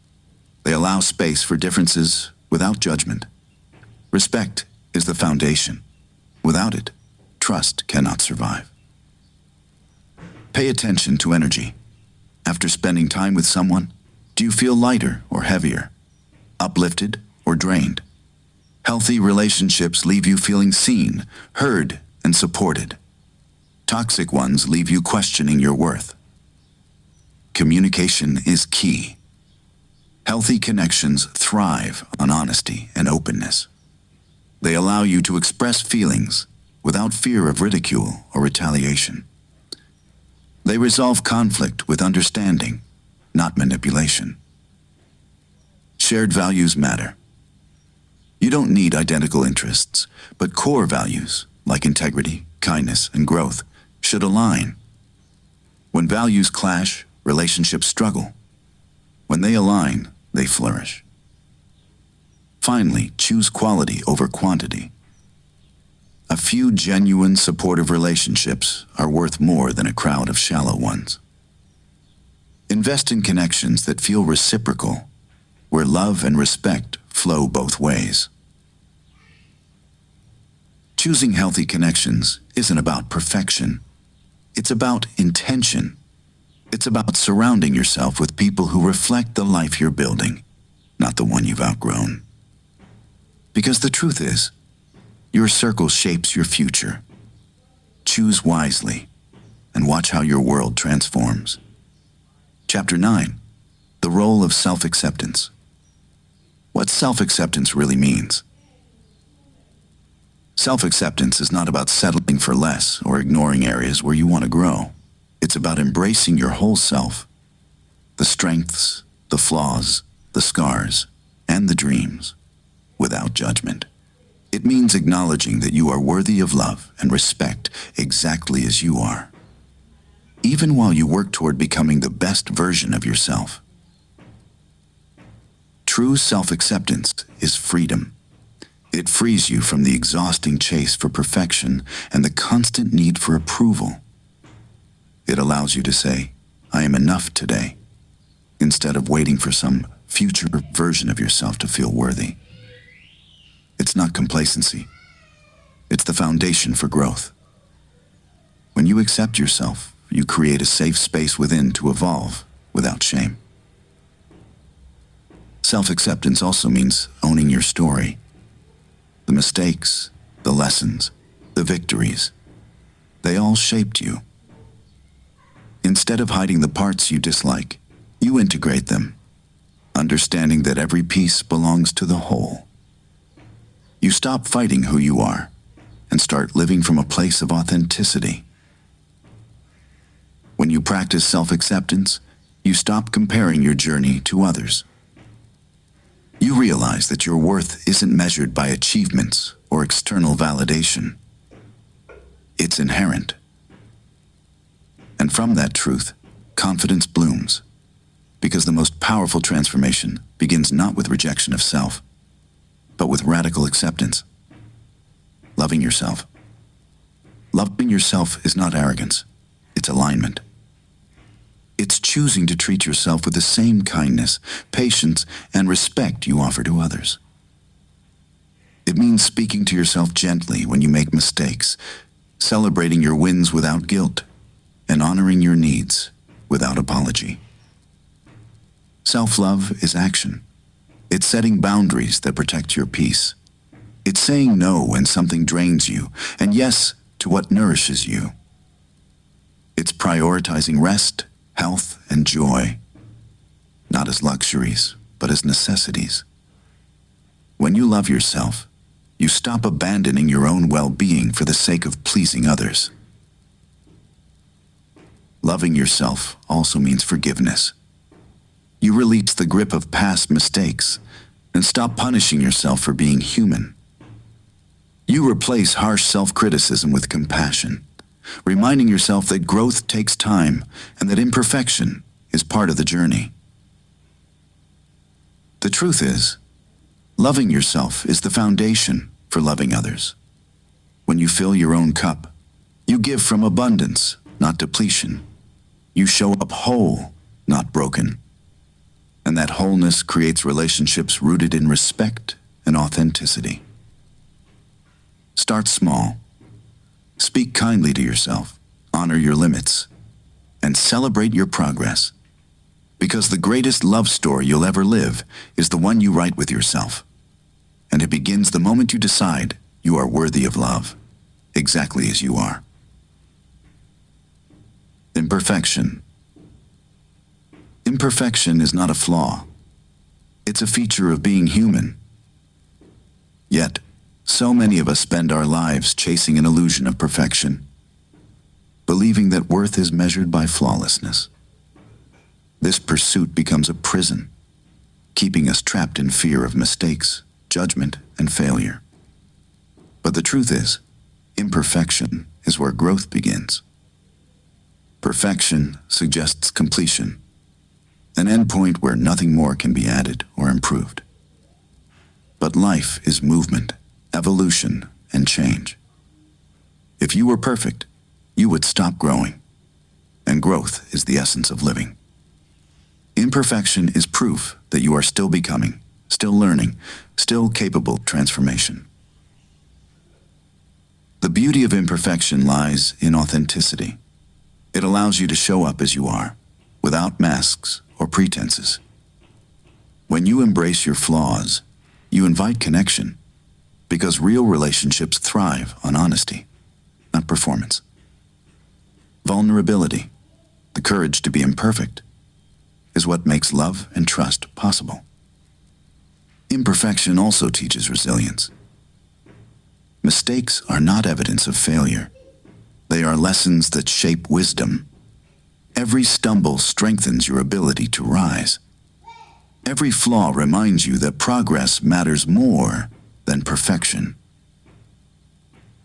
They allow space for differences without judgment. Respect is the foundation. Without it, trust cannot survive. Pay attention to energy. After spending time with someone, do you feel lighter or heavier? Uplifted or drained? Healthy relationships leave you feeling seen, heard, and supported. Toxic ones leave you questioning your worth. Communication is key. Healthy connections thrive on honesty and openness. They allow you to express feelings without fear of ridicule or retaliation. They resolve conflict with understanding, not manipulation. Shared values matter. You don't need identical interests, but core values like integrity, kindness, and growth should align. When values clash, relationships struggle. When they align, they flourish. Finally, choose quality over quantity. A few genuine, supportive relationships are worth more than a crowd of shallow ones. Invest in connections that feel reciprocal, where love and respect flow both ways. Choosing healthy connections isn't about perfection. It's about intention. It's about surrounding yourself with people who reflect the life you're building, not the one you've outgrown. Because the truth is, your circle shapes your future. Choose wisely and watch how your world transforms. Chapter 9, the role of self-acceptance. What self-acceptance really means. Self-acceptance is not about settling for less or ignoring areas where you want to grow. It's about embracing your whole self, the strengths, the flaws, the scars, and the dreams, without judgment. It means acknowledging that you are worthy of love and respect exactly as you are, even while you work toward becoming the best version of yourself. True self-acceptance is freedom. It frees you from the exhausting chase for perfection and the constant need for approval. It allows you to say, "I am enough today," instead of waiting for some future version of yourself to feel worthy. It's not complacency. It's the foundation for growth. When you accept yourself, you create a safe space within to evolve without shame. Self-acceptance also means owning your story. The mistakes, the lessons, the victories, they all shaped you. Instead of hiding the parts you dislike, you integrate them, understanding that every piece belongs to the whole. You stop fighting who you are and start living from a place of authenticity. When you practice self-acceptance, you stop comparing your journey to others. You realize that your worth isn't measured by achievements or external validation. It's inherent. And from that truth, confidence blooms, because the most powerful transformation begins not with rejection of self, but with radical acceptance. Loving yourself Loving yourself is not arrogance, it's alignment. It's choosing to treat yourself with the same kindness, patience, and respect you offer to others. It means speaking to yourself gently when you make mistakes, celebrating your wins without guilt, and honoring your needs without apology. Self-love is action. It's setting boundaries that protect your peace. It's saying no when something drains you, and yes to what nourishes you. It's prioritizing rest, health, and joy, not as luxuries, but as necessities. When you love yourself, you stop abandoning your own well-being for the sake of pleasing others. Loving yourself also means forgiveness. You release the grip of past mistakes and stop punishing yourself for being human. You replace harsh self-criticism with compassion, reminding yourself that growth takes time and that imperfection is part of the journey. The truth is, loving yourself is the foundation for loving others. When you fill your own cup, you give from abundance, not depletion. You show up whole, not broken. And that wholeness creates relationships rooted in respect and authenticity. Start small. Speak kindly to yourself, honor your limits, and celebrate your progress. Because the greatest love story you'll ever live is the one you write with yourself. And it begins the moment you decide you are worthy of love, exactly as you are. Imperfection. Imperfection is not a flaw. It's a feature of being human. Yet, so many of us spend our lives chasing an illusion of perfection, believing that worth is measured by flawlessness. This pursuit becomes a prison, keeping us trapped in fear of mistakes, judgment, and failure. But the truth is, imperfection is where growth begins. Perfection suggests completion, an endpoint where nothing more can be added or improved. But life is movement, evolution, and change. If you were perfect, you would stop growing, and growth is the essence of living. Imperfection is proof that you are still becoming, still learning, still capable of transformation. The beauty of imperfection lies in authenticity. It allows you to show up as you are, without masks or pretenses. When you embrace your flaws, you invite connection, because real relationships thrive on honesty, not performance. Vulnerability, the courage to be imperfect, is what makes love and trust possible. Imperfection also teaches resilience. Mistakes are not evidence of failure. They are lessons that shape wisdom. Every stumble strengthens your ability to rise. Every flaw reminds you that progress matters more than perfection.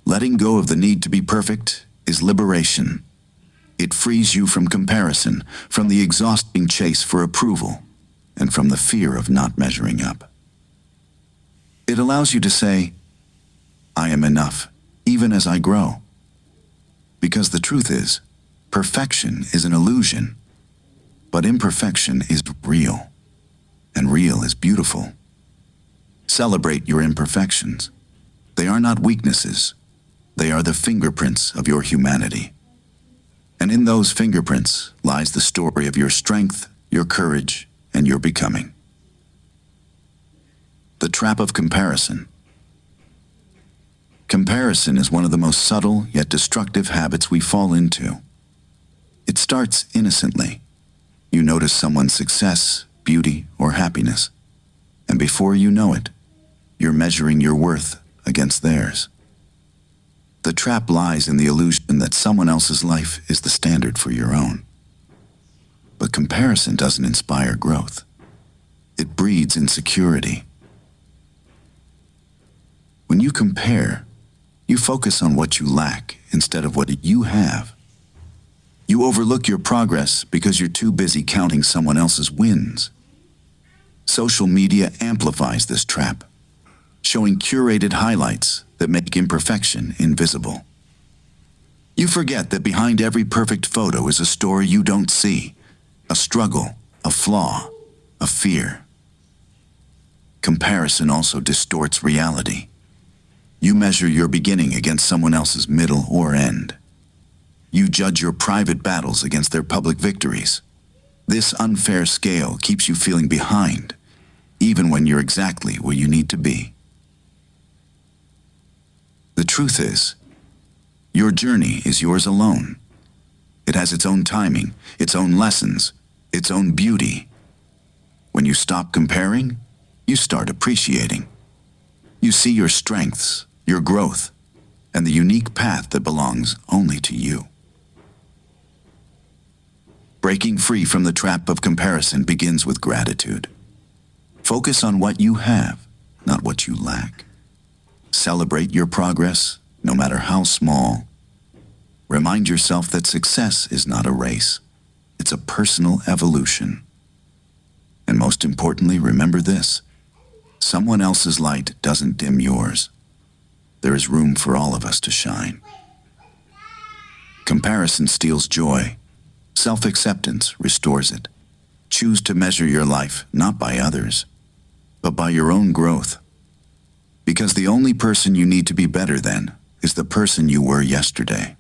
Letting go of the need to be perfect is liberation. It frees you from comparison, from the exhausting chase for approval, and from the fear of not measuring up. It allows you to say, I am enough, even as I grow. Because the truth is, perfection is an illusion, but imperfection is real, and real is beautiful. Celebrate your imperfections. They are not weaknesses. They are the fingerprints of your humanity. And in those fingerprints lies the story of your strength, your courage, and your becoming. The trap of comparison. Comparison is one of the most subtle yet destructive habits we fall into. It starts innocently. You notice someone's success, beauty, or happiness, and before you know it, you're measuring your worth against theirs. The trap lies in the illusion that someone else's life is the standard for your own. But comparison doesn't inspire growth. It breeds insecurity. When you compare, you focus on what you lack instead of what you have. You overlook your progress because you're too busy counting someone else's wins. Social media amplifies this trap, showing curated highlights that make imperfection invisible. You forget that behind every perfect photo is a story you don't see, a struggle, a flaw, a fear. Comparison also distorts reality. You measure your beginning against someone else's middle or end. You judge your private battles against their public victories. This unfair scale keeps you feeling behind, even when you're exactly where you need to be. The truth is, your journey is yours alone. It has its own timing, its own lessons, its own beauty. When you stop comparing, you start appreciating. You see your strengths, your growth, and the unique path that belongs only to you. Breaking free from the trap of comparison begins with gratitude. Focus on what you have, not what you lack. Celebrate your progress, no matter how small. Remind yourself that success is not a race. It's a personal evolution. And most importantly, remember this: someone else's light doesn't dim yours. There is room for all of us to shine. Comparison steals joy. Self-acceptance restores it. Choose to measure your life not by others, but by your own growth. Because the only person you need to be better than is the person you were yesterday.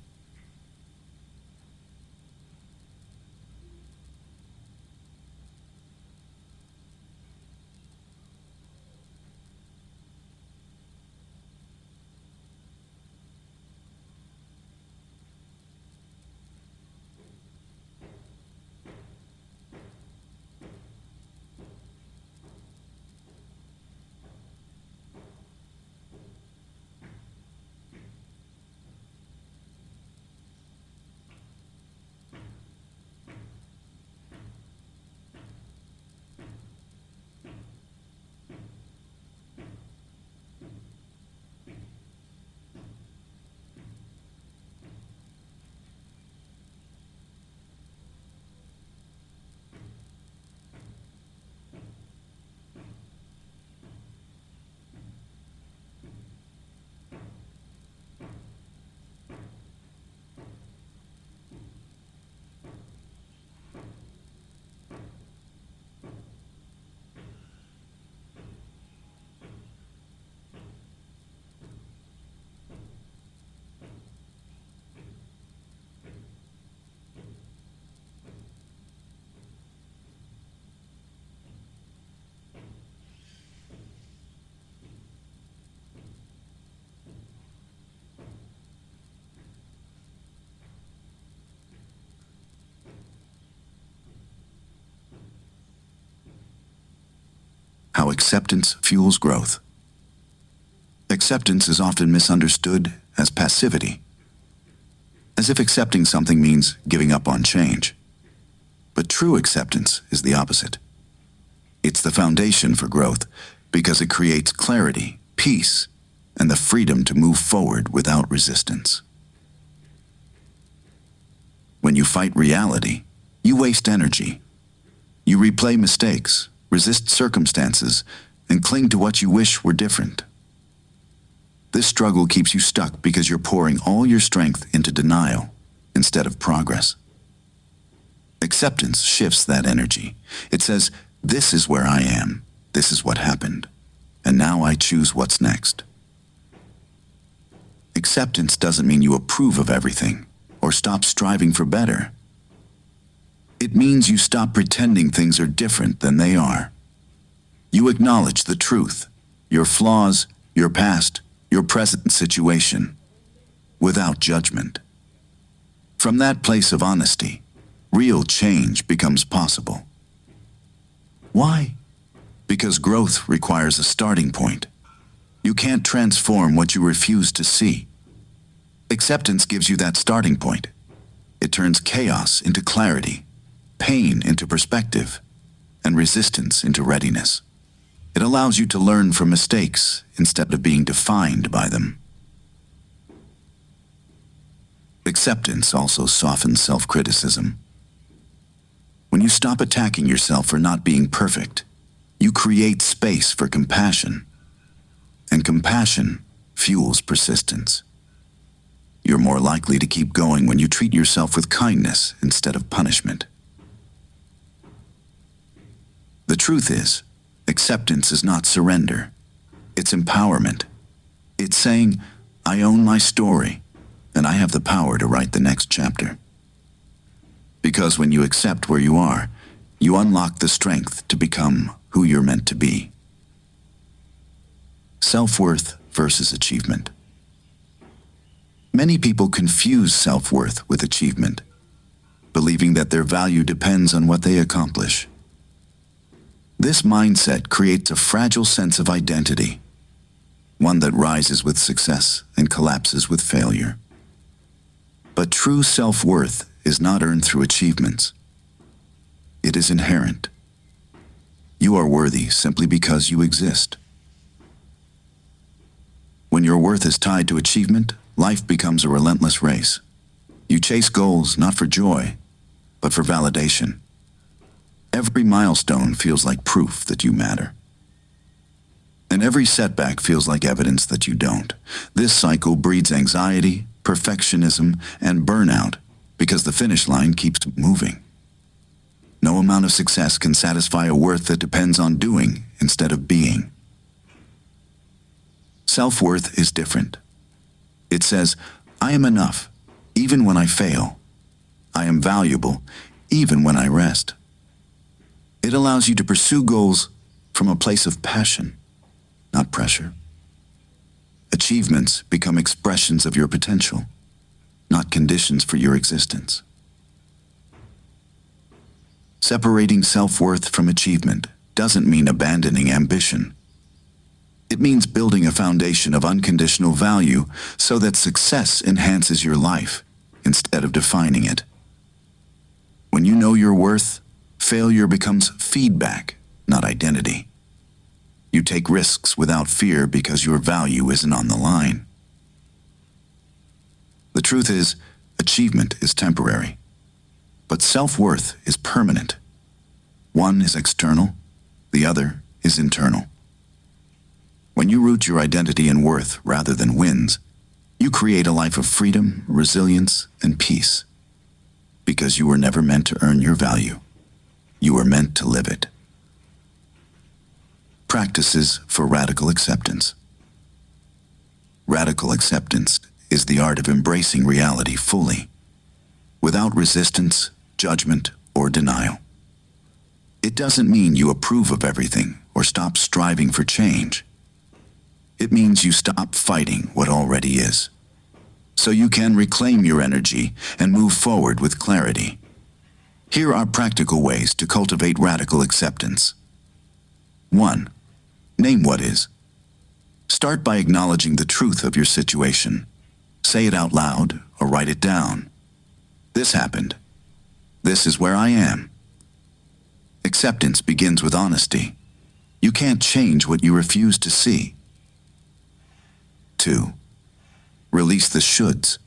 How acceptance fuels growth. Acceptance is often misunderstood as passivity, as if accepting something means giving up on change. But true acceptance is the opposite. It's the foundation for growth because it creates clarity, peace, and the freedom to move forward without resistance. When you fight reality, you waste energy. You replay mistakes, resist circumstances, and cling to what you wish were different. This struggle keeps you stuck because you're pouring all your strength into denial instead of progress. Acceptance shifts that energy. It says, "This is where I am, this is what happened, and now I choose what's next." Acceptance doesn't mean you approve of everything or stop striving for better. It means you stop pretending things are different than they are. You acknowledge the truth, your flaws, your past, your present situation, without judgment. From that place of honesty, real change becomes possible. Why? Because growth requires a starting point. You can't transform what you refuse to see. Acceptance gives you that starting point. It turns chaos into clarity, pain into perspective, and resistance into readiness. It allows you to learn from mistakes instead of being defined by them. Acceptance also softens self-criticism. When you stop attacking yourself for not being perfect, you create space for compassion. And compassion fuels persistence. You're more likely to keep going when you treat yourself with kindness instead of punishment. The truth is, acceptance is not surrender. It's empowerment. It's saying, I own my story, and I have the power to write the next chapter. Because when you accept where you are, you unlock the strength to become who you're meant to be. Self-worth versus achievement. Many people confuse self-worth with achievement, believing that their value depends on what they accomplish. This mindset creates a fragile sense of identity, one that rises with success and collapses with failure. But true self-worth is not earned through achievements. It is inherent. You are worthy simply because you exist. When your worth is tied to achievement, life becomes a relentless race. You chase goals not for joy, but for validation. Every milestone feels like proof that you matter. And every setback feels like evidence that you don't. This cycle breeds anxiety, perfectionism, and burnout because the finish line keeps moving. No amount of success can satisfy a worth that depends on doing instead of being. Self-worth is different. It says, I am enough, even when I fail. I am valuable, even when I rest. It allows you to pursue goals from a place of passion, not pressure. Achievements become expressions of your potential, not conditions for your existence. Separating self-worth from achievement doesn't mean abandoning ambition. It means building a foundation of unconditional value so that success enhances your life instead of defining it. When you know your worth, failure becomes feedback, not identity. You take risks without fear because your value isn't on the line. The truth is, achievement is temporary, but self-worth is permanent. One is external, the other is internal. When you root your identity in worth rather than wins, you create a life of freedom, resilience, and peace. Because you were never meant to earn your value. You were meant to live it. Practices for radical acceptance. Radical acceptance is the art of embracing reality fully, without resistance, judgment, or denial. It doesn't mean you approve of everything or stop striving for change. It means you stop fighting what already is, so you can reclaim your energy and move forward with clarity. Here are practical ways to cultivate radical acceptance. 1. Name what is. Start by acknowledging the truth of your situation. Say it out loud or write it down. This happened. This is where I am. Acceptance begins with honesty. You can't change what you refuse to see. 2. Release the shoulds.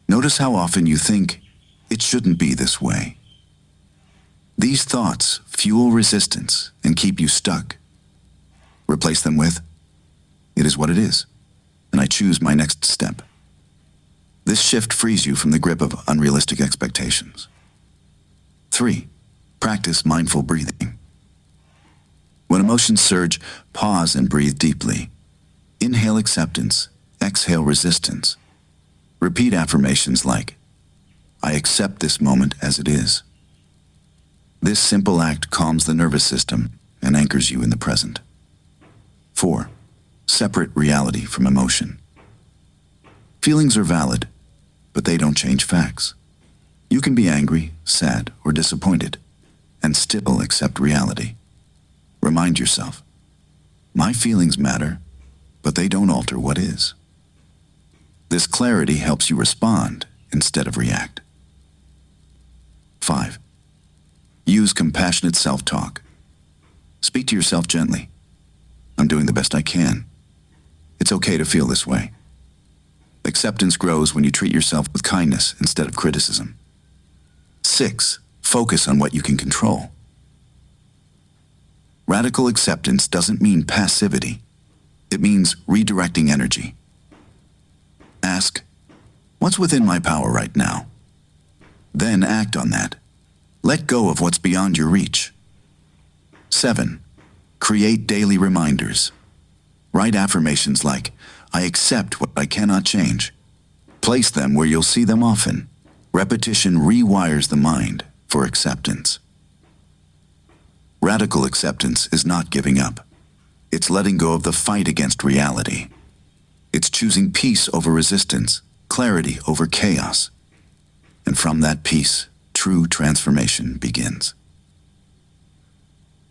Notice how often you think, it shouldn't be this way. These thoughts fuel resistance and keep you stuck. Replace them with, it is what it is, and I choose my next step. This shift frees you from the grip of unrealistic expectations. 3. Practice mindful breathing. When emotions surge, pause and breathe deeply. Inhale acceptance, exhale resistance. Repeat affirmations like, I accept this moment as it is. This simple act calms the nervous system and anchors you in the present. 4. Separate reality from emotion. Feelings are valid, but they don't change facts. You can be angry, sad, or disappointed, and still accept reality. Remind yourself, my feelings matter, but they don't alter what is. This clarity helps you respond instead of react. 5. Use compassionate self-talk. Speak to yourself gently. I'm doing the best I can. It's okay to feel this way. Acceptance grows when you treat yourself with kindness instead of criticism. 6. Focus on what you can control. Radical acceptance doesn't mean passivity. It means redirecting energy. Ask, What's within my power right now? Then act on that. Let go of what's beyond your reach. 7. Create daily reminders. Write affirmations like, I accept what I cannot change. Place them where you'll see them often. Repetition rewires the mind for acceptance. Radical acceptance is not giving up. It's letting go of the fight against reality. It's choosing peace over resistance, clarity over chaos. And from that peace, true transformation begins.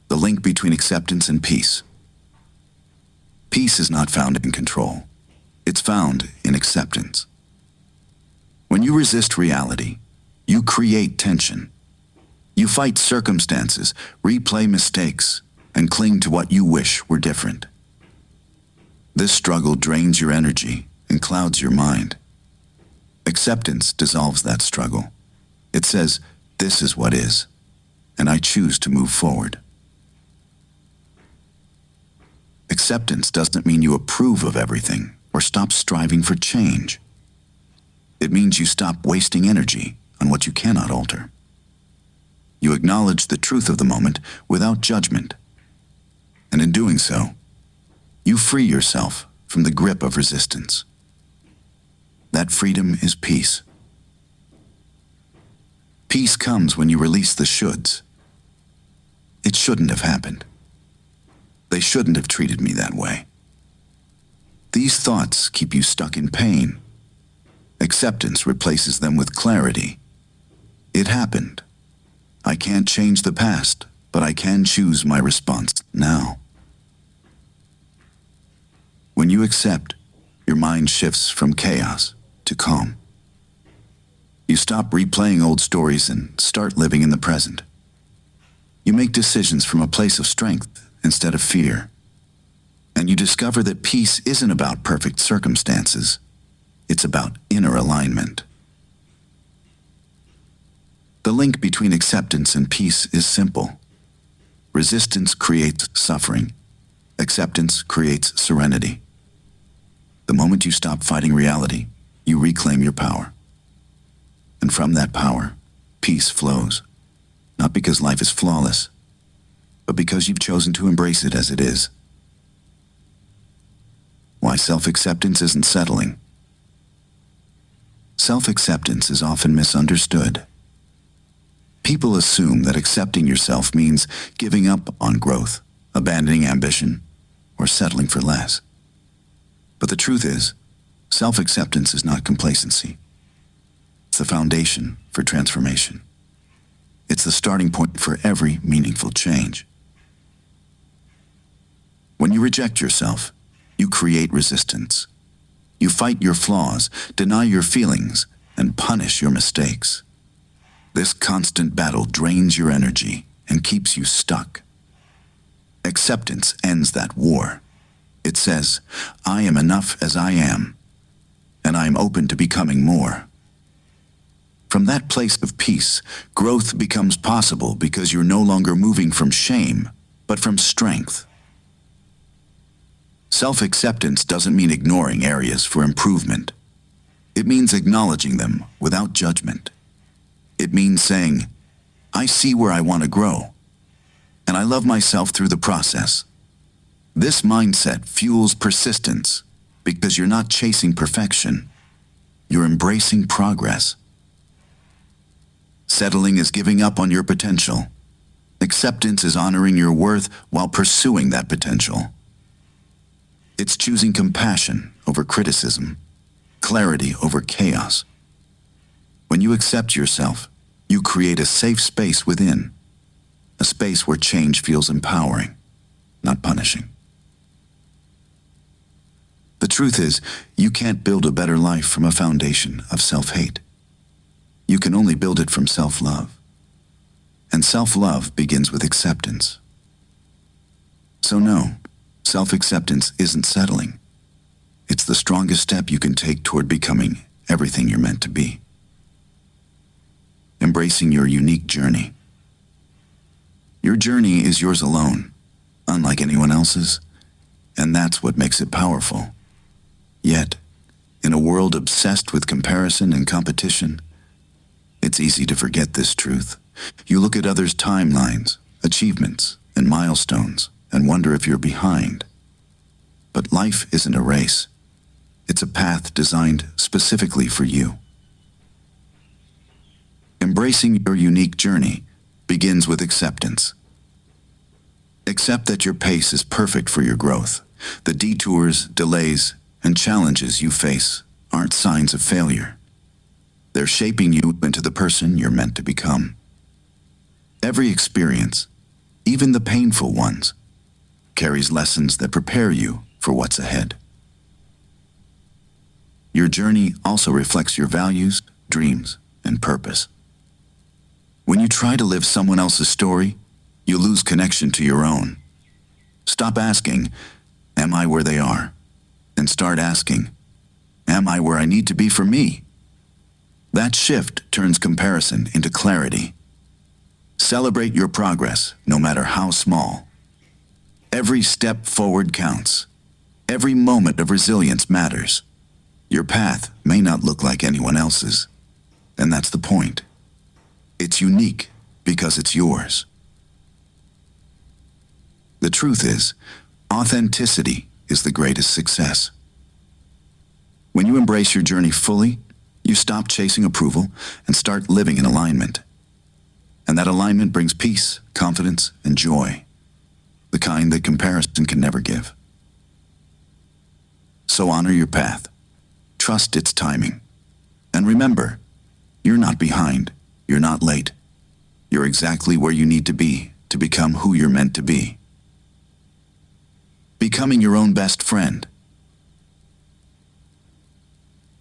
The link between acceptance and peace. Peace is not found in control. It's found in acceptance. When you resist reality, you create tension. You fight circumstances, replay mistakes, and cling to what you wish were different. This struggle drains your energy and clouds your mind. Acceptance dissolves that struggle. It says, this is what is, and I choose to move forward. Acceptance doesn't mean you approve of everything or stop striving for change. It means you stop wasting energy on what you cannot alter. You acknowledge the truth of the moment without judgment. And in doing so, you free yourself from the grip of resistance. That freedom is peace. Peace comes when you release the shoulds. It shouldn't have happened. They shouldn't have treated me that way. These thoughts keep you stuck in pain. Acceptance replaces them with clarity. It happened. I can't change the past, but I can choose my response now. When you accept, your mind shifts from chaos to calm. You stop replaying old stories and start living in the present. You make decisions from a place of strength instead of fear. And you discover that peace isn't about perfect circumstances. It's about inner alignment. The link between acceptance and peace is simple. Resistance creates suffering. Acceptance creates serenity. The moment you stop fighting reality, you reclaim your power. And from that power, peace flows. Not because life is flawless, but because you've chosen to embrace it as it is. Why self-acceptance isn't settling. Self-acceptance is often misunderstood. People assume that accepting yourself means giving up on growth, abandoning ambition, or settling for less. But the truth is, self-acceptance is not complacency. It's the foundation for transformation. It's the starting point for every meaningful change. When you reject yourself, you create resistance. You fight your flaws, deny your feelings, and punish your mistakes. This constant battle drains your energy and keeps you stuck. Acceptance ends that war. It says, I am enough as I am, and I am open to becoming more. From that place of peace, growth becomes possible because you're no longer moving from shame, but from strength. Self-acceptance doesn't mean ignoring areas for improvement. It means acknowledging them without judgment. It means saying, I see where I want to grow, and I love myself through the process. This mindset fuels persistence because you're not chasing perfection. You're embracing progress. Settling is giving up on your potential. Acceptance is honoring your worth while pursuing that potential. It's choosing compassion over criticism, clarity over chaos. When you accept yourself, you create a safe space within, a space where change feels empowering, not punishing. The truth is, you can't build a better life from a foundation of self-hate. You can only build it from self-love. And self-love begins with acceptance. So no, self-acceptance isn't settling. It's the strongest step you can take toward becoming everything you're meant to be. Embracing your unique journey. Your journey is yours alone, unlike anyone else's, and that's what makes it powerful. Yet, In a world obsessed with comparison and competition, it's easy to forget this truth. You look at others' timelines, achievements, and milestones, and wonder if you're behind. But life isn't a race. It's a path designed specifically for you. Embracing your unique journey begins with acceptance. Accept that your pace is perfect for your growth. The detours, delays, and challenges you face aren't signs of failure. They're shaping you into the person you're meant to become. Every experience, even the painful ones, carries lessons that prepare you for what's ahead. Your journey also reflects your values, dreams, and purpose. When you try to live someone else's story, you lose connection to your own. Stop asking, "Am I where they are?" and start asking, "Am I where I need to be for me?" That shift turns comparison into clarity. Celebrate your progress, no matter how small. Every step forward counts. Every moment of resilience matters. Your path may not look like anyone else's, and that's the point. It's unique because it's yours. The truth is, authenticity is the greatest success. When you embrace your journey fully, you stop chasing approval and start living in alignment. And that alignment brings peace, confidence, and joy, the kind that comparison can never give. So honor your path. Trust its timing. And remember, you're not behind. You're not late. You're exactly where you need to be to become who you're meant to be. Becoming your own best friend.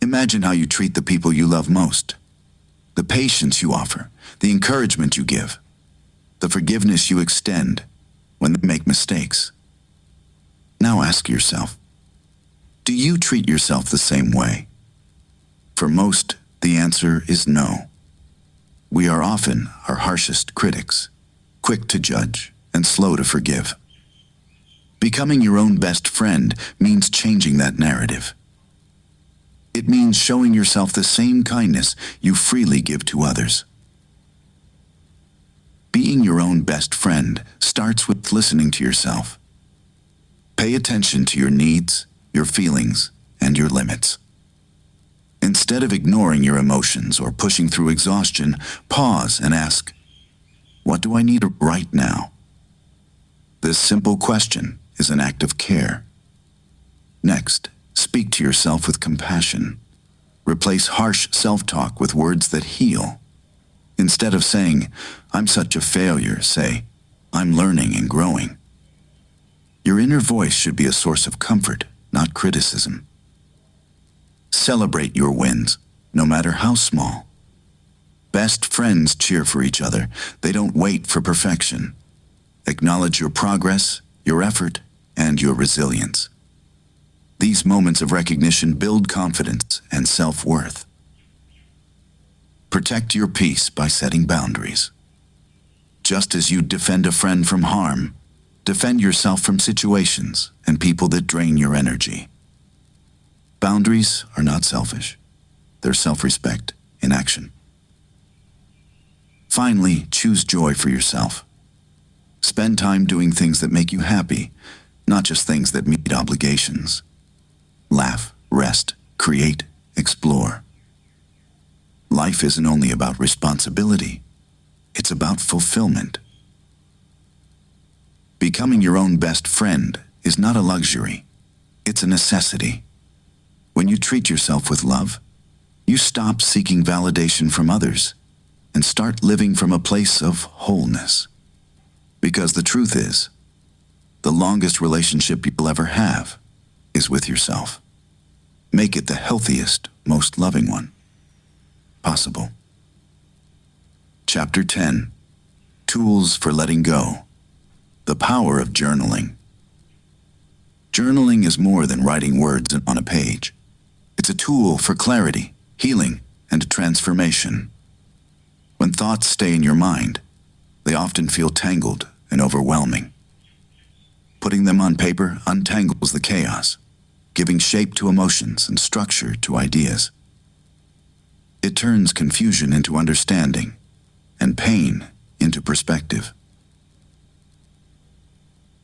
Imagine how you treat the people you love most, the patience you offer, the encouragement you give, the forgiveness you extend when they make mistakes. Now ask yourself, do you treat yourself the same way? For most, the answer is no. We are often our harshest critics, quick to judge and slow to forgive. Becoming your own best friend means changing that narrative. It means showing yourself the same kindness you freely give to others. Being your own best friend starts with listening to yourself. Pay attention to your needs, your feelings, and your limits. Instead of ignoring your emotions or pushing through exhaustion, pause and ask, what do I need right now? This simple question is an act of care. Next, speak to yourself with compassion. Replace harsh self-talk with words that heal. Instead of saying, "I'm such a failure," say, "I'm learning and growing." Your inner voice should be a source of comfort, not criticism. Celebrate your wins, no matter how small. Best friends cheer for each other. They don't wait for perfection. Acknowledge your progress, your effort, and your resilience. These moments of recognition build confidence and self-worth. Protect your peace by setting boundaries. Just as you defend a friend from harm, defend yourself from situations and people that drain your energy. Boundaries are not selfish. They're self-respect in action. Finally, choose joy for yourself. Spend time doing things that make you happy, not just things that meet obligations. Laugh, rest, create, explore. Life isn't only about responsibility. It's about fulfillment. Becoming your own best friend is not a luxury. It's a necessity. When you treat yourself with love, you stop seeking validation from others and start living from a place of wholeness. Because the truth is, the longest relationship you'll ever have is with yourself. Make it the healthiest, most loving one possible. Chapter 10. Tools for Letting Go. The Power of Journaling. Journaling is more than writing words on a page. It's a tool for clarity, healing, and transformation. When thoughts stay in your mind, they often feel tangled and overwhelming. Putting them on paper untangles the chaos. giving shape to emotions and structure to ideas. It turns confusion into understanding and pain into perspective.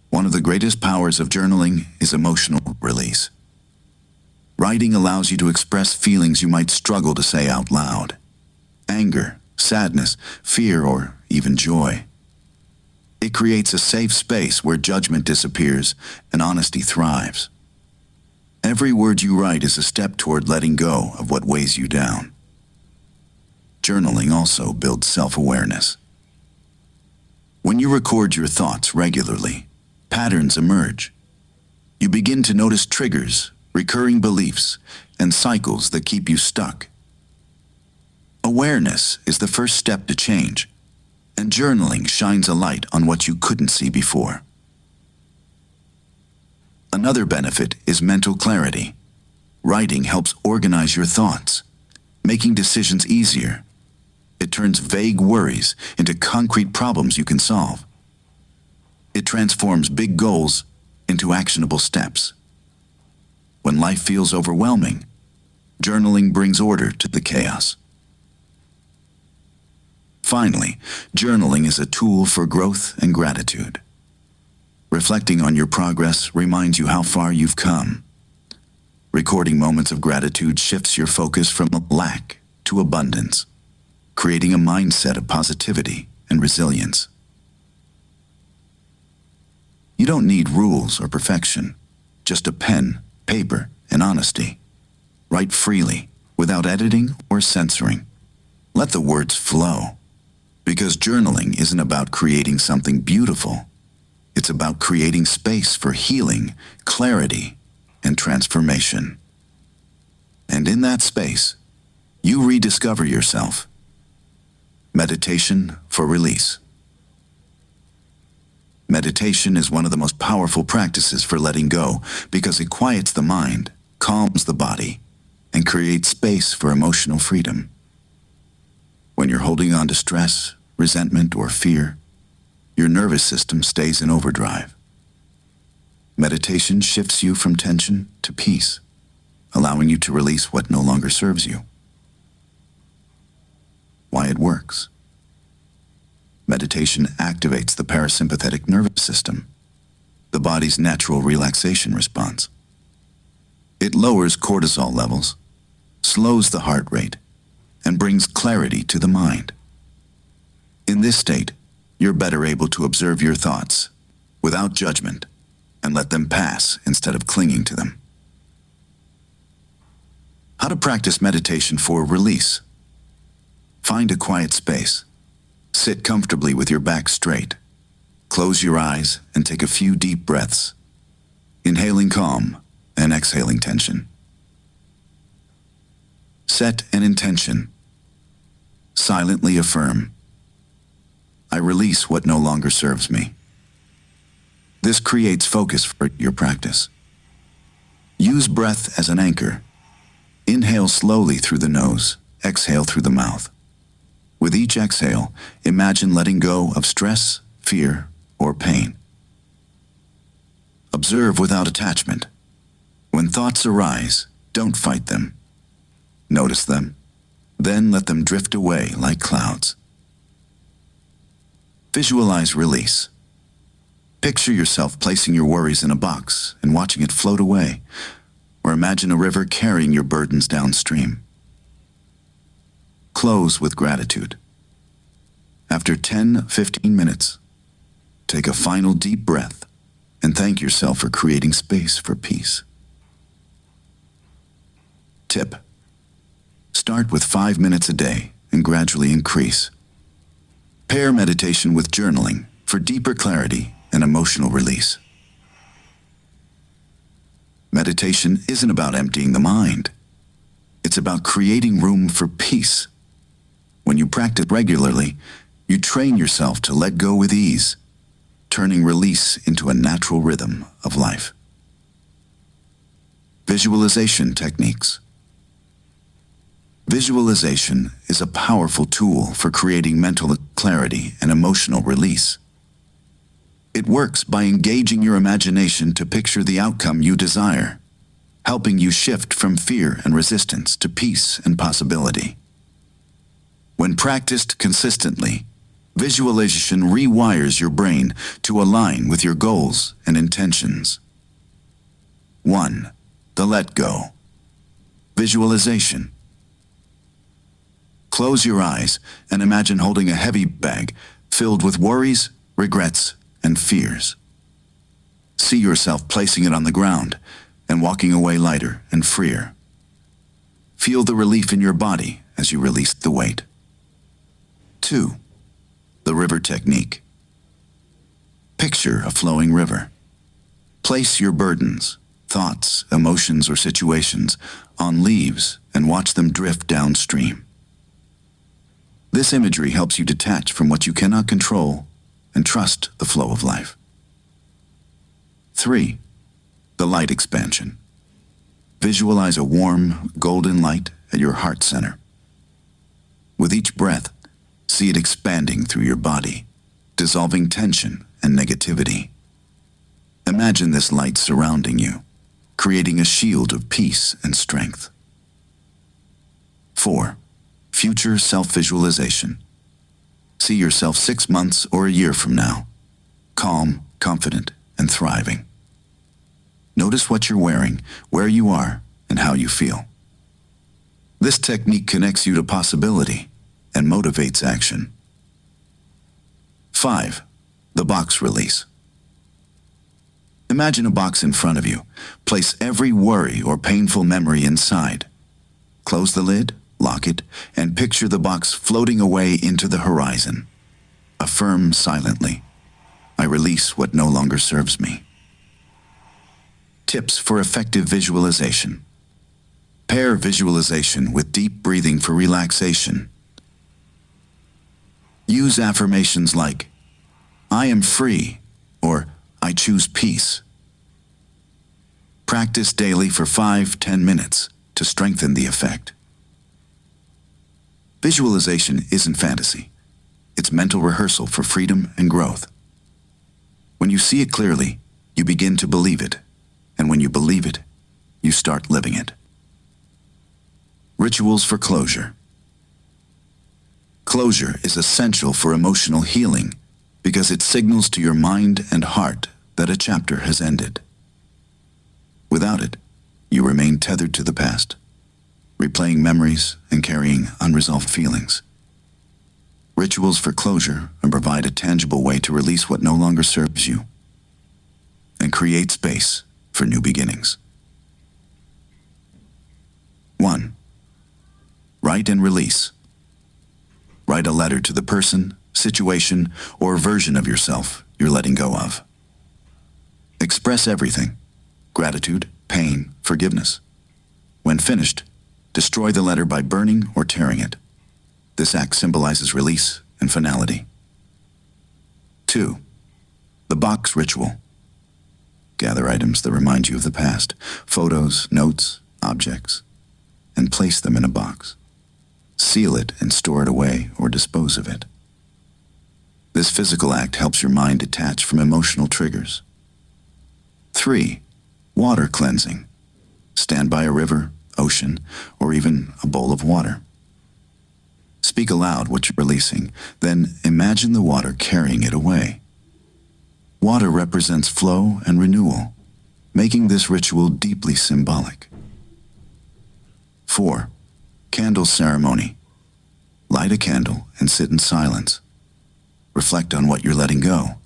One of the greatest powers of journaling is emotional release. Writing allows you to express feelings you might struggle to say out loud: anger, sadness, fear, or even joy. It creates a safe space where judgment disappears and honesty thrives. Every word you write is a step toward letting go of what weighs you down. Journaling also builds self-awareness. When you record your thoughts regularly, patterns emerge. You begin to notice triggers, recurring beliefs, and cycles that keep you stuck. Awareness is the first step to change, and journaling shines a light on what you couldn't see before. Another benefit is mental clarity. Writing helps organize your thoughts, making decisions easier. It turns vague worries into concrete problems you can solve. It transforms big goals into actionable steps. When life feels overwhelming, journaling brings order to the chaos. Finally, journaling is a tool for growth and gratitude. Reflecting on your progress reminds you how far you've come. Recording moments of gratitude shifts your focus from lack to abundance, creating a mindset of positivity and resilience. You don't need rules or perfection, just a pen, paper, and honesty. Write freely, without editing or censoring. Let the words flow. Because journaling isn't about creating something beautiful. It's about creating space for healing, clarity, and transformation. And in that space, you rediscover yourself. Meditation for release. Meditation is one of the most powerful practices for letting go because it quiets the mind, calms the body, and creates space for emotional freedom. When you're holding on to stress, resentment, or fear, your nervous system stays in overdrive. Meditation shifts you from tension to peace, allowing you to release what no longer serves you. Why it works. Meditation activates the parasympathetic nervous system, the body's natural relaxation response. It lowers cortisol levels, slows the heart rate, and brings clarity to the mind. In this state, you're better able to observe your thoughts without judgment and let them pass instead of clinging to them. How to practice meditation for release. Find a quiet space. Sit comfortably with your back straight. Close your eyes and take a few deep breaths, inhaling calm and exhaling tension. Set an intention. Silently affirm, I release what no longer serves me. This creates focus for your practice. Use breath as an anchor. Inhale slowly through the nose, exhale through the mouth. With each exhale, imagine letting go of stress, fear, or pain. Observe without attachment. When thoughts arise, don't fight them. Notice them, then let them drift away like clouds. Visualize release. Picture yourself placing your worries in a box and watching it float away, or imagine a river carrying your burdens downstream. Close with gratitude. After 10-15 minutes, take a final deep breath and thank yourself for creating space for peace. Tip: start with 5 minutes a day and gradually increase. Pair meditation with journaling for deeper clarity and emotional release. Meditation isn't about emptying the mind. It's about creating room for peace. When you practice regularly, you train yourself to let go with ease, turning release into a natural rhythm of life. Visualization techniques. Visualization is a powerful tool for creating mental clarity and emotional release. It works by engaging your imagination to picture the outcome you desire. helping you shift from fear and resistance to peace and possibility. When practiced consistently, visualization rewires your brain to align with your goals and intentions. 1. The let go. Visualization. Close your eyes and imagine holding a heavy bag filled with worries, regrets, and fears. See yourself placing it on the ground and walking away lighter and freer. Feel the relief in your body as you release the weight. 2. The river technique. Picture a flowing river. Place your burdens, thoughts, emotions, or situations on leaves and watch them drift downstream. This imagery helps you detach from what you cannot control and trust the flow of life. 3. The light expansion. Visualize a warm, golden light at your heart center. With each breath, see it expanding through your body, dissolving tension and negativity. Imagine this light surrounding you, creating a shield of peace and strength. 4. Future self-visualization. See yourself 6 months or a year from now, calm, confident, and thriving. Notice what you're wearing, where you are, and how you feel. This technique connects you to possibility and motivates action. 5. The box release. Imagine a box in front of you. Place every worry or painful memory inside. Close the lid, lock it, and picture the box floating away into the horizon. Affirm silently, I release what no longer serves me. Tips for effective visualization. Pair visualization with deep breathing for relaxation. Use affirmations like, I am free, or I choose peace. Practice daily for 5-10 minutes to strengthen the effect. Visualization isn't fantasy. It's mental rehearsal for freedom and growth. When you see it clearly, you begin to believe it. And when you believe it, you start living it. Rituals for closure. Closure is essential for emotional healing because it signals to your mind and heart that a chapter has ended. Without it, you remain tethered to the past, replaying memories and carrying unresolved feelings. Rituals for closure provide a tangible way to release what no longer serves you and create space for new beginnings. 1. Write and release. Write a letter to the person, situation, or version of yourself you're letting go of. Express everything: gratitude, pain, forgiveness. When finished, destroy the letter by burning or tearing it. This act symbolizes release and finality. 2. The box ritual. Gather items that remind you of the past, photos, notes, objects, and place them in a box. Seal it and store it away or dispose of it. This physical act helps your mind detach from emotional triggers. 3. Water cleansing. Stand by a river, ocean, or even a bowl of water. Speak aloud what you're releasing, then imagine the water carrying it away. Water represents flow and renewal, making this ritual deeply symbolic. 4. Candle ceremony. Light a candle and sit in silence. Reflect on what you're letting go,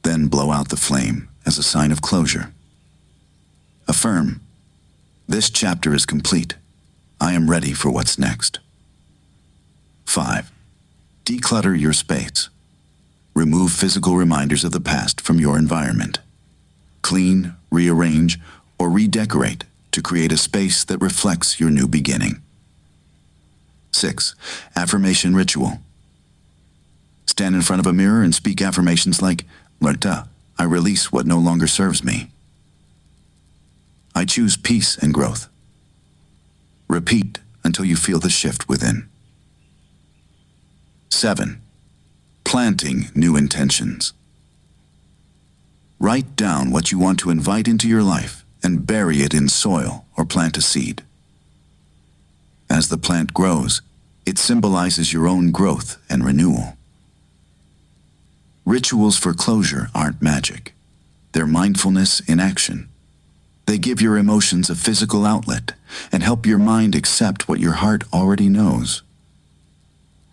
then blow out the flame as a sign of closure. Affirm, this chapter is complete. I am ready for what's next. 5. Declutter your space. Remove physical reminders of the past from your environment. Clean, rearrange, or redecorate to create a space that reflects your new beginning. 6. Affirmation ritual. Stand in front of a mirror and speak affirmations like, Lerta, I release what no longer serves me. I choose peace and growth. Repeat until you feel the shift within. 7. Planting new intentions. Write down what you want to invite into your life and bury it in soil or plant a seed. As the plant grows, it symbolizes your own growth and renewal. Rituals for closure aren't magic. They're mindfulness in action. They give your emotions a physical outlet and help your mind accept what your heart already knows.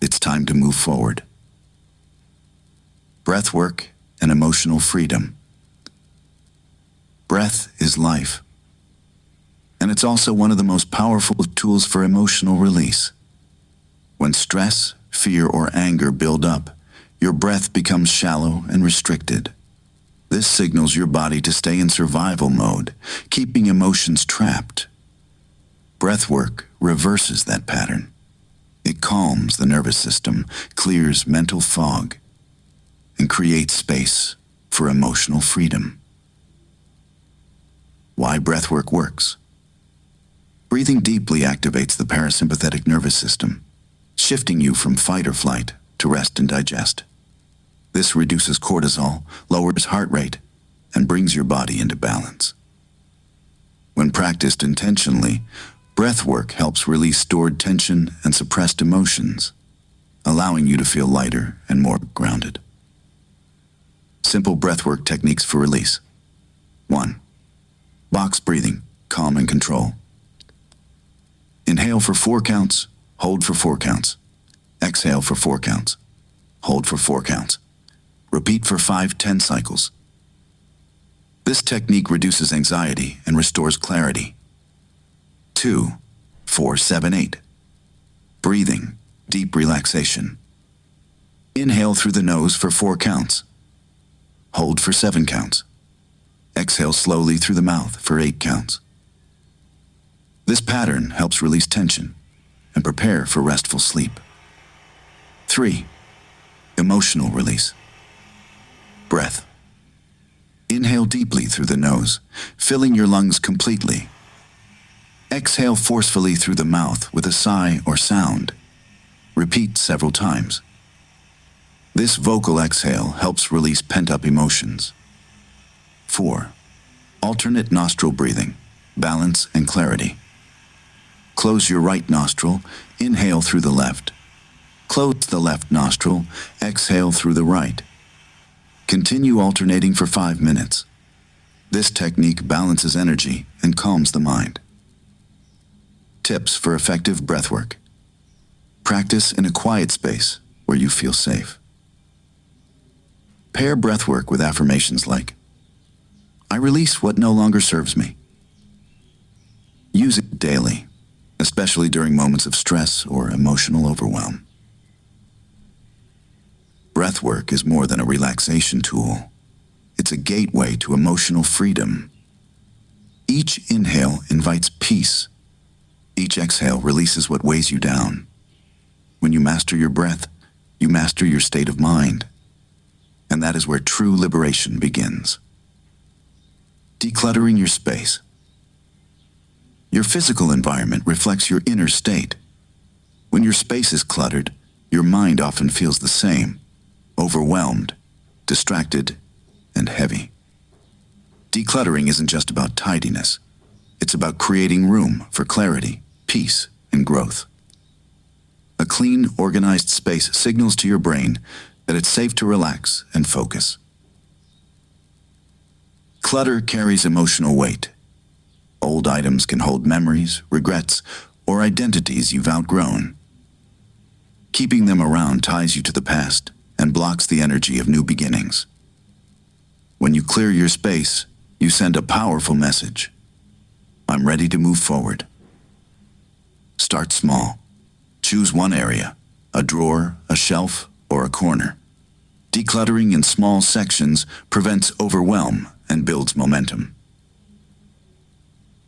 It's time to move forward. Breathwork and emotional freedom. Breath is life, and it's also one of the most powerful tools for emotional release. When stress, fear, or anger build up, your breath becomes shallow and restricted. This signals your body to stay in survival mode, keeping emotions trapped. Breathwork reverses that pattern. It calms the nervous system, clears mental fog, and creates space for emotional freedom. Why breathwork works. Breathing deeply activates the parasympathetic nervous system, shifting you from fight or flight to rest and digest. This reduces cortisol, lowers heart rate, and brings your body into balance. When practiced intentionally, breathwork helps release stored tension and suppressed emotions, allowing you to feel lighter and more grounded. Simple breathwork techniques for release. 1. Box breathing, calm and control. Inhale for 4 counts, hold for 4 counts. Exhale for 4 counts, hold for 4 counts. Repeat for 5-10 cycles. This technique reduces anxiety and restores clarity. 2. 4-7-8. Breathing, deep relaxation. Inhale through the nose for 4 counts. Hold for 7 counts. Exhale slowly through the mouth for 8 counts. This pattern helps release tension and prepare for restful sleep. 3. Emotional release. Breath. Inhale deeply through the nose, filling your lungs completely. Exhale forcefully through the mouth with a sigh or sound. Repeat several times. This vocal exhale helps release pent-up emotions. 4. Alternate nostril breathing, balance and clarity. Close your right nostril, inhale through the left. Close the left nostril, exhale through the right. Continue alternating for 5 minutes. This technique balances energy and calms the mind. Tips for effective breathwork. Practice in a quiet space where you feel safe. Pair breathwork with affirmations like, I release what no longer serves me. Use it daily, especially during moments of stress or emotional overwhelm. Breathwork is more than a relaxation tool. It's a gateway to emotional freedom. Each inhale invites peace. Each exhale releases what weighs you down. When you master your breath, you master your state of mind. And that is where true liberation begins. Decluttering your space. Your physical environment reflects your inner state. When your space is cluttered, your mind often feels the same, overwhelmed, distracted, and heavy. Decluttering isn't just about tidiness. It's about creating room for clarity, peace, and growth. A clean, organized space signals to your brain that it's safe to relax and focus. Clutter carries emotional weight. Old items can hold memories, regrets, or identities you've outgrown. Keeping them around ties you to the past and blocks the energy of new beginnings. When you clear your space, you send a powerful message. I'm ready to move forward. Start small. Choose one area, a drawer, a shelf, or a corner. Decluttering in small sections prevents overwhelm and builds momentum.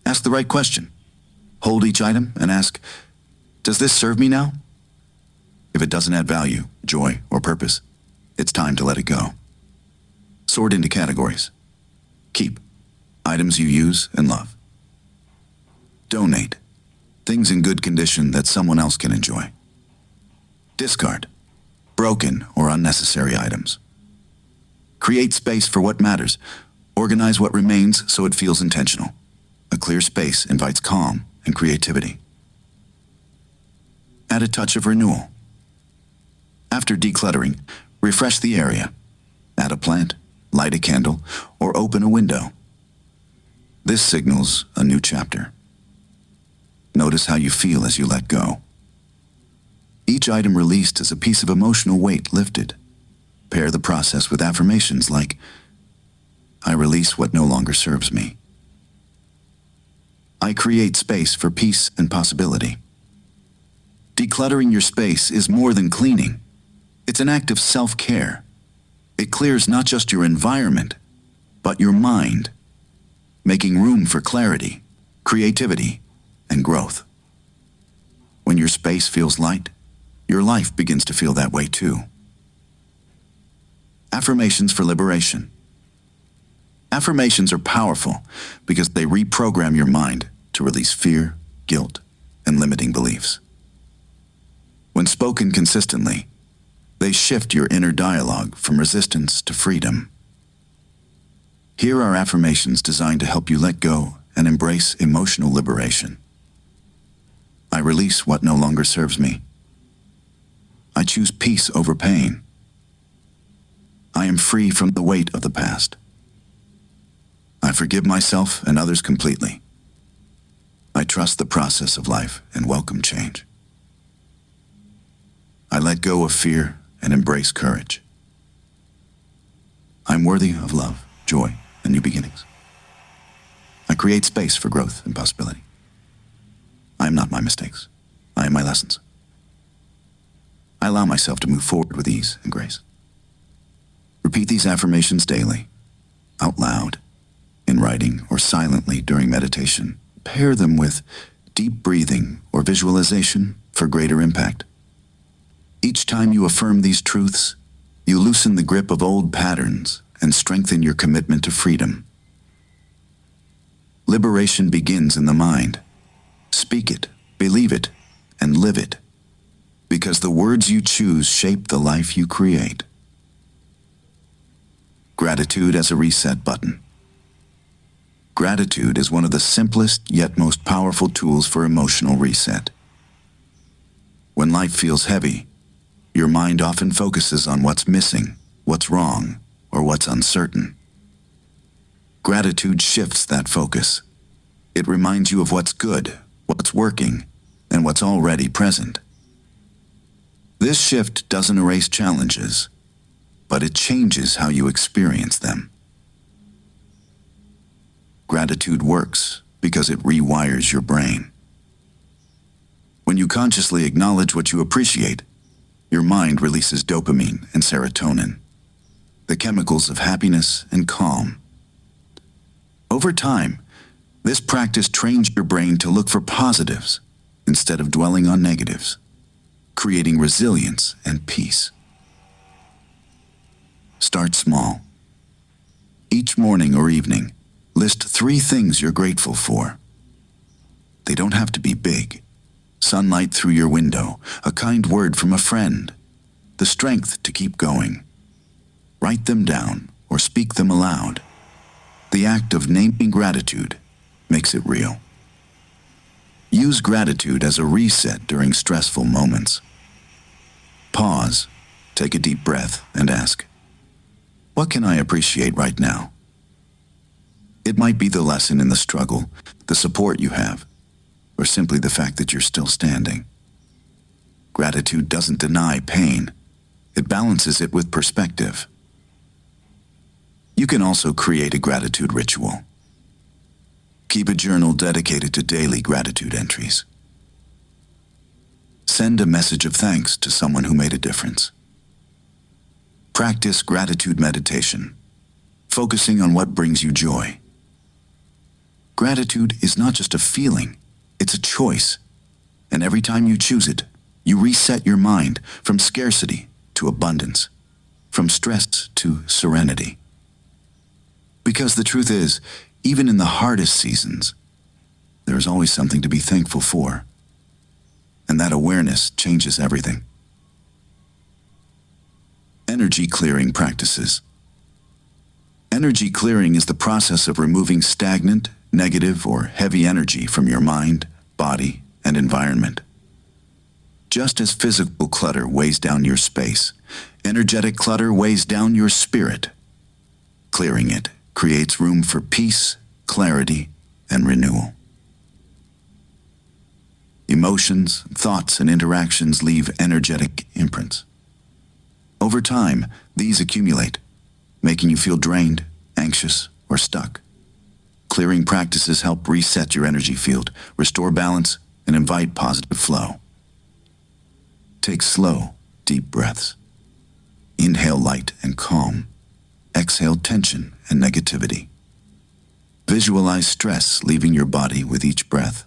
Ask the right question. Hold each item and ask, does this serve me now? If it doesn't add value, joy, or purpose, it's time to let it go. Sort into categories. Keep. Items you use and love. Donate. Things in good condition that someone else can enjoy. Discard. Broken or unnecessary items. Create space for what matters. Organize what remains so it feels intentional. A clear space invites calm and creativity. Add a touch of renewal. After decluttering, refresh the area. Add a plant, light a candle, or open a window. This signals a new chapter. Notice how you feel as you let go. Each item released is a piece of emotional weight lifted. Pair the process with affirmations like, I release what no longer serves me. I create space for peace and possibility. Decluttering your space is more than cleaning. It's an act of self-care. It clears not just your environment, but your mind, making room for clarity, creativity, and growth. When your space feels light, your life begins to feel that way too. Affirmations for liberation. Affirmations are powerful because they reprogram your mind to release fear, guilt, and limiting beliefs. When spoken consistently, they shift your inner dialogue from resistance to freedom. Here are affirmations designed to help you let go and embrace emotional liberation. I release what no longer serves me. I choose peace over pain. I am free from the weight of the past. I forgive myself and others completely. I trust the process of life and welcome change. I let go of fear and embrace courage. I'm worthy of love, joy, and new beginnings. I create space for growth and possibility. I am not my mistakes. I am my lessons. I allow myself to move forward with ease and grace. Repeat these affirmations daily, out loud, in writing, or silently during meditation. Pair them with deep breathing or visualization for greater impact. Each time you affirm these truths, you loosen the grip of old patterns and strengthen your commitment to freedom. Liberation begins in the mind. Speak it, believe it, and live it, because the words you choose shape the life you create. Gratitude as a reset button. Gratitude is one of the simplest yet most powerful tools for emotional reset. When life feels heavy, your mind often focuses on what's missing, what's wrong, or what's uncertain. Gratitude shifts that focus. It reminds you of what's good, what's working, and what's already present. This shift doesn't erase challenges, but it changes how you experience them. Gratitude works because it rewires your brain. When you consciously acknowledge what you appreciate, your mind releases dopamine and serotonin, the chemicals of happiness and calm. Over time, this practice trains your brain to look for positives instead of dwelling on negatives, creating resilience and peace. Start small. Each morning or evening, list 3 things you're grateful for. They don't have to be big. Sunlight through your window, a kind word from a friend, the strength to keep going. Write them down or speak them aloud. The act of naming gratitude makes it real. Use gratitude as a reset during stressful moments. Pause, take a deep breath, and ask, what can I appreciate right now? It might be the lesson in the struggle, the support you have, or simply the fact that you're still standing. Gratitude doesn't deny pain. It balances it with perspective. You can also create a gratitude ritual. Keep a journal dedicated to daily gratitude entries. Send a message of thanks to someone who made a difference. Practice gratitude meditation, focusing on what brings you joy. Gratitude is not just a feeling, it's a choice. And every time you choose it, you reset your mind from scarcity to abundance, from stress to serenity. Because the truth is, even in the hardest seasons, there is always something to be thankful for. And that awareness changes everything. Energy clearing practices. Energy clearing is the process of removing stagnant, negative or heavy energy from your mind, body, and environment. Just as physical clutter weighs down your space, energetic clutter weighs down your spirit. Clearing it creates room for peace, clarity, and renewal. Emotions, thoughts, and interactions leave energetic imprints. Over time, these accumulate, making you feel drained, anxious, or stuck. Clearing practices help reset your energy field, restore balance, and invite positive flow. Take slow, deep breaths. Inhale light and calm. Exhale tension and negativity. Visualize stress leaving your body with each breath.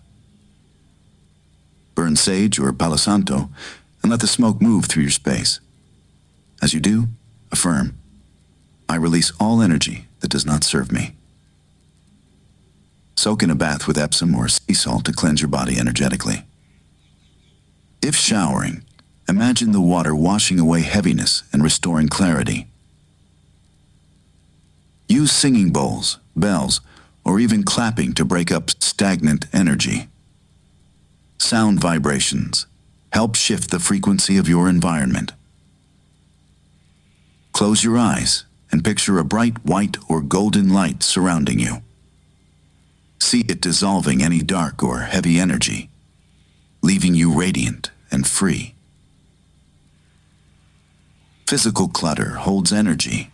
Burn sage or palo santo and let the smoke move through your space. As you do, affirm, I release all energy that does not serve me. Soak in a bath with Epsom or sea salt to cleanse your body energetically. If showering, imagine the water washing away heaviness and restoring clarity. Use singing bowls, bells, or even clapping to break up stagnant energy. Sound vibrations help shift the frequency of your environment. Close your eyes and picture a bright white or golden light surrounding you. See it dissolving any dark or heavy energy, leaving you radiant and free. Physical clutter holds energy.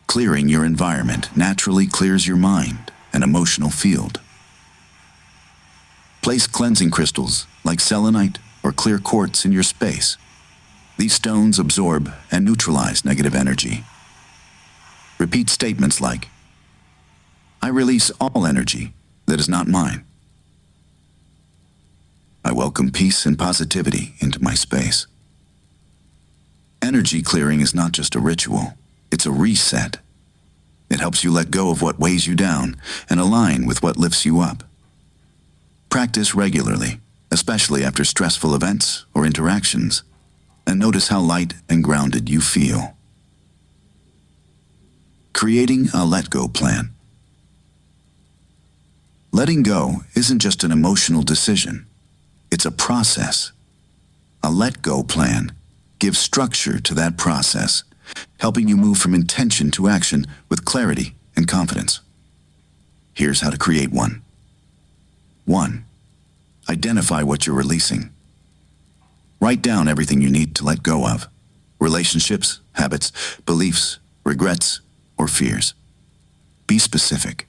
Clearing your environment naturally clears your mind and emotional field. Place cleansing crystals like selenite or clear quartz in your space. These stones absorb and neutralize negative energy. Repeat statements like, I release all energy that is not mine. I welcome peace and positivity into my space. Energy clearing is not just a ritual, it's a reset. It helps you let go of what weighs you down and align with what lifts you up. Practice regularly, especially after stressful events or interactions, and notice how light and grounded you feel. Creating a let-go plan. Letting go isn't just an emotional decision, it's a process. A let-go plan gives structure to that process, helping you move from intention to action with clarity and confidence. Here's how to create one. 1. Identify what you're releasing. Write down everything you need to let go of: relationships, habits, beliefs, regrets, or fears. Be specific.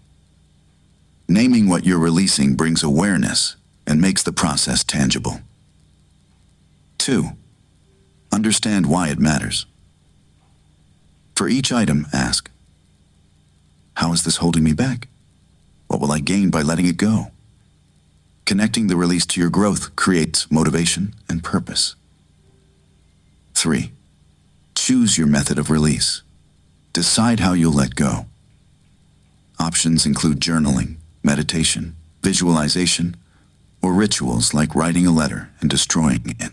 Naming what you're releasing brings awareness and makes the process tangible. 2. Understand why it matters. For each item, ask, how is this holding me back? What will I gain by letting it go? Connecting the release to your growth creates motivation and purpose. 3. Choose your method of release. Decide how you'll let go. Options include journaling, meditation, visualization, or rituals like writing a letter and destroying it.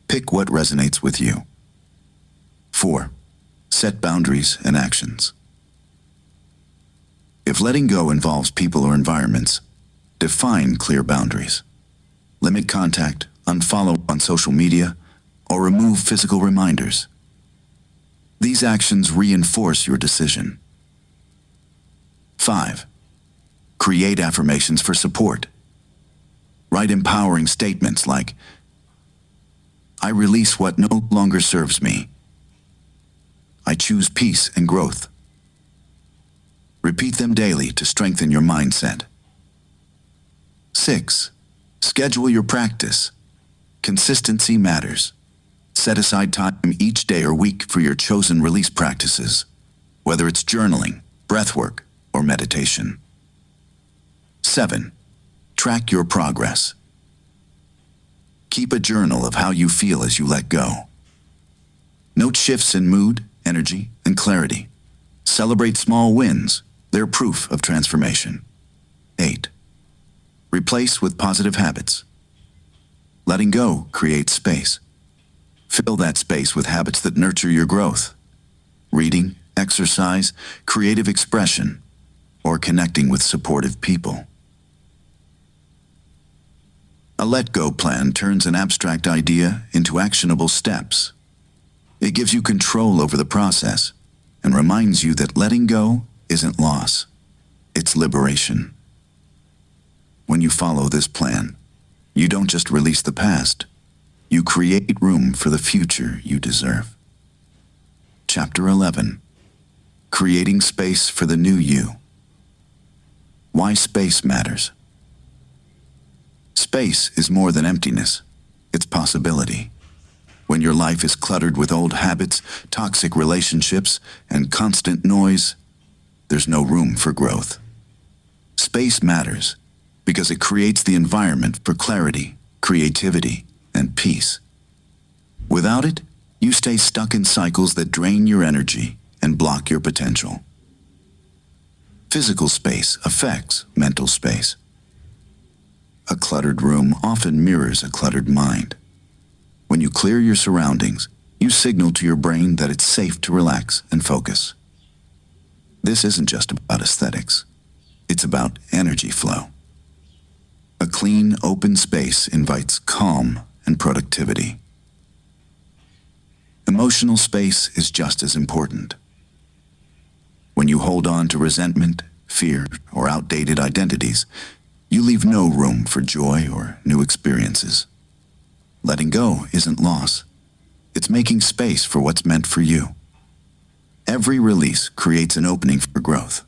Pick what resonates with you. 4. Set boundaries and actions. If letting go involves people or environments, define clear boundaries. Limit contact, unfollow on social media, or remove physical reminders. These actions reinforce your decision. 5. Create affirmations for support. Write empowering statements like, I release what no longer serves me. I choose peace and growth. Repeat them daily to strengthen your mindset. 6. Schedule your practice. Consistency matters. Set aside time each day or week for your chosen release practices, whether it's journaling, breathwork, or meditation. 7. Track your progress. Keep a journal of how you feel as you let go. Note shifts in mood, energy, and clarity. Celebrate small wins. They're proof of transformation. 8. Replace with positive habits. Letting go creates space. Fill that space with habits that nurture your growth. Reading, exercise, creative expression, or connecting with supportive people. A let-go plan turns an abstract idea into actionable steps. It gives you control over the process and reminds you that letting go isn't loss, it's liberation. When you follow this plan, you don't just release the past, you create room for the future you deserve. Chapter 11. Creating space for the new you. Why space matters. Space is more than emptiness, it's possibility. When your life is cluttered with old habits, toxic relationships, and constant noise, there's no room for growth. Space matters because it creates the environment for clarity, creativity, and peace. Without it, you stay stuck in cycles that drain your energy and block your potential. Physical space affects mental space. A cluttered room often mirrors a cluttered mind. When you clear your surroundings, you signal to your brain that it's safe to relax and focus. This isn't just about aesthetics. It's about energy flow. A clean, open space invites calm and productivity. Emotional space is just as important. When you hold on to resentment, fear, or outdated identities, you leave no room for joy or new experiences. Letting go isn't loss. It's making space for what's meant for you. Every release creates an opening for growth.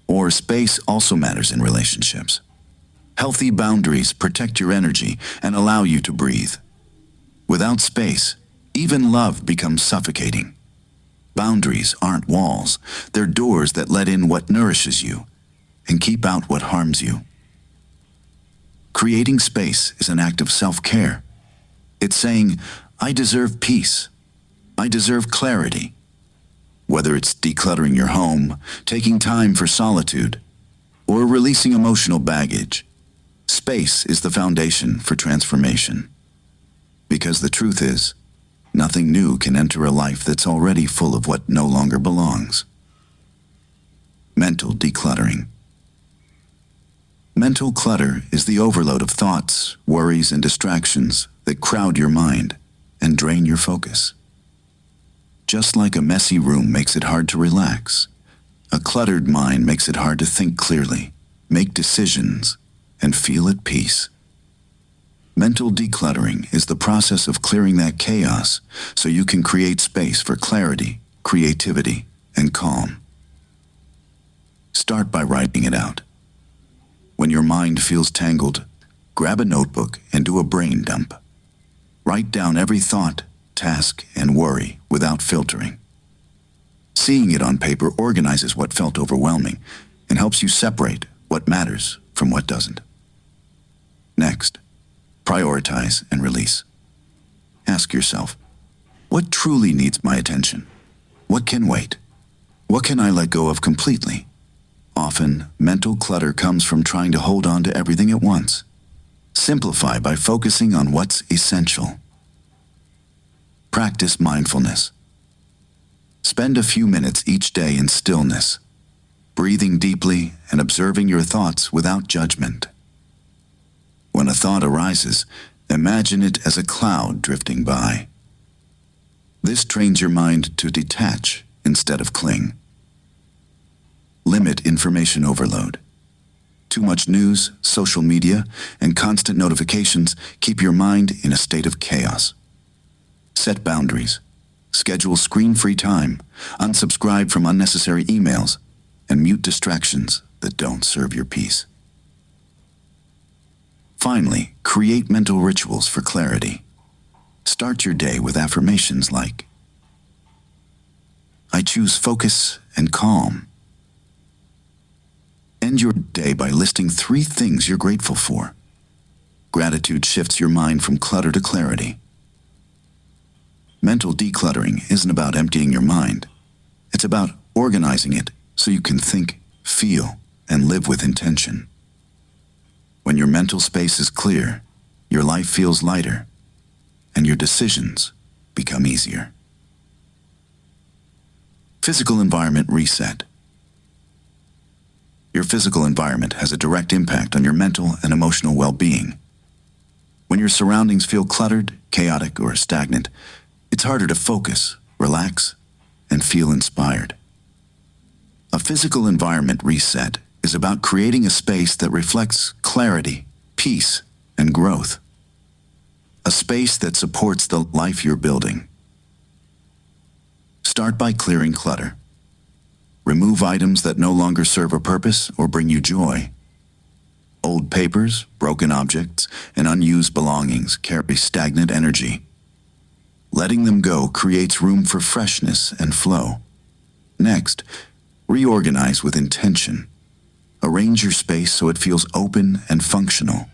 Or space also matters in relationships. Healthy boundaries protect your energy and allow you to breathe. Without space, even love becomes suffocating. Boundaries aren't walls, they're doors that let in what nourishes you and keep out what harms you. Creating space is an act of self-care. It's saying, I deserve peace. I deserve clarity. Whether it's decluttering your home, taking time for solitude, or releasing emotional baggage, space is the foundation for transformation. Because the truth is, nothing new can enter a life that's already full of what no longer belongs. Mental decluttering. Mental clutter is the overload of thoughts, worries, and distractions that crowd your mind and drain your focus. Just like a messy room makes it hard to relax, a cluttered mind makes it hard to think clearly, make decisions, and feel at peace. Mental decluttering is the process of clearing that chaos so you can create space for clarity, creativity, and calm. Start by writing it out. When your mind feels tangled, grab a notebook and do a brain dump. Write down every thought, task, and worry without filtering. Seeing it on paper organizes what felt overwhelming and helps you separate what matters from what doesn't. Next, prioritize and release. Ask yourself, what truly needs my attention? What can wait? What can I let go of completely? Often, mental clutter comes from trying to hold on to everything at once. Simplify by focusing on what's essential. Practice mindfulness. Spend a few minutes each day in stillness, breathing deeply and observing your thoughts without judgment. When a thought arises, imagine it as a cloud drifting by. This trains your mind to detach instead of cling. Limit information overload. Too much news, social media, and constant notifications keep your mind in a state of chaos. Set boundaries. Schedule screen-free time, unsubscribe from unnecessary emails, and mute distractions that don't serve your peace. Finally, create mental rituals for clarity. Start your day with affirmations like, I choose focus and calm. End your day by listing 3 things you're grateful for. Gratitude shifts your mind from clutter to clarity. Mental decluttering isn't about emptying your mind. It's about organizing it so you can think, feel, and live with intention. When your mental space is clear, your life feels lighter, and your decisions become easier. Physical environment reset. Your physical environment has a direct impact on your mental and emotional well-being. When your surroundings feel cluttered, chaotic, or stagnant, it's harder to focus, relax, and feel inspired. A physical environment reset is about creating a space that reflects clarity, peace, and growth. A space that supports the life you're building. Start by clearing clutter. Remove items that no longer serve a purpose or bring you joy. Old papers, broken objects, and unused belongings carry stagnant energy. Letting them go creates room for freshness and flow. Next, reorganize with intention. Arrange your space so it feels open and functional.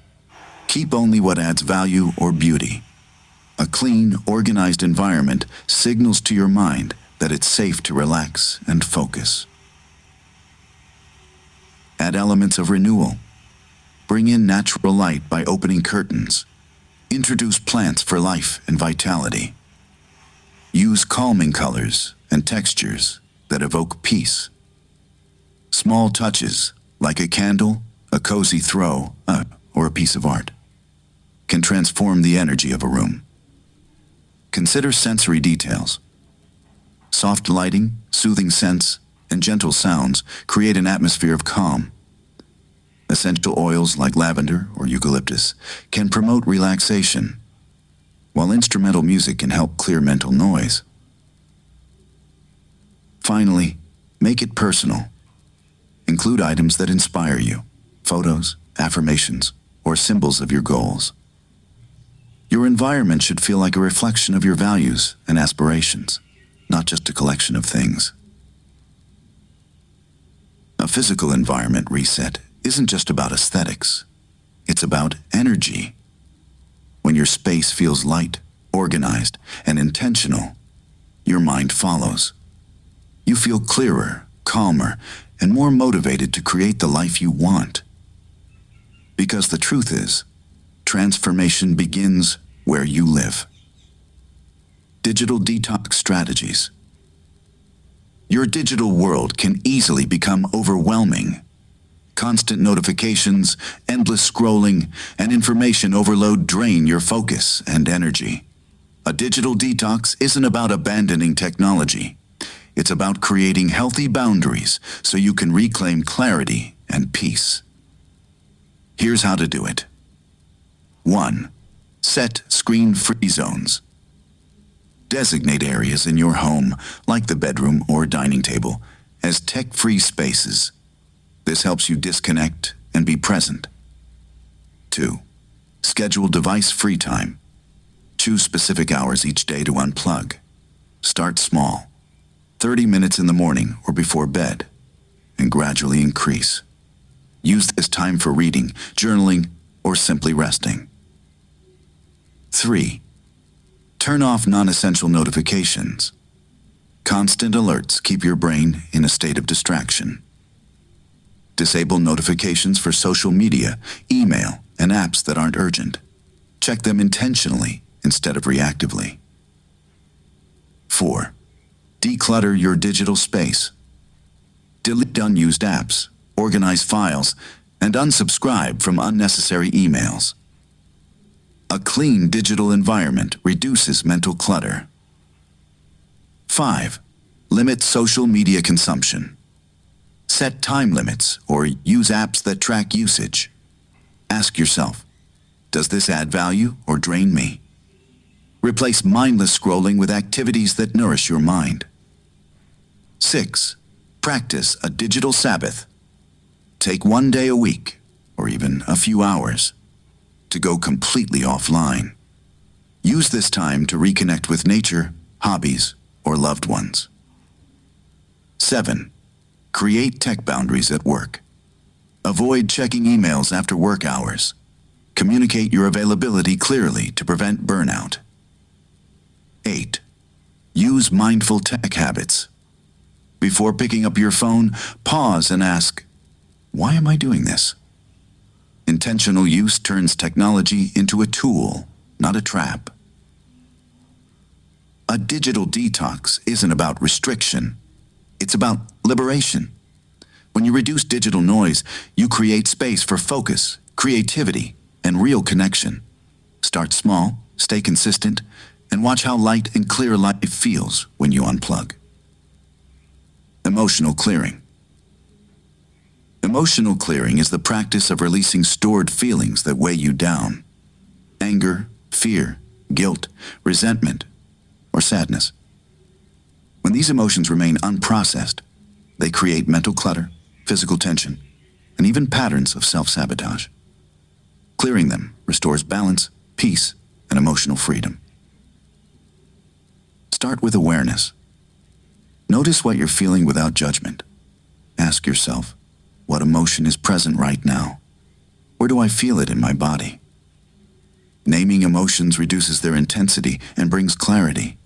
Keep only what adds value or beauty. A clean, organized environment signals to your mind that it's safe to relax and focus. Add elements of renewal. Bring in natural light by opening curtains. Introduce plants for life and vitality. Use calming colors and textures that evoke peace. Small touches, like a candle, a cozy throw, or a piece of art, can transform the energy of a room. Consider sensory details. Soft lighting, soothing scents, and gentle sounds create an atmosphere of calm. Essential oils like lavender or eucalyptus can promote relaxation, while instrumental music can help clear mental noise. Finally, make it personal. Include items that inspire you, photos, affirmations, or symbols of your goals. Your environment should feel like a reflection of your values and aspirations, not just a collection of things. A physical environment reset isn't just about aesthetics. It's about energy. When your space feels light, organized, and intentional, your mind follows. You feel clearer, calmer, and more motivated to create the life you want. Because the truth is, transformation begins where you live. Digital detox strategies. Your digital world can easily become overwhelming. Constant notifications, endless scrolling, and information overload drain your focus and energy. A digital detox isn't about abandoning technology. It's about creating healthy boundaries so you can reclaim clarity and peace. Here's how to do it. 1. Set screen-free zones. Designate areas in your home, like the bedroom or dining table, as tech-free spaces. This helps you disconnect and be present. 2. Schedule device-free time. Choose specific hours each day to unplug. Start small, 30 minutes in the morning or before bed, and gradually increase. Use this time for reading, journaling, or simply resting. 3. Turn off non-essential notifications. Constant alerts keep your brain in a state of distraction. Disable notifications for social media, email, and apps that aren't urgent. Check them intentionally instead of reactively. 4. Declutter your digital space. Delete unused apps, organize files, and unsubscribe from unnecessary emails. A clean digital environment reduces mental clutter. 5. Limit social media consumption. Set time limits or use apps that track usage. Ask yourself, does this add value or drain me? Replace mindless scrolling with activities that nourish your mind. 6. Practice a digital Sabbath. Take one day a week, or even a few hours, to go completely offline. Use this time to reconnect with nature, hobbies, or loved ones. 7. Create tech boundaries at work. Avoid checking emails after work hours. Communicate your availability clearly to prevent burnout. 8. Use mindful tech habits. Before picking up your phone, pause and ask, why am I doing this? Intentional use turns technology into a tool, not a trap. A digital detox isn't about restriction. It's about liberation. When you reduce digital noise, you create space for focus, creativity, and real connection. Start small, stay consistent, and watch how light and clear life feels when you unplug. Emotional clearing. Emotional clearing is the practice of releasing stored feelings that weigh you down. Anger, fear, guilt, resentment, or sadness. When these emotions remain unprocessed, they create mental clutter, physical tension, and even patterns of self-sabotage. Clearing them restores balance, peace, and emotional freedom. Start with awareness. Notice what you're feeling without judgment. Ask yourself, what emotion is present right now? Where do I feel it in my body? Naming emotions reduces their intensity and brings clarity.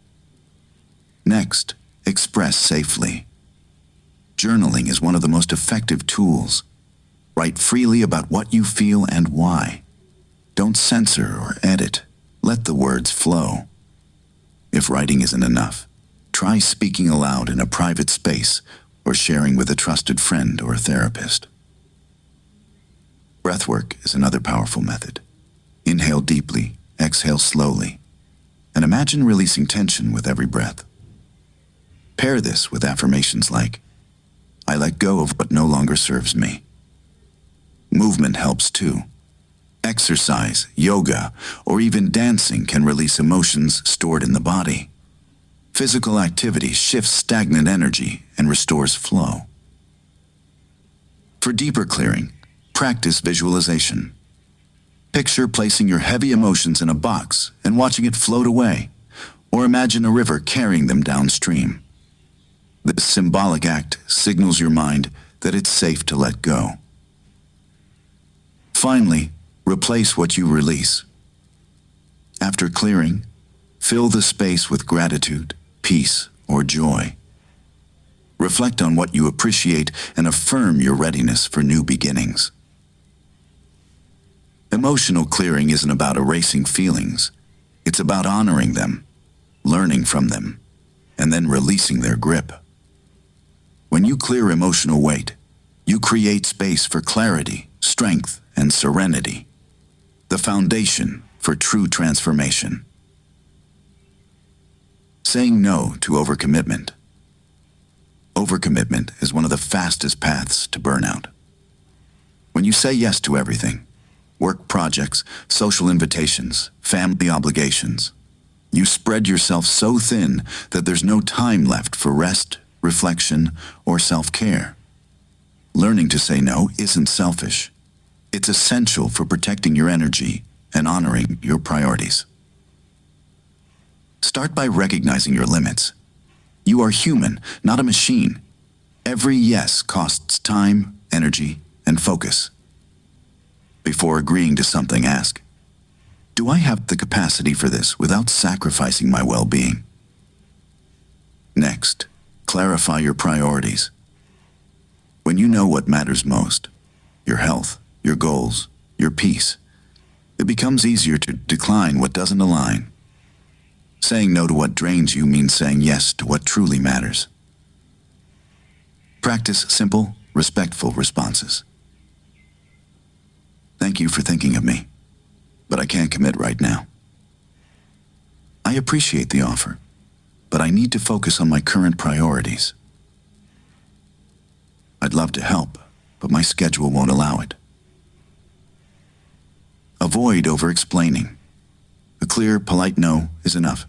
Next, express safely. Journaling is one of the most effective tools. Write freely about what you feel and why. Don't censor or edit. Let the words flow. If writing isn't enough, try speaking aloud in a private space or sharing with a trusted friend or therapist. Breathwork is another powerful method. Inhale deeply, exhale slowly, and imagine releasing tension with every breath. Pair this with affirmations like, I let go of what no longer serves me. Movement helps too. Exercise, yoga, or even dancing can release emotions stored in the body. Physical activity shifts stagnant energy and restores flow. For deeper clearing, practice visualization. Picture placing your heavy emotions in a box and watching it float away, or imagine a river carrying them downstream. This symbolic act signals your mind that it's safe to let go. Finally, replace what you release. After clearing, fill the space with gratitude, peace, or joy. Reflect on what you appreciate and affirm your readiness for new beginnings. Emotional clearing isn't about erasing feelings. It's about honoring them, learning from them, and then releasing their grip. When you clear emotional weight, you create space for clarity, strength, and serenity, the foundation for true transformation. Saying no to overcommitment. Overcommitment is one of the fastest paths to burnout. When you say yes to everything, work projects, social invitations, family obligations, you spread yourself so thin that there's no time left for rest, reflection, or self-care. Learning to say no isn't selfish. It's essential for protecting your energy and honoring your priorities. Start by recognizing your limits. You are human, not a machine. Every yes costs time, energy, and focus. Before agreeing to something, ask, do I have the capacity for this without sacrificing my well-being? Next, clarify your priorities. When you know what matters most, your health, your goals, your peace, it becomes easier to decline what doesn't align. Saying no to what drains you means saying yes to what truly matters. Practice simple, respectful responses. Thank you for thinking of me, but I can't commit right now. I appreciate the offer, but I need to focus on my current priorities. I'd love to help, but my schedule won't allow it. Avoid over-explaining. A clear, polite no is enough.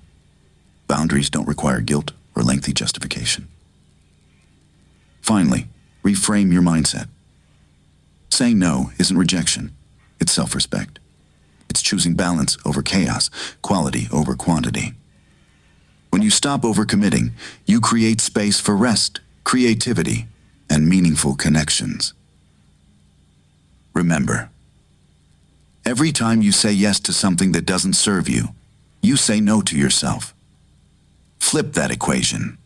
Boundaries don't require guilt or lengthy justification. Finally, reframe your mindset. Saying no isn't rejection, it's self-respect. It's choosing balance over chaos, quality over quantity. When you stop overcommitting, you create space for rest, creativity, and meaningful connections. Remember, every time you say yes to something that doesn't serve you, you say no to yourself. Flip that equation.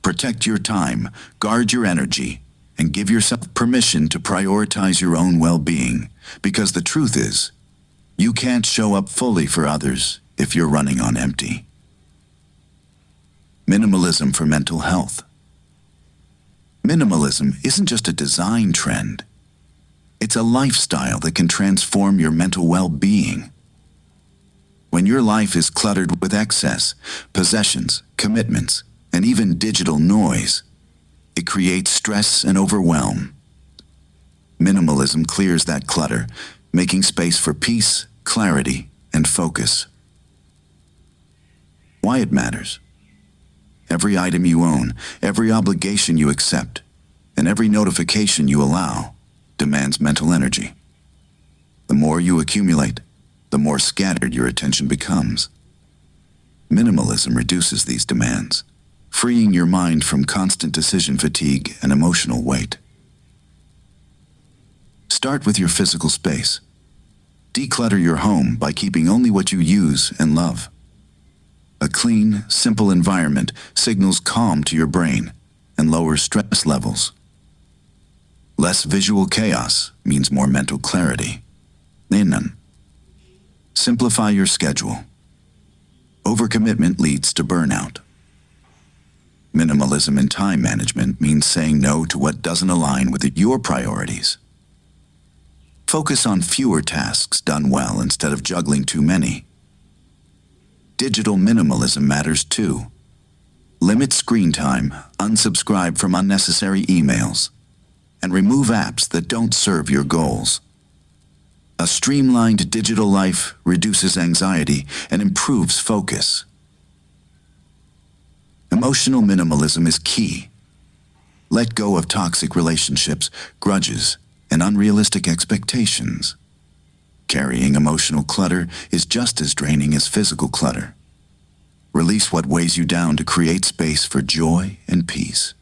Protect your time, guard your energy, and give yourself permission to prioritize your own well-being, because the truth is, you can't show up fully for others if you're running on empty. Minimalism for mental health. Minimalism isn't just a design trend. It's a lifestyle that can transform your mental well-being. When your life is cluttered with excess, possessions, commitments, and even digital noise, it creates stress and overwhelm. Minimalism clears that clutter, making space for peace, clarity, and focus. Why it matters. Every item you own, every obligation you accept, and every notification you allow demands mental energy. The more you accumulate, the more scattered your attention becomes. Minimalism reduces these demands, freeing your mind from constant decision fatigue and emotional weight. Start with your physical space. Declutter your home by keeping only what you use and love. A clean, simple environment signals calm to your brain and lowers stress levels. Less visual chaos means more mental clarity. Simplify your schedule. Overcommitment leads to burnout. Minimalism in time management means saying no to what doesn't align with your priorities. Focus on fewer tasks done well instead of juggling too many. Digital minimalism matters too. Limit screen time, unsubscribe from unnecessary emails, and remove apps that don't serve your goals. A streamlined digital life reduces anxiety and improves focus. Emotional minimalism is key. Let go of toxic relationships, grudges, and unrealistic expectations. Carrying emotional clutter is just as draining as physical clutter. Release what weighs you down to create space for joy and peace.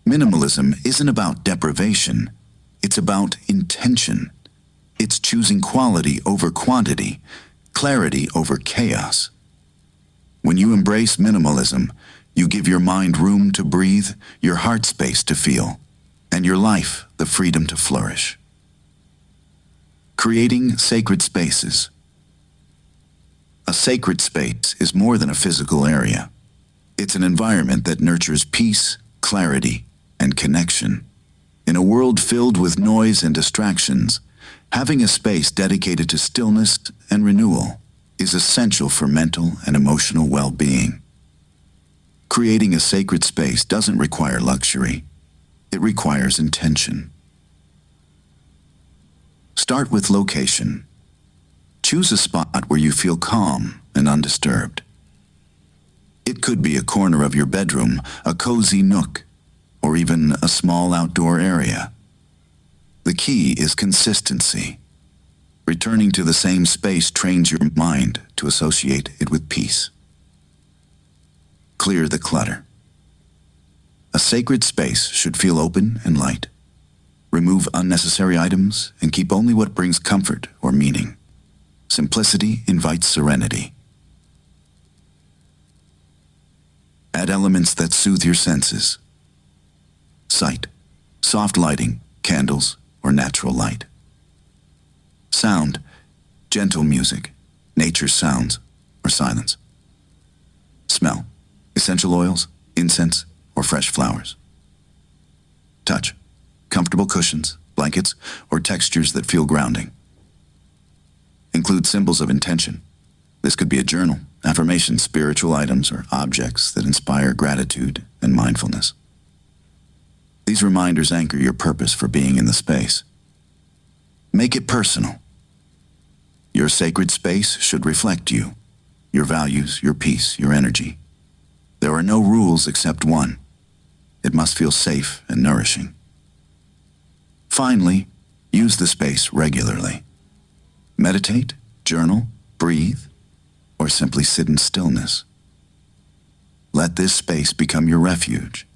Minimalism isn't about deprivation, it's about intention. It's choosing quality over quantity, clarity over chaos. When you embrace minimalism, you give your mind room to breathe, your heart space to feel, and your life the freedom to flourish. Creating sacred spaces. A sacred space is more than a physical area. It's an environment that nurtures peace, clarity, and connection. In a world filled with noise and distractions, having a space dedicated to stillness and renewal is essential for mental and emotional well-being. Creating a sacred space doesn't require luxury. It requires intention. Start with location. Choose a spot where you feel calm and undisturbed. It could be a corner of your bedroom, a cozy nook, or even a small outdoor area. The key is consistency. Returning to the same space trains your mind to associate it with peace. Clear the clutter. A sacred space should feel open and light. Remove unnecessary items and keep only what brings comfort or meaning. Simplicity invites serenity. Add elements that soothe your senses. Sight, soft lighting, candles, or natural light. Sound, gentle music, nature sounds, or silence. Smell, essential oils, incense, or fresh flowers. Touch, comfortable cushions, blankets, or textures that feel grounding. Include symbols of intention. This could be a journal, affirmations, spiritual items, or objects that inspire gratitude and mindfulness. These reminders anchor your purpose for being in the space. Make it personal. Your sacred space should reflect you, your values, your peace, your energy. There are no rules except one. It must feel safe and nourishing. Finally, use the space regularly. Meditate, journal, breathe, or simply sit in stillness. Let this space become your refuge,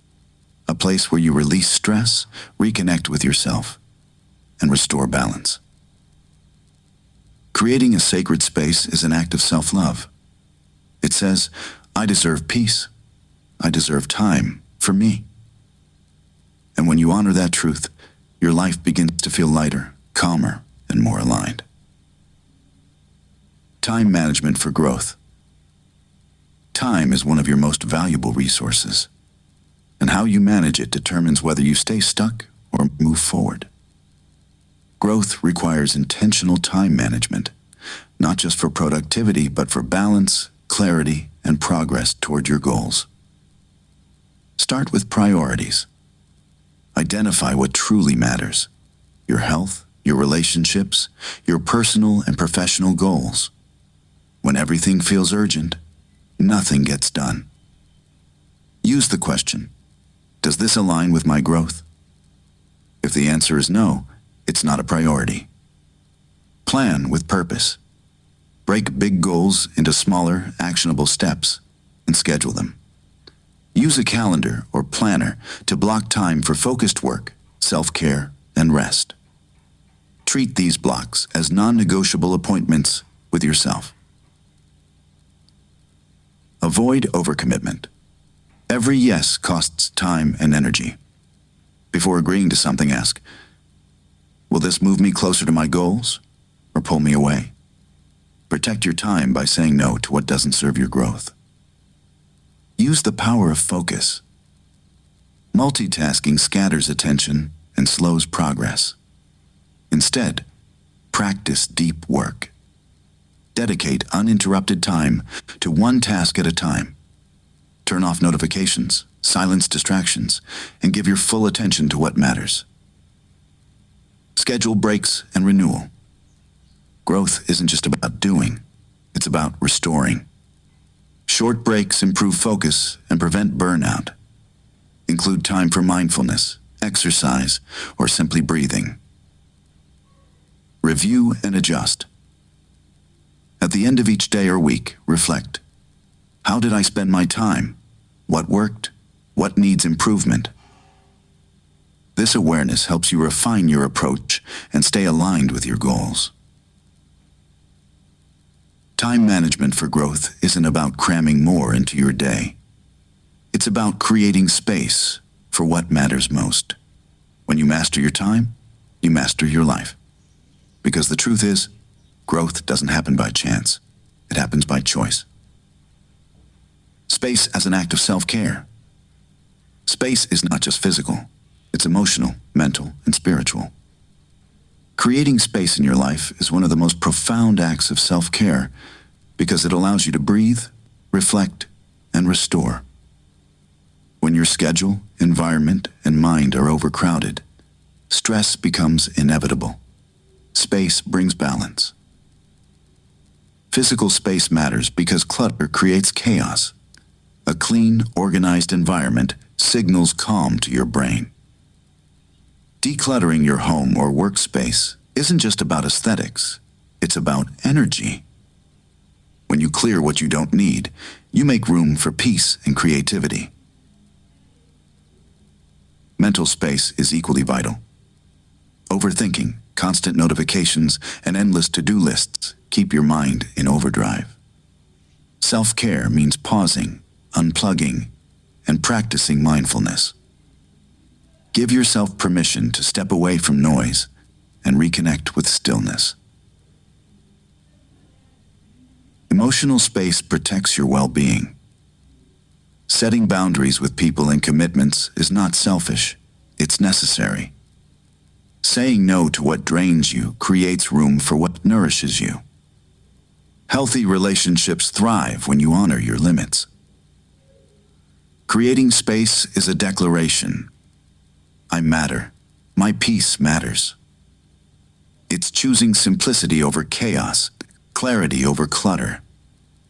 a place where you release stress, reconnect with yourself, and restore balance. Creating a sacred space is an act of self-love. It says, I deserve peace. I deserve time for me. And when you honor that truth, your life begins to feel lighter, calmer, and more aligned. Time management for growth. Time is one of your most valuable resources. and how you manage it determines whether you stay stuck or move forward. Growth requires intentional time management, not just for productivity, but for balance, clarity, and progress toward your goals. Start with priorities. Identify what truly matters: your health, your relationships, your personal and professional goals. When everything feels urgent, nothing gets done. Use the question, does this align with my growth? If the answer is no, it's not a priority. Plan with purpose. Break big goals into smaller, actionable steps and schedule them. Use a calendar or planner to block time for focused work, self-care, and rest. Treat these blocks as non-negotiable appointments with yourself. Avoid overcommitment. Every yes costs time and energy. Before agreeing to something, ask, will this move me closer to my goals or pull me away? Protect your time by saying no to what doesn't serve your growth. Use the power of focus. Multitasking scatters attention and slows progress. Instead, practice deep work. Dedicate uninterrupted time to one task at a time. Turn off notifications, silence distractions, and give your full attention to what matters. Schedule breaks and renewal. Growth isn't just about doing, it's about restoring. Short breaks improve focus and prevent burnout. Include time for mindfulness, exercise, or simply breathing. Review and adjust. At the end of each day or week, reflect. How did I spend my time? What worked? What needs improvement? This awareness helps you refine your approach and stay aligned with your goals. Time management for growth isn't about cramming more into your day. It's about creating space for what matters most. When you master your time, you master your life. Because the truth is, growth doesn't happen by chance. It happens by choice. Space as an act of self-care. Space is not just physical. It's emotional, mental, and spiritual. Creating space in your life is one of the most profound acts of self-care because it allows you to breathe, reflect, and restore. When your schedule, environment, and mind are overcrowded, stress becomes inevitable. Space brings balance. Physical space matters because clutter creates chaos. A clean, organized environment signals calm to your brain. Decluttering your home or workspace isn't just about aesthetics, it's about energy. When you clear what you don't need, you make room for peace and creativity. Mental space is equally vital. Overthinking, constant notifications, and endless to-do lists keep your mind in overdrive. Self-care means pausing, unplugging, and practicing mindfulness. Give yourself permission to step away from noise and reconnect with stillness. Emotional space protects your well-being. Setting boundaries with people and commitments is not selfish, it's necessary. Saying no to what drains you creates room for what nourishes you. Healthy relationships thrive when you honor your limits. Creating space is a declaration. I matter. My peace matters. It's choosing simplicity over chaos, clarity over clutter.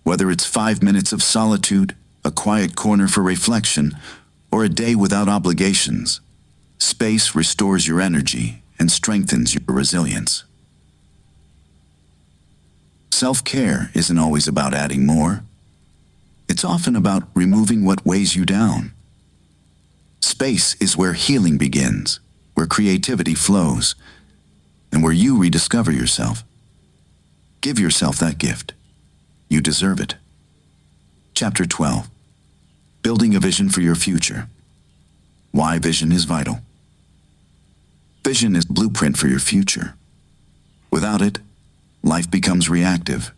Whether it's 5 minutes of solitude, a quiet corner for reflection, or a day without obligations, space restores your energy and strengthens your resilience. Self-care isn't always about adding more. It's often about removing what weighs you down. Space is where healing begins, where creativity flows, and where you rediscover yourself. Give yourself that gift. You deserve it. Chapter 12. Building a vision for your future. Why vision is vital. Vision is blueprint for your future. Without it, life becomes reactive.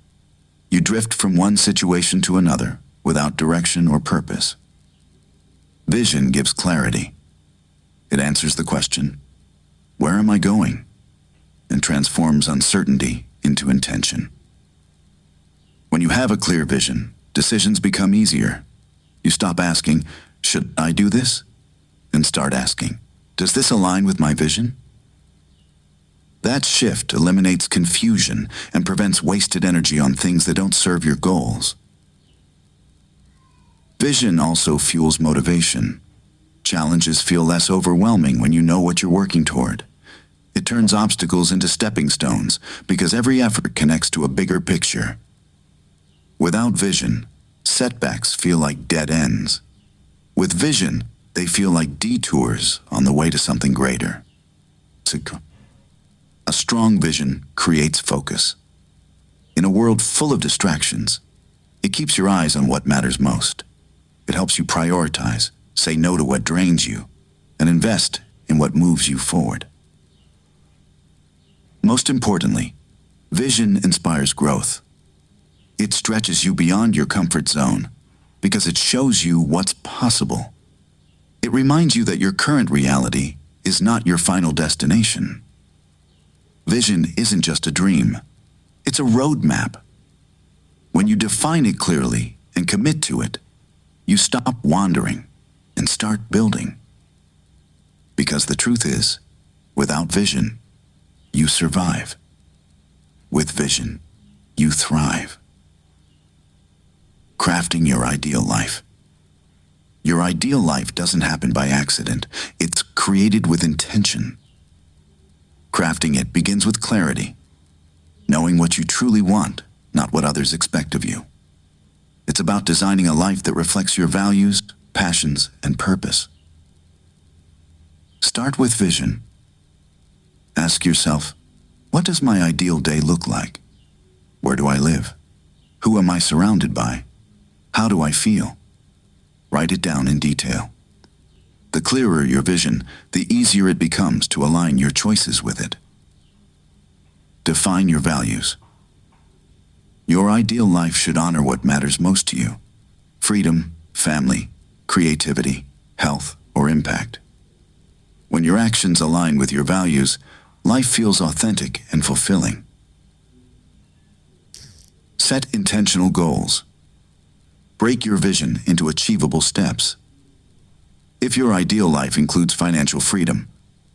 You drift from one situation to another without direction or purpose. Vision gives clarity. It answers the question, where am I going? And transforms uncertainty into intention. When you have a clear vision, decisions become easier. You stop asking, should I do this? And start asking, does this align with my vision? That shift eliminates confusion and prevents wasted energy on things that don't serve your goals. Vision also fuels motivation. Challenges feel less overwhelming when you know what you're working toward. It turns obstacles into stepping stones because every effort connects to a bigger picture. Without vision, setbacks feel like dead ends. With vision, they feel like detours on the way to something greater. A strong vision creates focus. In a world full of distractions, it keeps your eyes on what matters most. It helps you prioritize, say no to what drains you, and invest in what moves you forward. Most importantly, vision inspires growth. It stretches you beyond your comfort zone because it shows you what's possible. It reminds you that your current reality is not your final destination. Vision isn't just a dream. It's a roadmap. When you define it clearly and commit to it, you stop wandering and start building. Because the truth is, without vision, you survive. With vision, you thrive. Crafting your ideal life. Your ideal life doesn't happen by accident. It's created with intention. Crafting it begins with clarity, knowing what you truly want, not what others expect of you. It's about designing a life that reflects your values, passions, and purpose. Start with vision. Ask yourself, what does my ideal day look like? Where do I live? Who am I surrounded by? How do I feel? Write it down in detail. The clearer your vision, the easier it becomes to align your choices with it. Define your values. Your ideal life should honor what matters most to you: freedom, family, creativity, health, or impact. When your actions align with your values, life feels authentic and fulfilling. Set intentional goals. Break your vision into achievable steps. If your ideal life includes financial freedom,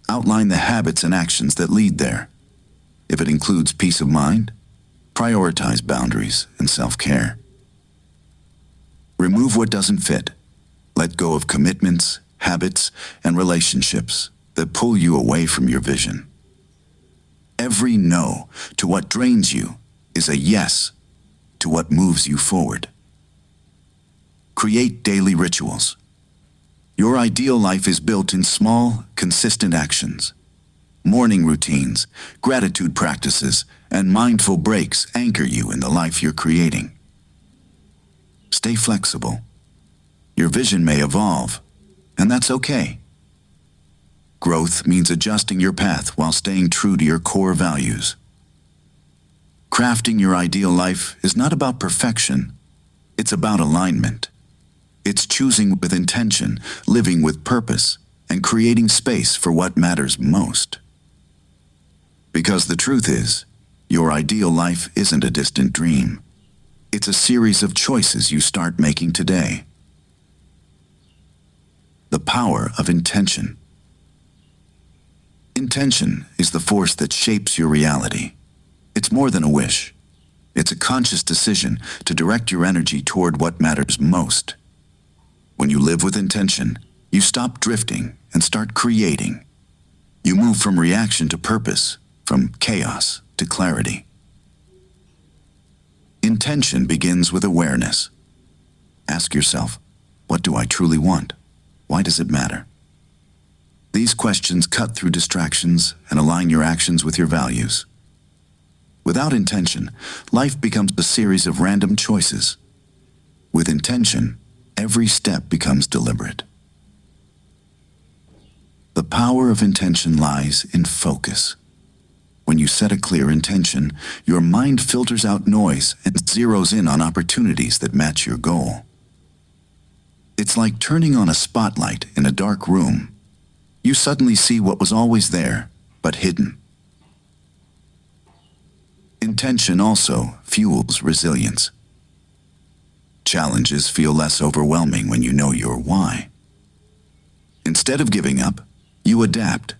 outline the habits and actions that lead there. If it includes peace of mind, prioritize boundaries and self-care. Remove what doesn't fit. Let go of commitments, habits, and relationships that pull you away from your vision. Every no to what drains you is a yes to what moves you forward. Create daily rituals. Your ideal life is built in small, consistent actions. Morning routines, gratitude practices, and mindful breaks anchor you in the life you're creating. Stay flexible. Your vision may evolve, and that's okay. Growth means adjusting your path while staying true to your core values. Crafting your ideal life is not about perfection. It's about alignment. It's choosing with intention, living with purpose, and creating space for what matters most. Because the truth is, your ideal life isn't a distant dream. It's a series of choices you start making today. The power of intention. Intention is the force that shapes your reality. It's more than a wish. It's a conscious decision to direct your energy toward what matters most. When you live with intention, you stop drifting and start creating. You move from reaction to purpose, from chaos to clarity. Intention begins with awareness. Ask yourself, what do I truly want? Why does it matter? These questions cut through distractions and align your actions with your values. Without intention, life becomes a series of random choices. With intention, every step becomes deliberate. The power of intention lies in focus. When you set a clear intention, your mind filters out noise and zeroes in on opportunities that match your goal. It's like turning on a spotlight in a dark room. You suddenly see what was always there, but hidden. Intention also fuels resilience. Challenges feel less overwhelming when you know your why. Instead of giving up, you adapt,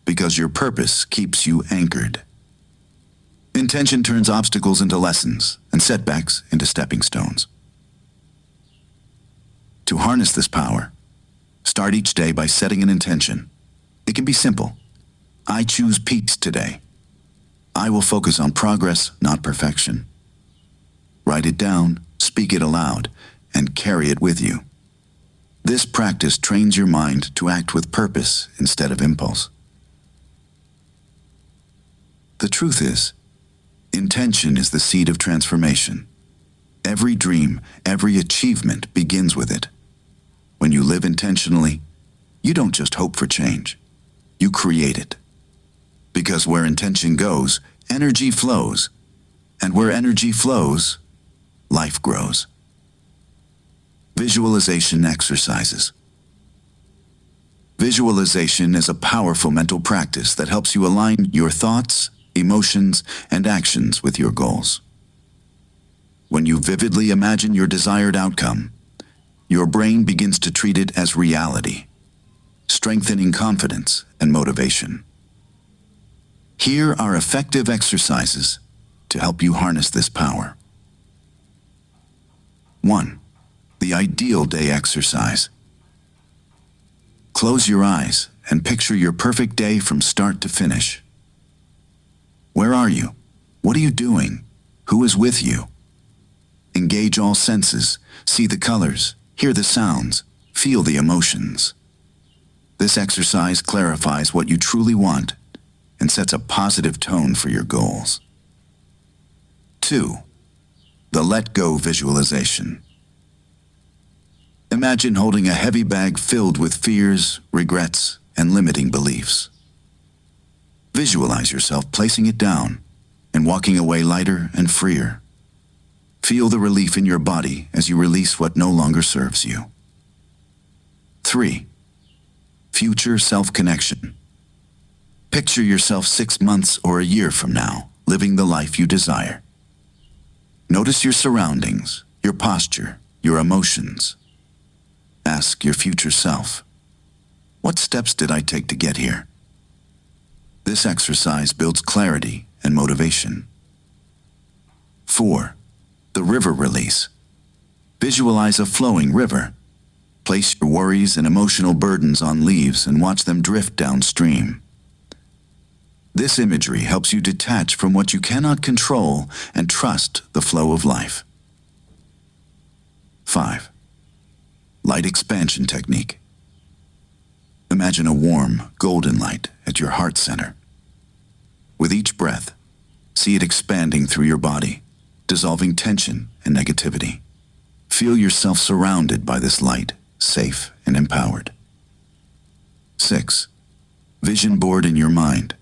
because your purpose keeps you anchored. Intention turns obstacles into lessons and setbacks into stepping stones. To harness this power, start each day by setting an intention. It can be simple. I choose peace today. I will focus on progress, not perfection. Write it down, speak it aloud, and carry it with you. This practice trains your mind to act with purpose instead of impulse. The truth is, intention is the seed of transformation. Every dream, every achievement begins with it. When you live intentionally, you don't just hope for change, you create it. Because where intention goes, energy flows. And where energy flows, life grows. Visualization exercises. Visualization is a powerful mental practice that helps you align your thoughts, emotions, and actions with your goals. When you vividly imagine your desired outcome, your brain begins to treat it as reality, strengthening confidence and motivation. Here are effective exercises to help you harness this power. 1. The ideal day exercise. Close your eyes and picture your perfect day from start to finish. Where are you? What are you doing? Who is with you? Engage all senses, see the colors, hear the sounds, feel the emotions. This exercise clarifies what you truly want and sets a positive tone for your goals. 2. The let go visualization. Imagine holding a heavy bag filled with fears, regrets, and limiting beliefs. Visualize yourself placing it down and walking away lighter and freer. Feel the relief in your body as you release what no longer serves you. 3. Future self-connection. Picture yourself 6 months or a year from now, living the life you desire. Notice your surroundings, your posture, your emotions. Ask your future self, what steps did I take to get here? This exercise builds clarity and motivation. 4. The river release. Visualize a flowing river. Place your worries and emotional burdens on leaves and watch them drift downstream. This imagery helps you detach from what you cannot control and trust the flow of life. 5. Light expansion technique. Imagine a warm, golden light at your heart center. With each breath, see it expanding through your body, dissolving tension and negativity. Feel yourself surrounded by this light, safe and empowered. 6. Vision board in your mind.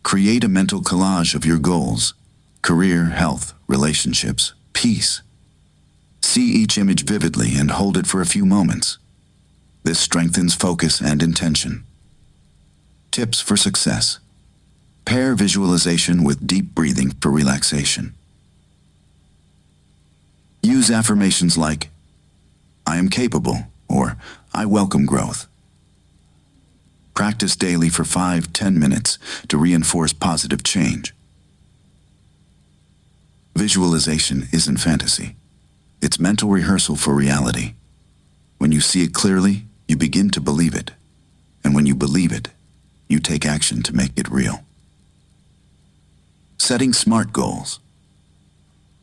Create a mental collage of your goals, career, health, relationships, peace. See each image vividly and hold it for a few moments. This strengthens focus and intention. Tips for success. Pair visualization with deep breathing for relaxation. Use affirmations like, I am capable, or I welcome growth. Practice daily for 5-10 minutes to reinforce positive change. Visualization isn't fantasy. It's mental rehearsal for reality. When you see it clearly, you begin to believe it. And when you believe it, you take action to make it real. Setting SMART goals.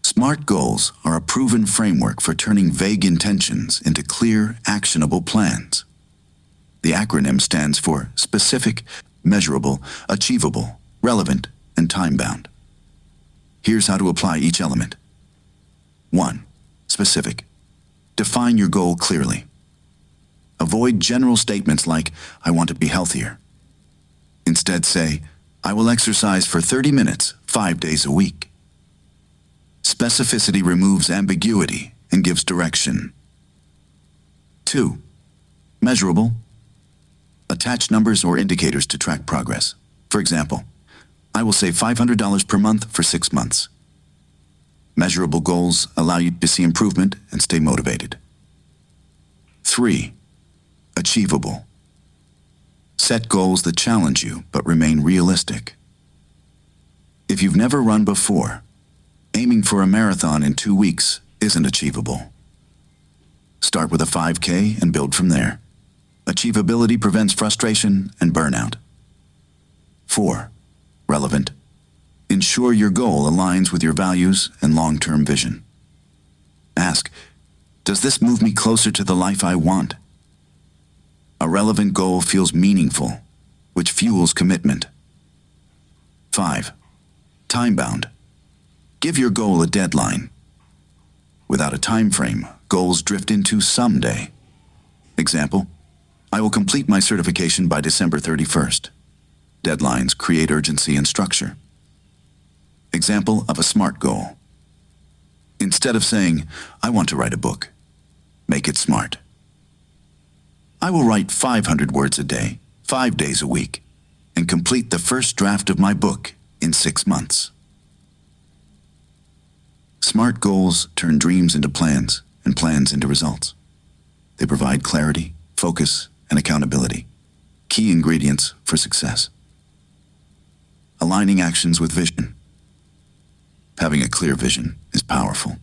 SMART goals are a proven framework for turning vague intentions into clear, actionable plans. The acronym stands for specific, measurable, achievable, relevant, and time-bound. Here's how to apply each element. 1. Specific. Define your goal clearly. Avoid general statements like, I want to be healthier. Instead say, I will exercise for 30 minutes, 5 days a week. Specificity removes ambiguity and gives direction. 2. Measurable. Attach numbers or indicators to track progress. For example, I will save $500 per month for 6 months. Measurable goals allow you to see improvement and stay motivated. 3. Achievable. Set goals that challenge you but remain realistic. If you've never run before, aiming for a marathon in 2 weeks isn't achievable. Start with a 5K and build from there. Achievability prevents frustration and burnout. 4. Relevant. Ensure your goal aligns with your values and long-term vision. Ask, does this move me closer to the life I want? A relevant goal feels meaningful, which fuels commitment. 5. Time-bound. Give your goal a deadline. Without a time frame, goals drift into someday. Example, I will complete my certification by December 31st. Deadlines create urgency and structure. Example of a SMART goal. Instead of saying, I want to write a book, make it SMART. I will write 500 words a day, 5 days a week, and complete the first draft of my book in 6 months. SMART goals turn dreams into plans and plans into results. They provide clarity, focus, and accountability, key ingredients for success. Aligning actions with vision. Having a clear vision is powerful,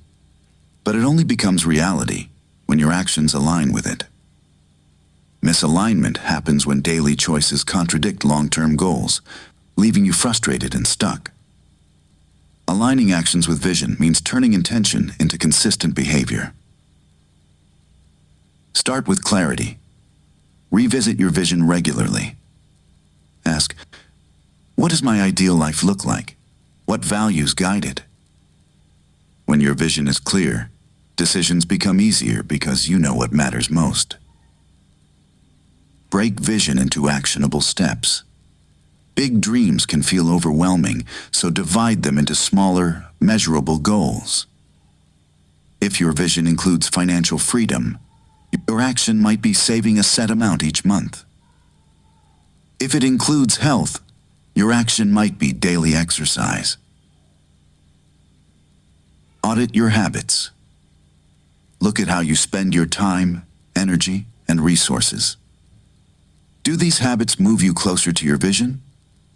but it only becomes reality when your actions align with it. Misalignment happens when daily choices contradict long-term goals, leaving you frustrated and stuck. Aligning actions with vision means turning intention into consistent behavior. Start with clarity. Revisit your vision regularly. Ask, what does my ideal life look like? What values guide it? When your vision is clear, decisions become easier because you know what matters most. Break vision into actionable steps. Big dreams can feel overwhelming, so divide them into smaller, measurable goals. If your vision includes financial freedom, your action might be saving a set amount each month. If it includes health, your action might be daily exercise. Audit your habits. Look at how you spend your time, energy, and resources. Do these habits move you closer to your vision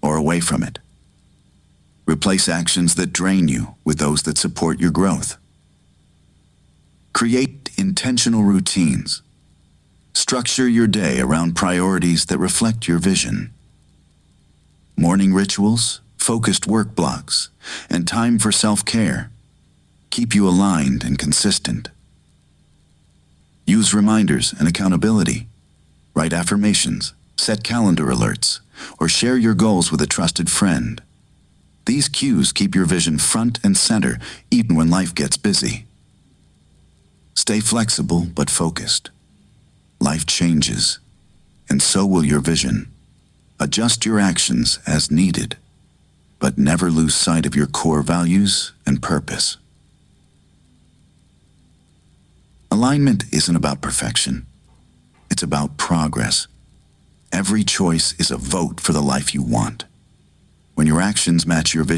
or away from it? Replace actions that drain you with those that support your growth. Create intentional routines. Structure your day around priorities that reflect your vision. Morning rituals, focused work blocks, and time for self-care keep you aligned and consistent. Use reminders and accountability. Write affirmations, set calendar alerts, or share your goals with a trusted friend. These cues keep your vision front and center even when life gets busy. Stay flexible but focused. Life changes, and so will your vision. Adjust your actions as needed, but never lose sight of your core values and purpose. Alignment isn't about perfection. It's about progress. Every choice is a vote for the life you want. When your actions match your vision,